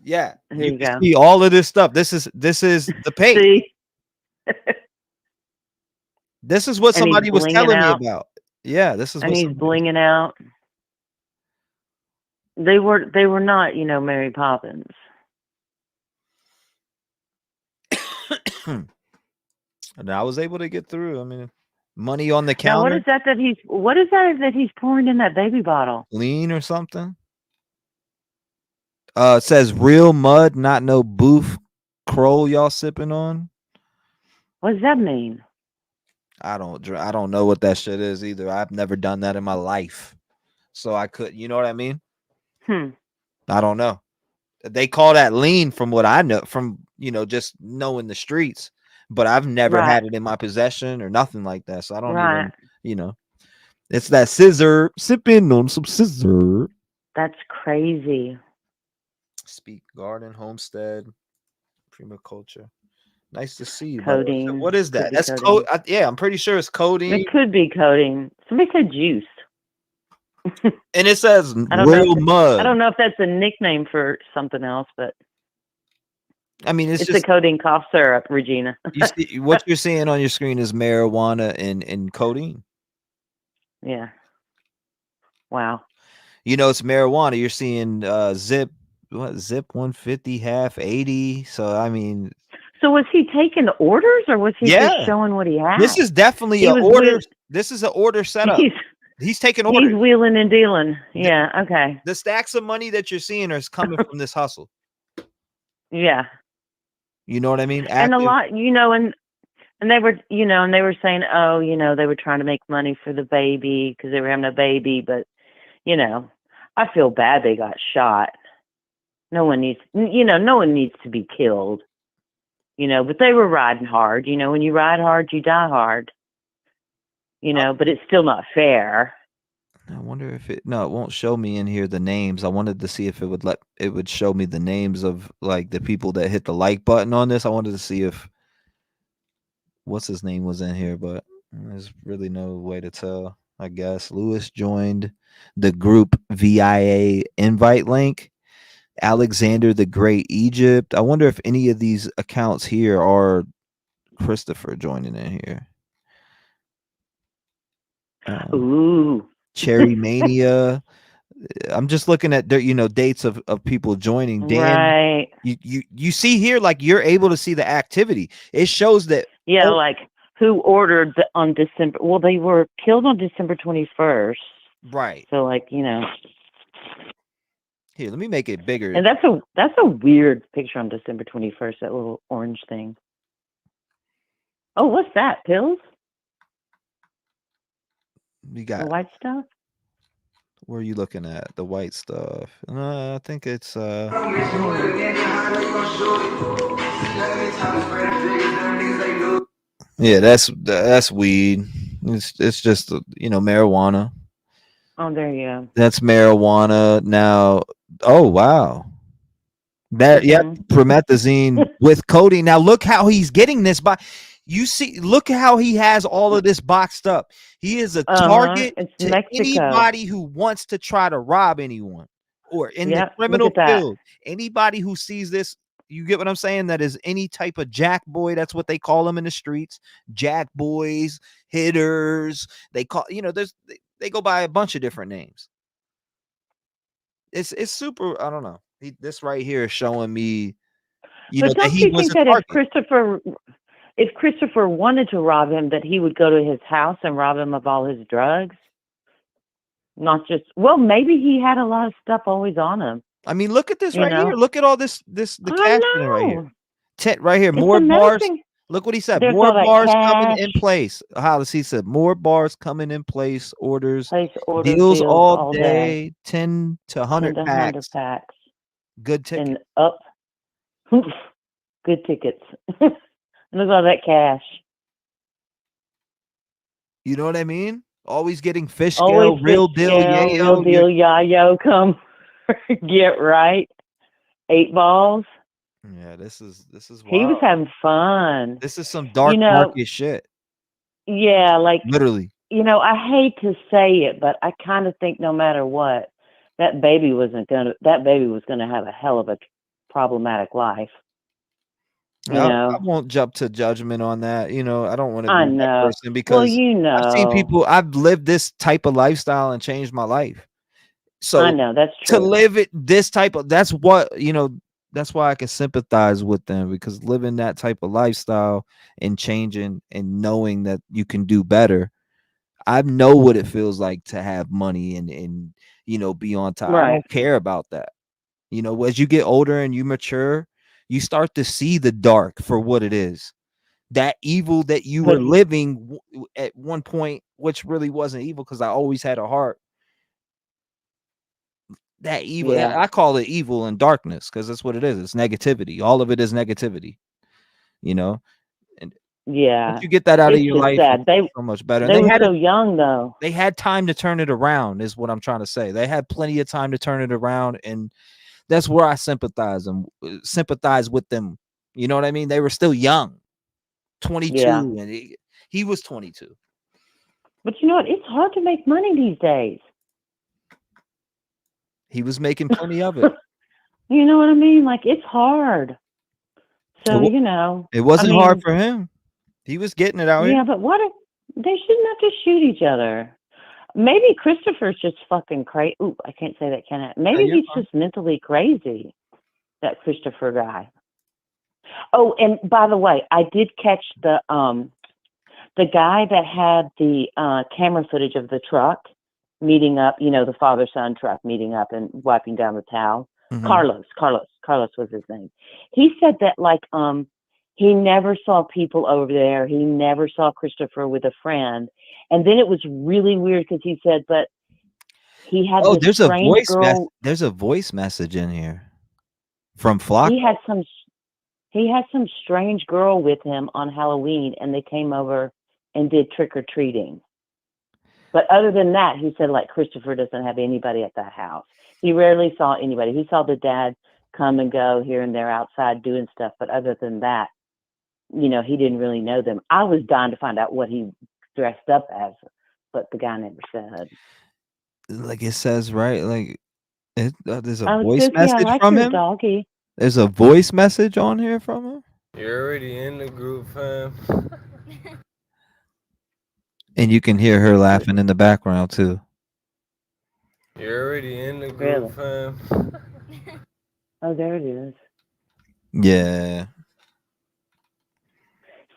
B: yeah,
K: Here
B: you
K: you
B: can
K: go.
B: see all of this stuff. This is the page.
K: See,
B: This is what
K: and he's
B: somebody was
K: blinging
B: telling me
K: out,
B: about. Yeah, this is
K: and
B: what
K: he's
B: somebody.
K: blinging out. They were not, Mary Poppins.
B: And I was able to get through. I mean, money on the
K: Now, what
B: counter,
K: is that that he's pouring in that baby bottle?
B: lean or something. It says real mud, not no booth crow y'all sipping on.
K: What does that mean?
B: I don't know what that shit is either. I've never done that in my life. So I could, you know what I mean? I don't know. They call that lean from what I know from, just knowing the streets, but I've never
K: Right.
B: had it in my possession or nothing like that. So I don't
K: Right.
B: even, it's that scissor, sipping on some scissor.
K: That's crazy.
B: Speak Garden, Homestead, Prima Culture. Nice to see you.
K: Codeine.
B: What is
K: Could
B: that?
K: be
B: That's
K: codeine.
B: yeah, I'm pretty sure it's codeine.
K: It could be codeine. Somebody said juice.
B: And it says
K: I don't know.
B: real mud.
K: I don't know if that's a nickname for something else, but
B: I mean, it's
K: it's
B: just
K: the codeine cough syrup, Regina.
B: you see, what you're seeing on your screen is marijuana and codeine.
K: Yeah. Wow.
B: It's marijuana. You're seeing zip 150, half 80. So I mean,
K: So was he taking orders, or was he
B: yeah,
K: just showing what he had?
B: this is definitely
K: He
B: an
K: was
B: order. This is an order setup. He's taking orders.
K: He's wheeling and dealing. Yeah. Okay.
B: The stacks of money that you're seeing are coming from this hustle.
K: Yeah.
B: You know what I mean?
K: And a lot, and they were, and they were saying, oh, they were trying to make money for the baby because they were having a baby, but I feel bad they got shot. No one needs to be killed, but they were riding hard. When you ride hard, you die hard, but it's still not fair.
B: I wonder if it won't show me in here the names. I wanted to see if it would show me the names of like the people that hit the like button on this. I wanted to see if what's his name was in here, but there's really no way to tell. I guess Lewis joined the group VIA invite link. Alexander the Great Egypt. I wonder if any of these accounts here are Christopher joining in here.
K: Ooh.
B: Cherry Mania. I'm just looking at their, dates of people joining. Dan,
K: right.
B: You see here, like you're able to see the activity. It shows that.
K: Yeah, like who ordered on December. Well, they were killed on December 21st.
B: Right.
K: So, like,
B: Here, let me make it bigger.
K: And that's a weird picture on December 21st. That little orange thing. Oh, what's that? Pills?
B: We got
K: the white stuff.
B: Where are you looking at? The white stuff. I think it's yeah, that's weed. It's just marijuana.
K: Oh, there you go.
B: That's marijuana. Now, oh wow. That promethazine with codeine. Now look how he's getting this by. You see, look how he has all of this boxed up. He is a target to
K: Mexico.
B: anybody who wants to try to rob anyone or in the criminal field. Anybody who sees this, you get what I'm saying? That is any type of jack boy. That's what they call them in the streets. Jack boys, hitters. They call, they go by a bunch of different names. It's super. I don't know. This right here is showing me,
K: but don't you think that if Christopher wanted to rob him, that he would go to his house and rob him of all his drugs? Not just, maybe he had a lot of stuff always on him.
B: I mean, look at this right here. Look at all the cash right here. Right here. More bars. Look what he said.
K: There's
B: more bars coming
K: cash.
B: in place. He said more bars coming in place. Orders.
K: Deals
B: Deals all day. 10 to 100
K: 10 to
B: packs.
K: 100 packs.
B: Good tickets.
K: And up. Good tickets. Look at all that cash.
B: You know what I mean? Always getting fish scale, real deal, yayo.
K: Real deal, yayo. Come get right. 8 balls.
B: Yeah, this is wild.
K: He was having fun.
B: This is some dark market shit.
K: Yeah, like
B: literally.
K: you know, I hate to say it, but I kind of think no matter what, that baby was gonna have a hell of a problematic life. You
B: I
K: know,
B: won't jump to judgment on that. You know, I don't want to
K: I
B: be that
K: know.
B: person
K: Well,
B: because
K: you
B: I've seen
K: know,
B: people. I've lived this type of lifestyle and changed my life.
K: I
B: So
K: know that's
B: to
K: true.
B: live it this type of, that's what, you know, that's why I can sympathize with them, because living that type of lifestyle and changing and knowing that you can do better. I know what it feels like to have money and you know, be on top. I
K: Right.
B: don't care about that. You know, as you get older and you mature, you start to see the dark for what it is. That evil that you were
K: But
B: living at one point, which really wasn't evil, because I always had a heart. That evil,
K: yeah,
B: I call it evil and darkness, because that's what it is. It's negativity. All of it is negativity, you know. And once
K: yeah.
B: you get that out of
K: It's
B: your
K: just
B: life,
K: sad.
B: it's so much better. And
K: They were so young though.
B: they had time to turn it around, is what I'm trying to say. They had plenty of time to turn it around, and that's where I sympathize with them. You know what I mean? They were still young, 22,
K: Yeah.
B: and he was 22.
K: But you know what? It's hard to make money these days.
B: He was making plenty of it.
K: You know what I mean? Like it's hard. So, you know,
B: It
K: I
B: wasn't hard
K: mean,
B: for him. He was getting it out here.
K: yeah, but what if they shouldn't have to shoot each other? Maybe Christopher's just fucking crazy. Ooh, I can't say that, can I? Maybe
B: you're
K: he's
B: fine.
K: just mentally crazy, that Christopher guy. Oh, and by the way, I did catch the guy that had the camera footage of the truck meeting up, you know, the father-son truck meeting up and wiping down the towel.
B: Mhm.
K: Carlos was his name. He said that like he never saw people over there. He never saw Christopher with a friend. And then it was really weird because he said, but he had
B: Oh,
K: this
B: there's a
K: strange
B: voice
K: girl.
B: there's a voice message in here from Flock.
K: He had some strange girl with him on Halloween, and they came over and did trick or treating. But other than that, he said like Christopher doesn't have anybody at the house. He rarely saw anybody. He saw the dad come and go here and there outside doing stuff, but other than that, you know, he didn't really know them. I was dying to find out what he dressed up as, but the guy never said.
B: Like it says, right? Like there's a
K: I was
B: voice
K: good. Yeah, I
B: message
K: like
B: from
K: your
B: him.
K: doggy.
B: There's a voice message on here from him.
L: You're already in the group, fam.
B: And you can hear her laughing in the background too.
L: You're already in the
K: Really?
L: group, fam.
K: Oh, there it is.
B: Yeah.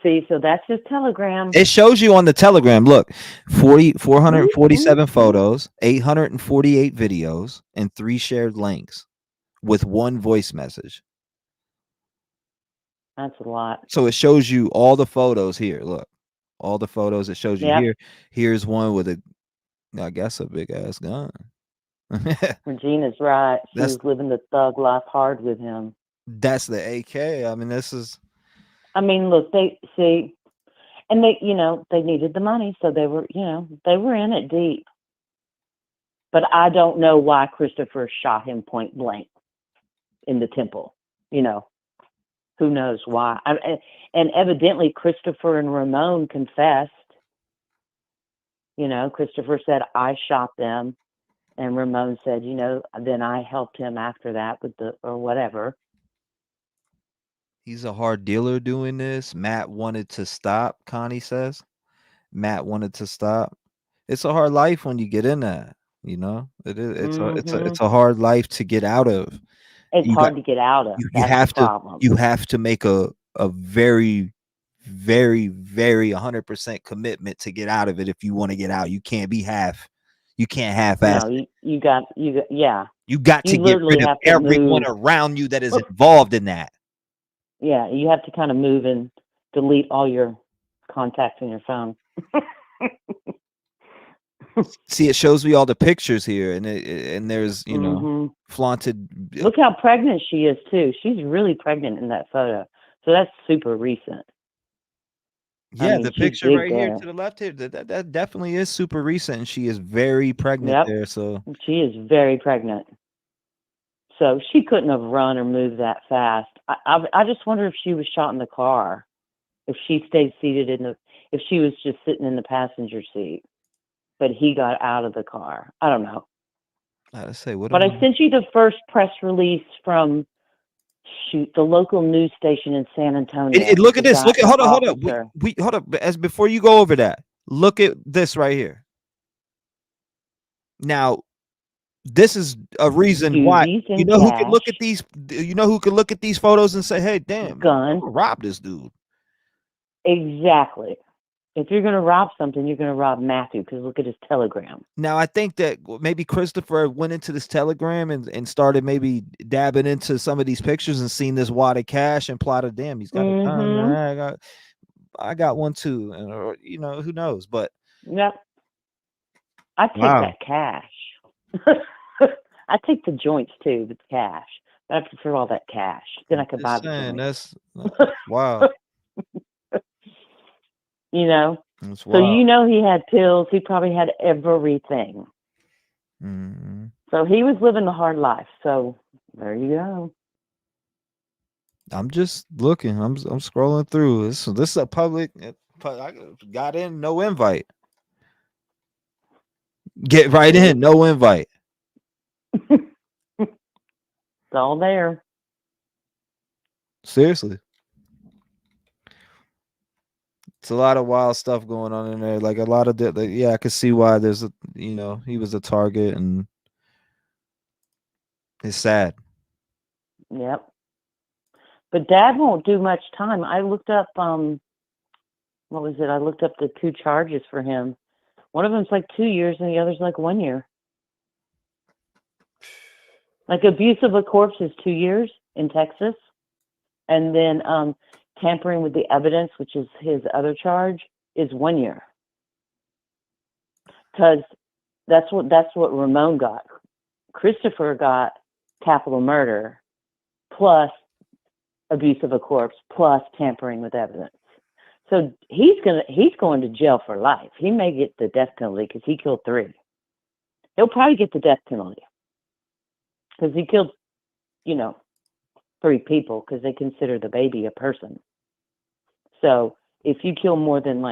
K: See, so that's his Telegram.
B: It shows you on the Telegram. Look, 447 photos, 848 videos, and 3 shared links with 1 voice message.
K: That's a lot.
B: So it shows you all the photos here. Look, all the photos. It shows you
K: Yep.
B: here. Here's one with I guess a big ass gun.
K: Regina's right. She
B: That's-
K: was living the thug life hard with him.
B: That's the AK. I mean, this is.
K: I mean, look, they see, and they, you know, they needed the money, so they were, you know, they were in it deep. But I don't know why Christopher shot him point blank in the temple. You know, who knows why? And evidently, Christopher and Ramon confessed. You know, Christopher said, I shot them. And Ramon said, you know, then I helped him after that with or whatever.
B: He's a hard dealer doing this. Matt wanted to stop, Connie says. Matt wanted to stop. It's a hard life when you get in that, you know? It is it's a hard life to get out of.
K: It's hard to get out of.
B: You
K: That's
B: have
K: the
B: to
K: problem.
B: you have to make a very, very, very 100% commitment to get out of it if you want to get out. You can't be you can't half-ass it.
K: No, you got yeah.
B: You got to get
K: literally
B: rid of
K: have to
B: everyone
K: move.
B: around you that is involved in that.
K: Yeah, you have to kind of move and delete all your contacts in your phone.
B: See, it shows me all the pictures here, and there's, you know, flaunted.
K: Look how pregnant she is too. She's really pregnant in that photo. So that's super recent. I
B: Yeah,
K: mean,
B: the
K: she's
B: picture
K: big
B: right here
K: there.
B: to the left here, that definitely is super recent, and she is very pregnant
K: Yep.
B: there. So
K: She is very pregnant. So she couldn't have run or moved that fast. I just wonder if she was shot in the car. If she stayed seated if she was just sitting in the passenger seat. but he got out of the car. I don't know.
B: I say what?
K: But I sent you the first press release from the local news station in San Antonio.
B: Look at this. Look at hold up.
K: Officer.
B: We hold up. As before you go over that, look at this right here. Now, this is a reason why you know who can look at these. You know who can look at these photos and say, "Hey, damn,
K: gun,
B: rob this dude."
K: Exactly. If you're going to rob something, you're going to rob Matthew, because look at his telegram.
B: Now, I think that maybe Christopher went into this telegram and started maybe dabbing into some of these pictures and seen this wad of cash and plotted, damn, he's got a gun. I got one too. And, or, you know, who knows? But
K: yep. I take that cash. I take the joints too, with cash. But I prefer all that cash. Then I could buy the joints.
B: That's wow.
K: You know,
B: that's
K: so you know he had pills. He probably had everything.
B: Mm-hmm.
K: So he was living the hard life. So there you go.
B: I'm just looking. I'm scrolling through. This is a public. I got in, no invite. Get right in, no invite.
K: It's all there.
B: Seriously. It's a lot of wild stuff going on in there. Like a lot of I could see why there's a, you know, he was a target, and it's sad.
K: Yep. But Dad won't do much time. I looked up what was it? I looked up the 2 charges for him. One of them's like 2 years and the other's like 1 year. Like abuse of a corpse is 2 years in Texas. And then tampering with the evidence, which is his other charge, is 1 year. Because that's what Ramon got. Christopher got capital murder plus abuse of a corpse plus tampering with evidence. So he's going to jail for life. He may get the death penalty because he killed 3. He'll probably get the death penalty because he killed, 3 people, because they consider the baby a person. So if you kill more than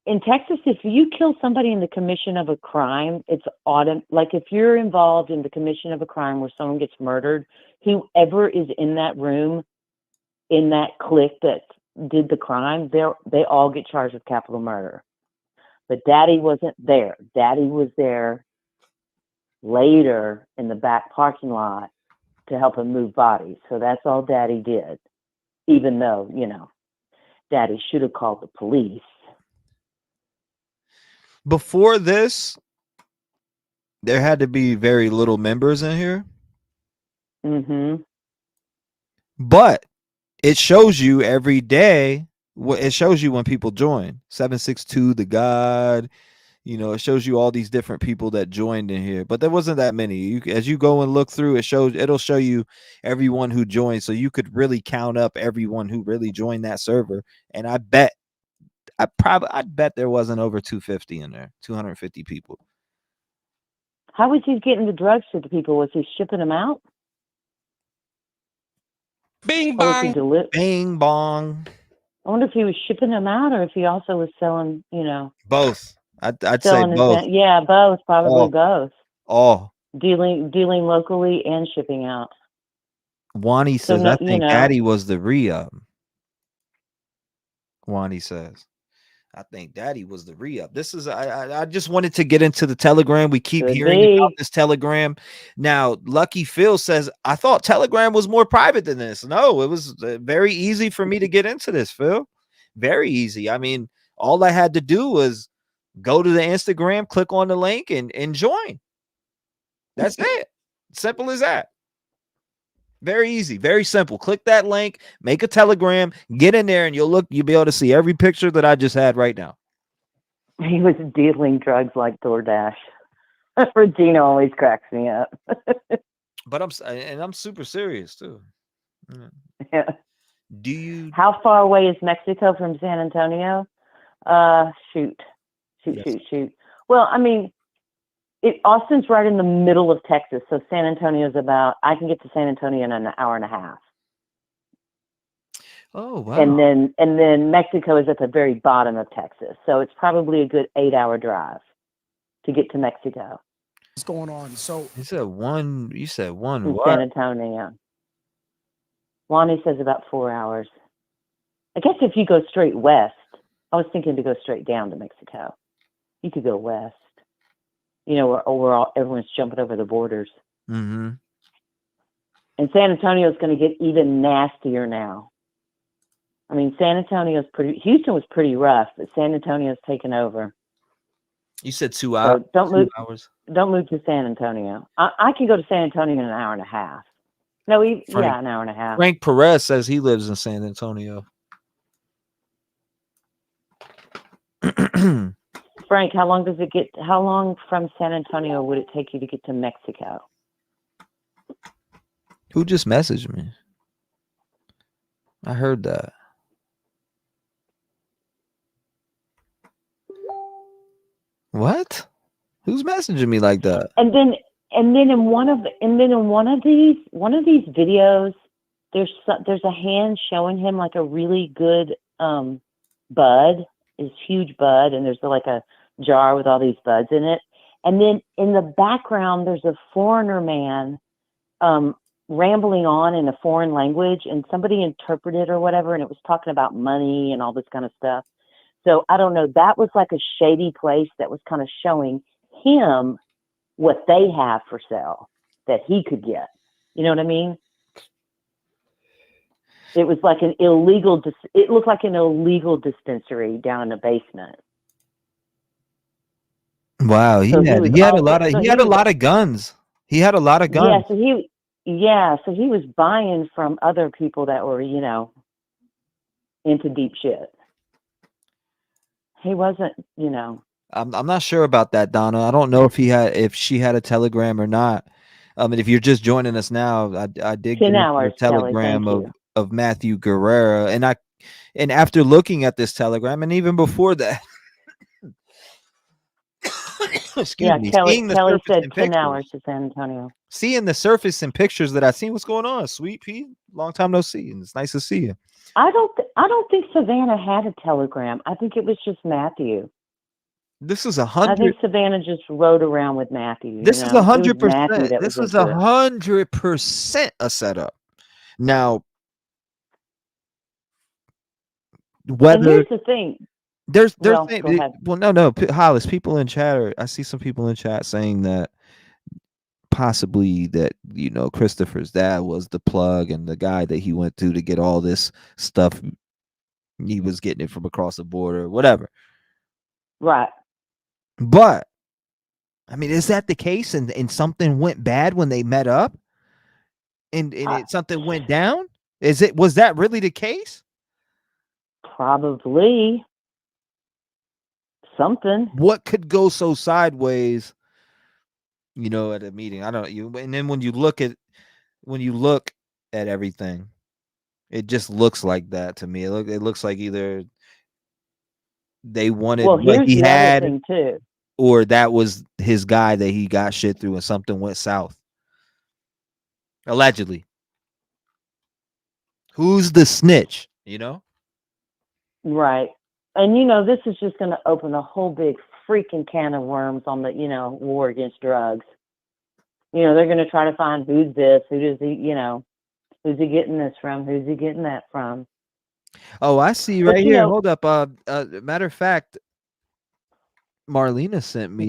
K: in Texas, if you kill somebody in the commission of a crime, it's like if you're involved in the commission of a crime where someone gets murdered, whoever is in that room, in that clique that did the crime, they all get charged with capital murder. But Daddy wasn't there. Daddy was there later in the back parking lot to help him move bodies. So that's all Daddy did, even though, Daddy should have called the police.
B: Before this, there had to be very little members in here.
K: Mm-hmm.
B: But it shows you every day. It shows you when people join. 762, the God. It shows you all these different people that joined in here. But there wasn't that many. As you go and look through, it'll show you everyone who joined. So you could really count up everyone who really joined that server. And I'd bet there wasn't over 250 in there, 250 people.
K: How was he getting the drugs to the people? Was he shipping them out?
B: Bing bong. Bing bong.
K: I wonder if he was shipping them out or if he also was selling,
B: Both. I'd say both.
K: Yeah, both. Probably both.
B: Oh.
K: Dealing locally and shipping out.
B: Wani says, I think Daddy was the re-up. Wani says, I think Daddy was the re-up. This is, I just wanted to get into the Telegram. We keep hearing about this Telegram. Now, Lucky Phil says, I thought Telegram was more private than this. No, it was very easy for me to get into this, Phil. Very easy. I mean, all I had to do was go to the Instagram, click on the link, and join. That's it. Simple as that. Very easy, very simple. Click that link, make a Telegram, get in there, and you'll be able to see every picture that I just had right now.
K: He was dealing drugs like DoorDash. Regina always cracks me up.
B: But I'm super serious too.
K: Yeah.
B: Do you?
K: How far away is Mexico from San Antonio? Shoot. Well, I mean, Austin's right in the middle of Texas, so San Antonio's I can get to San Antonio in an hour and a half.
B: Oh wow.
K: And then Mexico is at the very bottom of Texas, so it's then Mexico is at the very bottom of Texas. So it's probably a good 8-hour drive to get to Mexico.
N: What's going on? So
B: You said one
K: From
B: what?
K: San Antonio. Lonnie says about 4 hours. I guess if you go straight west, I was thinking to go straight down to Mexico. You could go west. You know, where everyone's jumping over the borders.
B: Mm-hmm.
K: And San Antonio is going to get even nastier now. I mean, Houston was pretty rough, but San Antonio's taken over.
B: You said 2 hours.
K: So don't move.
B: 2 hours.
K: Don't move to San Antonio. I can go to San Antonio in an hour and a half. No, an hour and a half.
B: Frank Perez says he lives in San Antonio.
K: Frank, how long from San Antonio would it take you to get to Mexico?
B: Who just messaged me? I heard that. What? Who's messaging me like that?
K: And then in one of these videos, there's a hand showing him like a really good bud, this huge bud, and there's like a jar with all these buds in it. And then in the background, there's a foreigner man rambling on in a foreign language, and somebody interpreted or whatever, and it was talking about money and all this kind of stuff. So I don't know. That was like a shady place that was kind of showing him what they have for sale that he could get. You know what I mean? It was like it looked like an illegal dispensary down in the basement.
B: Wow, he had a lot of guns. He had a lot of guns.
K: So he was buying from other people that were, into deep shit. He wasn't,
B: I'm not sure about that, Donna. I don't know if she had a Telegram or not. And if you're just joining us now, I did get a Telegram of Matthew Guerrera, and after looking at this Telegram, and even before that, excuse me,
K: Kelly said 10 hours to San Antonio.
B: Seeing the surface and pictures that I seen, what's going on, Sweet Pea? Long time no see, and it's nice to see you.
K: I don't think Savannah had a Telegram. I think it was just Matthew.
B: This is
K: I think Savannah just rode around with Matthew.
B: This is 100%. This is 100% a setup. Now,
K: and here's the thing.
B: Hollis, people in chat I see some people in chat saying that possibly that Christopher's dad was the plug and the guy that he went to get all this stuff. He was getting it from across the border, whatever.
K: Right.
B: But I mean, is that the case? And something went bad when they met up, and something went down. Was that really the case?
K: Probably something.
B: What could go so sideways? At a meeting, I don't. And then when you look at everything, it just looks like that to me. It looks like either they wanted what he had,
K: thing too.
B: Or that was his guy that he got shit through and something went south. Allegedly. Who's the snitch?
K: Right. And this is just going to open a whole big freaking can of worms on the, war against drugs. They're going to try to find who's this, who does he, who's he getting this from? Who's he getting that from?
B: Oh, I see right here. Hold up. Matter of fact, Marlena sent me.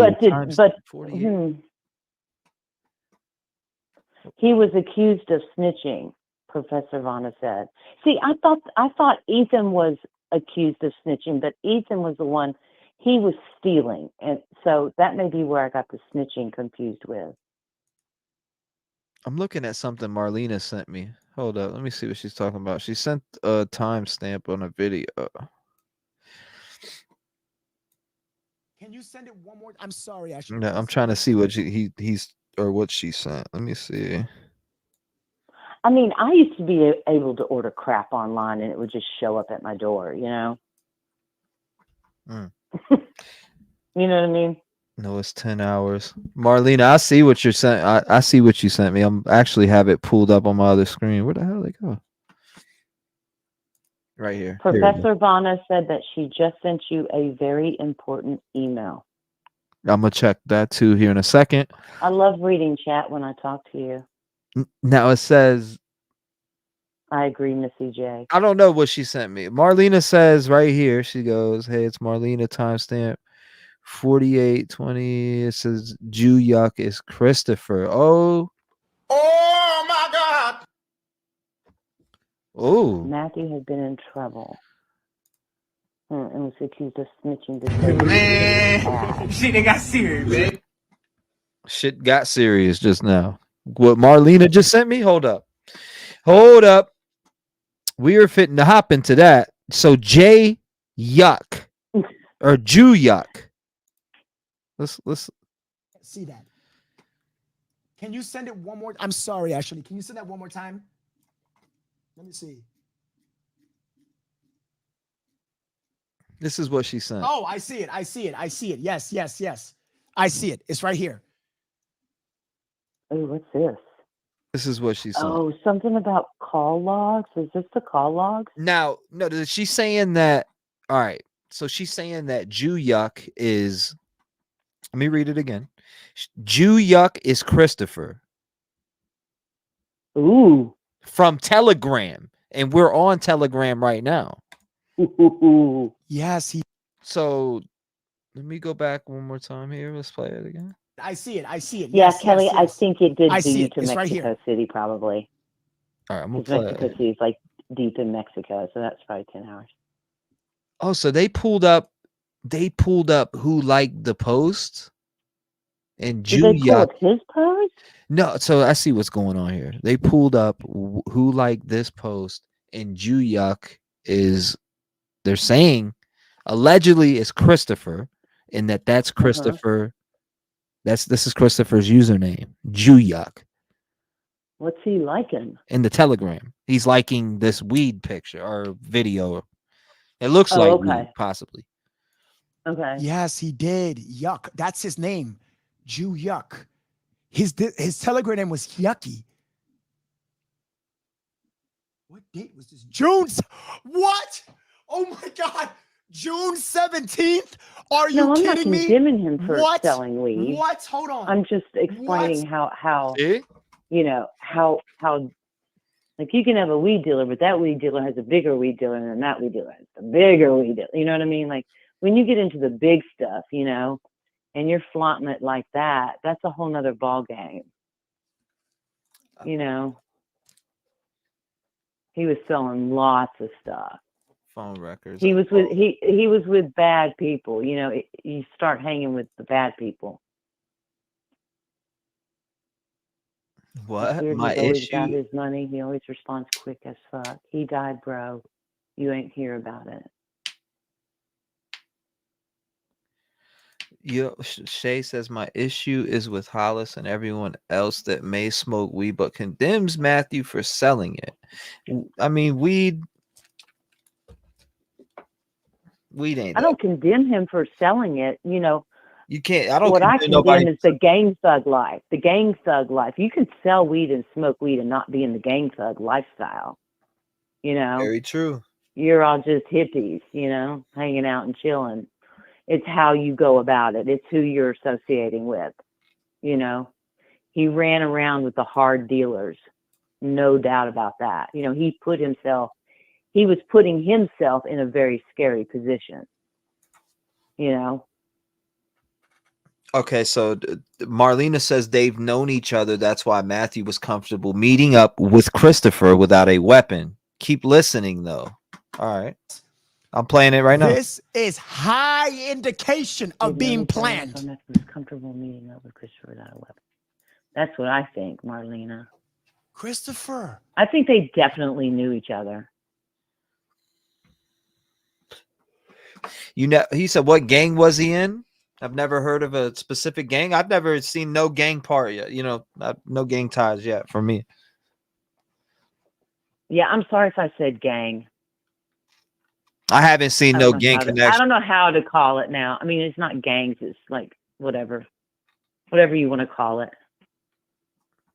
K: He was accused of snitching, Professor Vanna said. See, I thought Ethan was accused of snitching, but Ethan was the one, he was stealing. And so that may be where I got the snitching confused with.
B: I'm looking at something Marlena sent me. Hold up. Let me see what she's talking about. She sent a timestamp on a video.
N: Can you send it one more? I'm sorry.
B: No, I'm trying to see what what she sent. Let me see.
K: I mean, I used to be able to order crap online and it would just show up at my door, You know what I mean?
B: No, it's 10 hours. Marlena, I see what you're saying. I see what you sent me. I'm actually have it pulled up on my other screen. Where the hell did they go? Right here.
K: Professor Vanna said that she just sent you a very important email.
B: I'm gonna check that too here in a second.
K: I love reading chat when I talk to you.
B: Now it says,
K: I agree, Missy J.
B: I don't know what she sent me. Marlena says right here, she goes, hey, it's Marlena, timestamp 4820. It says Jew Yuck is Christopher. Oh
M: my God.
B: Oh.
K: Matthew has been in trouble. And was accused of snitching this
M: Man, shit, they got serious, man.
B: Shit got serious just now. What Marlena just sent me? Hold up. Hold up. We are fitting to hop into that. So J Yuck or Jew Yuck. Let's
G: see that. Can you send it one more? I'm sorry, Ashley. Can you send that one more time? Let me see.
B: This is what she sent.
G: Oh, I see it. I see it. I see it. Yes, yes, yes. I see it. It's right here.
K: Oh, what's this?
B: This is what she sent.
K: Oh, something about call logs. Is this the call logs?
B: Now, no, she's saying that. All right. So she's saying that Jew Yuck is. Let me read it again. Jew Yuck is Christopher.
K: Ooh.
B: From Telegram. And we're on Telegram right now.
G: Yes,
B: So let me go back one more time here. Let's play it again.
G: I see it. I see it.
K: Yeah,
G: Yes,
K: Kelly,
G: yes,
K: I
G: yes.
K: think it did
G: I
K: do
G: see
K: you
G: it.
K: to
G: It's right
K: Mexico
G: here.
K: City, probably.
B: All right, I'm gonna
K: Because
B: play
K: Mexico
B: it.
K: City is like deep in Mexico, so that's probably 10 hours.
B: Oh, so they pulled up who liked the post and
K: Did
B: Jew
K: they pull
B: Yuck.
K: up his post?
B: No, so I see what's going on here. They pulled up who liked this post, and Jew Yuck is, they're saying, allegedly is Christopher, and that's Christopher. This is Christopher's username, Jew Yuck,
K: What's he liking?
B: in the Telegram. He's liking this weed picture or video. It looks
K: Oh,
B: like
K: okay.
B: weed, possibly.
K: Okay.
G: Yes, he did. Yuck. That's his name. Jew Yuck. His Telegram name was Yucky. What date was this? What? Oh my God. June 17th? Are you
K: No, I'm not
G: kidding me?
K: condemning him for
G: What?
K: selling weed.
G: What? Hold on.
K: I'm just explaining how
B: See?
K: you know, how like you can have a weed dealer, but that weed dealer has a bigger weed dealer than that weed dealer has a bigger weed dealer. You know what I mean? Like when you get into the big stuff, you know, and you're flaunting it like that, that's a whole nother ball game. You know. He was selling lots of stuff.
B: Phone records.
K: He was with bad people. You know, you start hanging with the bad people.
B: What?
K: Weird,
B: My
K: he's always got
B: issue.
K: his money. He always responds quick as fuck. He died, bro. You ain't hear about it.
B: Shay says my issue is with Hollis and everyone else that may smoke weed but condemns Matthew for selling it. I mean, weed ain't.
K: I don't condemn him for selling it. You know,
B: You can't. I don't.
K: what I
B: condemn nobody.
K: condemn is the gang thug life. The gang thug life. You can sell weed and smoke weed and not be in the gang thug lifestyle. You know,
B: Very true.
K: you're all just hippies. You know, hanging out and chilling. It's how you go about it. It's who you're associating with. You know, he ran around with the hard dealers. No doubt about that. You know, he was putting himself in a very scary position. You know.
B: Okay, so Marlena says they've known each other. That's why Matthew was comfortable meeting up with Christopher without a weapon. Keep listening, though. All right. I'm playing it right now.
G: This is high indication of being planned.
K: Was comfortable meeting up with Christopher without a weapon. That's what I think, Marlena.
G: Christopher.
K: I think they definitely knew each other.
B: You know, he said, what gang was he in? I've never heard of a specific gang. I've never seen no gang part yet. You know, no gang ties yet for me.
K: Yeah, I'm sorry if I said gang.
B: I haven't seen no gang
K: I
B: connection.
K: don't know how to call it now. I mean, it's not gangs. It's like whatever you want to call it.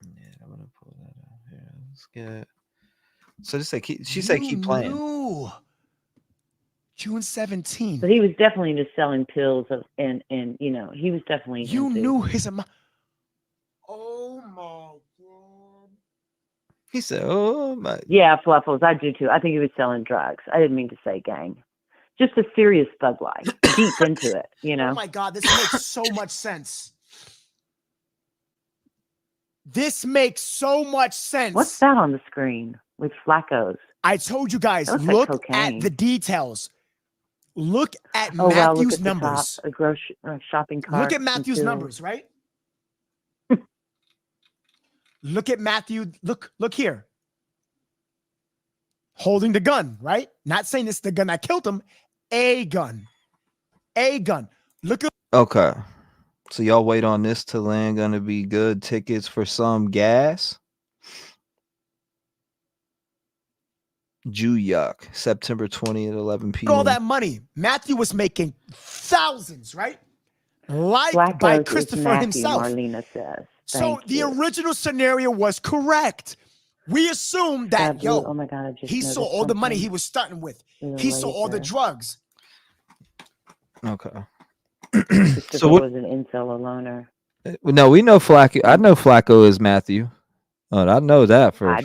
B: Yeah, I'm gonna pull that out here. Let's get. So just say she said keep playing.
G: June 17th.
K: But he was definitely just selling pills and you know, he was definitely
G: You
K: into-
G: knew his amount. Oh my God.
B: He said, "Oh my."
K: Yeah, Fluffles, I do too. I think he was selling drugs. I didn't mean to say gang. Just a serious thug life. Deep into it, you know.
G: Oh my God, this makes so much sense. This makes so much sense.
K: What's that on the screen with Flacco's?
G: I told you guys,
K: That looks like
G: look
K: cocaine.
G: at the details. Look at
K: Oh wow, look
G: Matthew's
K: at the
G: numbers.
K: top, a shopping cart.
G: Look at Matthew's
K: and
G: numbers, right? Look at Matthew. Look here. Holding the gun, right? Not saying it's the gun that killed him. A gun. A gun. Look at.
B: Okay. So y'all wait on this to land. Gonna be good tickets for some gas. Jew Yuck, September 20th at 11 p.m.
G: all that money. Matthew was making thousands, right? Liked
K: Flacco's
G: by
K: is
G: Christopher
K: Matthew,
G: himself.
K: Marlena says.
G: So
K: Thank
G: the
K: you.
G: original scenario was correct. We assumed that,
K: Blue,
G: yo,
K: oh my God, I just
G: he saw
K: noticed
G: all the money
K: something.
G: he was starting with.
K: There's a
G: He saw all the
K: laser.
G: drugs.
B: Okay.
K: Christopher
B: So what?
K: was an incel, a loner.
B: No, we know Flacco. I know Flacco is Matthew. Oh, I know that for.
K: I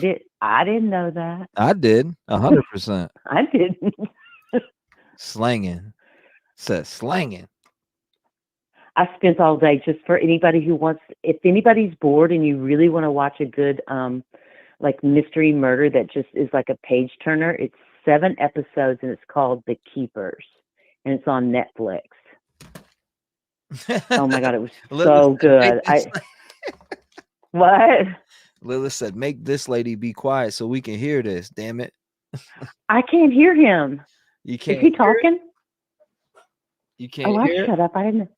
K: didn't know that.
B: I did 100%.
K: I didn't.
B: Slanging. Says slanging.
K: I spent all day just for anybody who wants. If anybody's bored and you really want to watch a good, like mystery murder that just is like a page turner, it's 7 episodes and it's called The Keepers, and it's on Netflix. Oh my God, it was so good. What?
B: Lilith said, "Make this lady be quiet so we can hear this. Damn it."
K: I can't hear him.
B: You can't.
K: Is he
B: hear it?
K: talking?
B: You can't
K: Oh, I
B: hear it?
K: shut up. I didn't.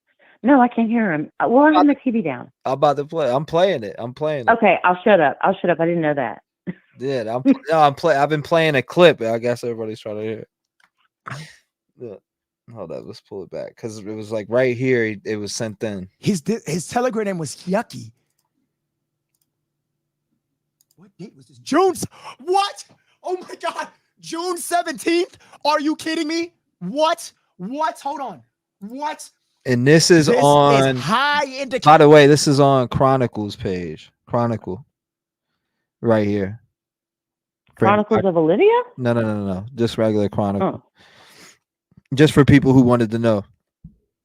K: No, I can't hear him. Well, I have the TV down.
B: I'm about to play. I'm playing it.
K: Okay, I'll shut up. I didn't know that.
B: Yeah, I've been playing a clip. I guess everybody's trying to hear it. Yeah. Hold up, let's pull it back because it was like right here. It was sent in.
G: His Telegram name was Yucky. What date was this? What? Oh my God. June 17th? Are you kidding me? What? Hold on. What?
B: And this is on
G: high indicator.
B: By the way, this is on Chronicles page. Chronicle. Right here.
K: Chronicles of Olivia?
B: No. Just regular Chronicle. Just for people who wanted to know.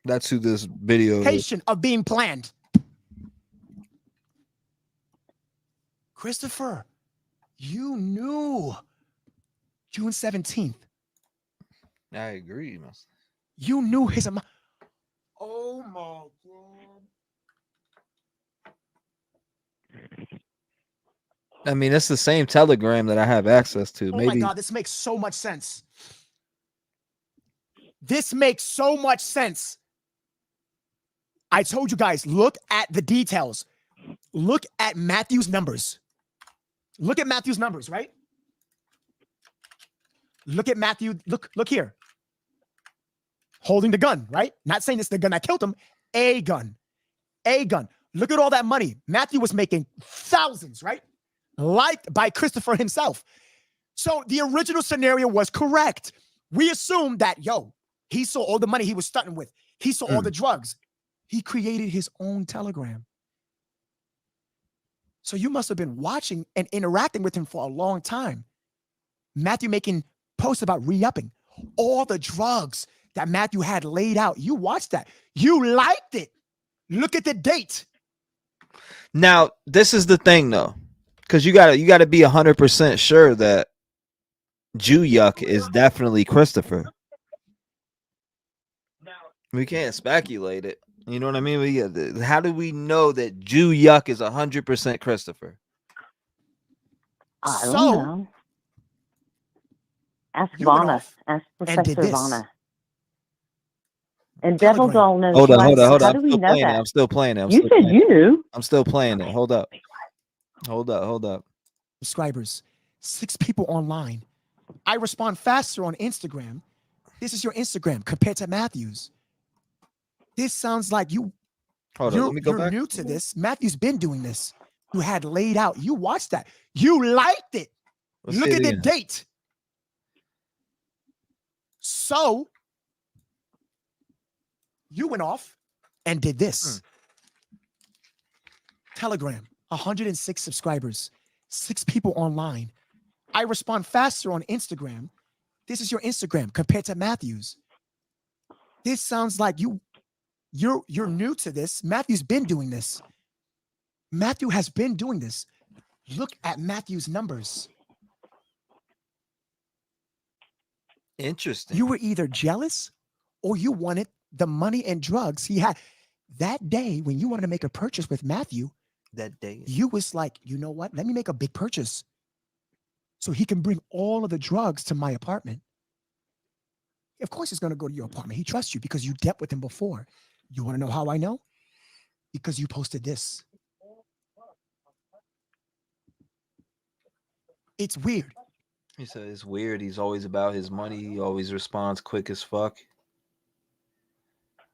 B: That's who this video is.
G: Of being planned. Christopher, you knew June 17th.
B: I agree.
G: You knew his amount. Oh my God.
B: I mean, it's the same Telegram that I have access to.
G: Oh
B: Maybe.
G: my God, this makes so much sense. This makes so much sense. I told you guys, look at the details. Look at Matthew's numbers. Look at Matthew's numbers, right? Look at Matthew. Look here. Holding the gun, right? Not saying it's the gun that killed him. A gun. A gun. Look at all that money. Matthew was making thousands, right? Liked by Christopher himself. So the original scenario was correct. We assumed that, yo, he saw all the money he was starting with. He saw all the drugs. He created his own Telegram. So you must have been watching and interacting with him for a long time. Matthew making posts about re-upping. All the drugs that Matthew had laid out. You watched that. You liked it. Look at the date.
B: Now, this is the thing though. Because you gotta be 100% sure that Jew Yuck is definitely Christopher. We can't speculate it. You know what I mean? How do we know that Jew Yuck is 100% Christopher?
K: I don't know. Ask Vanna. Ask Professor Vanna. And Devil's all knows.
B: Hold on.
K: How do we know that?
B: I'm still playing it.
K: You said you knew.
B: I'm still playing it. Hold up.
G: Subscribers, 6 people online. I respond faster on Instagram. This is your Instagram compared to Matthew's. This sounds like you.
B: Hold on, let me go
G: you're
B: back.
G: new to this. Matthew's been doing this. You had laid out. You watched that. You liked it.
B: Let's
G: Look
B: see
G: at
B: it
G: the
B: again.
G: date. So you went off and did this. Telegram, 106 subscribers, 6 people online. I respond faster on Instagram. This is your Instagram compared to Matthew's. This sounds like you're new to this. Matthew's been doing this. Matthew has been doing this. Look at Matthew's numbers.
B: Interesting.
G: You were either jealous or you wanted the money and drugs he had. That day when you wanted to make a purchase with Matthew,
B: that day,
G: you was like, you know what? Let me make a big purchase so he can bring all of the drugs to my apartment. Of course he's going to go to your apartment. He trusts you because you dealt with him before. You want to know how I know? Because you posted this. It's weird.
B: He said it's weird. He's always about his money. He always responds quick as fuck.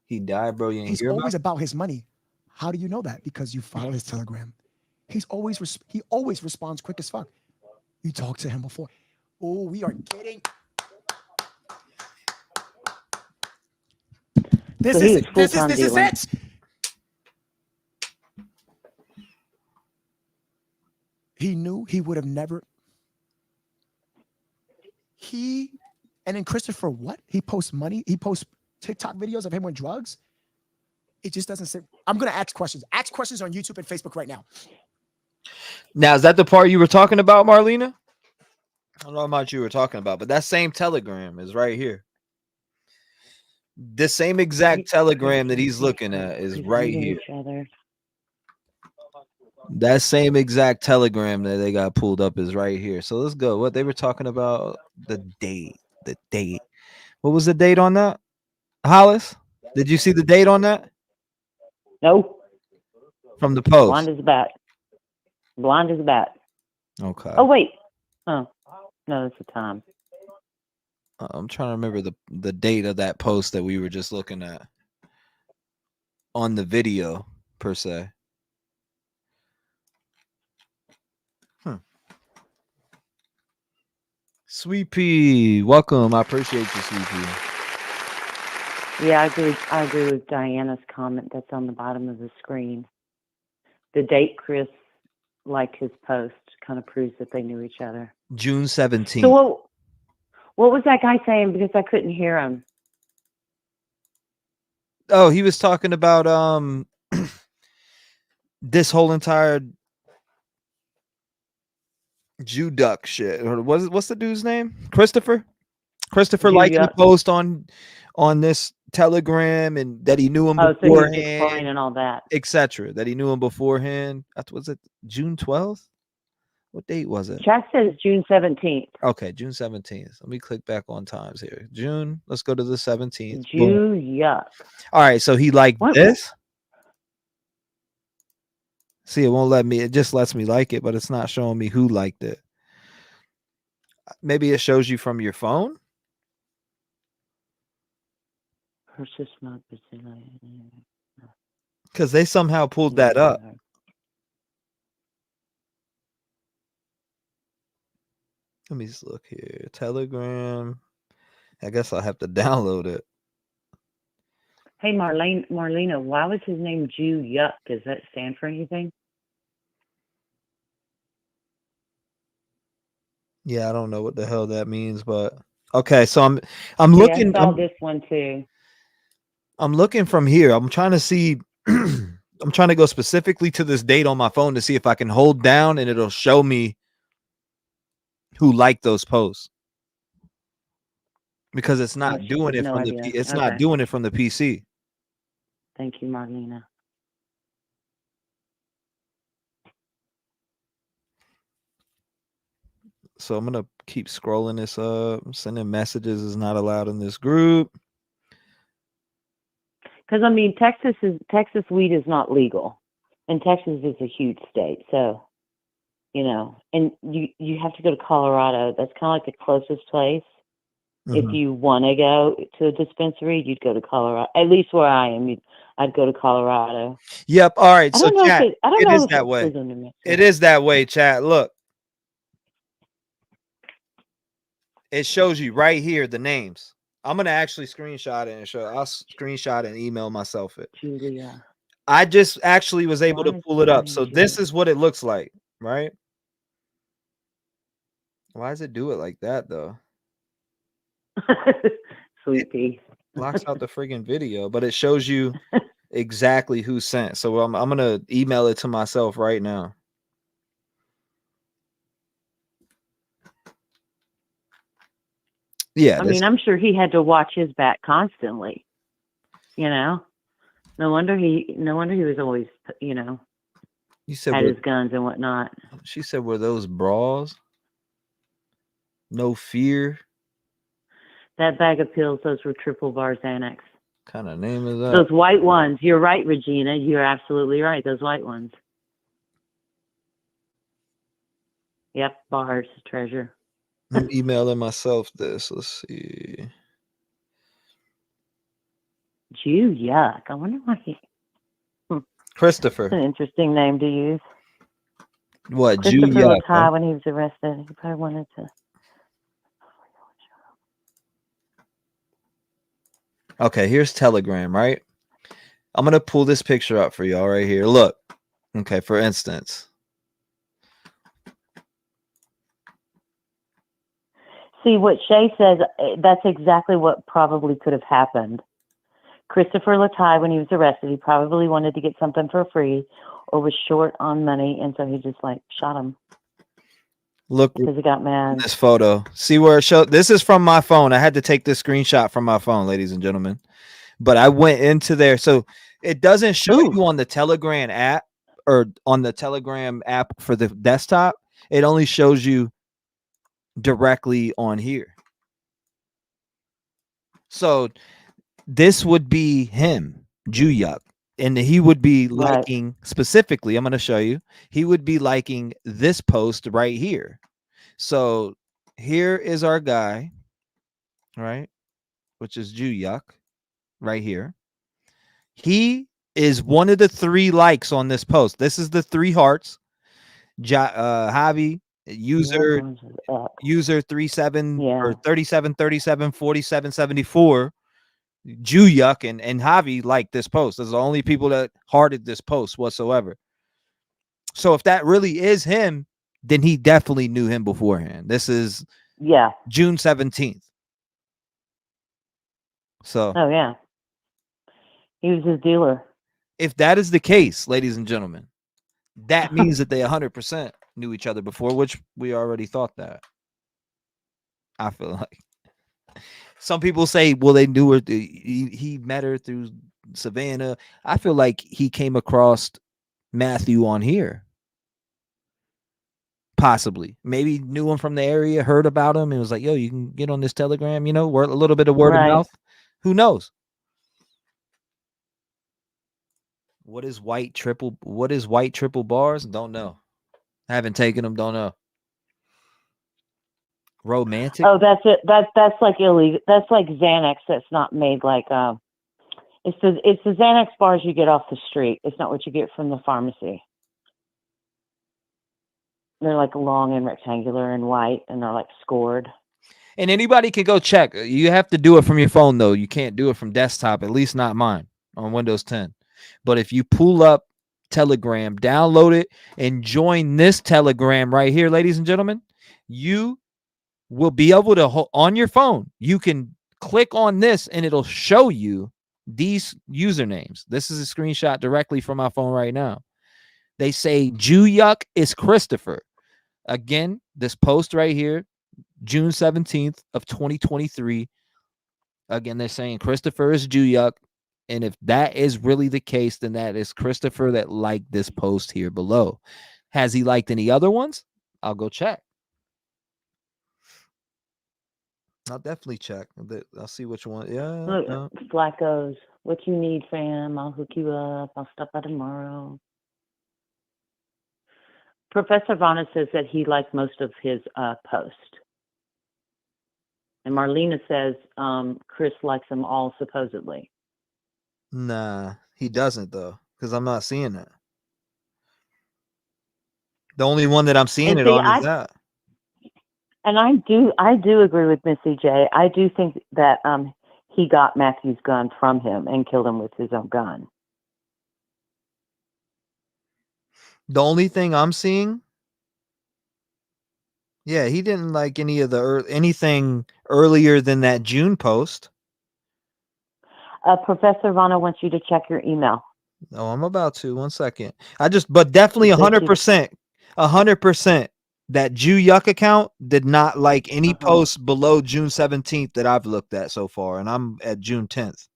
B: He died, bro. You ain't
G: He's
B: hear
G: always
B: about?
G: about his money. How do you know that? Because you follow his Telegram. He always responds quick as fuck. You talked to him before. Oh, we are getting. This is it. This is it. He knew he would have never. And then Christopher, what? He posts money. He posts TikTok videos of him with drugs. It just doesn't say. I'm going to ask questions. Ask questions on YouTube and Facebook right now.
B: Now, is that the part you were talking about, Marlena? I don't know how much you were talking about, but that same Telegram is right here. The same exact Telegram that he's looking at is right here. That same exact Telegram that they got pulled up is right here. So let's go. What they were talking about, the date. What was the date on that? Hollis, did you see the date on that?
K: No.
B: From the post.
K: Blind as a bat. Blind as a bat.
B: Okay.
K: Oh, wait. Oh, no, it's the time.
B: I'm trying to remember the date of that post that we were just looking at on the video, per se. Sweet Pea, welcome. I appreciate you, Sweet Pea.
K: Yeah, I agree with Diana's comment that's on the bottom of the screen. The date Chris liked his post kind of proves that they knew each other.
B: June 17th.
K: So what was that guy saying? Because I couldn't hear him.
B: Oh, he was talking about this whole entire Jew duck shit. Or what's the dude's name? Christopher liked the post on this Telegram and that he knew him beforehand.
K: So he was explaining all that,
B: etc. That he knew him beforehand. Was it June 12th? What date was it?
K: Chat says June 17th.
B: Okay, June 17th. Let me click back on times here. June. Let's go to the 17th.
K: Jew yuck.
B: All right, so he liked this. See, it won't let me. It just lets me like it, but it's not showing me who liked it. Maybe it shows you from your phone. Because they somehow pulled that up. Let me just look here. Telegram. I guess I'll have to download it.
K: Hey, Marlena, why was his name Jew Yuck? Does that stand for anything?
B: Yeah, I don't know what the hell that means, but okay. So I'm looking.
K: I saw this one too.
B: I'm looking from here. I'm trying to see. I'm trying to go specifically to this date on my phone to see if I can hold down and it'll show me who liked those posts. Because it's not doing it from the it's not doing it from the PC.
K: Thank you, Marlena.
B: So I'm gonna keep scrolling this up. Sending messages is not allowed in this group.
K: Because I mean, Texas weed is not legal, and Texas is a huge state. So, you know, and you have to go to Colorado. That's kind of like the closest place.
B: Mm-hmm.
K: If you want to go to a dispensary, you'd go to Colorado. At least where I am, I'd go to Colorado.
B: Yep. All right. So chat,
K: it
B: is that way. It is that way, chat. Look. It shows you right here the names. I'm gonna actually screenshot it and show. I'll screenshot and email myself it.
K: Julia.
B: I just actually was able to
K: Why is
B: pull it up.
K: mine
B: So this
K: Julia?
B: is what it looks like, right? Why does it do it like that though?
K: Sweet pea.
B: Blocks out the friggin' video, but it shows you exactly who sent. So I'm gonna email it to myself right now. Yeah,
K: I mean, I'm sure he had to watch his back constantly. You know, no wonder he was always, you know,
B: you said
K: had
B: were-
K: his guns and whatnot.
B: she said, were those bras? No fear.
K: That bag of pills, those were triple bar Xanax.
B: Kind of name is that?
K: Those white ones. You're right, Regina. You're absolutely right. Those white ones. Yep, bars, treasure.
B: I'm emailing myself this. Let's see.
K: Jew, yuck. I wonder why he.
B: Christopher.
K: That's an interesting name to use.
B: What? Jew
K: Christopher
B: yuck,
K: looked high
B: huh?
K: when he was arrested. He probably wanted to.
B: Okay, here's Telegram, right? I'm gonna pull this picture up for y'all right here. Look. Okay, for instance.
K: See, what Shay says, that's exactly what probably could have happened. Christopher looked high when he was arrested. He probably wanted to get something for free or was short on money, and so he just, like, shot him.
B: Look
K: because he got mad.
B: this photo. See where it showed? This is from my phone. I had to take this screenshot from my phone, ladies and gentlemen. But I went into there. So it doesn't show you on the Telegram app or on the Telegram app for the desktop. It only shows you directly on here. So this would be him, Juyuk. And he would be liking specifically, I'm going to show you, he would be liking this post right here. So here is our guy, right? Which is Juyuk right here. He is one of the 3 likes on this post. This is the 3 hearts. Javi, user 37 or 37 37 47 74. Juyuk and Javi liked this post. Those are the only people that hearted this post whatsoever. So if that really is him, then he definitely knew him beforehand. This is June 17th. So
K: oh yeah, he was his dealer.
B: If that is the case, ladies and gentlemen, that means that they 100% knew each other before, which we already thought that. I feel like. Some people say, well, they knew her. He met her through Savannah. I feel like he came across Matthew on here. Possibly. Maybe knew him from the area, heard about him, and was like, yo, you can get on this Telegram, a little bit of word of mouth. Who knows? What is white triple bars? Don't know. Haven't taken them, don't know. Romantic.
K: Oh, that's it. That's like illegal. That's like Xanax. That's not made like it's the Xanax bars you get off the street. It's not what you get from the pharmacy. They're like long and rectangular and white, and they're like scored.
B: And anybody can go check. You have to do it from your phone though. You can't do it from desktop. At least not mine on Windows 10. But if you pull up Telegram, download it, and join this Telegram right here, ladies and gentlemen, you will be able to, on your phone, you can click on this and it'll show you these usernames. This is a screenshot directly from my phone right now. They say Juyuk is Christopher. Again, this post right here, June 17th of 2023. Again, they're saying Christopher is Juyuk. And if that is really the case, then that is Christopher that liked this post here below. Has he liked any other ones? I'll go check. I'll definitely check. I'll see which one. Yeah.
K: Look,
B: No.
K: Flacco's, what you need, fam? I'll hook you up. I'll stop by tomorrow. Professor Vanna says that he liked most of his post. And Marlena says Chris likes them all, supposedly.
B: Nah, he doesn't though, because I'm not seeing that. The only one that I'm seeing
K: And
B: it
K: see,
B: on is that.
K: And I do agree with Missy J. I do think that he got Matthew's gun from him and killed him with his own gun.
B: The only thing I'm seeing, yeah, he didn't like any of the anything earlier than that June post.
K: Professor Vana wants you to check your email.
B: Oh, I'm about to. 1 second. But definitely 100%, 100%. That Jew Yuck account did not like any posts below June 17th that I've looked at so far, and I'm at June 10th.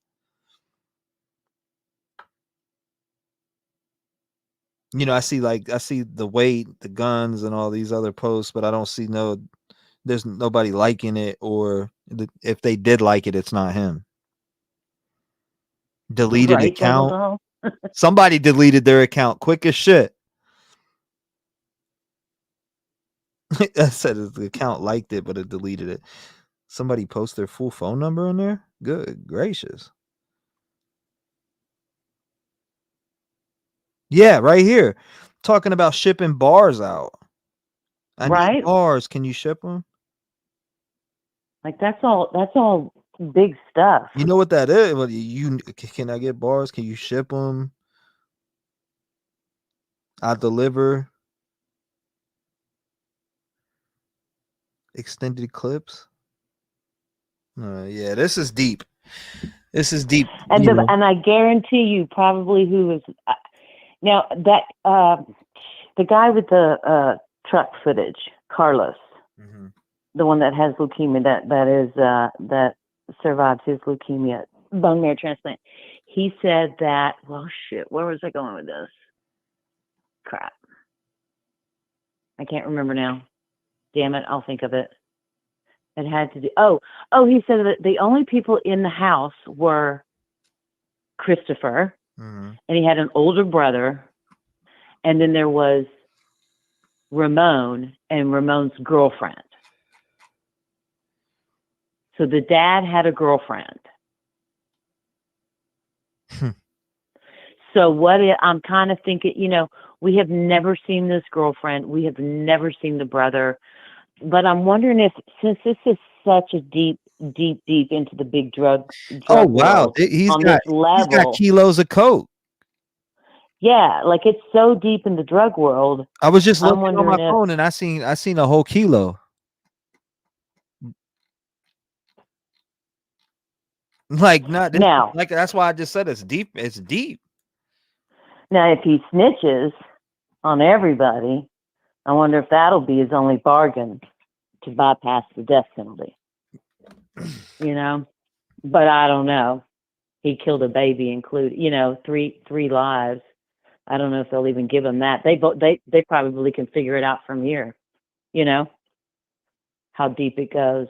B: You know, I see the weight, the guns, and all these other posts, but I don't see there's nobody liking it, or if they did like it, it's not him. Deleted
K: Right,
B: account.
K: Double Dog?
B: Somebody deleted their account quick as shit. I said the account liked it, but it deleted it. Somebody post their full phone number in there? Good gracious. Yeah, right here. Talking about shipping bars out. I
K: Right.
B: need bars. Can you ship them?
K: Like that's all big stuff.
B: You know what that is? Well, can I get bars? Can you ship them? I deliver extended clips. Yeah, this is deep. This is deep.
K: And and I guarantee you, probably who is now that the guy with the truck footage, Carlos, the one that has leukemia, that survived his leukemia bone marrow transplant. He said that. Well, shit. Where was I going with this? Crap. I can't remember now. Damn it! I'll think of it. It had to do. Oh, he said that the only people in the house were Christopher, and he had an older brother, and then there was Ramon and Ramon's girlfriend. So the dad had a girlfriend. So I'm kind of thinking, we have never seen this girlfriend. We have never seen the brother. But I'm wondering if, since this is such a deep into the big drug
B: oh wow,
K: world,
B: he's
K: on
B: got
K: this level,
B: he's got kilos of coke.
K: Yeah, like it's so deep in the drug world.
B: I was just
K: I'm
B: looking on my
K: wondering if,
B: phone and I seen a whole kilo. Like not this,
K: Now.
B: like that's why I just said it's deep. It's deep.
K: now if he snitches on everybody, I wonder if that'll be his only bargain to bypass the death penalty. But I don't know. He killed a baby, including, three lives. I don't know if they'll even give him that. They probably can figure it out from here, how deep it goes.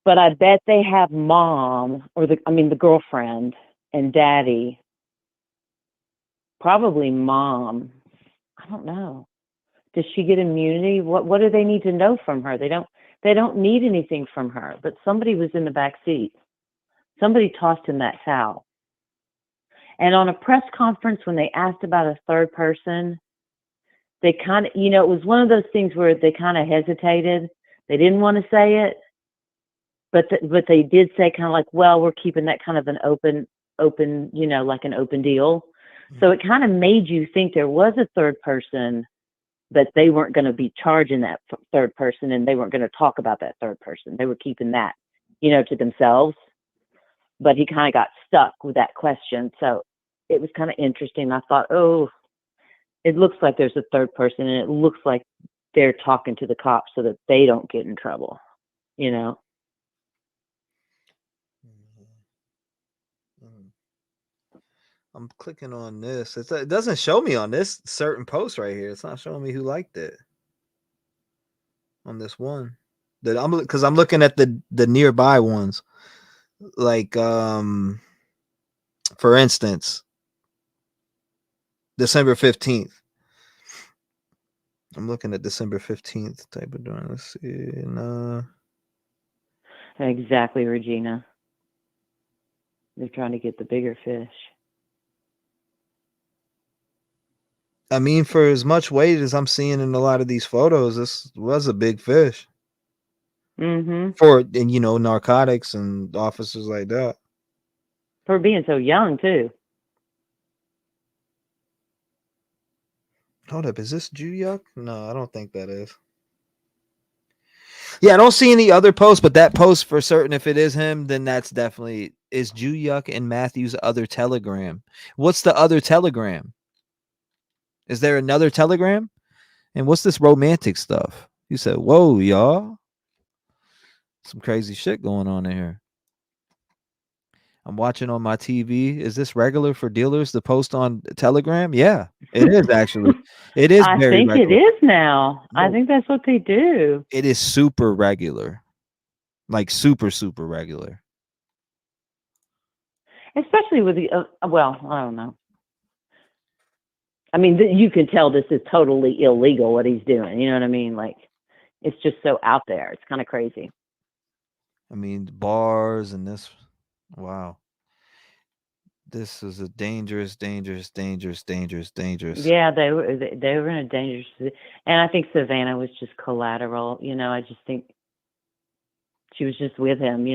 K: But I bet they have mom the girlfriend and daddy. Probably mom. I don't know. Does she get immunity? What do they need to know from her? They don't need anything from her. But somebody was in the back seat. Somebody tossed him that towel. And on a press conference, when they asked about a third person, they kind of, it was one of those things where they kind of hesitated. They didn't want to say it, but they did say kind of like, well, we're keeping that kind of an open, like an open deal. So it kind of made you think there was a third person, but they weren't going to be charging that third person, and they weren't going to talk about that third person. They were keeping that, to themselves. But he kind of got stuck with that question. So it was kind of interesting. I thought, oh, it looks like there's a third person, and it looks like they're talking to the cops so that they don't get in trouble,
B: I'm clicking on this. It doesn't show me on this certain post right here. It's not showing me who liked it on this one. Because I'm looking at the nearby ones. Like for instance, December 15th. I'm looking at December 15th type of doing. Let's see.
K: Exactly, Regina. They're trying to get the bigger fish.
B: I mean, for as much weight as I'm seeing in a lot of these photos, this was a big fish
K: Mm-hmm.
B: for, and narcotics and officers like that.
K: For being so young too.
B: Hold up, is this Jew Yuck? No, I don't think that is. Yeah, I don't see any other posts, but that post for certain, if it is him, then that's definitely is Jew Yuck and Matthew's other telegram. What's the other telegram? Is there another telegram? And what's this romantic stuff? You said, whoa, y'all. Some crazy shit going on in here. I'm watching on my TV. Is this regular for dealers to post on Telegram? Yeah, it is actually. It is
K: I
B: very
K: think
B: regular.
K: it is now. I think that's what they do.
B: It is super regular. Like super, super regular.
K: Especially with the, well, I don't know. I mean, you can tell this is totally illegal what he's doing. You know what I mean? Like, it's just so out there. It's kind of crazy.
B: I mean, bars and this. Wow. This is a dangerous.
K: Yeah, they were in a dangerous, and I think Savanah was just collateral. I just think she was just with him.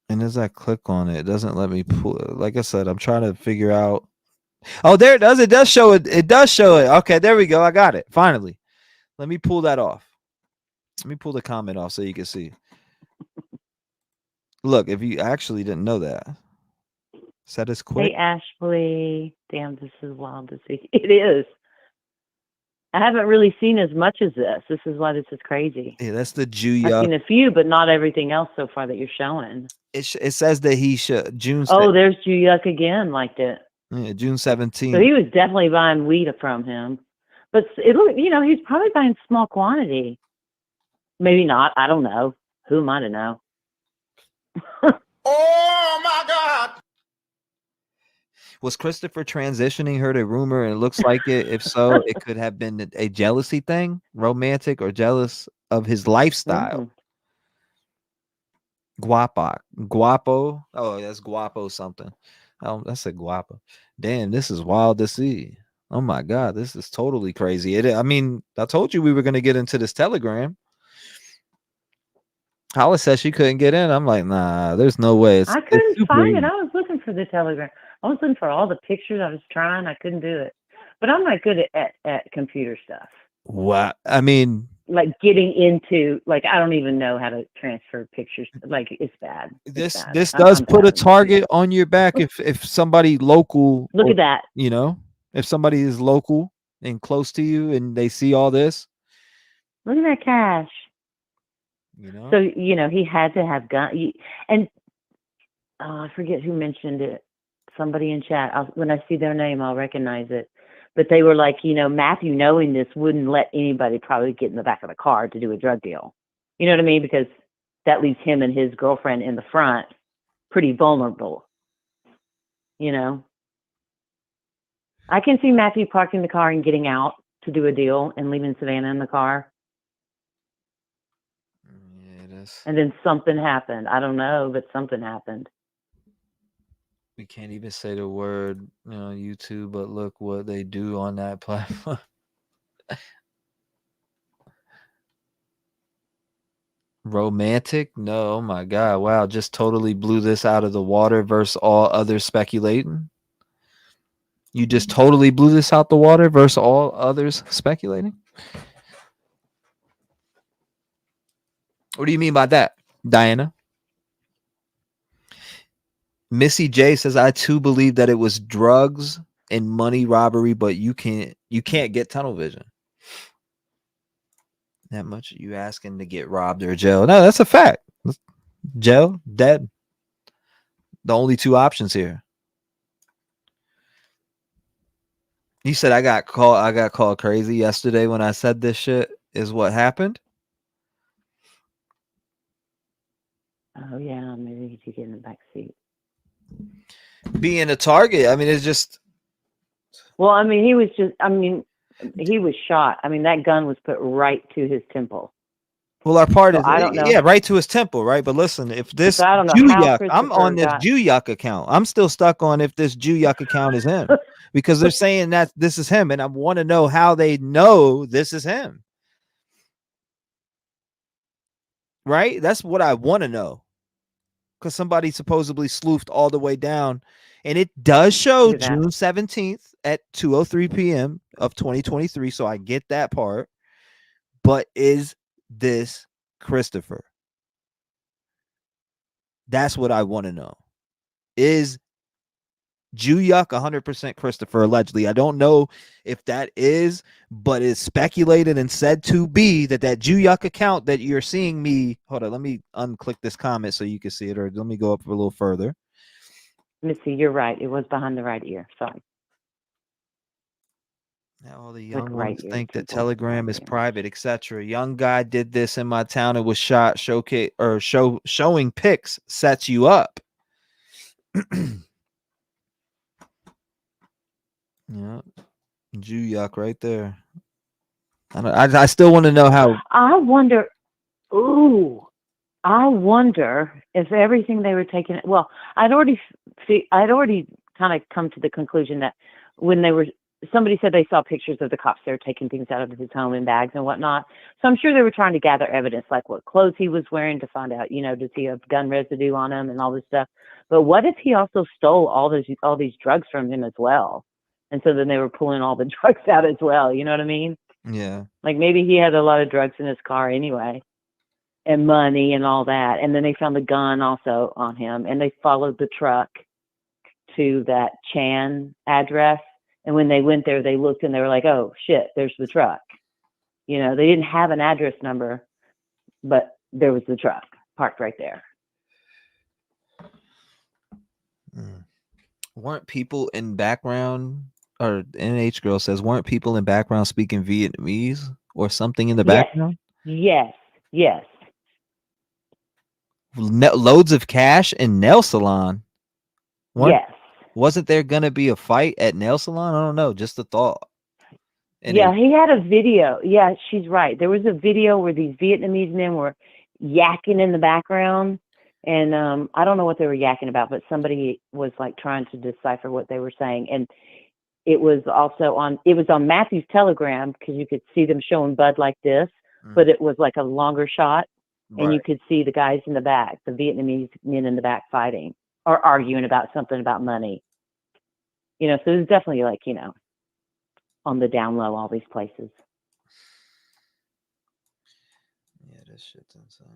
B: And as I click on it, it doesn't let me pull. Like I said, I'm trying to figure out. Oh, there it does. It does show it. It does show it. Okay, there we go. I got it. Finally. Let me pull that off. Let me pull the comment off so you can see. Look, if you actually didn't know that. Set as quick.
K: Hey, Ashley. Damn, this is wild to see. It is. I haven't really seen as much as this. This is why this is crazy.
B: Yeah, that's the Jew
K: I've
B: Yuck.
K: seen a few, but not everything else so far that you're showing.
B: It says that he should June.
K: Oh, there's Jew Yuck again, liked it.
B: Yeah, June 17th.
K: So he was definitely buying weed from him. But it look, he's probably buying small quantity. Maybe not. I don't know. Who am I to know?
M: Oh my God!
B: Was Christopher transitioning her to rumor? And it looks like it. If so, it could have been a jealousy thing, romantic or jealous of his lifestyle. Guapo. Oh, that's guapo something. Oh, that's a guapo. Damn, this is wild to see. Oh my God, this is totally crazy. I mean, I told you we were gonna get into this telegram. Hollis said she couldn't get in. I'm like, nah, there's no way.
K: I couldn't find it. I was looking for the telegram. I was looking for all the pictures. I was trying. I couldn't do it. But I'm not good at computer stuff.
B: What? I mean,
K: like getting into, like, I don't even know how to transfer pictures. Like, it's bad.
B: This does put a target on your back if somebody local.
K: Look at that.
B: If somebody is local and close to you and they see all this.
K: Look at that cash. So, he had to have gun. And I forget who mentioned it. Somebody in chat. When I see their name, I'll recognize it. But they were like, Matthew, knowing this, wouldn't let anybody probably get in the back of the car to do a drug deal. You know what I mean? Because that leaves him and his girlfriend in the front pretty vulnerable. I can see Matthew parking the car and getting out to do a deal and leaving Savanah in the car. And then something happened. I don't know, but something happened.
B: We can't even say the word, YouTube, but look what they do on that platform. Romantic? No, oh my God. Wow, just totally blew this out of the water versus all others speculating. You just totally blew this out the water versus all others speculating? What do you mean by that, Diana? Missy J says, I too believe that it was drugs and money robbery, but you can't get tunnel vision. That much you asking to get robbed or jail. No, that's a fact. Jail, dead. The only two options here. He said I got called crazy yesterday when I said this shit is what happened.
K: Oh yeah, maybe he could get in the back seat.
B: Being a target, I mean, it's just.
K: Well, I mean, he was shot. I mean, that gun was put right to his temple.
B: Well, our part is,
K: I don't know.
B: yeah, right to his temple, right? But listen, if this
K: So I don't know
B: Jew
K: how
B: Yuck, I'm on this Jew Yuck account. I'm still stuck on if this Jew Yuck account is him. because they're saying that this is him, and I want to know how they know this is him. Right? That's what I want to know. Because somebody supposedly sleuthed all the way down, and it does show
K: Look at that.
B: June 17th at 2:03 p.m. of 2023. So I get that part. But is this Christopher? That's what I want to know. Is Juyuk 100% Christopher, allegedly? I don't know if that is, but it's speculated and said to be that Juyuk account that you're seeing me. Hold on, let me unclick this comment so you can see it, or let me go up a little further.
K: Let me see. You're right. It was behind the right ear. Sorry.
B: Now all the
K: With
B: young
K: right
B: ones
K: ear,
B: think that
K: people with
B: Telegram
K: right
B: is
K: ear.
B: private, etc. Young guy did this in my town. It was shot. Showing pics sets you up. Yeah, Juyuk right there. I still want to know how.
K: I wonder. Ooh, I wonder if everything they were taking. Well, I'd already kind of come to the conclusion that when somebody said they saw pictures of the cops, they were taking things out of his home in bags and whatnot. So I'm sure they were trying to gather evidence, like what clothes he was wearing, to find out, does he have gun residue on him and all this stuff. But what if he also stole all these drugs from him as well? And so then they were pulling all the drugs out as well. You know what I mean?
B: Yeah.
K: Like maybe he had a lot of drugs in his car anyway, and money and all that. And then they found the gun also on him, and they followed the truck to that Chan address. And when they went there, they looked and they were like, oh shit, there's the truck. They didn't have an address number, but there was the truck parked right there.
B: Weren't people in background, or NH girl says, weren't people in background speaking Vietnamese or something in the background?
K: Yes.
B: Loads of cash in nail salon.
K: Yes.
B: Wasn't there gonna be a fight at nail salon? I don't know. Just a thought. And
K: Yeah, he had a video. Yeah, she's right. There was a video where these Vietnamese men were yakking in the background. And I don't know what they were yakking about, but somebody was like trying to decipher what they were saying. And it was also on Matthew's Telegram, because you could see them showing Bud like this, but it was like a longer shot. And you could see the guys in the back, the Vietnamese men in the back fighting or arguing about something about money. So it was definitely like, on the down low, all these places.
B: Yeah, this shit's insane.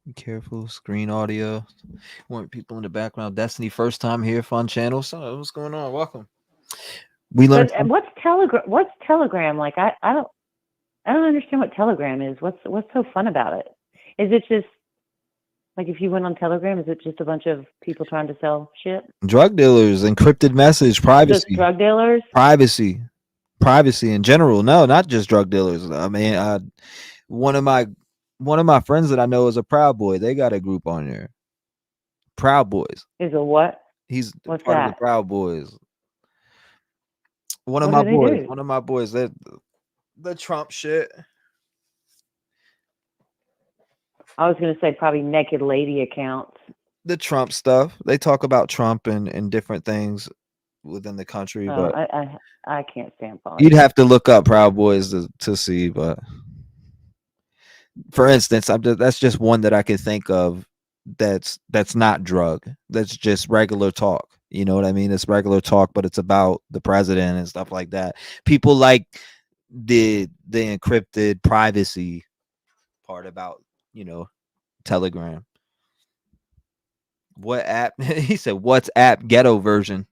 B: Be careful. Screen audio. Weren't people in the background. Destiny, first time here. Fun channel. So what's going on? Welcome. We learned.
K: But what's Telegram like? I don't understand what Telegram is. What's so fun about it? Is it just like, if you went on Telegram, is it just a bunch of people trying to sell shit?
B: Drug dealers, encrypted message, privacy.
K: Just drug dealers?
B: Privacy in general. No, not just drug dealers. I mean, one of my friends that I know is a Proud Boy. They got a group on there. Proud Boys.
K: Is a what?
B: What's
K: part
B: of the Proud Boys. One of
K: What
B: my
K: do they
B: boys.
K: do?
B: One of my boys. That the Trump shit.
K: I was going to say probably naked lady accounts.
B: The Trump stuff. They talk about Trump and different things within the country,
K: Oh,
B: but
K: I can't stand politics.
B: you'd have to look up Proud Boys to see. But for instance, that's just one that I could think of. That's not drug. That's just regular talk. You know what I mean? It's regular talk, but it's about the president and stuff like that. People like the encrypted privacy part about, Telegram. What app? He said WhatsApp ghetto version.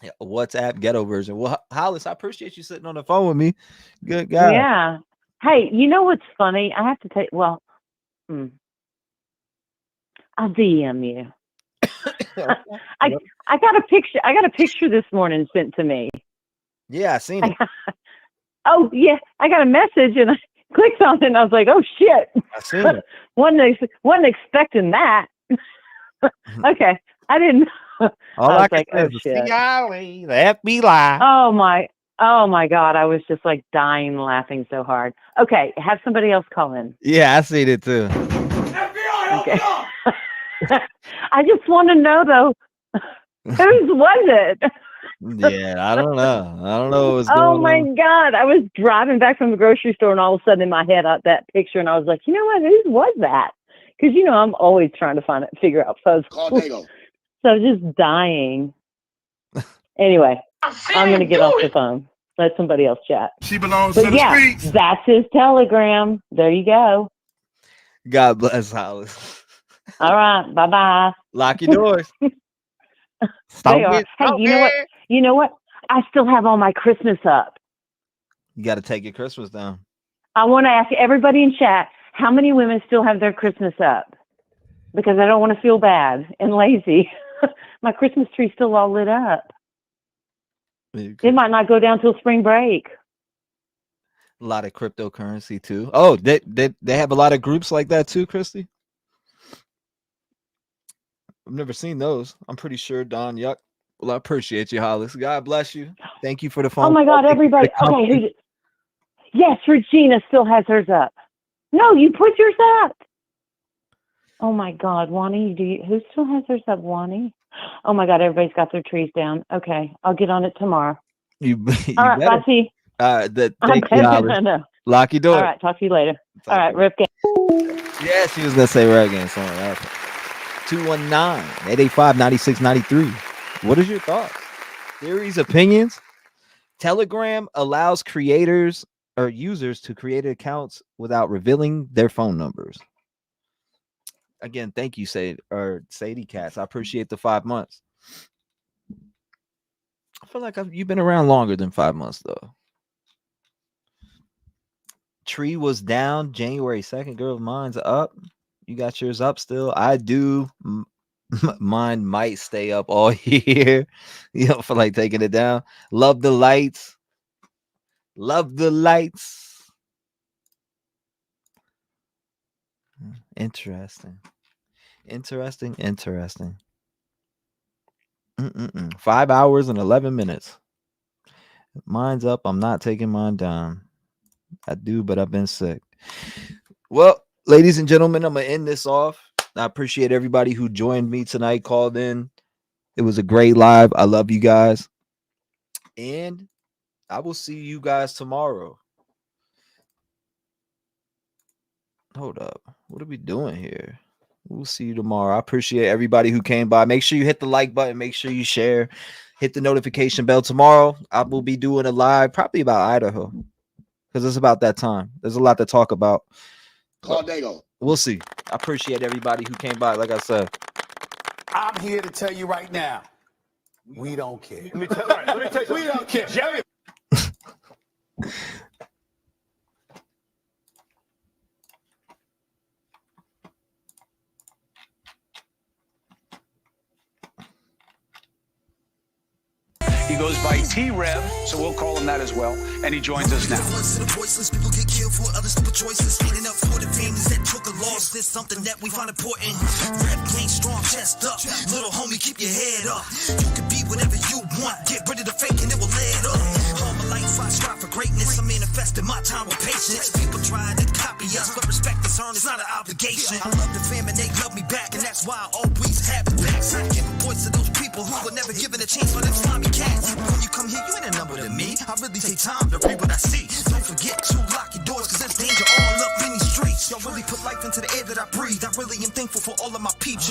B: Yeah, WhatsApp ghetto version. Well, Hollis, I appreciate you sitting on the phone with me. Good guy.
K: Yeah. Hey, you know what's funny? I have to tell you, well, I'll DM you. I got a picture. I got a picture this morning sent to me.
B: Yeah, I seen it.
K: Oh yeah, I got a message and I clicked on it and I was like, oh shit.
B: I seen it.
K: wasn't expecting that. Okay, I didn't.
B: All
K: I
B: I
K: was
B: can
K: like,
B: say
K: oh
B: is the
K: shit.
B: CIA, the FBI.
K: Oh my. Oh my God, I was just like dying laughing so hard. Okay, have somebody else call in.
B: Yeah, I seen it too.
K: Okay. I just want to know though, whose was it?
B: Yeah, I don't know. I don't know what's
K: Oh
B: going
K: my
B: on.
K: God, I was driving back from the grocery store and all of a sudden in my head out that picture and I was like, you know what, whose was that? Because I'm always trying to figure out puzzles. So I was just dying. Anyway, I'm gonna get off the phone. Let somebody else chat.
N: She belongs
K: But
N: to the
K: yeah,
N: streets.
K: that's his telegram. There you go.
B: God bless Hollis.
K: All right, bye bye.
B: Lock your doors.
K: They are. Hey, you know what? You know what? I still have all my Christmas up.
B: You got to take your Christmas down.
K: I want to ask everybody in chat, how many women still have their Christmas up? Because I don't want to feel bad and lazy. My Christmas tree's still all lit up. It might not go down till spring break.
B: A lot of cryptocurrency too. Oh, they have a lot of groups like that too, Christy. I've never seen those. I'm pretty sure Don Yuck. Well, I appreciate you, Hollis. God bless you. Thank you for the phone.
K: Oh my
B: call.
K: God,
B: Thank you for
K: everybody.
B: the
K: Okay,
B: company.
K: yes, Regina still has hers up. No, you put yours up. Oh my God, Wani, who still has theirs up, Wani? Oh my God, everybody's got their trees down. Okay, I'll get on it tomorrow.
B: You
K: All right,
B: better.
K: bye, T.
B: Thank you, Hollis.
K: I know.
B: Lock your door.
K: All right, talk to you later. All right, Rip game.
B: Yeah, she was gonna say rap game song. 219-885-9693. What is your thoughts? Theories, opinions? Telegram allows creators or users to create accounts without revealing their phone numbers. Again, thank you, Sadie Cats. I appreciate the 5 months. I feel like you've been around longer than 5 months, though. Tree was down January 2nd. Girl, mine's up. You got yours up still? I do. Mine might stay up all year. You don't feel like taking it down. Love the lights. Love the lights. Interesting. 5 hours and 11 minutes. Mine's up. I'm not taking mine down. I do, but I've been sick. Well, ladies and gentlemen, I'm going to end this off. I appreciate everybody who joined me tonight, called in. It was a great live. I love you guys. And I will see you guys tomorrow. Hold up. What are we doing here? We'll see you tomorrow. I appreciate everybody who came by. Make sure you hit the like button. Make sure you share. Hit the notification bell. Tomorrow, I will be doing a live probably about Idaho because it's about that time. There's a lot to talk about. We'll see. I appreciate everybody who came by. Like I said,
M: I'm here to tell you right now, we don't care.
N: Let me tell you, we don't care. Jerry.
Q: He goes by T-REV, so we'll call him that as well. And he joins us now.
V: People get killed for other stupid choices. Standing up for the families that took a loss. This something that we find important. Rap game strong, chest up. Little homie, keep your head up. You can be whatever you want. Get rid of the fake and it will let up. All my life I strive for greatness. I manifested my time with patience. People try to copy us, but respect is earned. It's not an obligation. I love the fam and they love me back, and that's why I always have it back. So I give a voice to those people who were never given a chance for them slimy cats. When you come here, you ain't a number to me. I really take time to read what I see. Don't forget to lock your doors, cause there's danger all up in these streets. Y'all really put life into the air that I breathe. I really am thankful for all of my peeps.